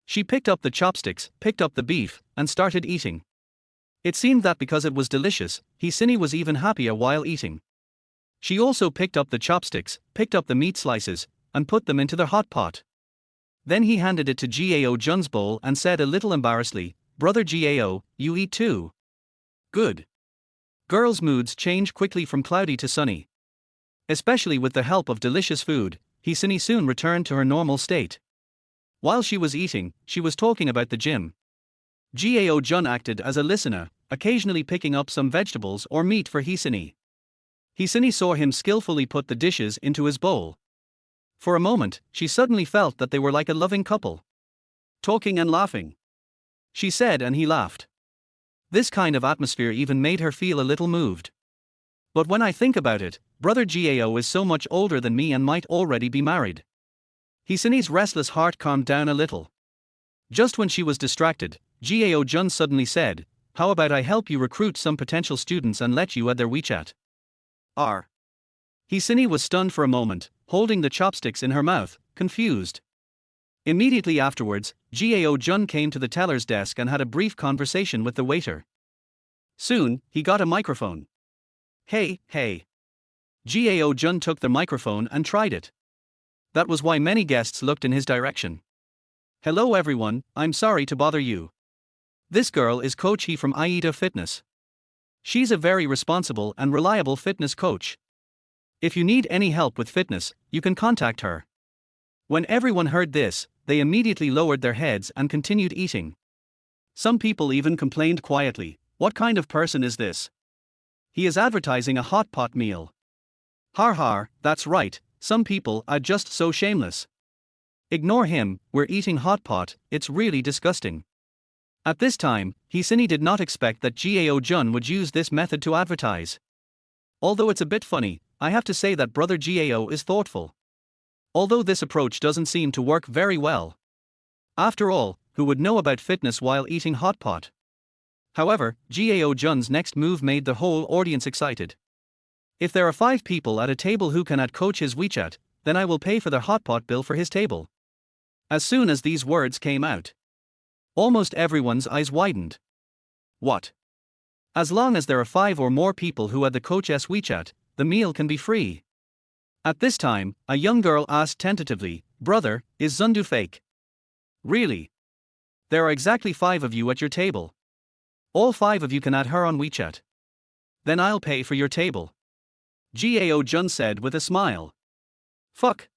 She picked up the chopsticks, picked up the beef, and started eating. It seemed that because it was delicious, Hisini was even happier while eating. She also picked up the chopsticks, picked up the meat slices, and put them into the hot pot. Then he handed it to Gao Jun's bowl and said a little embarrassedly, "Brother Gao, you eat too." "Good." Girls' moods change quickly from cloudy to sunny. Especially with the help of delicious food, Hisini soon returned to her normal state. While she was eating, she was talking about the gym. Gao Jun acted as a listener, occasionally picking up some vegetables or meat for Hisini. Hisini saw him skillfully put the dishes into his bowl. For a moment, she suddenly felt that they were like a loving couple. Talking and laughing, she said, and he laughed. This kind of atmosphere even made her feel a little moved. But when I think about it, Brother Gao is so much older than me and might already be married. Hisini's restless heart calmed down a little. Just when she was distracted, Gao Jun suddenly said, "How about I help you recruit some potential students and let you add their WeChat?" R. Hisini was stunned for a moment, holding the chopsticks in her mouth, confused. Immediately afterwards, Gao Jun came to the teller's desk and had a brief conversation with the waiter. Soon, he got a microphone. Hey. Gao Jun took the microphone and tried it. That was why many guests looked in his direction. "Hello everyone, I'm sorry to bother you. This girl is Coach He from Aida Fitness. She's a very responsible and reliable fitness coach. If you need any help with fitness, you can contact her." When everyone heard this, they immediately lowered their heads and continued eating. Some people even complained quietly, "What kind of person is this? He is advertising a hot pot meal." Har, that's right, some people are just so shameless. Ignore him, we're eating hot pot, it's really disgusting. At this time, Hisini did not expect that Gao Jun would use this method to advertise. Although it's a bit funny, I have to say that brother Gao is thoughtful. Although this approach doesn't seem to work very well. After all, who would know about fitness while eating hot pot? However, Gao Jun's next move made the whole audience excited. "If there are 5 people at a table who can add Coach his WeChat, then I will pay for their hot pot bill for his table." As soon as these words came out, almost everyone's eyes widened. What? As long as there are 5 or more people who add the Coach's WeChat, the meal can be free. At this time, a young girl asked tentatively, "Brother, is Zundu fake?" "Really? There are exactly 5 of you at your table. All 5 of you can add her on WeChat. Then I'll pay for your table," Gao Jun said with a smile. "Fuck.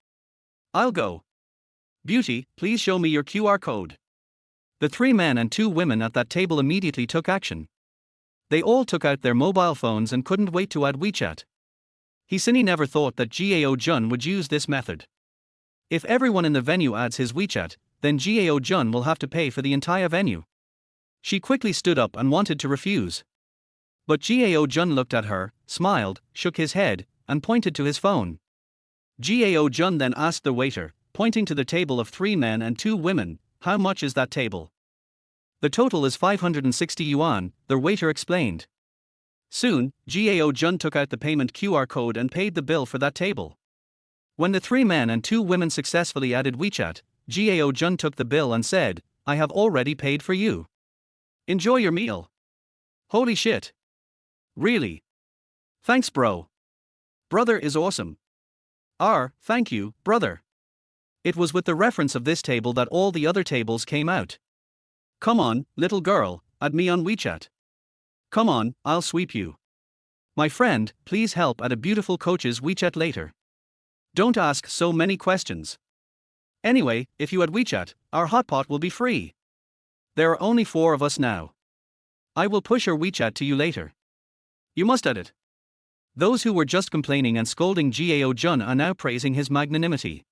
I'll go. Beauty, please show me your QR code." The 3 men and 2 women at that table immediately took action. They all took out their mobile phones and couldn't wait to add WeChat. Hisini never thought that Gao Jun would use this method. If everyone in the venue adds his WeChat, then Gao Jun will have to pay for the entire venue. She quickly stood up and wanted to refuse. But Gao Jun looked at her, smiled, shook his head, and pointed to his phone. Gao Jun then asked the waiter, pointing to the table of 3 men and 2 women, "How much is that table?" "The total is 560 yuan, the waiter explained. Soon, Gao Jun took out the payment QR code and paid the bill for that table. When the 3 men and 2 women successfully added WeChat, Gao Jun took the bill and said, "I have already paid for you. Enjoy your meal." Holy shit. Really? Thanks bro. Brother is awesome. Thank you, brother. It was with the reference of this table that all the other tables came out. "Come on, little girl, add me on WeChat. Come on, I'll sweep you. My friend, please help add a beautiful Coach's WeChat later. Don't ask so many questions. Anyway, if you add WeChat, our hot pot will be free. There are only 4 of us now. I will push your WeChat to you later. You must add it." Those who were just complaining and scolding Gao Jun are now praising his magnanimity.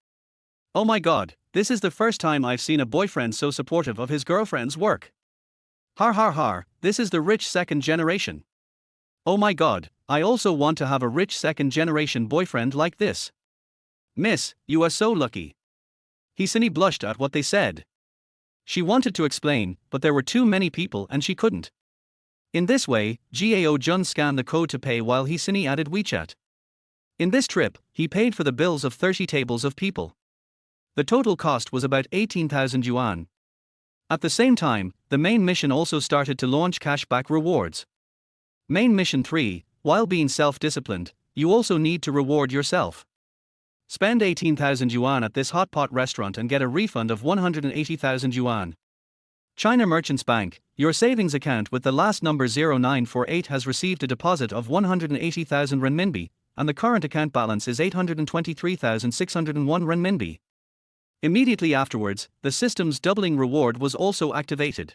"Oh my god, this is the first time I've seen a boyfriend so supportive of his girlfriend's work. Har, this is the rich second generation. Oh my god, I also want to have a rich second generation boyfriend like this. Miss, you are so lucky." Hisini blushed at what they said. She wanted to explain, but there were too many people and she couldn't. In this way, Gao Jun scanned the code to pay while Hisini added WeChat. In this trip, he paid for the bills of 30 tables of people. The total cost was about 18,000 yuan. At the same time, the main mission also started to launch cashback rewards. Main mission 3, while being self-disciplined, you also need to reward yourself. Spend 18,000 yuan at this hot pot restaurant and get a refund of 180,000 yuan. China Merchants Bank, your savings account with the last number 0948 has received a deposit of 180,000 renminbi, and the current account balance is 823,601 renminbi. Immediately afterwards, the system's doubling reward was also activated.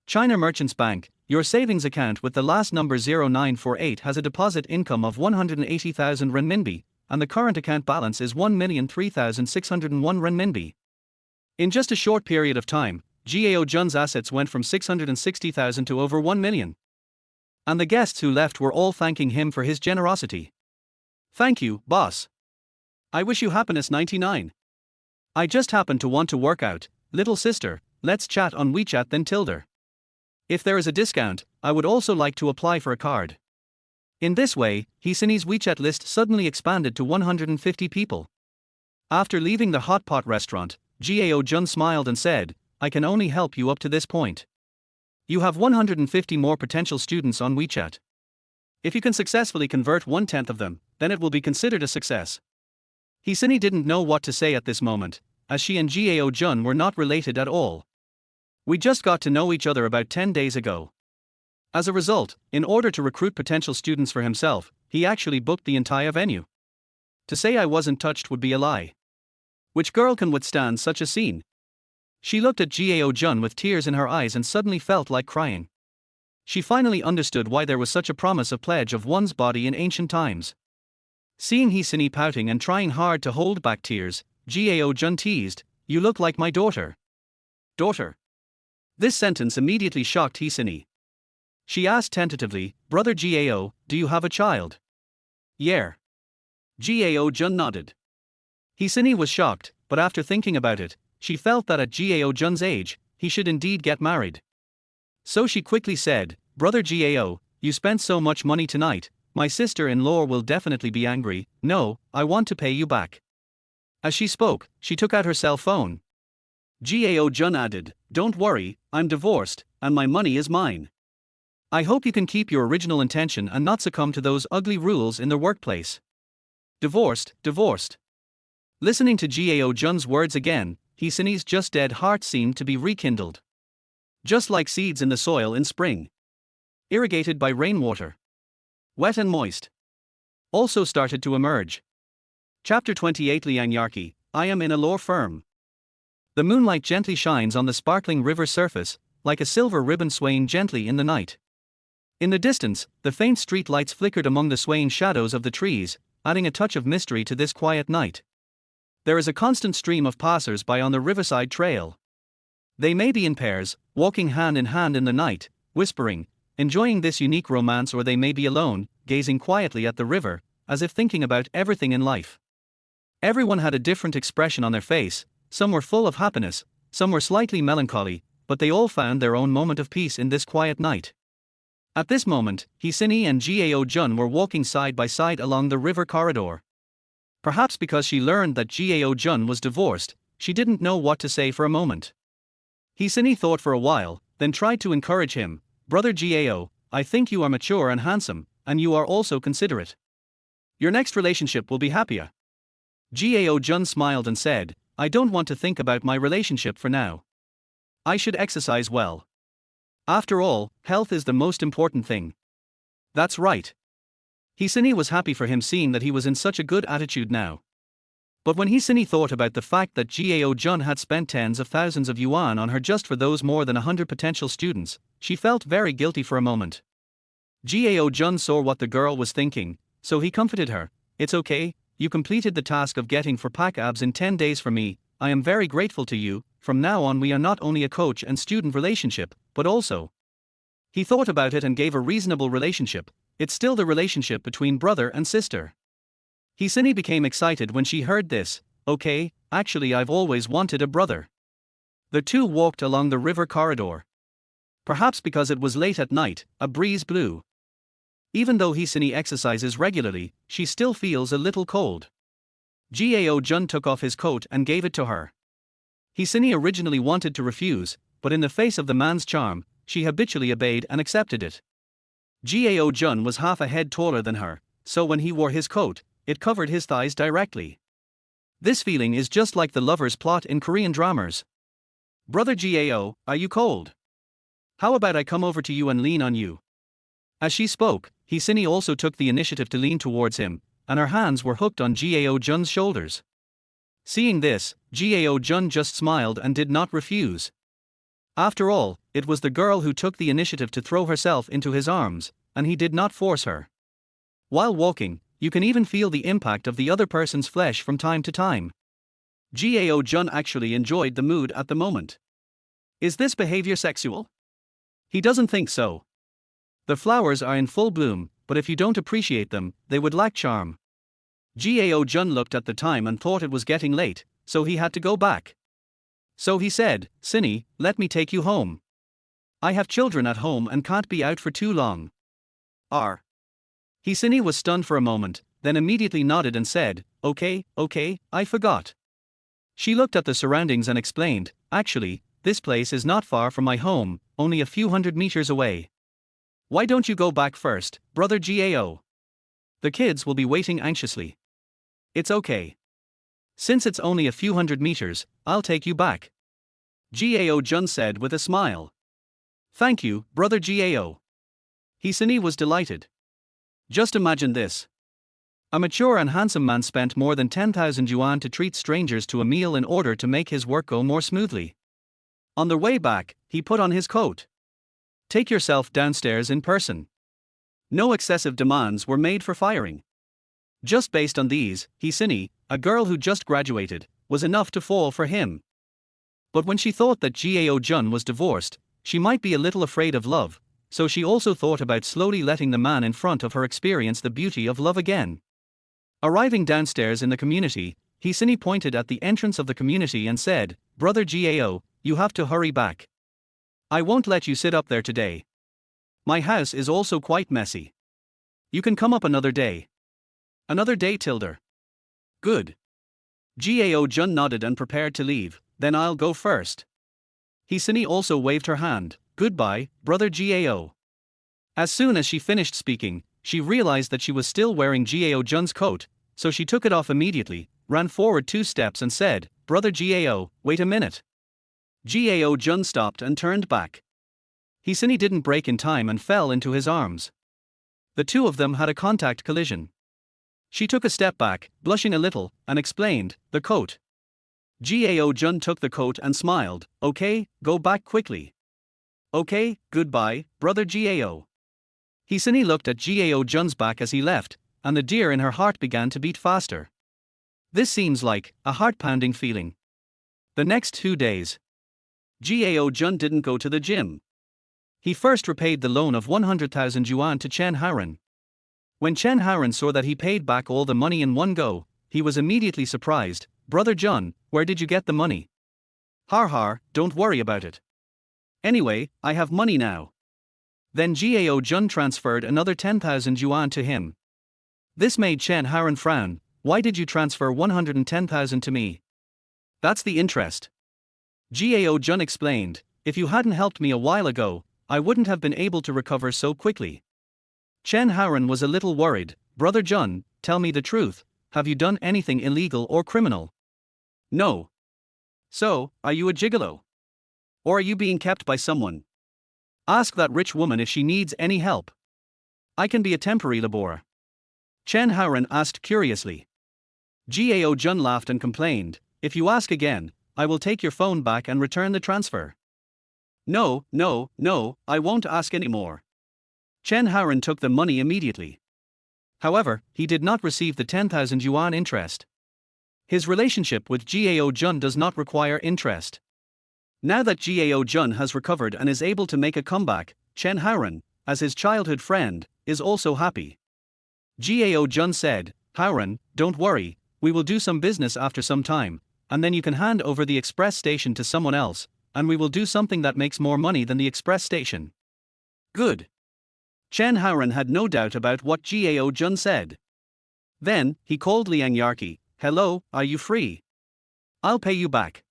China Merchants Bank, your savings account with the last number 0948 has a deposit income of 180,000 renminbi, and the current account balance is 1,003,601 renminbi. In just a short period of time, Gao Jun's assets went from 660,000 to over 1 million. And the guests who left were all thanking him for his generosity. "Thank you, boss. I wish you happiness 99. I just happen to want to work out, little sister, let's chat on WeChat then Tilder. If there is a discount, I would also like to apply for a card. In this way, Hisini's WeChat list suddenly expanded to 150 people. After leaving the hot pot restaurant, Gao Jun smiled and said, I can only help you up to this point. You have 150 more potential students on WeChat. If you can successfully convert 1/10 of them, then it will be considered a success. Hisini didn't know what to say at this moment, as she and Gao Jun were not related at all. We just got to know each other about 10 days ago. As a result, in order to recruit potential students for himself, he actually booked the entire venue. To say I wasn't touched would be a lie. Which girl can withstand such a scene? She looked at Gao Jun with tears in her eyes and suddenly felt like crying. She finally understood why there was such a promise of pledge of one's body in ancient times. Seeing Hisini pouting and trying hard to hold back tears, Gao Jun teased, You look like my daughter. Daughter? This sentence immediately shocked Hisini. She asked tentatively, Brother Gao, do you have a child? Yeah. Gao Jun nodded. Hisini was shocked, but after thinking about it, she felt that at Gao Jun's age, he should indeed get married. So she quickly said, Brother Gao, you spent so much money tonight, my sister-in-law will definitely be angry. No, I want to pay you back. As she spoke, she took out her cell phone. Gao Jun added, Don't worry, I'm divorced, and my money is mine. I hope you can keep your original intention and not succumb to those ugly rules in the workplace. Divorced. Listening to Gao Jun's words again, Hisini's just dead heart seemed to be rekindled. Just like seeds in the soil in spring. Irrigated by rainwater. Wet and moist. Also started to emerge. Chapter 28 Liang Yarki, I am in a law firm. The moonlight gently shines on the sparkling river surface, like a silver ribbon swaying gently in the night. In the distance, the faint street lights flickered among the swaying shadows of the trees, adding a touch of mystery to this quiet night. There is a constant stream of passers-by on the riverside trail. They may be in pairs, walking hand in hand in the night, whispering, enjoying this unique romance, or they may be alone, gazing quietly at the river, as if thinking about everything in life. Everyone had a different expression on their face, some were full of happiness, some were slightly melancholy, but they all found their own moment of peace in this quiet night. At this moment, Hisini and Gao Jun were walking side by side along the river corridor. Perhaps because she learned that Gao Jun was divorced, she didn't know what to say for a moment. Hisini thought for a while, then tried to encourage him, Brother Gao, I think you are mature and handsome, and you are also considerate. Your next relationship will be happier. Gao Jun smiled and said, I don't want to think about my relationship for now. I should exercise well. After all, health is the most important thing. That's right. Hisini was happy for him, seeing that he was in such a good attitude now. But when Hisini thought about the fact that Gao Jun had spent tens of thousands of yuan on her just for those more than 100 potential students, she felt very guilty for a moment. Gao Jun saw what the girl was thinking, so he comforted her, It's okay, you completed the task of getting 4 pack abs in 10 days for me, I am very grateful to you, from now on we are not only a coach and student relationship, but also. He thought about it and gave a reasonable relationship, it's still the relationship between brother and sister. Hisini became excited when she heard this, Okay, actually I've always wanted a brother. The two walked along the river corridor. Perhaps because it was late at night, a breeze blew. Even though Hisini exercises regularly, she still feels a little cold. Gao Jun took off his coat and gave it to her. Hisini originally wanted to refuse, but in the face of the man's charm, she habitually obeyed and accepted it. Gao Jun was half a head taller than her, so when he wore his coat, it covered his thighs directly. This feeling is just like the lover's plot in Korean dramas. Brother Gao, are you cold? How about I come over to you and lean on you? As she spoke, Hisini also took the initiative to lean towards him, and her hands were hooked on Gao Jun's shoulders. Seeing this, Gao Jun just smiled and did not refuse. After all, it was the girl who took the initiative to throw herself into his arms, and he did not force her. While walking, you can even feel the impact of the other person's flesh from time to time. Gao Jun actually enjoyed the mood at the moment. Is this behavior sexual? He doesn't think so. The flowers are in full bloom, but if you don't appreciate them, they would lack charm. Gao Jun looked at the time and thought it was getting late, so he had to go back. So he said, Cindy, let me take you home. I have children at home and can't be out for too long. R. Cindy was stunned for a moment, then immediately nodded and said, okay, I forgot. She looked at the surroundings and explained, actually, this place is not far from my home, only a few hundred meters away. Why don't you go back first, brother Gao? The kids will be waiting anxiously. It's okay. Since it's only a few hundred meters, I'll take you back. Gao Jun said with a smile. Thank you, brother Gao. Hisani was delighted. Just imagine this. A mature and handsome man spent more than 10,000 yuan to treat strangers to a meal in order to make his work go more smoothly. On the way back, he put on his coat. Take yourself downstairs in person. No excessive demands were made for firing. Just based on these, Hisani, a girl who just graduated, was enough to fall for him. But when she thought that Gao Jun was divorced, she might be a little afraid of love, so she also thought about slowly letting the man in front of her experience the beauty of love again. Arriving downstairs in the community, Hisani pointed at the entrance of the community and said, Brother Gao, you have to hurry back. I won't let you sit up there today. My house is also quite messy. You can come up another day. Another day, Tilder. Good. Gao Jun nodded and prepared to leave, then I'll go first. Hisani also waved her hand, goodbye, brother Gao. As soon as she finished speaking, she realized that she was still wearing Gao Jun's coat, so she took it off immediately, ran forward 2 steps and said, Brother Gao, wait a minute. Gao Jun stopped and turned back. Hisani didn't brake in time and fell into his arms. The two of them had a contact collision. She took a step back, blushing a little, and explained, the coat. Gao Jun took the coat and smiled, okay, go back quickly. Okay, goodbye, brother Gao. Hisani looked at Gao Jun's back as he left, and the deer in her heart began to beat faster. This seems like a heart-pounding feeling. The next 2 days, Gao Jun didn't go to the gym. He first repaid the loan of 100,000 yuan to Chen Haoren. When Chen Haoren saw that he paid back all the money in one go, he was immediately surprised. Brother Jun, where did you get the money? Har, don't worry about it. Anyway, I have money now. Then Gao Jun transferred another 10,000 yuan to him. This made Chen Haoren frown. Why did you transfer 110,000 to me? That's the interest. Gao Jun explained, if you hadn't helped me a while ago, I wouldn't have been able to recover so quickly. Chen Haoren was a little worried. Brother Jun, tell me the truth, have you done anything illegal or criminal? No. So, are you a gigolo? Or are you being kept by someone? Ask that rich woman if she needs any help. I can be a temporary laborer. Chen Haoren asked curiously. Gao Jun laughed and complained, if you ask again, I will take your phone back and return the transfer. No, I won't ask anymore. Chen Haoren took the money immediately. However, he did not receive the 10,000 yuan interest. His relationship with Gao Jun does not require interest. Now that Gao Jun has recovered and is able to make a comeback, Chen Haoren, as his childhood friend, is also happy. Gao Jun said, Haoren, don't worry, we will do some business after some time, and then you can hand over the express station to someone else, and we will do something that makes more money than the express station. Good. Chen Haoren had no doubt about what Gao Jun said. Then, he called Liang Yarqi, hello, are you free? I'll pay you back.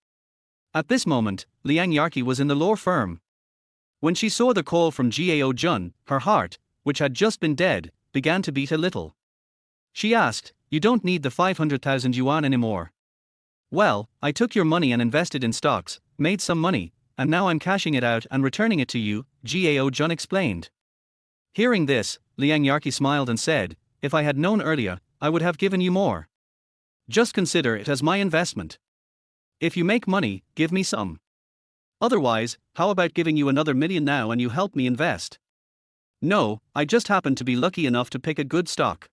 At this moment, Liang Yarqi was in the law firm. When she saw the call from Gao Jun, her heart, which had just been dead, began to beat a little. She asked, you don't need the 500,000 yuan anymore. Well, I took your money and invested in stocks, made some money, and now I'm cashing it out and returning it to you, Gao Jun explained. Hearing this, Liang Yarqi smiled and said, if I had known earlier, I would have given you more. Just consider it as my investment. If you make money, give me some. Otherwise, how about giving you another million now and you help me invest? No, I just happen to be lucky enough to pick a good stock.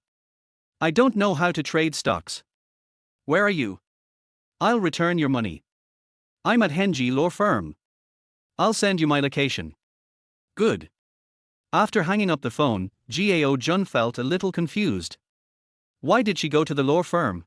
I don't know how to trade stocks. Where are you? I'll return your money. I'm at Henji Law Firm. I'll send you my location. Good. After hanging up the phone, Gao Jun felt a little confused. Why did she go to the law firm?